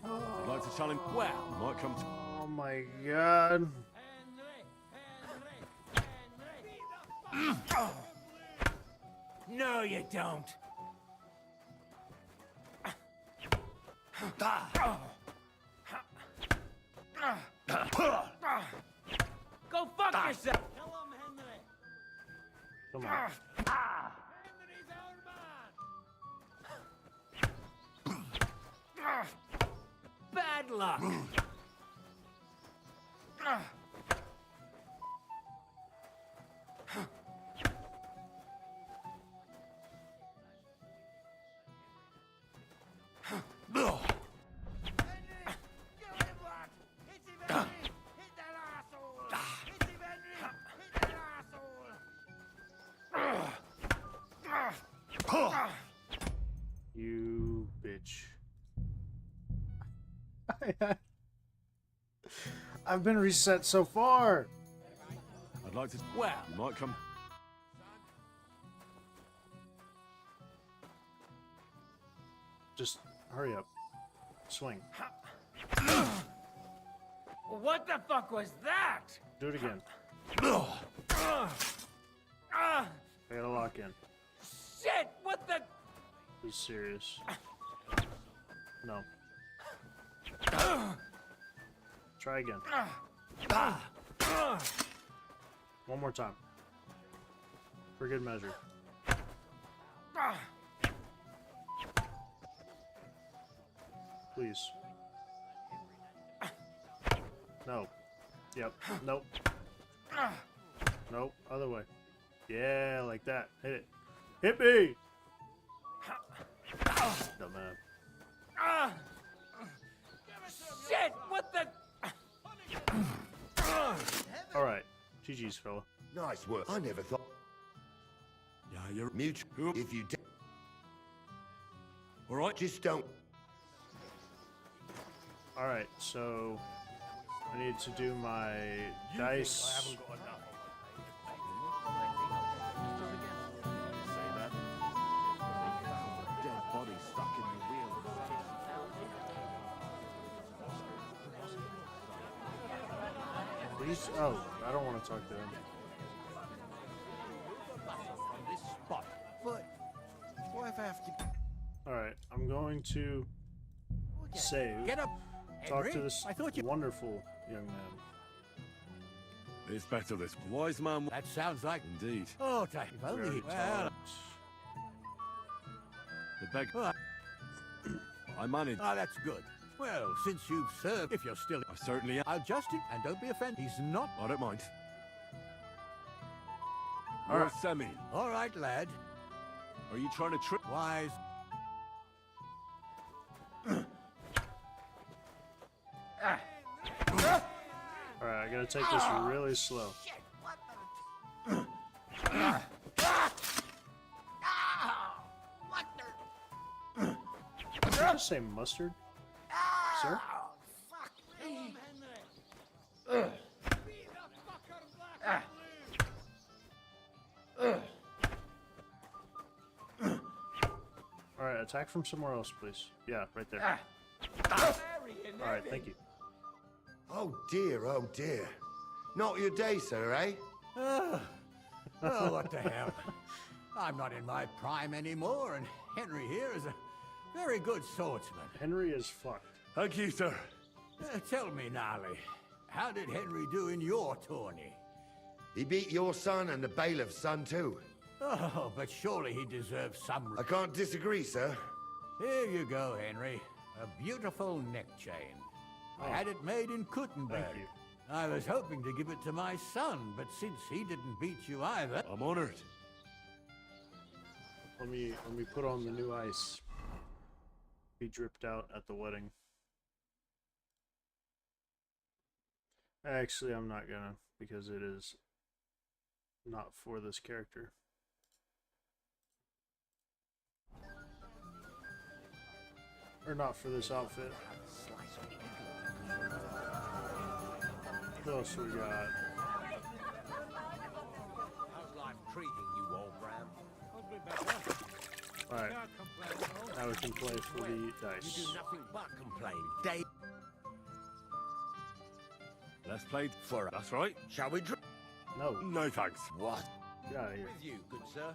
I'd like to challenge... Well, might come to... Oh my god. No, you don't. Go fuck yourself. Come on. Henry's our man. Bad luck. You bitch. I've been reset so far. I'd like to... Well, you might come... Just hurry up. Swing. what the fuck was that? Do it again. I gotta lock in. Shit! What the? Be serious. No. Try again. One more time. For good measure. Please. No. Yep. Nope. Nope. Other way. Yeah, like that. Hit it. Hit me! Dumbass. Shit! What the? Alright. GG's, fella. Nice work. I never thought... Yeah, You're mutual. If you all right, just don't. All right, so I need to do my dice. Dead body stuck in the wheel. Please? Oh, I don't want to talk to him. This spot. But what if I have to... Alright, I'm going to save. Get up, Talk to Henry. this I thought you... wonderful young man. It's better this wise man. That sounds like... Indeed. Oh, if only... Well... The beg... I managed. Ah, that's good. Well, since you've served, if you're still... I certainly am. I'll just it, and don't be offended. He's not... I don't mind. All right, Semi. All right, lad. Are you trying to trick? Wise. Alright, I gotta take this really slow. Did you just say mustard? Sir? Alright, attack from somewhere else, please. Yeah, right there. Alright, thank you. Oh dear. Not your day, sir, eh? Oh, what the hell. I'm not in my prime anymore, and Henry here is a very good swordsman. Henry is fucked. Thank you, sir. Tell me, Nolly, how did Henry do in your tourney? He beat your son and the bailiff's son too. Oh, but surely he deserves some... I can't disagree, sir. Here you go, Henry. A beautiful neck chain. I had it made in Kuttenberg. Thank you. I was hoping to give it to my son, but since he didn't beat you either... I'm honored. Let me put on the new ice. He dripped out at the wedding. Actually, I'm not gonna, because it is not for this character. Or not for this outfit. What else we got? How's life treating you, old Bram? Alright. Now we can play for the dice. You do nothing but complain. Let's play for... That's right. Shall we drink? No. No, thanks. What? Get out of here. With you, good sir.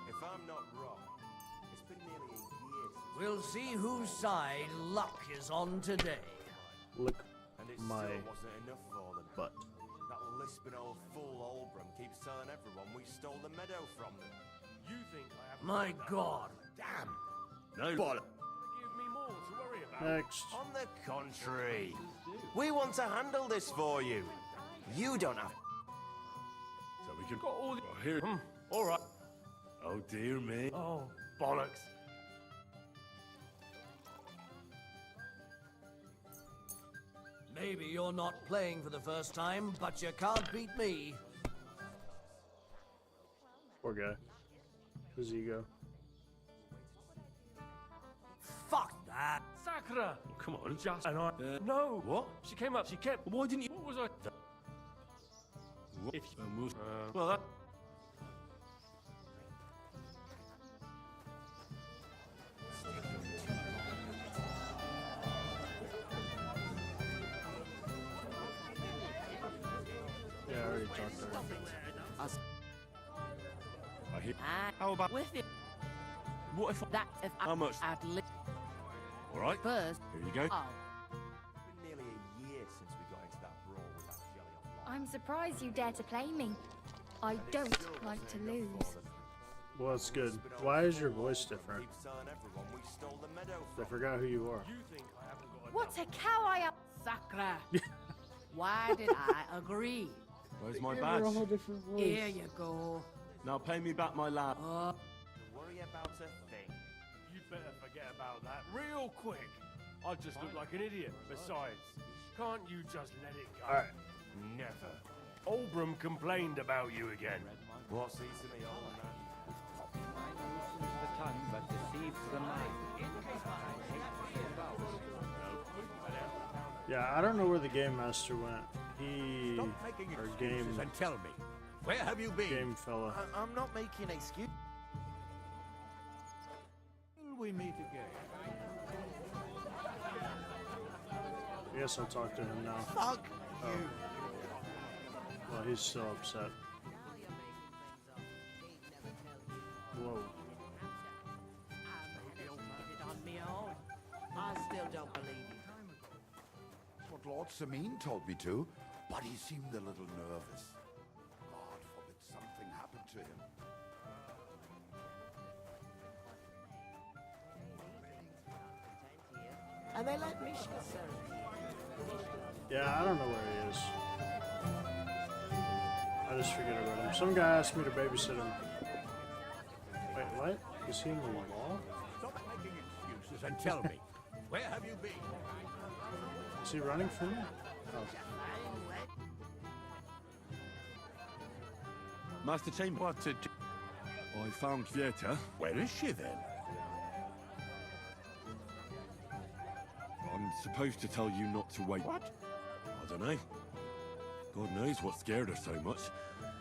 If I'm not wrong, it's been nearly a year since... We'll see whose side luck is on today. Look And it my still wasn't enough for them. butt. That lisping old fool Olbram keeps telling everyone we stole the meadow from them. You think I haven't... My done that? God. Damn. No. Give me more to worry about. Next. On the contrary, we want to handle this for you. You don't have... So we can... Got all the... Here. All right. Oh, dear me. Oh, bollocks. Maybe you're not playing for the first time, but you can't beat me. Poor guy. His ego. Fuck that. Sakura! Oh, come on. Just and I... no! What? She came up, she kept... Why didn't you... What was I... What? If you... well, that... Yeah, I already talked to her. I hear... How about with it? What if... That if How much? At least All right. first. Here you go. Oh. It's been nearly a year since we got into that brawl with that jelly old lot. I'm surprised you dare to play me. I don't like to lose. Well, that's good. Why is your voice different? Keeps telling everyone we stole the meadow I forgot who you are. You think I haven't got What a cow I am! Sakura. Why did I agree? Where's my badge? Here you go. Now pay me back my lad. to worry about a thing. You'd better forget about that real quick. I just look like an idiot. Besides, can't you just let it go? Alright. Never. Olbram complained about you again. What's he to me, old man? Yeah, I don't know where the game master went. He Stop making or excuses game and tell me. Where have you been? game fella. I'm not making excuses. Will we meet again? I guess I'll talk to him now. Fuck you. Well, he's still upset. Whoa. I still don't believe you. That's what Lord Sameen told me to, but he seemed a little nervous. God forbid something happened to him. And they let Mishka serve. Yeah, I don't know where he is. I just forget about him. Some guy asked me to babysit him. Wait, what? Is he in the wall? Stop making excuses and tell me. Where have you been? Is he running from me? Oh. Master Chamber. What to do? I found Vieta. Where is she then? I'm supposed to tell you not to wait. What? I don't know. God knows what scared her so much.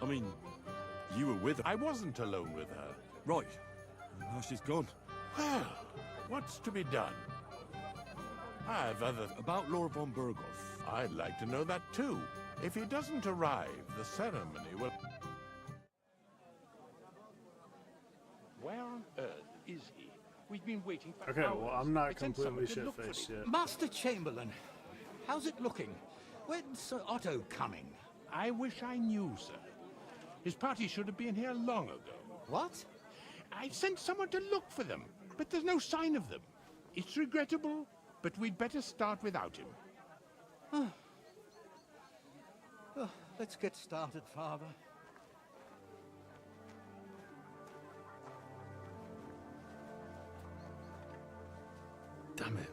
I mean, you were with her. I wasn't alone with her. Right. Now she's gone. Well, what's to be done? I've other... About Lord von Burgos. I'd like to know that too. If he doesn't arrive, the ceremony will... Where on earth is he? We've been waiting for Okay, hours. well, I'm not I sent someone completely to look for shit-faced him. yet. Master Chamberlain, how's it looking? When's Sir Otto coming? I wish I knew, sir. His party should have been here long ago. What? I sent someone to look for them, but there's no sign of them. It's regrettable, but we'd better start without him. Let's get started, Father. Damn it.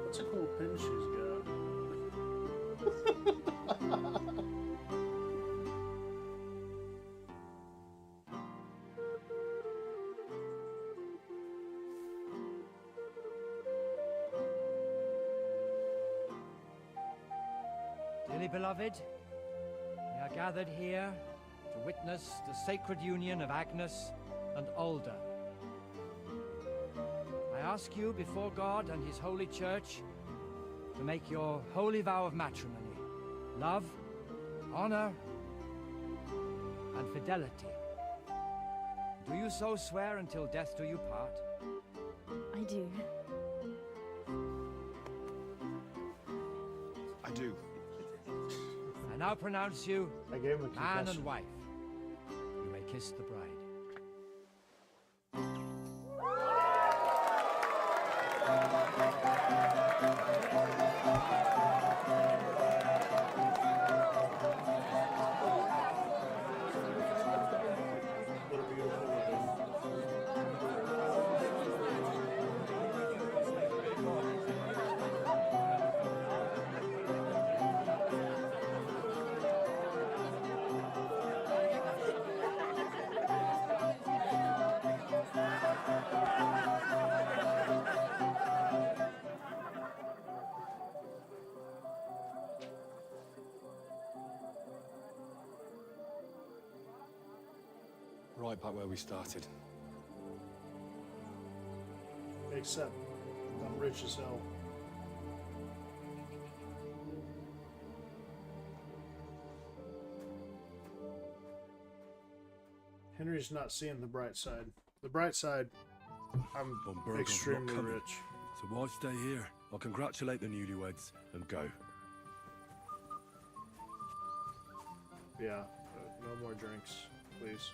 That's a cool pin she's got. Dearly beloved, we are gathered here to witness the sacred union of Agnes and Alda. I ask you before God and His holy church to make your holy vow of matrimony, love, honor, and fidelity. Do you so swear until death do you part? I do. I do. I now pronounce you I gave him a man concussion. and wife. You may kiss the bride. What a beautiful wedding. Right back where we started. Except I'm rich as hell. Henry's not seeing the bright side. The bright side, I'm Burgos extremely not coming. rich. So why stay here? I'll congratulate the newlyweds and go. Yeah, no more drinks, please.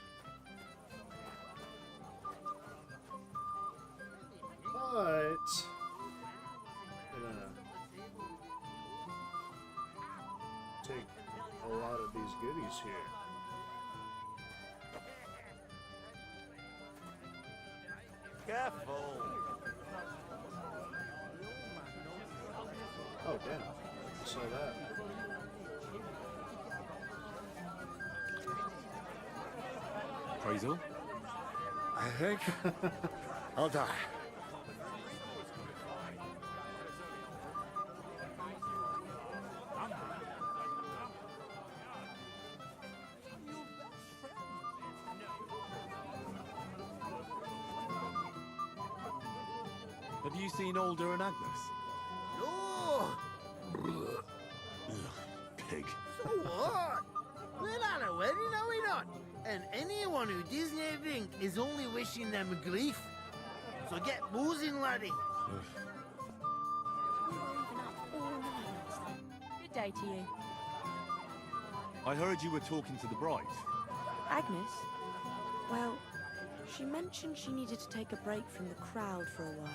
But gonna take a lot of these goodies here. Careful. Oh damn! I saw that. Appraisal? I think I'll die. Have you seen Alder and Agnes? Oh, Pig. so what? We're at a wedding, are we not? And anyone who doesn't drink is only wishing them grief. So get boozing, laddie. Good day to you. I heard you were talking to the bride. Agnes? Well, she mentioned she needed to take a break from the crowd for a while.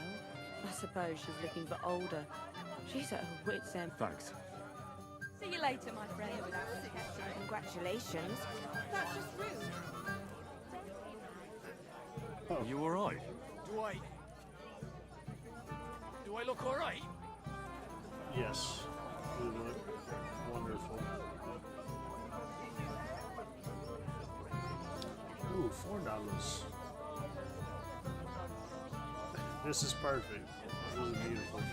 I suppose she's looking for older. She's at her wit's end. Thanks. See you later, my friend. Congratulations. That's just rude. Are you alright? Do I look all right? Yes, you look wonderful. Ooh, $4. This is perfect. This is beautiful for me.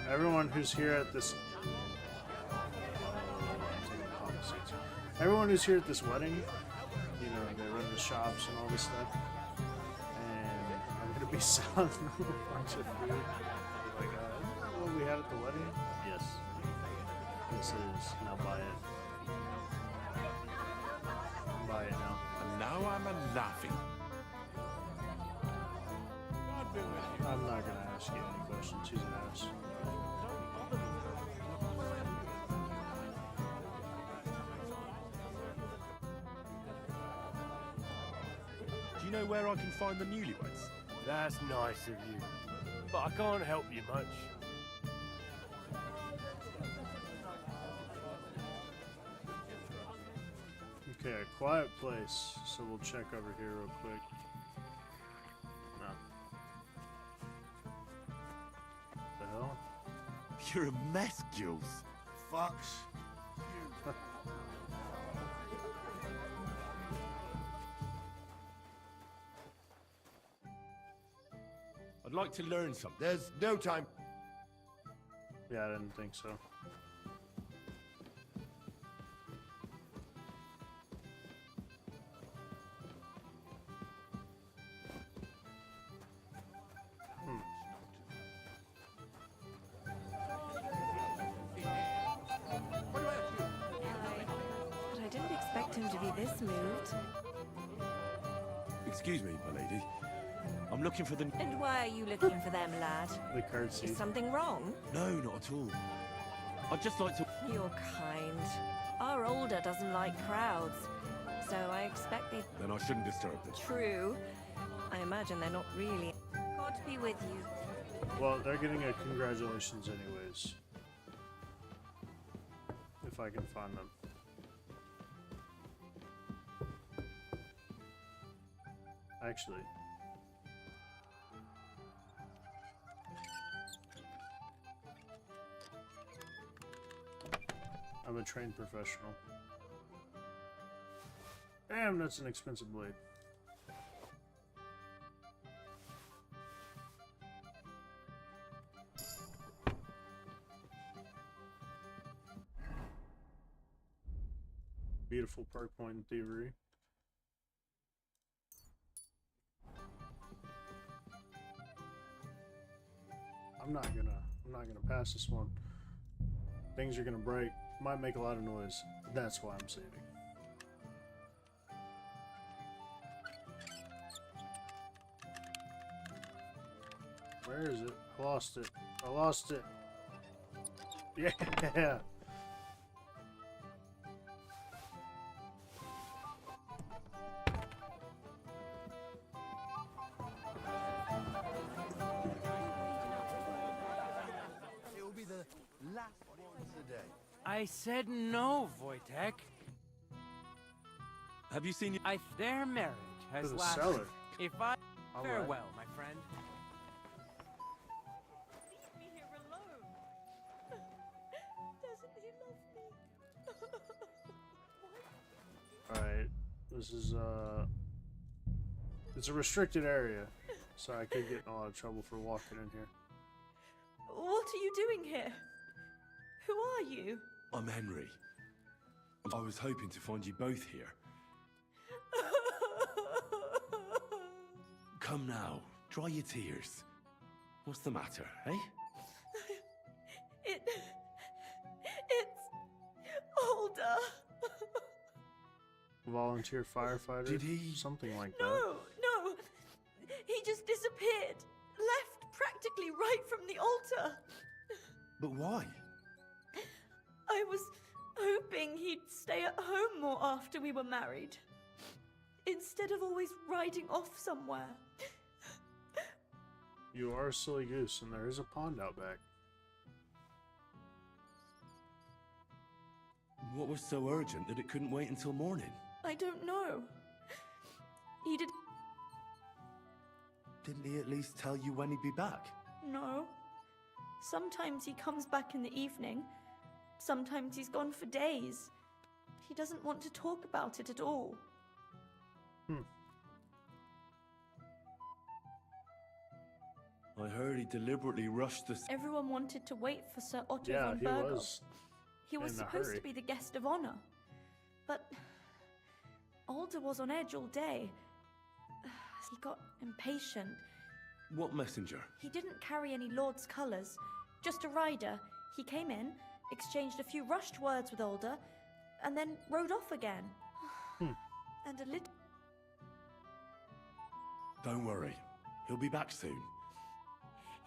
Everyone who's here at this... Everyone who's here at this wedding, you know, they run the shops and all this stuff. And I'm going to be selling a bunch of food. Like, isn't that what we had at the wedding? Yes. This is. Now buy it. Buy it now. And now I'm laughing. I'm not going to ask you any questions. She's an ass. Do you know where I can find the newlyweds? That's nice of you, but I can't help you much. Okay, a quiet place. So we'll check over here real quick. No. The hell? You're a mess, Jules. Fox. I'd like to learn something. There's no time. Yeah, I didn't think so. But I didn't expect him to be this moved. Excuse me, my lady. I'm looking for the... And why are you looking for them, lad? The curtsy. Is something wrong? No, not at all. I'd just like to... You're kind. Our older doesn't like crowds, so I expect they... Then I shouldn't disturb them. True. I imagine they're not really... God be with you. Well, they're getting a congratulations anyways. If I can find them. Actually... I'm a trained professional. Damn, that's an expensive blade. Beautiful perk point in thievery. I'm not gonna pass this one. Things are gonna break. Might make a lot of noise. That's why I'm saving. Where is it? I lost it. I lost it. Yeah. It'll be the last one of the day. I said no, Wojtek. Have you seen their marriage has To the lasted. cellar. If I All farewell, my friend. Leave me here alone. Doesn't he love me? Alright. This is, it's a restricted area, so I could get in a lot of trouble for walking in here. What are you doing here? Who are you? I'm Henry. I was hoping to find you both here. Come now, dry your tears. What's the matter, eh? It's older. Volunteer firefighter? Did he? Something like that. No. He just disappeared. Left practically right from the altar. But why? I was hoping he'd stay at home more after we were married. Instead of always riding off somewhere. You are a silly goose, and there is a pond out back. What was so urgent that it couldn't wait until morning? I don't know. He did... Didn't he at least tell you when he'd be back? No. Sometimes he comes back in the evening. Sometimes he's gone for days. He doesn't want to talk about it at all. I heard he deliberately rushed the... Everyone wanted to wait for Sir Otto Yeah, von he Berghoff. was. He was in a supposed hurry. to be the guest of honor. But Alder was on edge all day. He got impatient. What messenger? He didn't carry any Lord's colours, just a rider. He came in, exchanged a few rushed words with Alder, and then rode off again. And a little... Don't worry. He'll be back soon.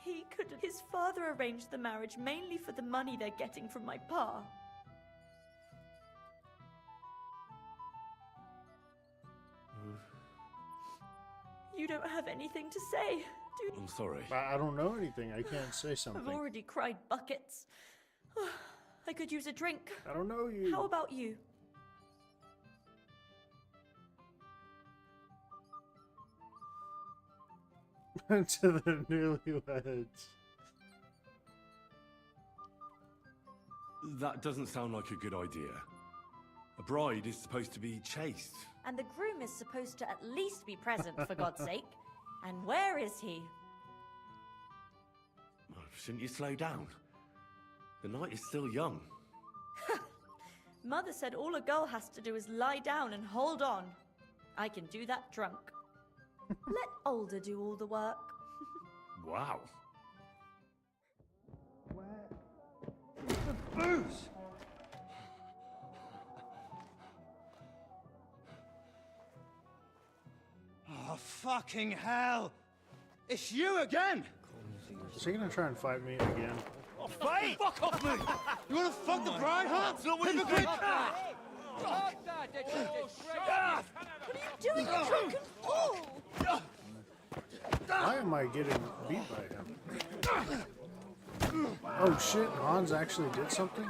He could have... His father arranged the marriage mainly for the money they're getting from my pa. You don't have anything to say, do you? I'm sorry. I don't know anything. I can't say something. I've already cried buckets. I could use a drink. I don't know you. How about you? To the newlyweds. That doesn't sound like a good idea. A bride is supposed to be chaste. And the groom is supposed to at least be present, for God's sake. And where is he? Oh, shouldn't you slow down? The night is still young. Mother said all a girl has to do is lie down and hold on. I can do that drunk. Let Alder do all the work. Wow. Booze! Oh, fucking hell! It's you again! Is he gonna try and fight me again? Oh, fight! Fuck off me! You wanna fuck the bride, huh? That's not what you Hypocrite! What are you doing, you drunken fool? Why am I getting beat by him? Oh shit, Hans actually did something?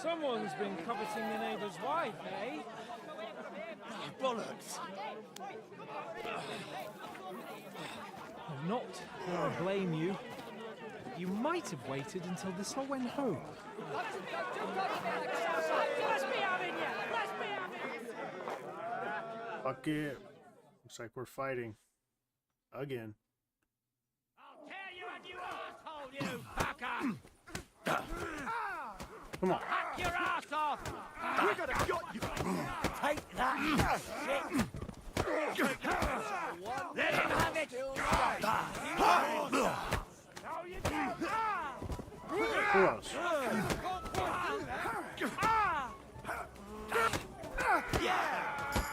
Someone's been coveting the neighbour's wife, eh? Bollocks! I'm not going to blame you. You might have waited until this all went home. Fuck it. Looks like we're fighting. Again. You fucker! Come on. Hack your ass off! We're gonna got you! Take that, shit! Let him have it! Who else?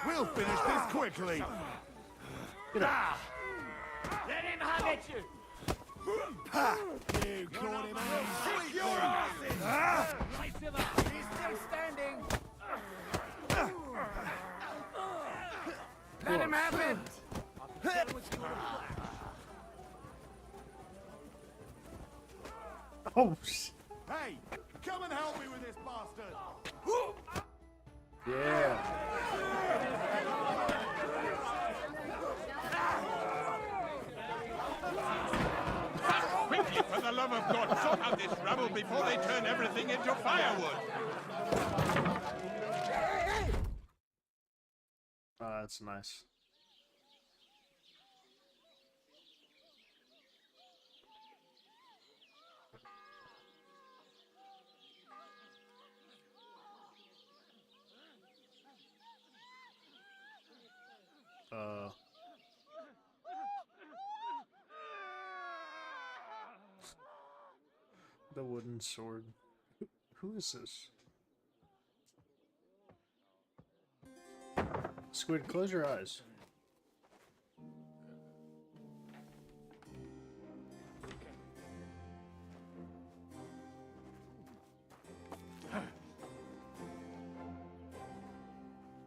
We'll finish this quickly. Get up. Let him have it, you! You caught him out. Kick your asses! Slice him up! He's still standing! Let him have it! Oh, shit. Hey, come and help me with this bastard. Yeah. Quickly, for the love of God, sort out this rabble before they turn everything into firewood. That's nice. The wooden sword. Who is this? Squid, close your eyes.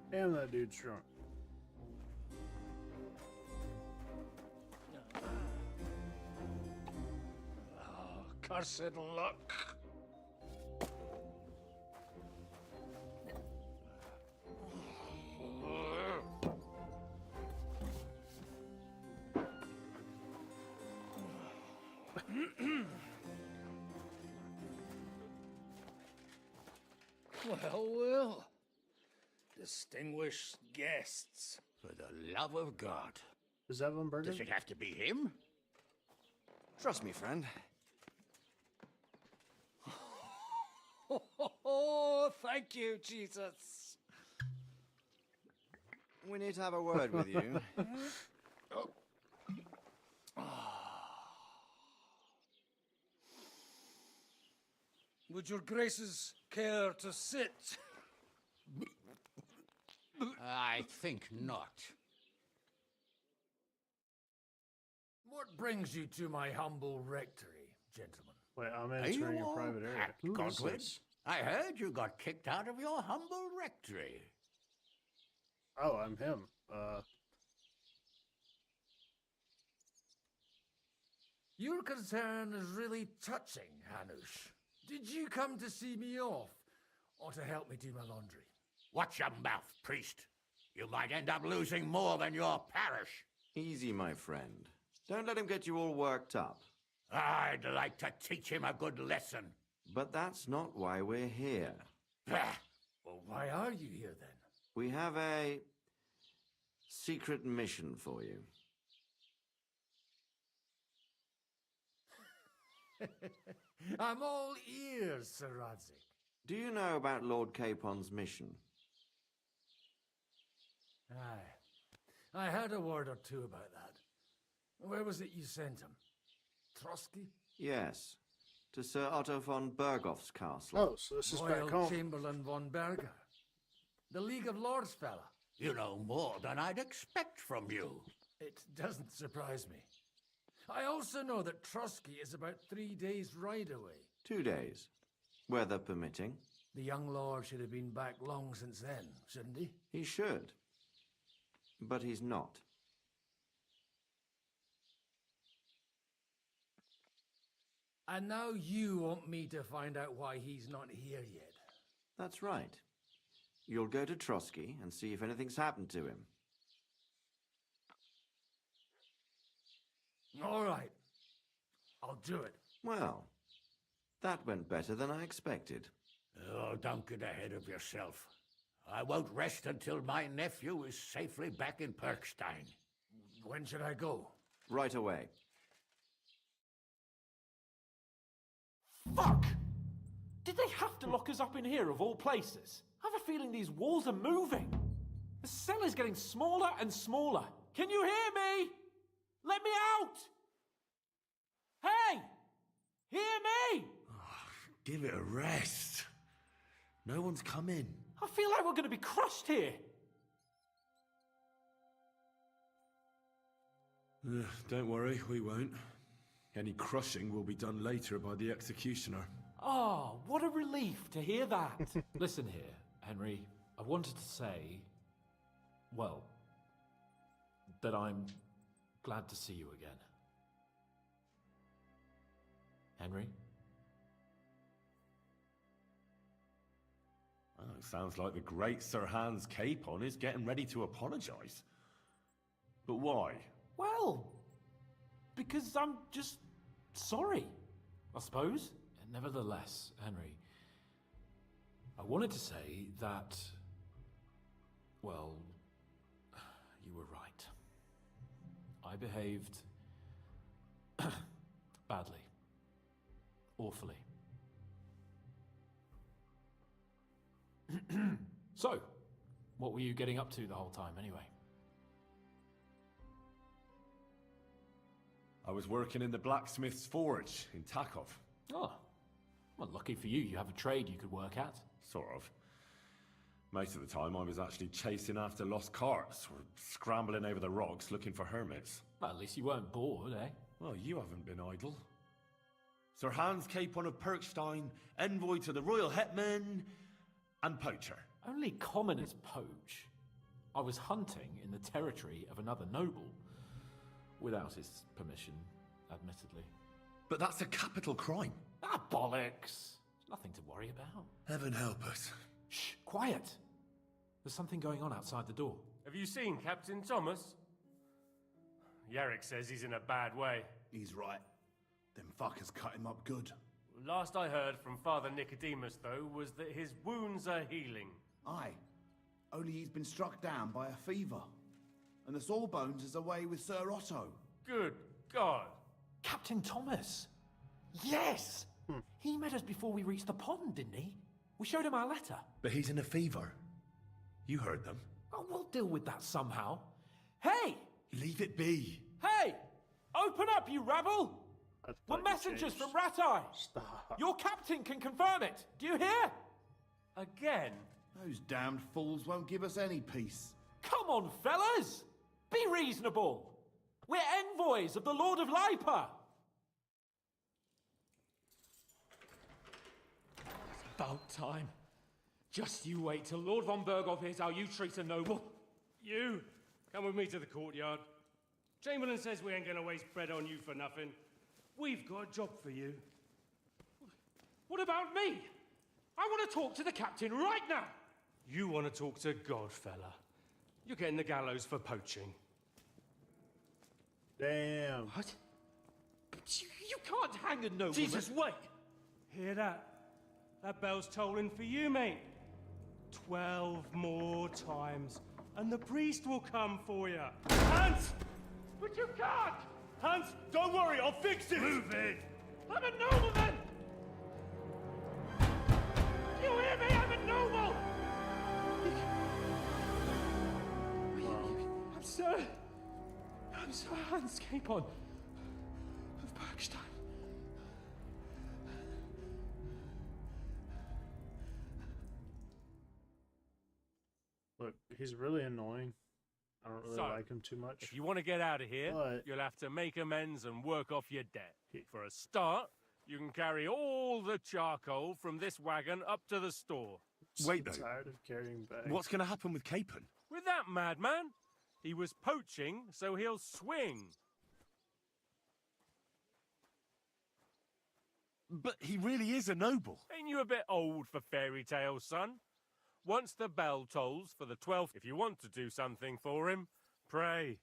Damn, that dude's drunk. Cursed luck. Well. Distinguished guests. For the love of God. Is that one burger? Does it have to be him? Trust me, friend. Oh, thank you, Jesus. We need to have a word with you. Would your graces care to sit? I think not. What brings you to my humble rectory, gentlemen? Wait, I'm Are entering you a all private area. packed, Who is Godwin? this? I heard you got kicked out of your humble rectory. Oh, I'm him. Your concern is really touching, Hanush. Did you come to see me off, or to help me do my laundry? Watch your mouth, priest. You might end up losing more than your parish. Easy, my friend. Don't let him get you all worked up. I'd like to teach him a good lesson. But that's not why we're here. Well, why are you here then? We have a secret mission for you. I'm all ears, Sir Radzik. Do you know about Lord Capon's mission? Aye. I heard a word or two about that. Where was it you sent him? Trotsky? Yes, to Sir Otto von Bergoff's castle. Oh, so this is back Royal home. Chamberlain von Berger. The League of Lords fella. You know more than I'd expect from you. It doesn't surprise me. I also know that Trotsky is about 3 days' ride away. 2 days, weather permitting. The young lord should have been back long since then, shouldn't he? He should, but he's not. And now you want me to find out why he's not here yet. That's right. You'll go to Trotsky and see if anything's happened to him. All right. I'll do it. Well, that went better than I expected. Oh, don't get ahead of yourself. I won't rest until my nephew is safely back in Perkstein. When should I go? Right away. Fuck! Did they have to lock us up in here of all places? I have a feeling these walls are moving. The cell is getting smaller and smaller. Can you hear me? Let me out! Hey! Hear me! Give it a rest. No one's come in. I feel like we're going to be crushed here. Don't worry, we won't. Any crushing will be done later by the executioner. Oh, what a relief to hear that. Listen here, Henry. I wanted to say, well, that I'm glad to see you again. Henry? Oh, it sounds like the great Sir Hans Capon is getting ready to apologise. But why? Well, because I'm just sorry, I suppose. And nevertheless, Henry, I wanted to say that, well, you were right. I behaved badly. Awfully. So, what were you getting up to the whole time anyway? I was working in the blacksmith's forge in Takov. Oh, well, lucky for you, you have a trade you could work at. Sort of. Most of the time I was actually chasing after lost carts or scrambling over the rocks looking for hermits. Well, at least you weren't bored, eh? Well, you haven't been idle. Sir Hans Capon of Perkstein, envoy to the royal hetman, and poacher. Only commoners poach. I was hunting in the territory of another noble. Without his permission, admittedly. But that's a capital crime. Ah, bollocks! There's nothing to worry about. Heaven help us. Shh, quiet! There's something going on outside the door. Have you seen Captain Thomas? Yarrick says he's in a bad way. He's right. Them fuckers cut him up good. Last I heard from Father Nicodemus, though, was that his wounds are healing. Aye. Only he's been struck down by a fever. And the Sawbones is away with Sir Otto. Good God. Captain Thomas! Yes! He met us before we reached the pond, didn't he? We showed him our letter. But he's in a fever. You heard them. Oh, we'll deal with that somehow. Hey! Leave it be. Hey! Open up, you rabble! We're messengers from Ratai! Stop. Your captain can confirm it! Do you hear? Again? Those damned fools won't give us any peace. Come on, fellas! Be reasonable! We're envoys of the Lord of Lipa! It's about time. Just you wait till Lord von Berghoff hears how you treat a noble. You, come with me to the courtyard. Chamberlain says we ain't gonna waste bread on you for nothing. We've got a job for you. What about me? I want to talk to the captain right now. You want to talk to God, fella. You're getting the gallows for poaching. Damn. What? But you can't hang a nobleman. Jesus, wait! Hear that? That bell's tolling for you, mate. 12 more times, and the priest will come for you. Hans! But you can't! Hans, don't worry, I'll fix it! Move it! I'm a nobleman! You hear me? I'm a noble! I'm Sir Hans Capon of Bergstein. Look, he's really annoying. I don't really like him too much. If you want to get out of here, you'll have to make amends and work off your debt. For a start, you can carry all the charcoal from this wagon up to the store. Wait, though. Tired of carrying bags. What's going to happen with Capon? With that madman? He was poaching, so he'll swing. But he really is a noble. Ain't you a bit old for fairy tales, son? Once the bell tolls for the 12th, if you want to do something for him, pray.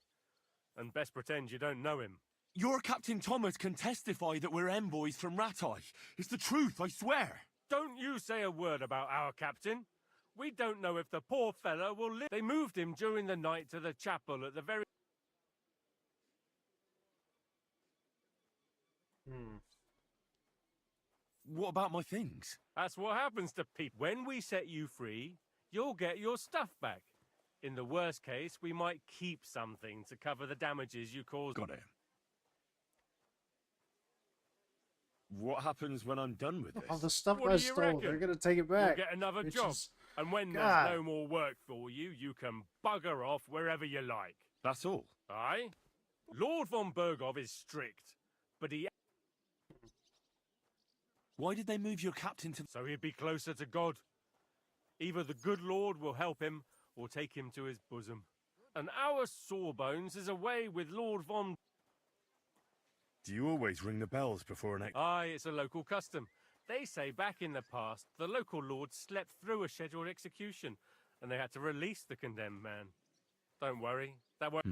And best pretend you don't know him. Your Captain Thomas can testify that we're envoys from Ratai. It's the truth, I swear. Don't you say a word about our captain. We don't know if the poor fella will live. They moved him during the night to the chapel at the very... What about my things? That's what happens to people. When we set you free, you'll get your stuff back. In the worst case, we might keep something to cover the damages you caused. Got it. What happens when I'm done with this? Oh, the stuff What I do you stole, reckon? they're gonna take it back. You'll get another Which job. is- And when God. there's no more work for you, you can bugger off wherever you like. That's all? Aye? Lord von Bergov is strict, but he... Why did they move your captain to... So he'd be closer to God. Either the good Lord will help him, or take him to his bosom. And our Sawbones is away with Lord von... Do you always ring the bells before an... Aye, it's a local custom. They say back in the past, the local lord slept through a scheduled execution, and they had to release the condemned man. Don't worry, that won't...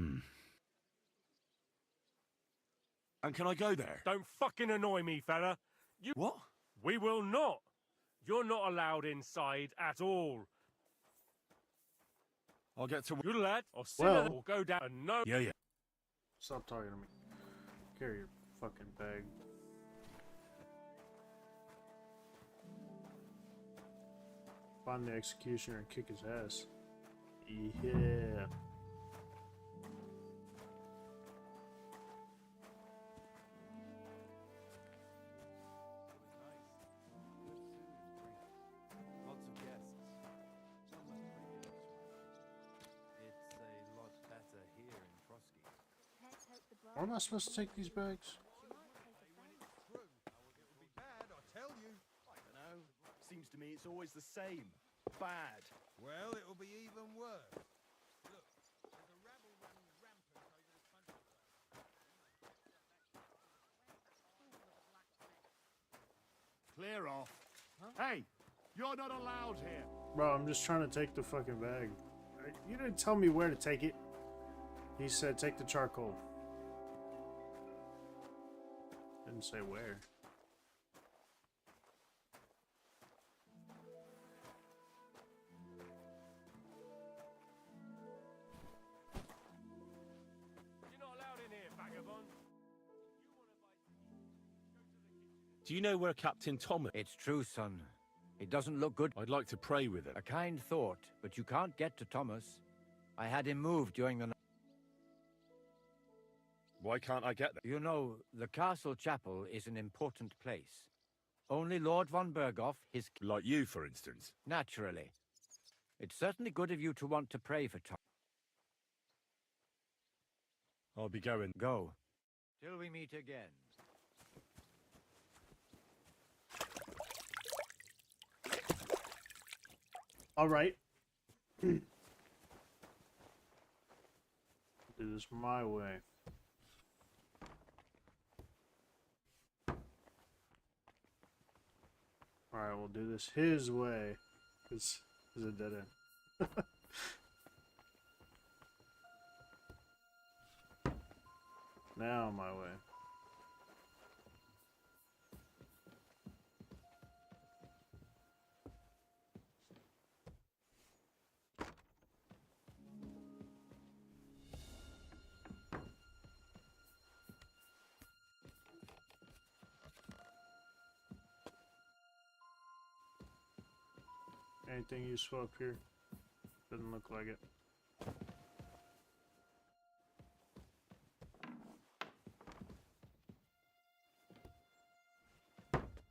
And can I go there? Don't fucking annoy me, fella. You... What? We will not. You're not allowed inside at all. I'll get to... Good lad. I'll see Well... will go down and no... Yeah. Stop talking to me. Carry your fucking bag. Find the executioner and kick his ass. Yeah. Lots of guests. So much bigger this way. It's a lot better here in Trotsky. Where am I supposed to take these bags? Seems to me it's always the same. Bad. Well, it'll be even worse. Look, there's a rabble running rampant over the countryside. Clear off. Hey, you're not allowed here. Bro, I'm just trying to take the fucking bag. You didn't tell me where to take it. He said take the charcoal. Didn't say where. Do you know where Captain Thomas... It's true, son. It doesn't look good. I'd like to pray with him. A kind thought, but you can't get to Thomas. I had him moved during the night. Why can't I get there? You know, the castle chapel is an important place. Only Lord von Bergov, his... Like you, for instance. Naturally. It's certainly good of you to want to pray for Thomas. I'll be going. Go. Till we meet again. All right. Do this my way. All right, we'll do this his way. It's a dead end. Now my way. Anything useful up here? Doesn't look like it.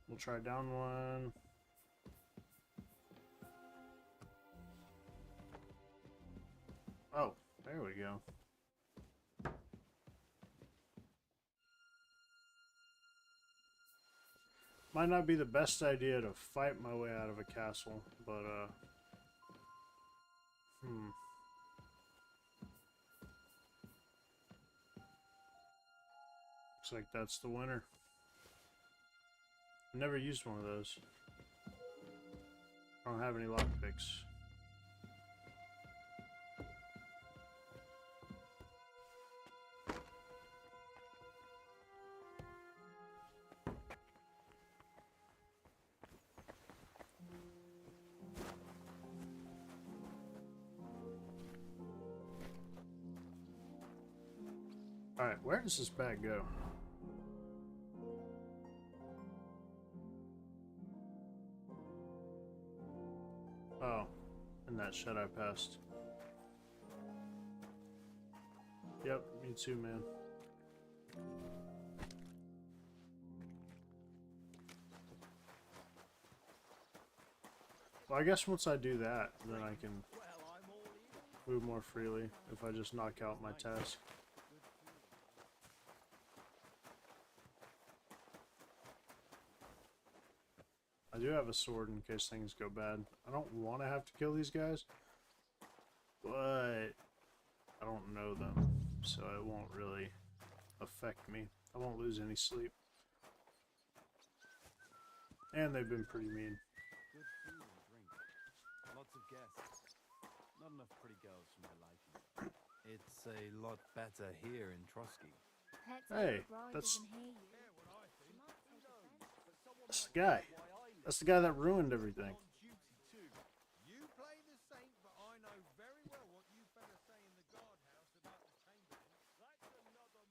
We'll try down one. Oh, there we go. Might not be the best idea to fight my way out of a castle, but looks like that's the winner. I've never used one of those. I don't have any lockpicks. Alright, where does this bag go? Oh, and that shed I passed. Yep, me too, man. Well, I guess once I do that, then I can move more freely if I just knock out my task. do have a sword in case things go bad. I don't want to have to kill these guys, but I don't know them, so it won't really affect me. I won't lose any sleep. And they've been pretty mean. Good food and drink. Lots of guests. Not enough pretty girls for my liking. It's a lot better here in Trotsky. Hey, that's the guy. That's the guy that ruined everything. You play the saint, but I know very well what you better say in the guardhouse about the chamberlain. That's another matter.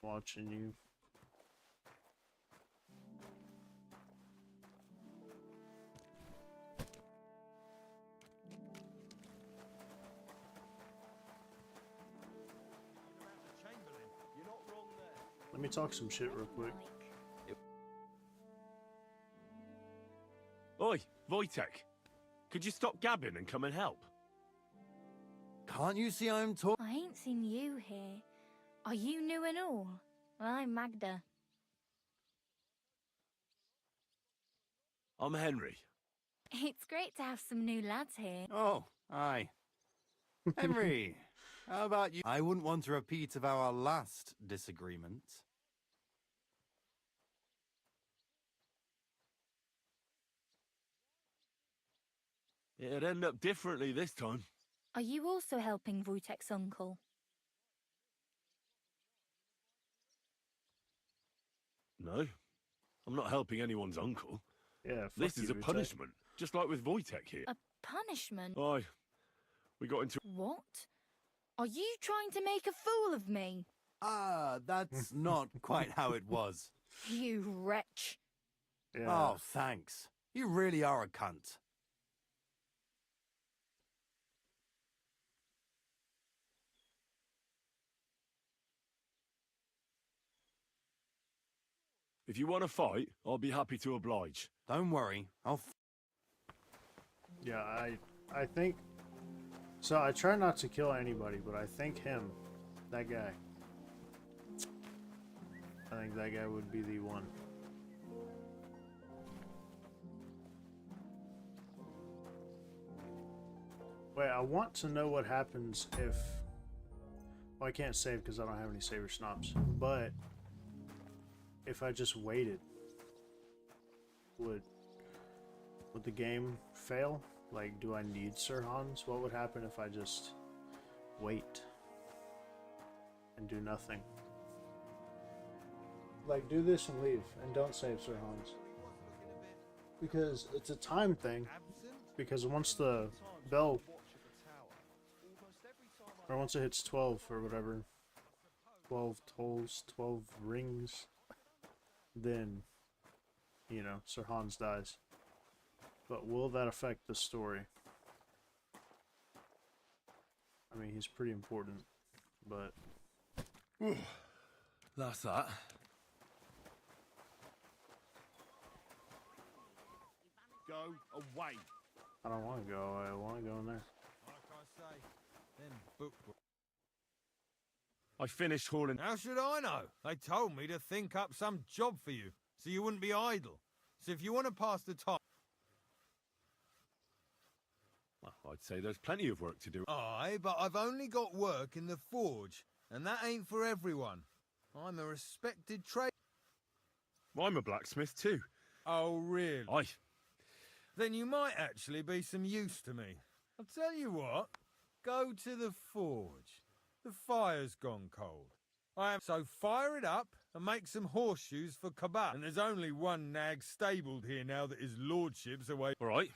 Watching you. Let me talk some shit real quick. Oi, Wojtek. Could you stop gabbing and come and help? Can't you see I'm talking? I ain't seen you here. Are you new and all? Well, I'm Magda. I'm Henry. It's great to have some new lads here. Oh, aye. Henry, how about you? I wouldn't want a repeat of our last disagreement. It'd end up differently this time. Are you also helping Wojtek's uncle? No, I'm not helping anyone's uncle. Yeah, this is a punishment, just like with Wojtek here. A punishment? Aye, we got into... What? Are you trying to make a fool of me? Ah, that's not quite how it was. You wretch. Yeah. Oh, thanks. You really are a cunt. If you want to fight, I'll be happy to oblige. Don't worry, Yeah, I think... So I try not to kill anybody, but I think him, that guy. I think that guy would be the one. Wait, I want to know what happens if... Well, I can't save because I don't have any saber snobs, but... If I just waited, would the game fail? Like, do I need Sir Hans? What would happen if I just wait and do nothing? Like, do this and leave, and don't save Sir Hans. Because it's a time thing, because once the bell, or once it hits 12 or whatever, 12 tolls, 12 rings, then, you know, Sir Hans dies. But will that affect the story? I mean, he's pretty important, but... That's that. Go away. I don't want to go away. I want to go in there. Like I say, them book... I finished hauling... How should I know? They told me to think up some job for you, so you wouldn't be idle. So if you want to pass the time... Well, I'd say there's plenty of work to do. Aye, but I've only got work in the forge, and that ain't for everyone. I'm a respected trade... I'm a blacksmith too. Oh, really? Aye. Then you might actually be some use to me. I'll tell you what, go to the forge. The fire's gone cold. So fire it up and make some horseshoes for Kabat. And there's only one nag stabled here now that his lordship's away. All right.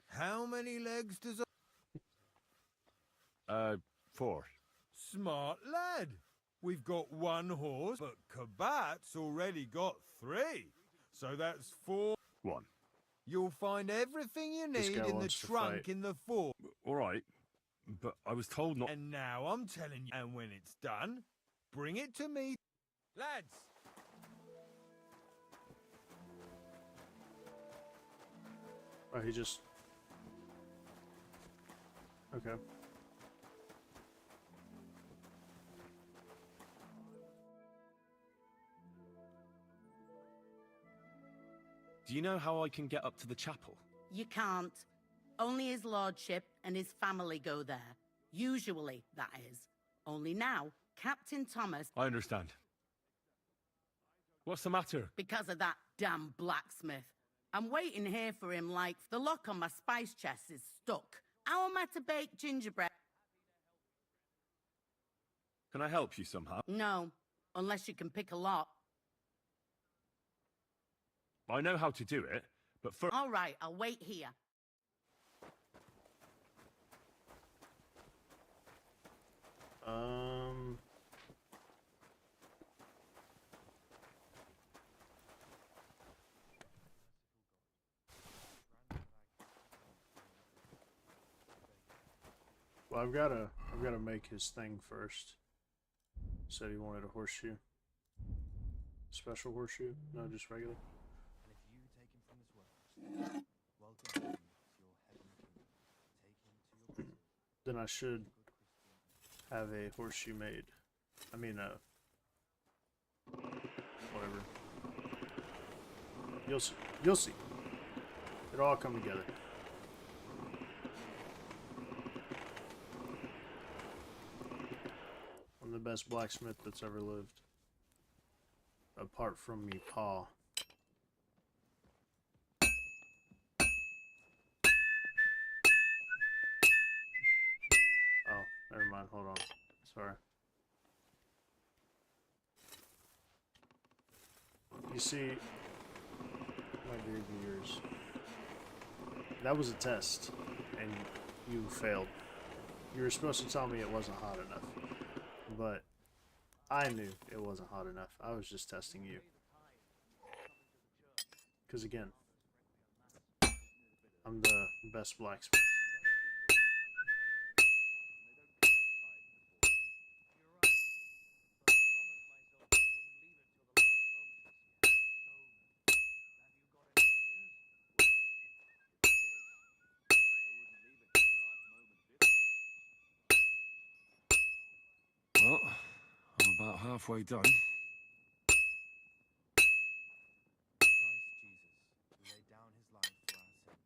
How many legs does a... 4. Smart lad. We've got 1 horse, but Kabat's already got 3. So that's 4. 1. You'll find everything you need in the trunk in the forge. All right. But I was told not... And now I'm telling you, and when it's done, bring it to me. Lads! Oh, he just... Okay. Do you know how I can get up to the chapel? You can't. Only his lordship and his family go there. Usually, that is. Only now, Captain Thomas... I understand. What's the matter? Because of that damn blacksmith. I'm waiting here for him like the lock on my spice chest is stuck. How am I to bake gingerbread? Can I help you somehow? No, unless you can pick a lock. I know how to do it, but first... All right, I'll wait here. Well, I've gotta make his thing first. Said he wanted a horseshoe. Special horseshoe? No, just regular. And if you take him from this world, welcome him to your heavenly kingdom. Take him to your prison. Then I should have a horseshoe made. I mean, whatever. You'll see. You'll see. It'll all come together. I'm the best blacksmith that's ever lived. Apart from me, Pa. Oh, never mind. Hold on. Sorry. You see, my dear viewers, that was a test, and you failed. You were supposed to tell me it wasn't hot enough, but I knew it wasn't hot enough. I was just testing you. Because again, I'm the best blacksmith. Well, I'm about halfway done. Christ Jesus, who laid down his life for our sins,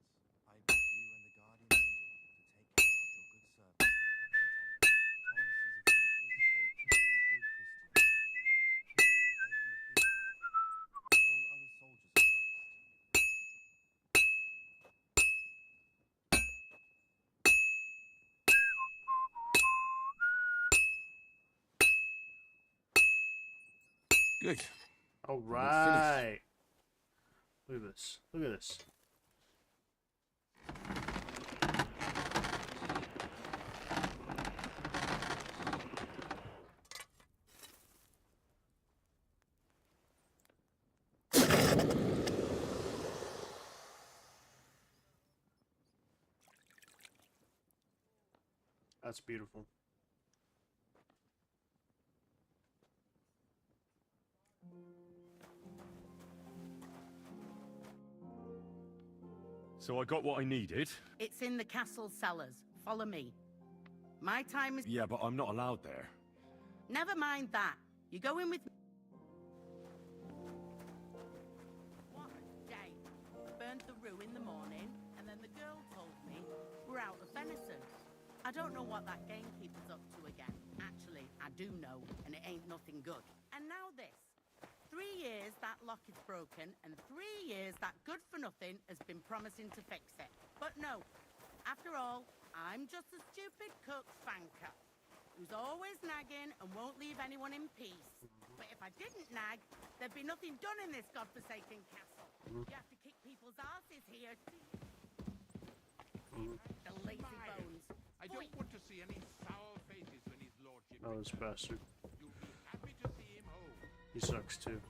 I beg you and the guardian angel to take care of your good servant, Captain Thomas. Thomas is a virtuous, faithful, and good Christian. I beg you hear him, and all other soldiers of Christ. Good. All right. Look at this. Look at this. That's beautiful. So I got what I needed. It's in the castle cellars. Follow me. My time is... Yeah, but I'm not allowed there. Never mind that. You go in with me. What a day. I burned the rue in the morning, and then the girl told me we're out of venison. I don't know what that gamekeeper's up to again. Actually, I do know, and it ain't nothing good. And now this. 3 years that lock is broken, and 3 years that good-for-nothing has been promising to fix it. But no. After all, I'm just a stupid cook spanker who's always nagging and won't leave anyone in peace. But if I didn't nag, there'd be nothing done in this godforsaken castle. You have to kick people's asses here. The lazy bones. I don't want to see any sour faces when his lordship Oh, this bastard. You'll be happy to see him home. He sucks too.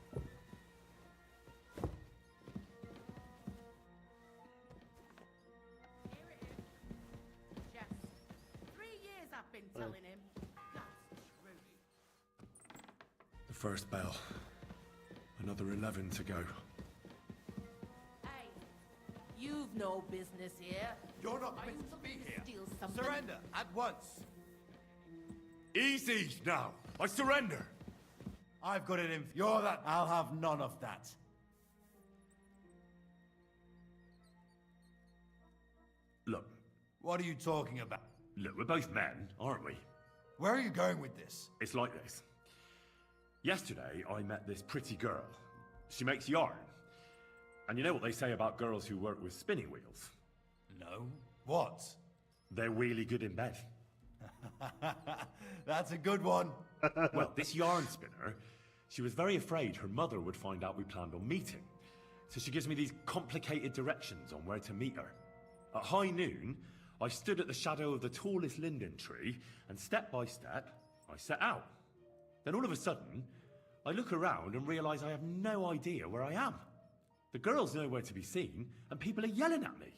Here it is. Yes. 3 years I've been telling him. That's true. The first bell. Another 11 to go. Hey, you've no business here. You're not meant to be here. Steal something. Surrender at once. Easy now. I surrender. I've got it in. You're that. I'll have none of that. Look. What are you talking about? Look, we're both men, aren't we? Where are you going with this? It's like this. Yesterday, I met this pretty girl. She makes yarn. And you know what they say about girls who work with spinning wheels? No. What? They're really good in bed. That's a good one. Well, this yarn spinner, she was very afraid her mother would find out we planned on meeting. So she gives me these complicated directions on where to meet her. At high noon, I stood at the shadow of the tallest linden tree, and step by step, I set out. Then all of a sudden, I look around and realise I have no idea where I am. The girl's nowhere to be seen, and people are yelling at me.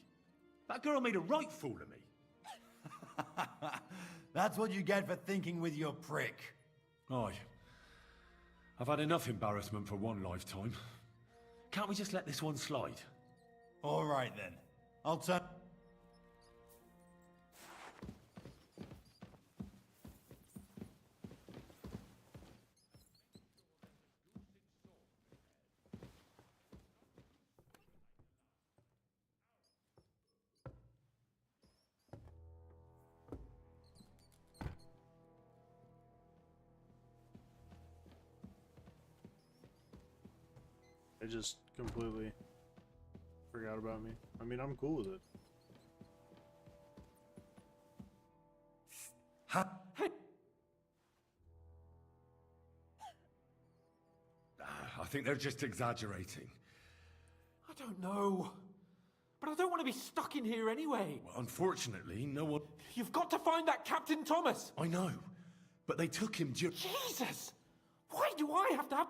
That girl made a right fool of me. That's what you get for thinking with your prick. Aye. I've had enough embarrassment for one lifetime. Can't we just let this one slide? All right then. I'll turn... They just completely forgot about me. I mean, I'm cool with it. I think they're just exaggerating. I don't know. But I don't want to be stuck in here anyway. Well, unfortunately, no one... You've got to find that Captain Thomas! I know, but they took him Jesus! Why do I have to have...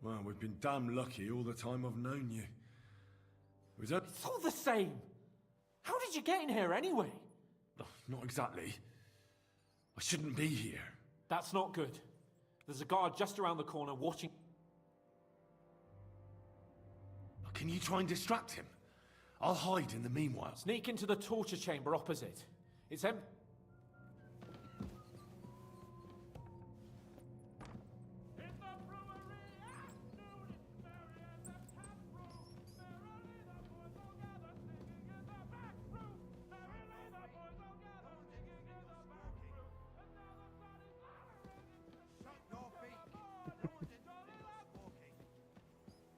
Well, we've been damn lucky all the time I've known you. Was that... It's all the same. How did you get in here anyway? Oh, not exactly. I shouldn't be here. That's not good. There's a guard just around the corner watching... Can you try and distract him? I'll hide in the meanwhile. Sneak into the torture chamber opposite. It's empty.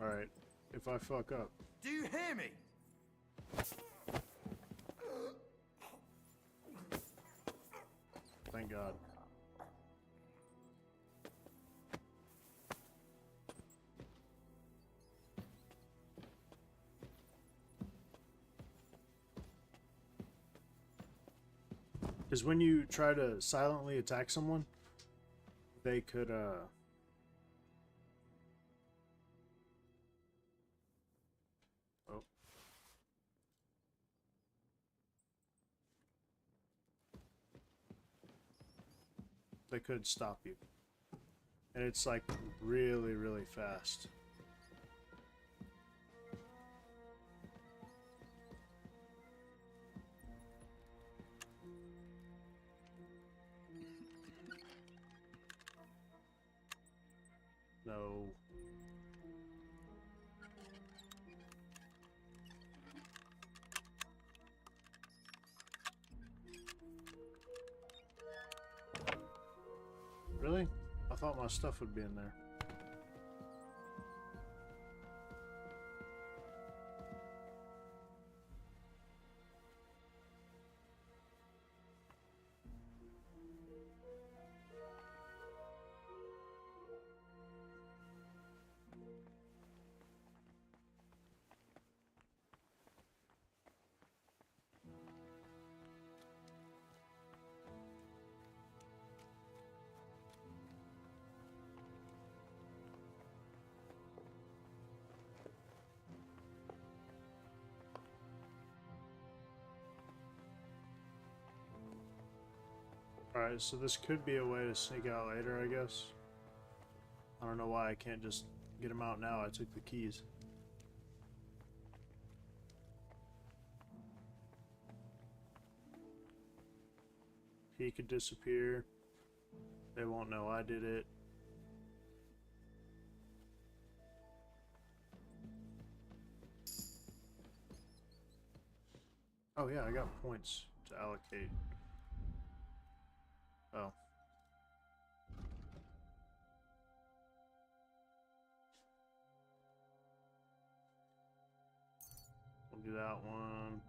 Alright, if I fuck up. Do you hear me? Thank God. Because when you try to silently attack someone, they could, Oh. They could stop you. And it's like really, really fast. No. Really? I thought my stuff would be in there. Alright, so this could be a way to sneak out later, I guess. I don't know why I can't just get him out now. I took the keys. He could disappear. They won't know I did it. Oh yeah, I got points to allocate. Oh. We'll do that one.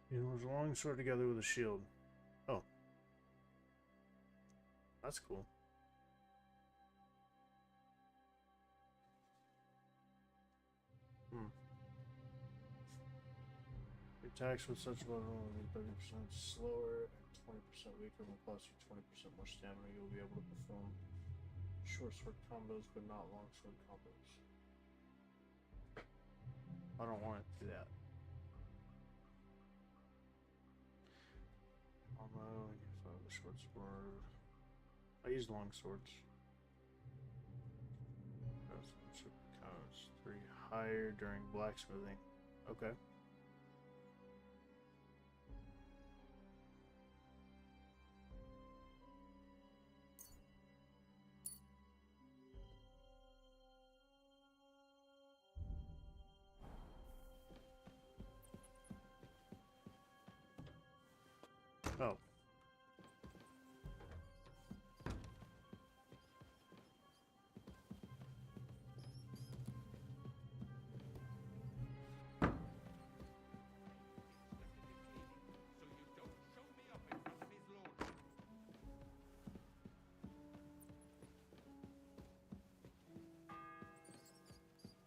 It was a long sword together with a shield. Oh. That's cool. Attacks with such weapon will be 30% slower and 20% weaker will cost you 20% more stamina. You'll be able to perform short sword combos but not long sword combos. I don't want to do that. Although I can find the short sword. I use long swords. Counts 3 higher during blacksmithing. Okay. Oh.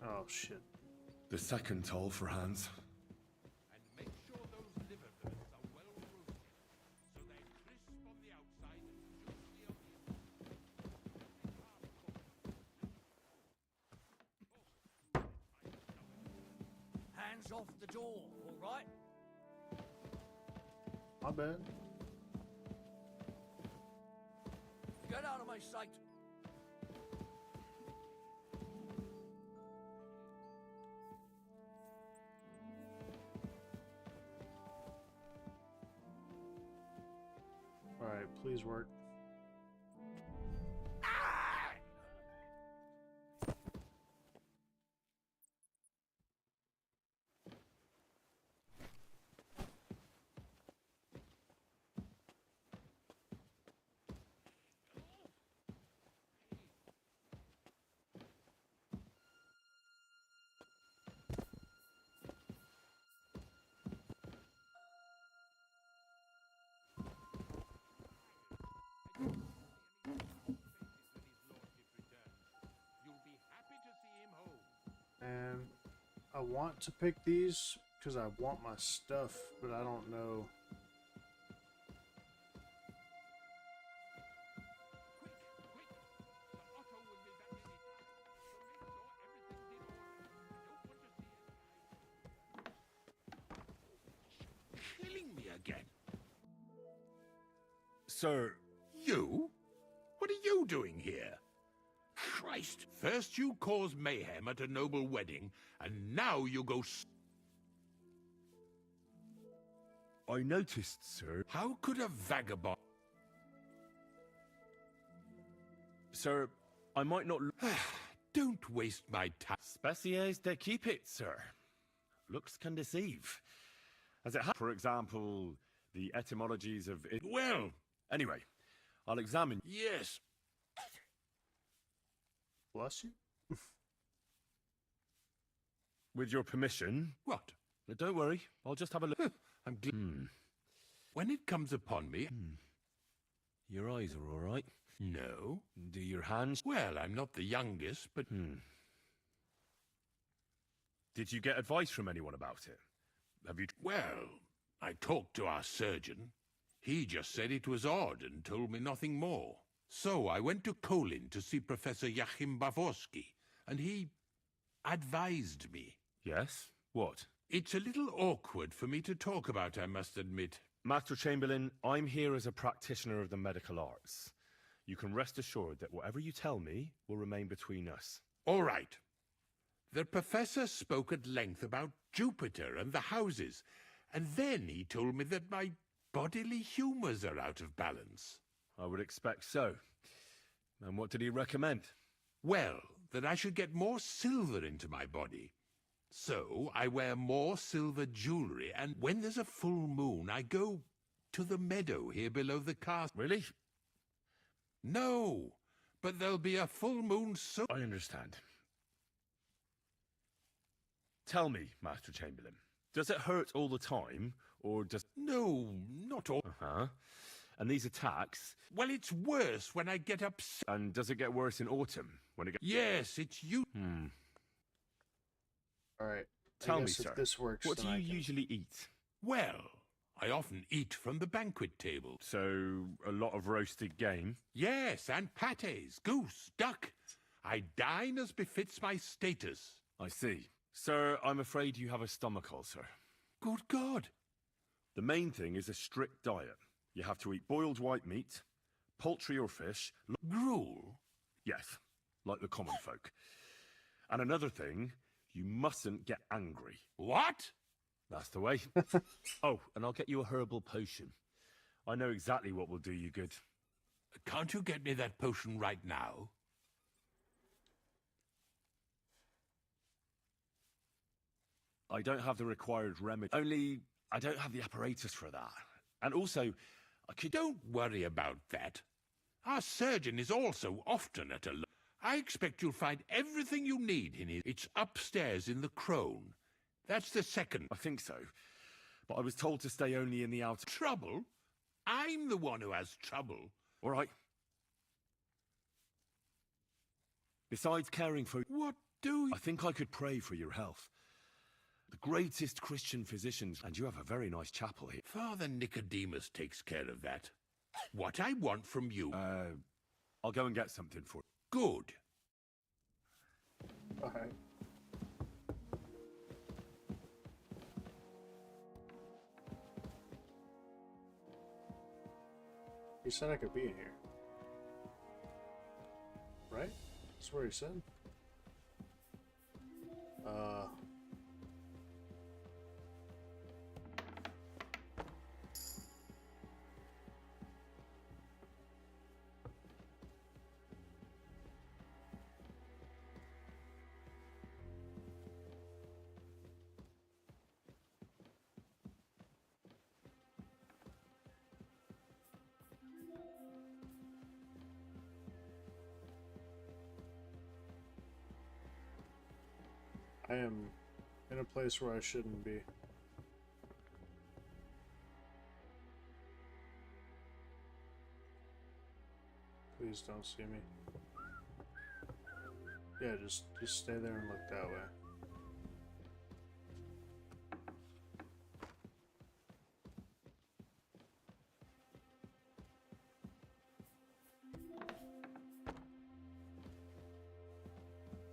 Oh shit. The second toll for Hans. And make sure those liver burns are well roasted, so they're crisp on the outside and juicy on the Hands off the door, all right? My bad. Get out of my sight. Alright, please work. And I want to pick these because I want my stuff, but I don't know. Killing me again. Sir. You? What are you doing here? Christ, first you cause mayhem at a noble wedding, and now you go... I noticed, sir. How could a vagabond... Sir, I might not... Don't waste my time. Spéciés de keep it, sir. Looks can deceive. As it for example, the etymologies of it. Well... Anyway, I'll examine... Yes. Bless you. With your permission. What? Don't worry, I'll just have a look. I'm glad. When it comes upon me... Your eyes are all right. No. Do your hands... Well, I'm not the youngest, but... Did you get advice from anyone about it? Have you... Well, I talked to our surgeon. He just said it was odd and told me nothing more. So I went to Kolin to see Professor Joachim Bavorsky, and he advised me. Yes? What? It's a little awkward for me to talk about, I must admit. Master Chamberlain, I'm here as a practitioner of the medical arts. You can rest assured that whatever you tell me will remain between us. All right. The professor spoke at length about Jupiter and the houses, and then he told me that my bodily humours are out of balance. I would expect so. And what did he recommend? Well, that I should get more silver into my body. So I wear more silver jewellery, and when there's a full moon, I go to the meadow here below the castle. Really? No, but there'll be a full moon soon. I understand. Tell me, Master Chamberlain, does it hurt all the time, or does... No, not all. Uh-huh. And these attacks... Well, it's worse when I get upset. And does it get worse in autumn? When it gets... Yes, it's you. Alright. Tell me, if sir, this works, what do then you I can... usually eat? Well, I often eat from the banquet table. So, a lot of roasted game? Yes, and pâtés, goose, duck. I dine as befits my status. I see. Sir, I'm afraid you have a stomach ulcer. Good God. The main thing is a strict diet. You have to eat boiled white meat, poultry or fish... Gruel? Yes, like the common folk. And another thing, you mustn't get angry. What? That's the way. Oh, and I'll get you a herbal potion. I know exactly what will do you good. Can't you get me that potion right now? I don't have the required remedy. Only, I don't have the apparatus for that. And also, I could... Don't worry about that. Our surgeon is also often at a... I expect you'll find everything you need in it. It's upstairs in the crone. That's the second. I think so. But I was told to stay only in the outer... Trouble? I'm the one who has trouble. All right. Besides caring for... What do you... I think I could pray for your health. The greatest Christian physicians, and you have a very nice chapel here. Father Nicodemus takes care of that. What I want from you... I'll go and get something for you. Good. Alright. He said I could be in here. Right? That's what he said. I am in a place where I shouldn't be. Please don't see me. Yeah, just stay there and look that way.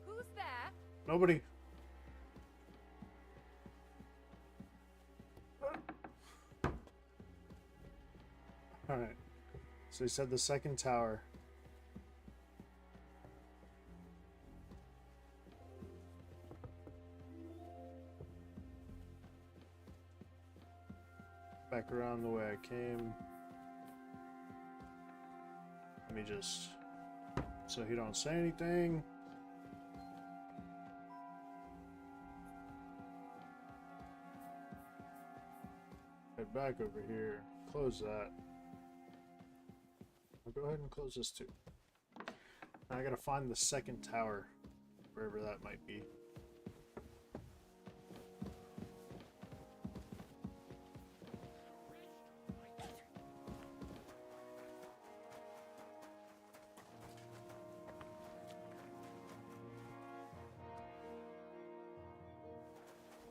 Who's there? Nobody. Alright. So he said the second tower. Back around the way I came. Let me just... So he don't say anything. Head back over here. Close that. I'll go ahead and close this too. Now I gotta find the second tower, wherever that might be.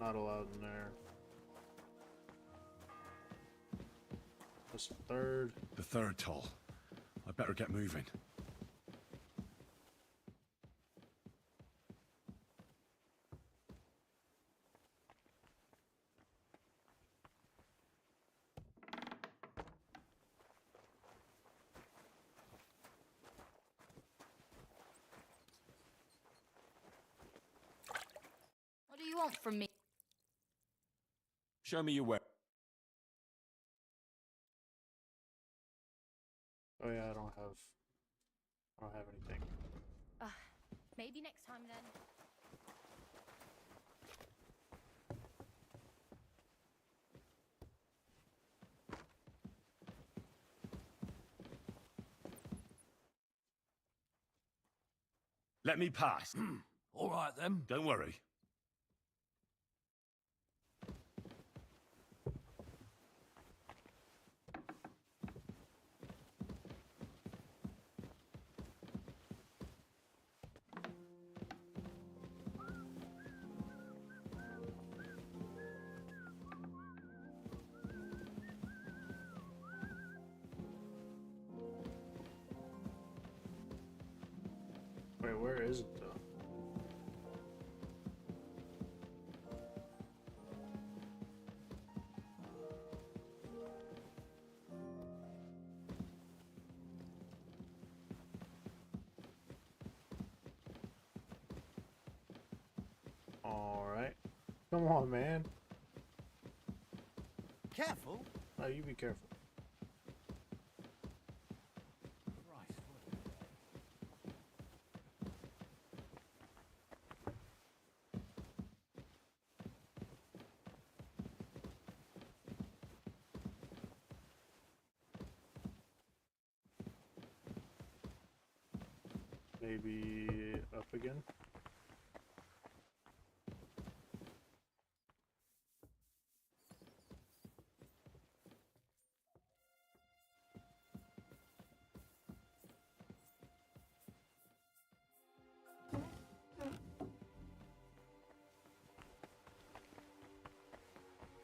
Not allowed in there. That's the third. The third toll. I better get moving. What do you want from me? Show me your way. Oh yeah, I don't have anything. Maybe next time then. Let me pass. All right then. Don't worry. Wait, where is it though? Alright. Come on, man. Careful. No, you be careful. Maybe up again?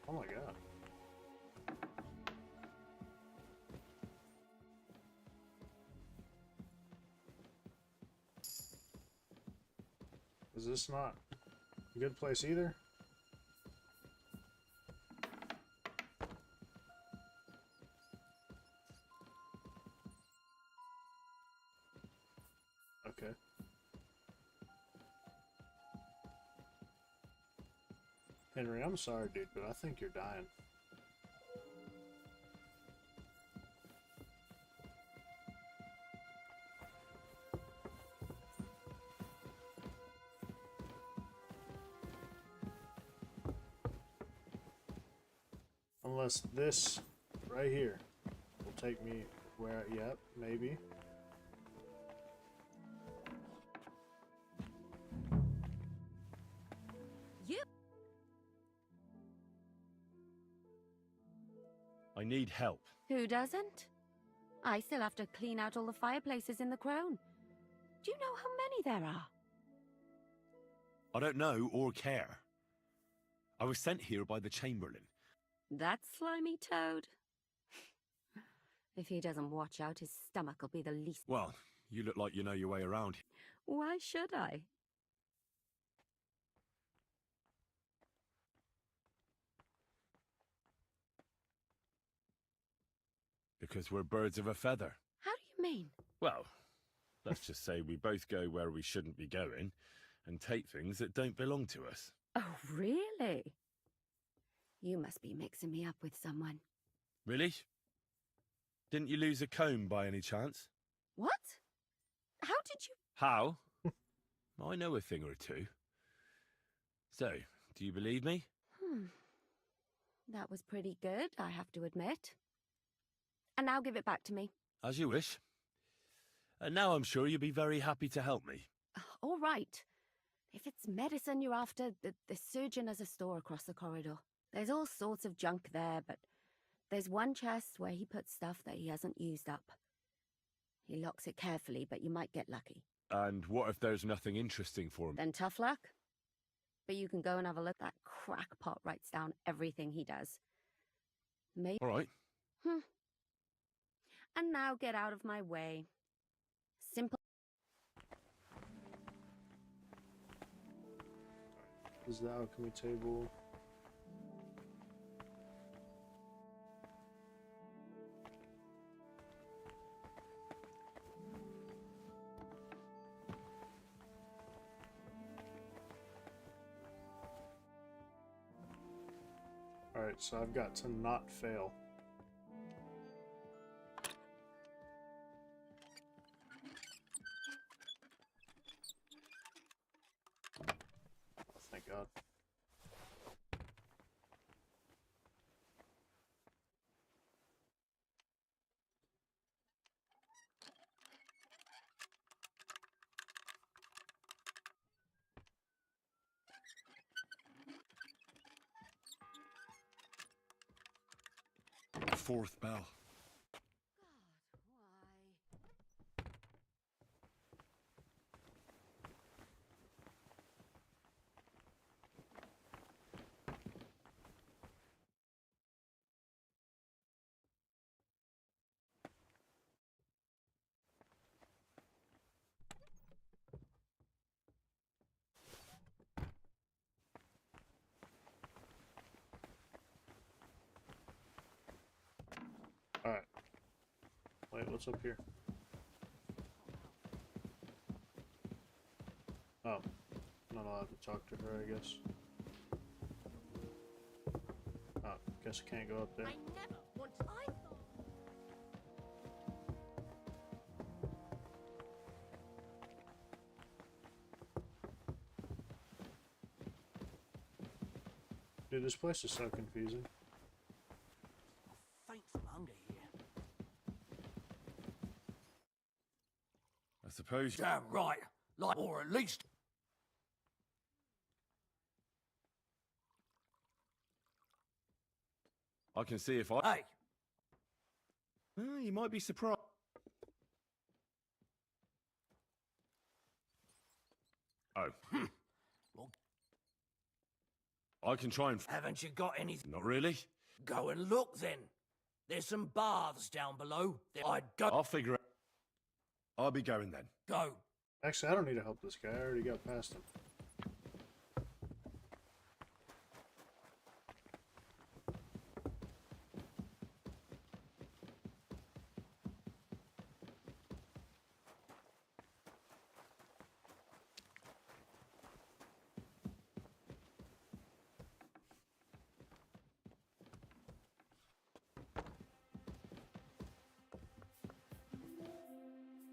Oh my god. Is this not a good place either? Okay. Henry, I'm sorry, dude, but I think you're dying. Unless this right here will take me where, yep, maybe. You. I need help. Who doesn't? I still have to clean out all the fireplaces in the crown. Do you know how many there are? I don't know or care. I was sent here by the Chamberlain. That slimy toad. If he doesn't watch out, his stomach will be the least. Well, you look like you know your way around. Why should I? Because we're birds of a feather. How do you mean? Well, let's just say we both go where we shouldn't be going and take things that don't belong to us. Oh, really? You must be mixing me up with someone. Really? Didn't you lose a comb by any chance? What? How did you... How? I know a thing or two. So, do you believe me? That was pretty good, I have to admit. And now give it back to me. As you wish. And now I'm sure you'll be very happy to help me. All right. If it's medicine you're after, the surgeon has a store across the corridor. There's all sorts of junk there, but there's one chest where he puts stuff that he hasn't used up. He locks it carefully, but you might get lucky. And what if there's nothing interesting for him? Then tough luck. But you can go and have a look. That crackpot writes down everything he does. Maybe. All right. And now get out of my way. Simple. Is the alchemy table? Alright, so I've got to not fail. god. Fourth bell. Alright. Wait, what's up here? Oh. Not allowed to talk to her, I guess. Oh, guess I can't go up there. I never want to. I thought. Dude, this place is so confusing. Faint from hunger here. I suppose. Damn right. Like, or at least. I can see if I. Hey. You might be surprised. Oh. Well, I can try and. haven't you got anything? Not really. Go and look then. There's some baths down below. I'd go. I'll figure it. I'll be going then. Go. Actually, I don't need to help this guy. I already got past him.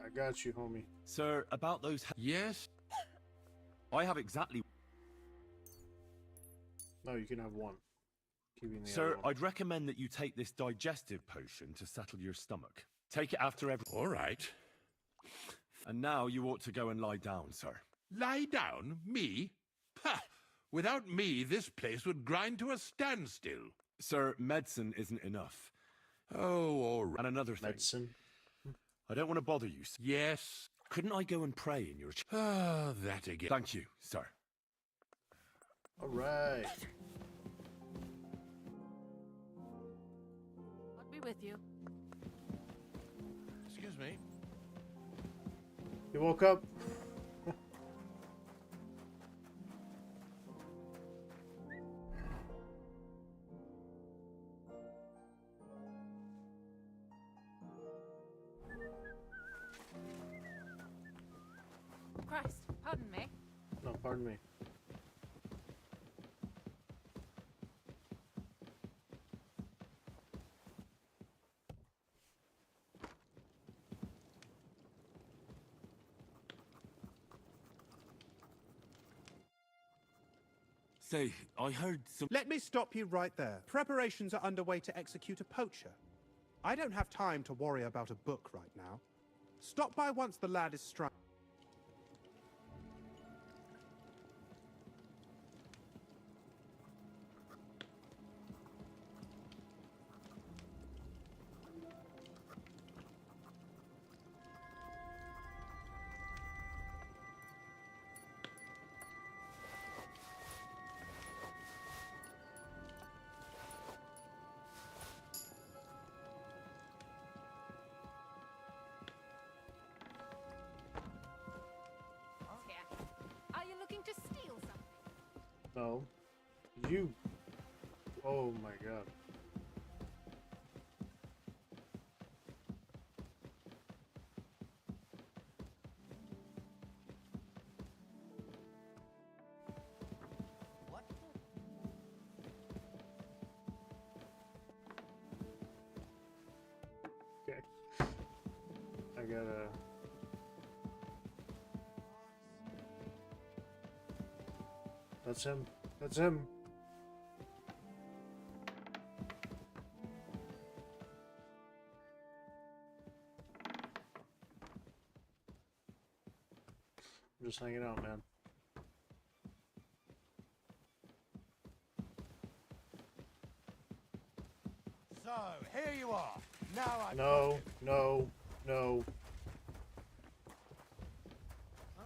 I got you, homie. Sir, about those. Yes? I have exactly. No, you can have one. Keeping the Sir, other one. I'd recommend that you take this digestive potion to settle your stomach. Take it after every. All right. And now you ought to go and lie down, sir. Lie down? Me? Pah! Without me, this place would grind to a standstill. Sir, medicine isn't enough. Oh, all right. And another thing. Medicine? I don't want to bother you, sir. Yes? Couldn't I go and pray in your Ah, that again. Thank you, sir. All right. I'll be with you. Excuse me. You woke up? Christ, pardon me. No, pardon me. Say, I heard some. Let me stop you right there. Preparations are underway to execute a poacher. I don't have time to worry about a book right now. Stop by once the lad is strung. Are you looking to steal something? No. You. Oh my god. What? Okay. I gotta. That's him. That's him. I'm just hanging out, man. So, here you are. Now I... No, no, no.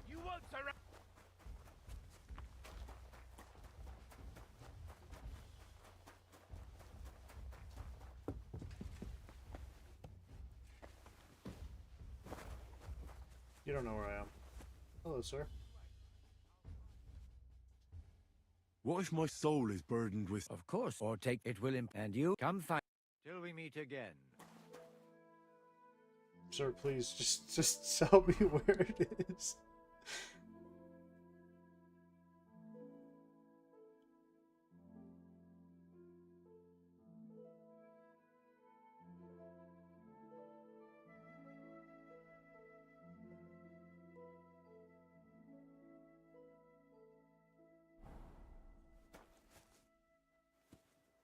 You want to... You don't know where I am. Hello, sir. What if my soul is burdened with... Of course, or take it will and you come find... Till we meet again. Sir, please, just tell me where it is.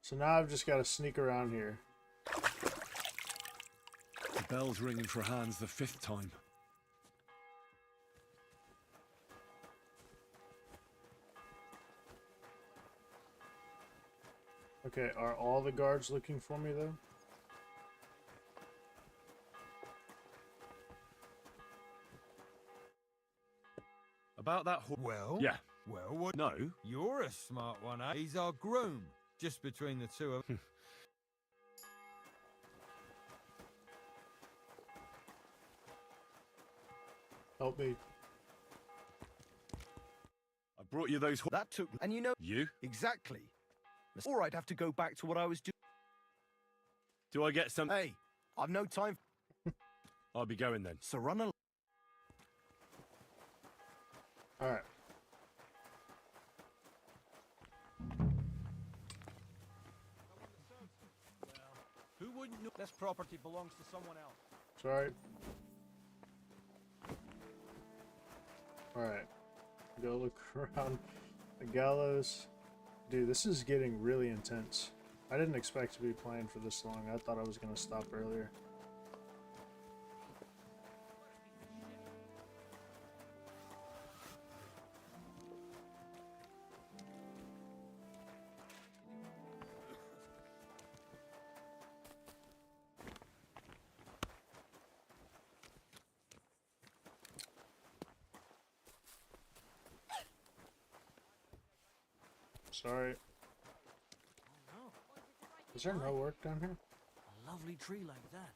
So now I've just got to sneak around here. The bell's ringing for Hans the 5th time. Okay, are all the guards looking for me though? About that Well? Yeah. Well, what? No. You're a smart one, eh? He's our groom. Just between the two of... Help me. I brought you those... That took... And you know... You? Exactly. Or I'd have to go back to what I was doing. Do I get some... Hey, I've no time... I'll be going then. So run along. Alright. Who wouldn't know this property belongs to someone else? Sorry. Alright. Go look around the gallows. Dude, this is getting really intense. I didn't expect to be playing for this long. I thought I was going to stop earlier. Sorry. Is there no work down here? A lovely tree like that.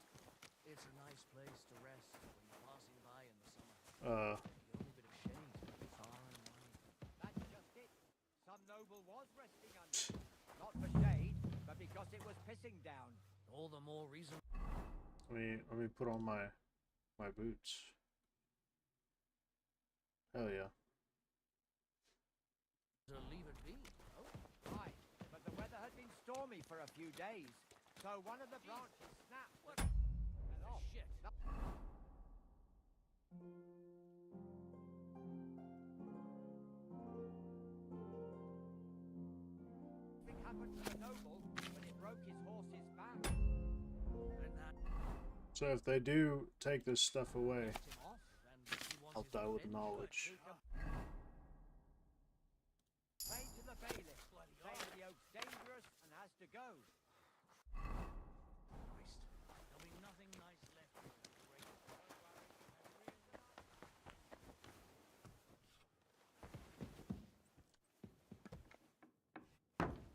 It's a nice place to rest when you're passing by in the summer. The only bit of shade, far and wide. That's just it. Some noble was resting under it. Not for shade, but because it was pissing down. All the more reason. Let me put on my boots. Hell yeah. To leave it be. Right, but the weather had been stormy for a few days, so one of the branches snapped and off. Shit. Nothing happened to the noble when it broke his horse's back. So if they do take this stuff away, I'll die with knowledge. Say to the bailiff, say that the oak's dangerous and has to go. Christ, there'll be nothing nice left.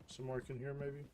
Some work in here, maybe?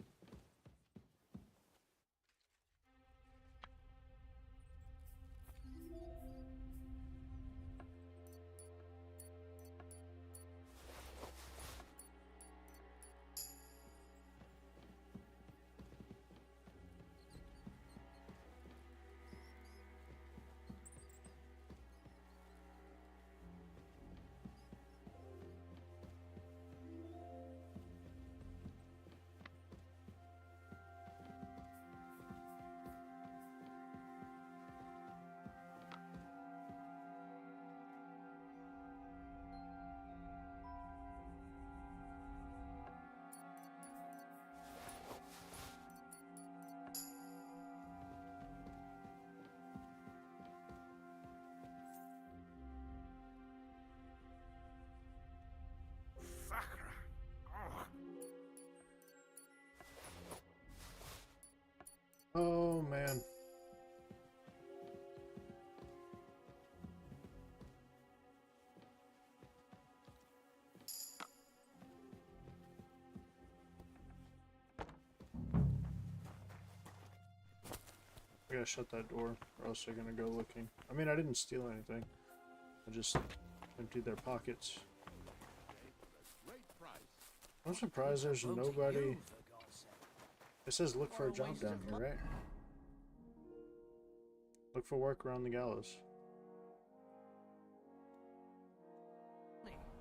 I gotta shut that door, or else they're gonna go looking. I mean, I didn't steal anything. I just emptied their pockets. I'm surprised there's nobody. It says look for a job down here, right? Look for work around the gallows.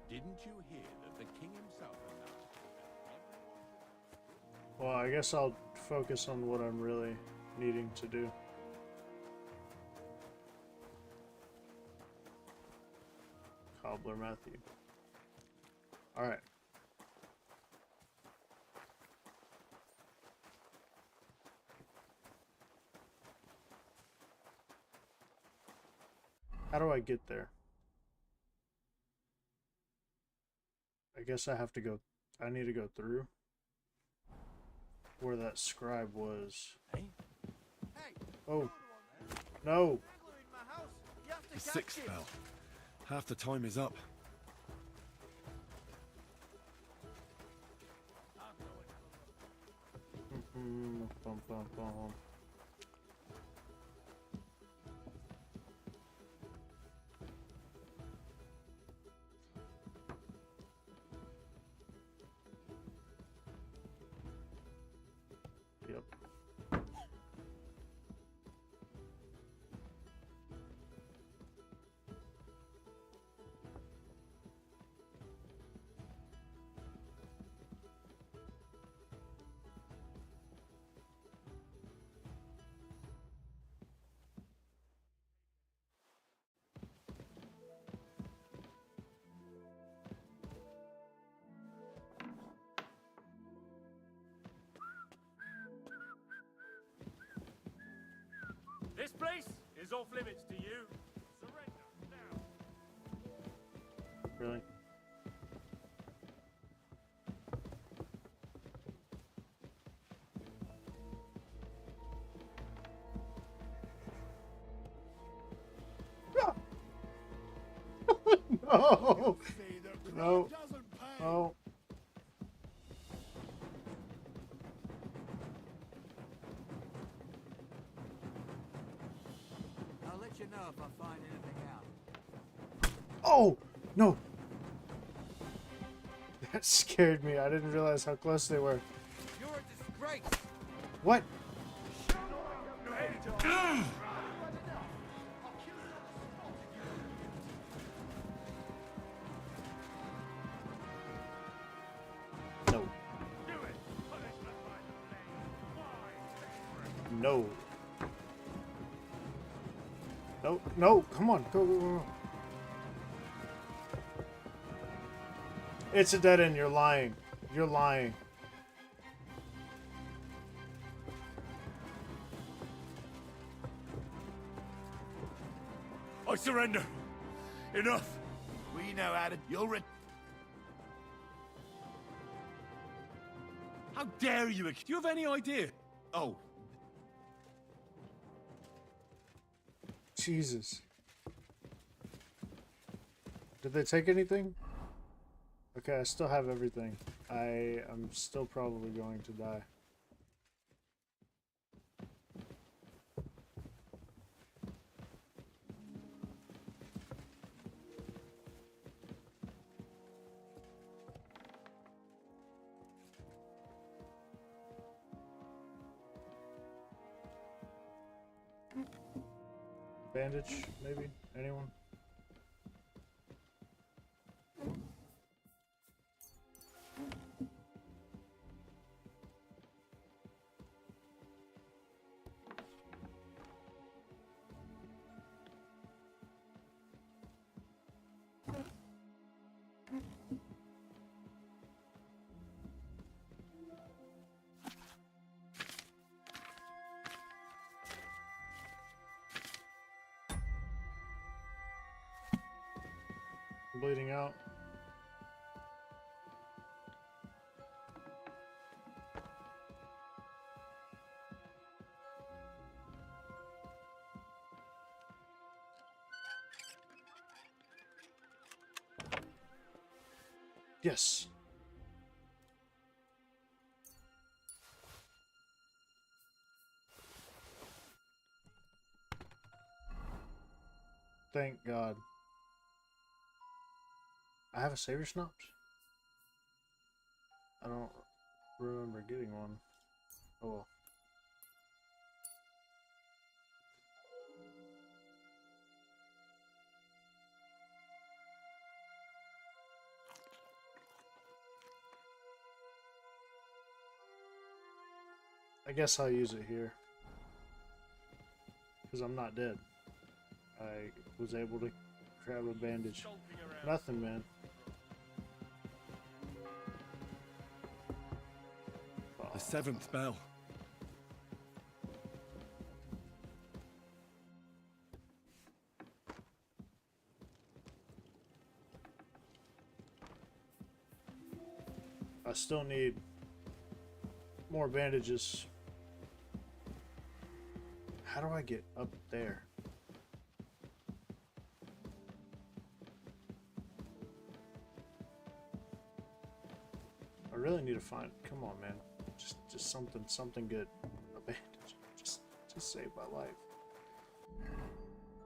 Didn't you hear that the king himself announced that Well, I guess I'll focus on what I'm really needing to do. Cobbler Matthew. Alright. How do I get there? I guess I have to go. I need to go through where that scribe was. Oh. No. The sixth bell. Half the time is up. Bum, bum, bum. Yep. This place is off limits to you. Surrender now. Really? No! No. No. I'll let you know if I find anything out. Oh! No! That scared me. I didn't realize how close they were. You're a disgrace. What? No. No. No, no, come on, go, go, go. It's a dead end, you're lying. You're lying. I surrender. Enough. We know how to. You'll How dare you? Do you have any idea? Oh. Jesus. Did they take anything? Okay, I still have everything. I am still probably going to die. Bandage, maybe? Anyone? Bleeding out. Yes. Thank God. I have a saber schnapps? I don't remember getting one. Oh well. I guess I'll use it here. Because I'm not dead. I was able to grab a bandage. Nothing, man. The 7th bell. I still need more bandages. How do I get up there? I really need to find. Come on, man. Just something good. A bandage. Just save my life.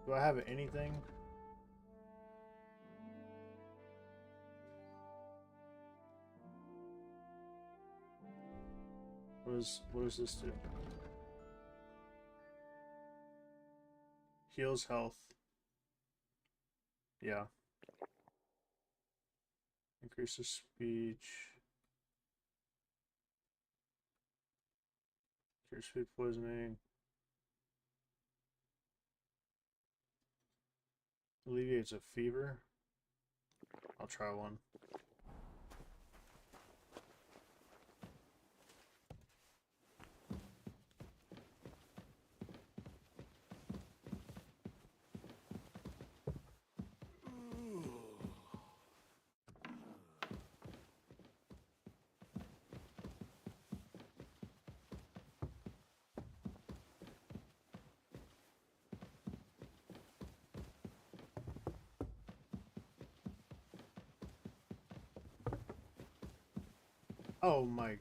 Do I have anything? What does this do? Heals health. Yeah. Increases speech. Cures food poisoning. Alleviates a fever. I'll try one. Oh my.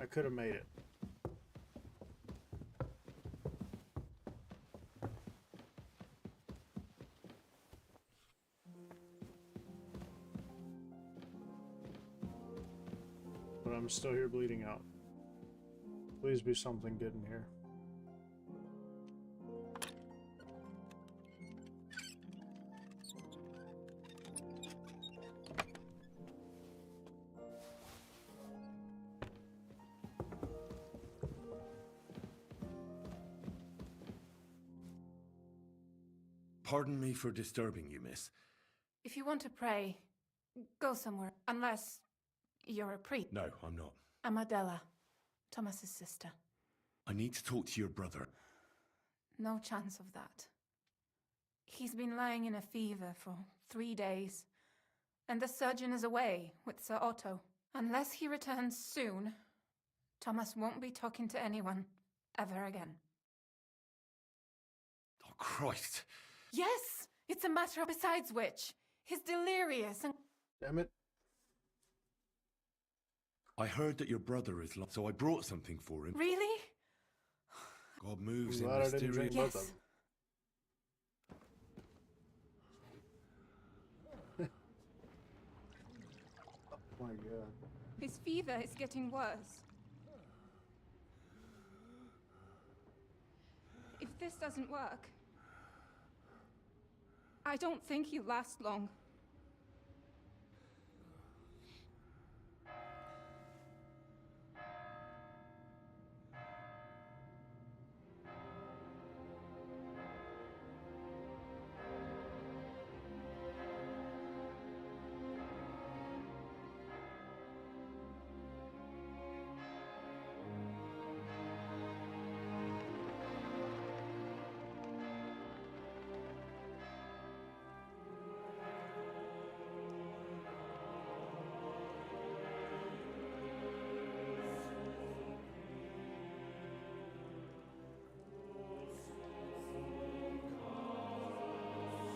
I could have made it. But I'm still here bleeding out. Please be something good in here. Pardon me for disturbing you, miss. If you want to pray, go somewhere. Unless you're a priest. No, I'm not. I'm Adela, Thomas's sister. I need to talk to your brother. No chance of that. He's been lying in a fever for 3 days. And the surgeon is away with Sir Otto. Unless he returns soon, Thomas won't be talking to anyone ever again. Oh, Christ. Yes! It's a matter of besides which. He's delirious and... Damn it. I heard that your brother is lost, so I brought something for him. Really? God moves I'm in glad I didn't mysterious... drink both of them. Oh my God. His fever is getting worse. If this doesn't work, I don't think he'll last long.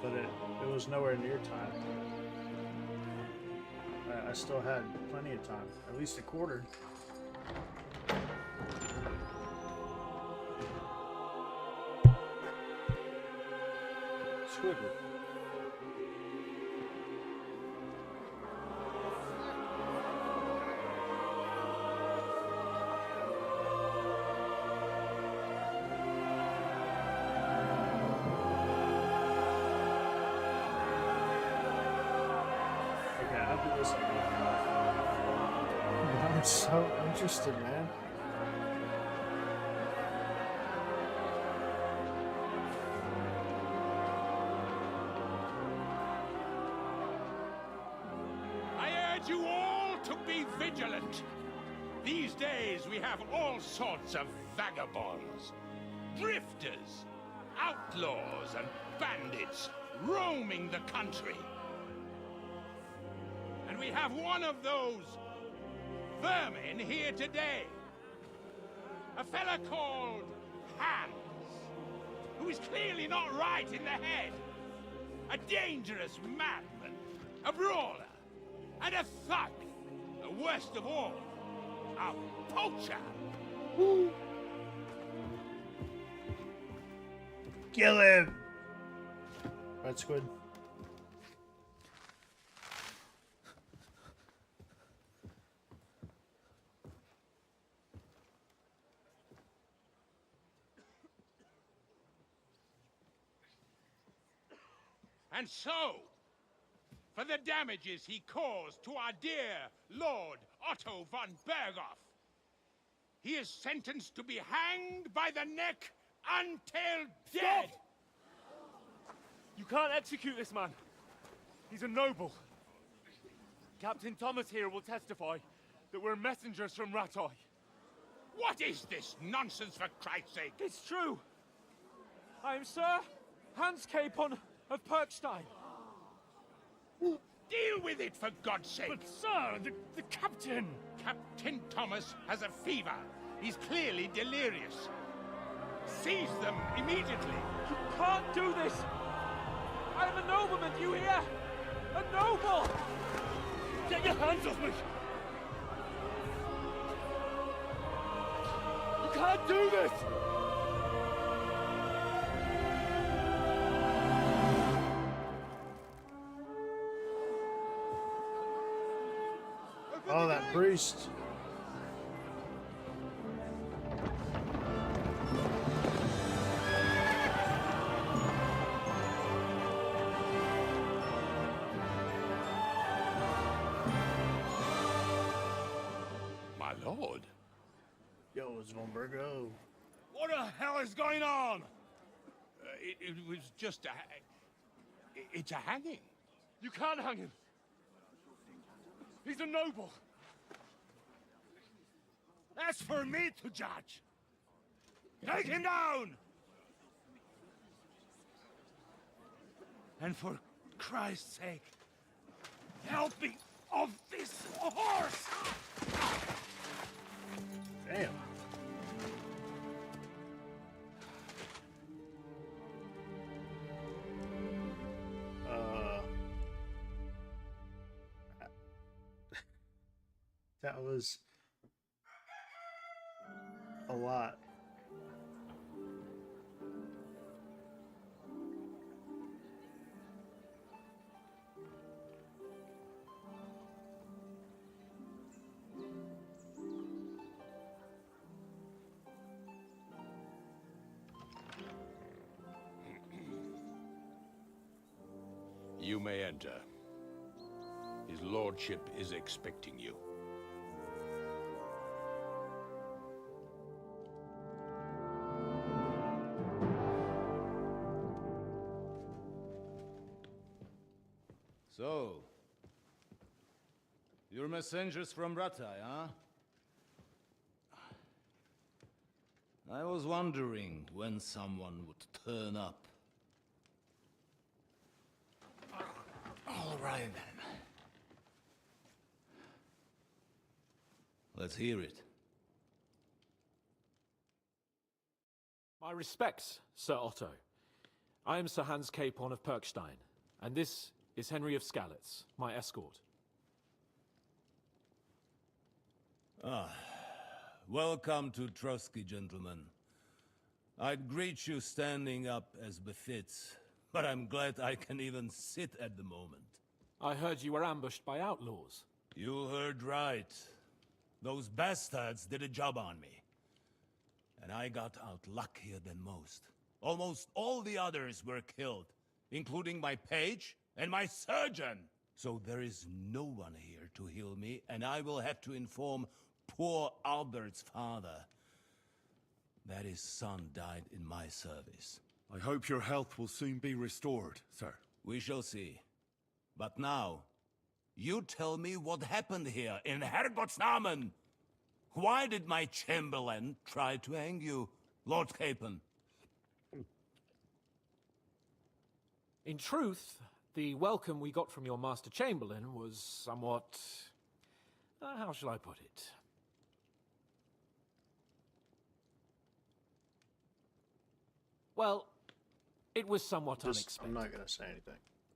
But it was nowhere near time. I still had plenty of time, at least a quarter. Squidward. Okay, after this, I'm so interested, man. I urge you all to be vigilant. These days we have all sorts of vagabonds, drifters, outlaws, and bandits roaming the country. And we have one of those vermin here today. A fella called Hans, who is clearly not right in the head. A dangerous madman, a brawler, and a thug. The worst of all, a poacher. Kill him! Red Squid. And so, for the damages he caused to our dear Lord Otto von Berghoff, he is sentenced to be hanged by the neck until dead! You can't execute this man. He's a noble. Captain Thomas here will testify that we're messengers from Rattay. What is this nonsense, for Christ's sake? It's true. I am Sir Hans Capon of Perkstein. Deal with it, for God's sake! But, sir, the captain... Captain Thomas has a fever. He's clearly delirious. Seize them immediately. You can't do this! I am a nobleman, do you hear? A noble! Get your hands off me! You can't do this! Oh, that priest. My lord. Yo, it's Von Bergo. What the hell is going on? It was just a... It's a hanging. You can't hang him. He's a noble. That's for me to judge. Take him down! And for Christ's sake, help me off this horse! Damn. That was a lot. You may enter. His lordship is expecting you. So, you're messengers from Rattay, huh? I was wondering when someone would turn up. All right, then. Let's hear it. My respects, Sir Otto. I am Sir Hans Capon of Perkstein, and this is Henry of Skalitz, my escort. Welcome to Trotsky, gentlemen. I'd greet you standing up as befits, but I'm glad I can even sit at the moment. I heard you were ambushed by outlaws. You heard right. Those bastards did a job on me. And I got out luckier than most. Almost all the others were killed, including my page and my surgeon. So there is no one here to heal me, and I will have to inform poor Albert's father that his son died in my service. I hope your health will soon be restored, sir. We shall see. But now, you tell me what happened here in Herrgottsnamen. Why did my chamberlain try to hang you, Lord Capon? In truth, the welcome we got from your Master Chamberlain was somewhat... how shall I put it? Well, it was somewhat unexpected. I'm not going to say anything.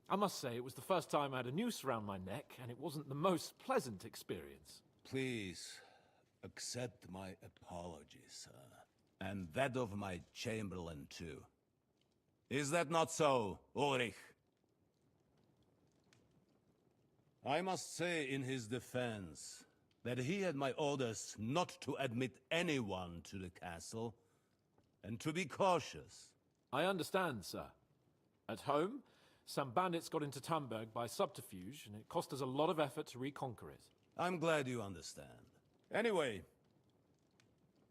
I must say, it was the first time I had a noose around my neck, and it wasn't the most pleasant experience. Please, accept my apologies, sir. And that of my chamberlain, too. Is that not so, Ulrich? I must say in his defense that he had my orders not to admit anyone to the castle, and to be cautious. I understand, sir. At home, some bandits got into Tamberg by subterfuge, and it cost us a lot of effort to reconquer it. I'm glad you understand. Anyway,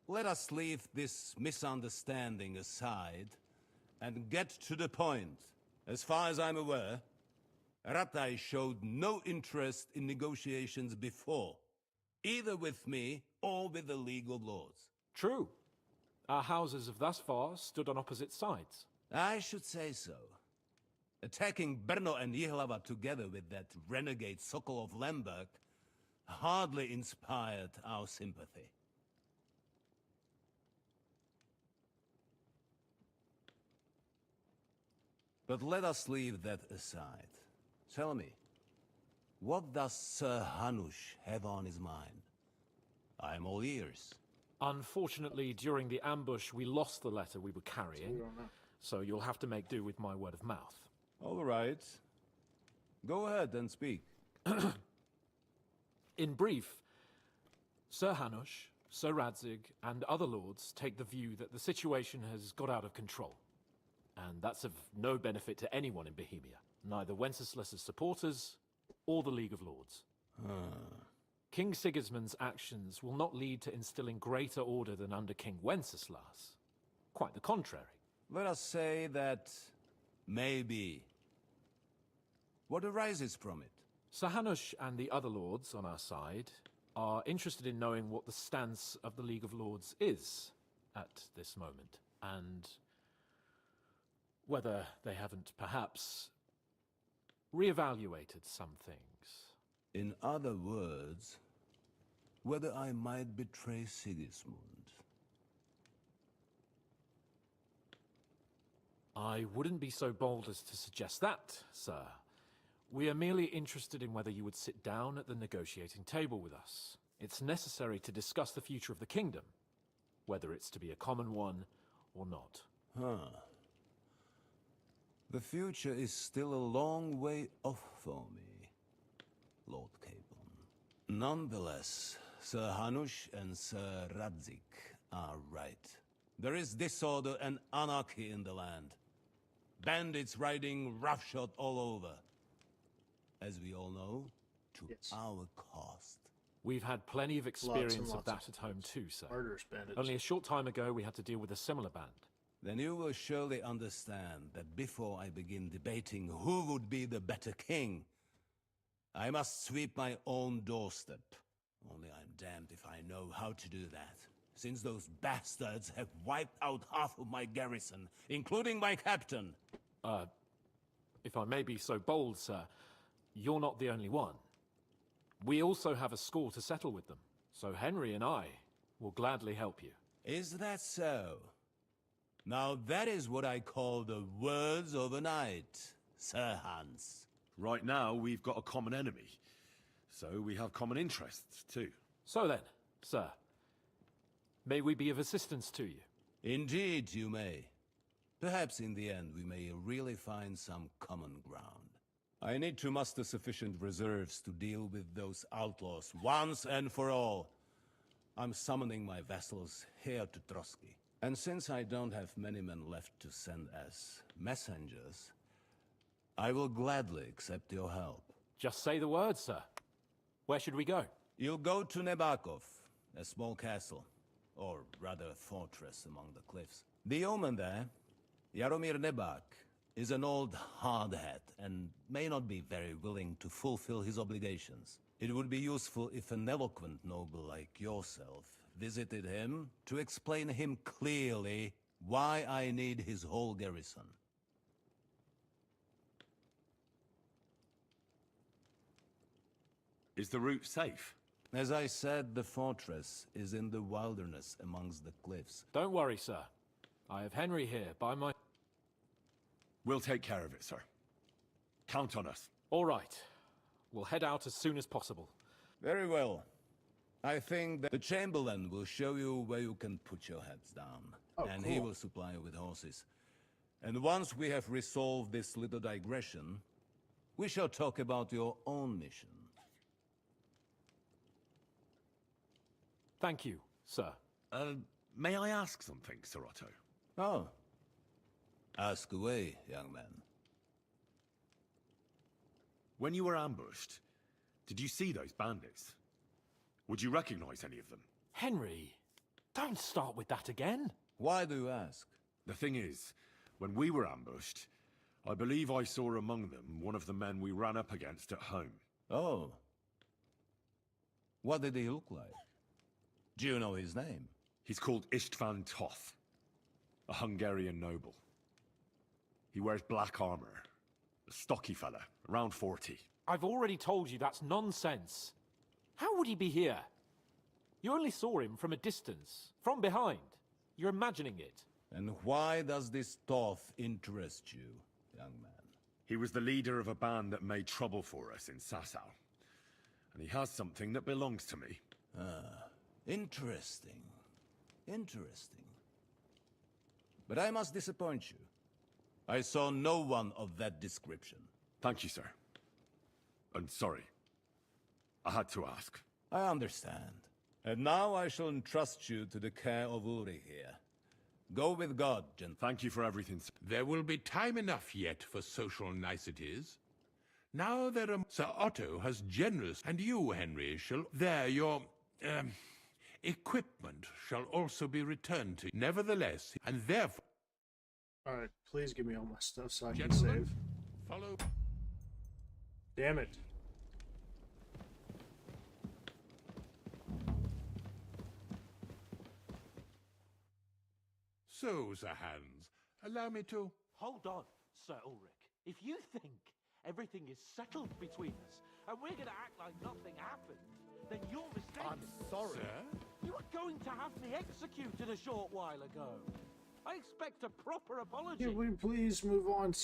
let us leave this misunderstanding aside and get to the point. As far as I'm aware, Ratai showed no interest in negotiations before, either with me or with the League of Lords. True. Our houses have thus far stood on opposite sides. I should say so. Attacking Brno and Jihlava together with that renegade Sokol of Lemberg hardly inspired our sympathy. But let us leave that aside. Tell me, what does Sir Hanush have on his mind? I'm all ears. Unfortunately, during the ambush, we lost the letter we were carrying, so you'll have to make do with my word of mouth. All right. Go ahead and speak. In brief, Sir Hanush, Sir Radzig, and other lords take the view that the situation has got out of control. And that's of no benefit to anyone in Bohemia, neither Wenceslas's supporters or the League of Lords. King Sigismund's actions will not lead to instilling greater order than under King Wenceslas. Quite the contrary. Let us say that maybe. What arises from it? Sir Hanush and the other lords on our side are interested in knowing what the stance of the League of Lords is at this moment, and whether they haven't perhaps reevaluated some things. In other words, whether I might betray Sigismund. I wouldn't be so bold as to suggest that, sir. We are merely interested in whether you would sit down at the negotiating table with us. It's necessary to discuss the future of the kingdom, whether it's to be a common one or not. The future is still a long way off for me, Lord Capon. Nonetheless, Sir Hanush and Sir Radzig are right. There is disorder and anarchy in the land. Bandits riding roughshod all over. As we all know, to our cost. We've had plenty of experience of that at home too, sir. Murderous bandits. Only a short time ago, we had to deal with a similar band. Then you will surely understand that before I begin debating who would be the better king, I must sweep my own doorstep. Only I'm damned if I know how to do that, since those bastards have wiped out half of my garrison, including my captain. If I may be so bold, sir, you're not the only one. We also have a score to settle with them, so Henry and I will gladly help you. Is that so? Now that is what I call the words of a knight, Sir Hans. Right now, we've got a common enemy, so we have common interests too. So then, sir, may we be of assistance to you? Indeed you may. Perhaps in the end we may really find some common ground. I need to muster sufficient reserves to deal with those outlaws once and for all. I'm summoning my vassals here to Trotsky. And since I don't have many men left to send as messengers, I will gladly accept your help. Just say the word, sir. Where should we go? You'll go to Nebakov, a small castle, or rather fortress among the cliffs. The yeoman there, Jaromir Nebak, is an old hardhat and may not be very willing to fulfill his obligations. It would be useful if an eloquent noble like yourself visited him to explain him clearly why I need his whole garrison. Is the route safe? As I said, the fortress is in the wilderness amongst the cliffs. Don't worry, sir. I have Henry here by my... We'll take care of it, sir. Count on us. All right. We'll head out as soon as possible. Very well. I think that the Chamberlain will show you where you can put your heads down. And he will supply you with horses. And once we have resolved this little digression, we shall talk about your own mission. Thank you, sir. May I ask something, Sir Otto? Oh. Ask away, young man. When you were ambushed, did you see those bandits? Would you recognize any of them? Henry, don't start with that again. Why do you ask? The thing is, when we were ambushed, I believe I saw among them one of the men we ran up against at home. Oh. What did he look like? Do you know his name? He's called Istvan Toth, a Hungarian noble. He wears black armor. A stocky fella, around 40. I've already told you that's nonsense. How would he be here? You only saw him from a distance, from behind. You're imagining it. And why does this Toth interest you, young man? He was the leader of a band that made trouble for us in Sasau. And he has something that belongs to me. Ah, interesting. Interesting. But I must disappoint you. I saw no one of that description. Thank you, sir. And sorry. I had to ask. I understand. And now I shall entrust you to the care of Uri here. Go with God, gentlemen. Thank you for everything, sir. There will be time enough yet for social niceties. Now there are... Sir Otto has generous... And you, Henry, shall... There, your... equipment shall also be returned to you. Nevertheless, and therefore... Alright, please give me all my stuff so I can Gentlemen, save. follow... Damn it. So, Sir Hans, allow me to... Hold on, Sir Ulrich. If you think everything is settled between us, and we're going to act like nothing happened, then you're mistaken. I'm sorry. Sir? You were going to have me executed a short while ago. I expect a proper apology. Can we please move on?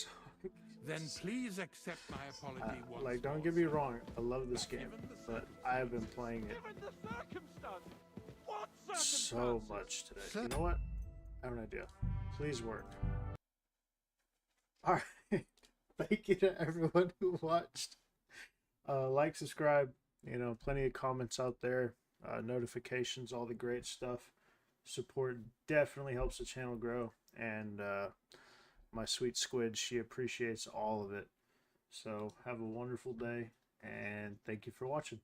Then please accept my apology once Like, don't more, get me sir. wrong, I love this game, but I have been playing it Given the circumstance, what so circumstances? much today. You know what? I have an idea. Please work. Alright. Thank you to everyone who watched. Like, subscribe. You know, plenty of comments out there. Notifications, all the great stuff. Support definitely helps the channel grow. And my sweet squid, she appreciates all of it. So have a wonderful day. And thank you for watching.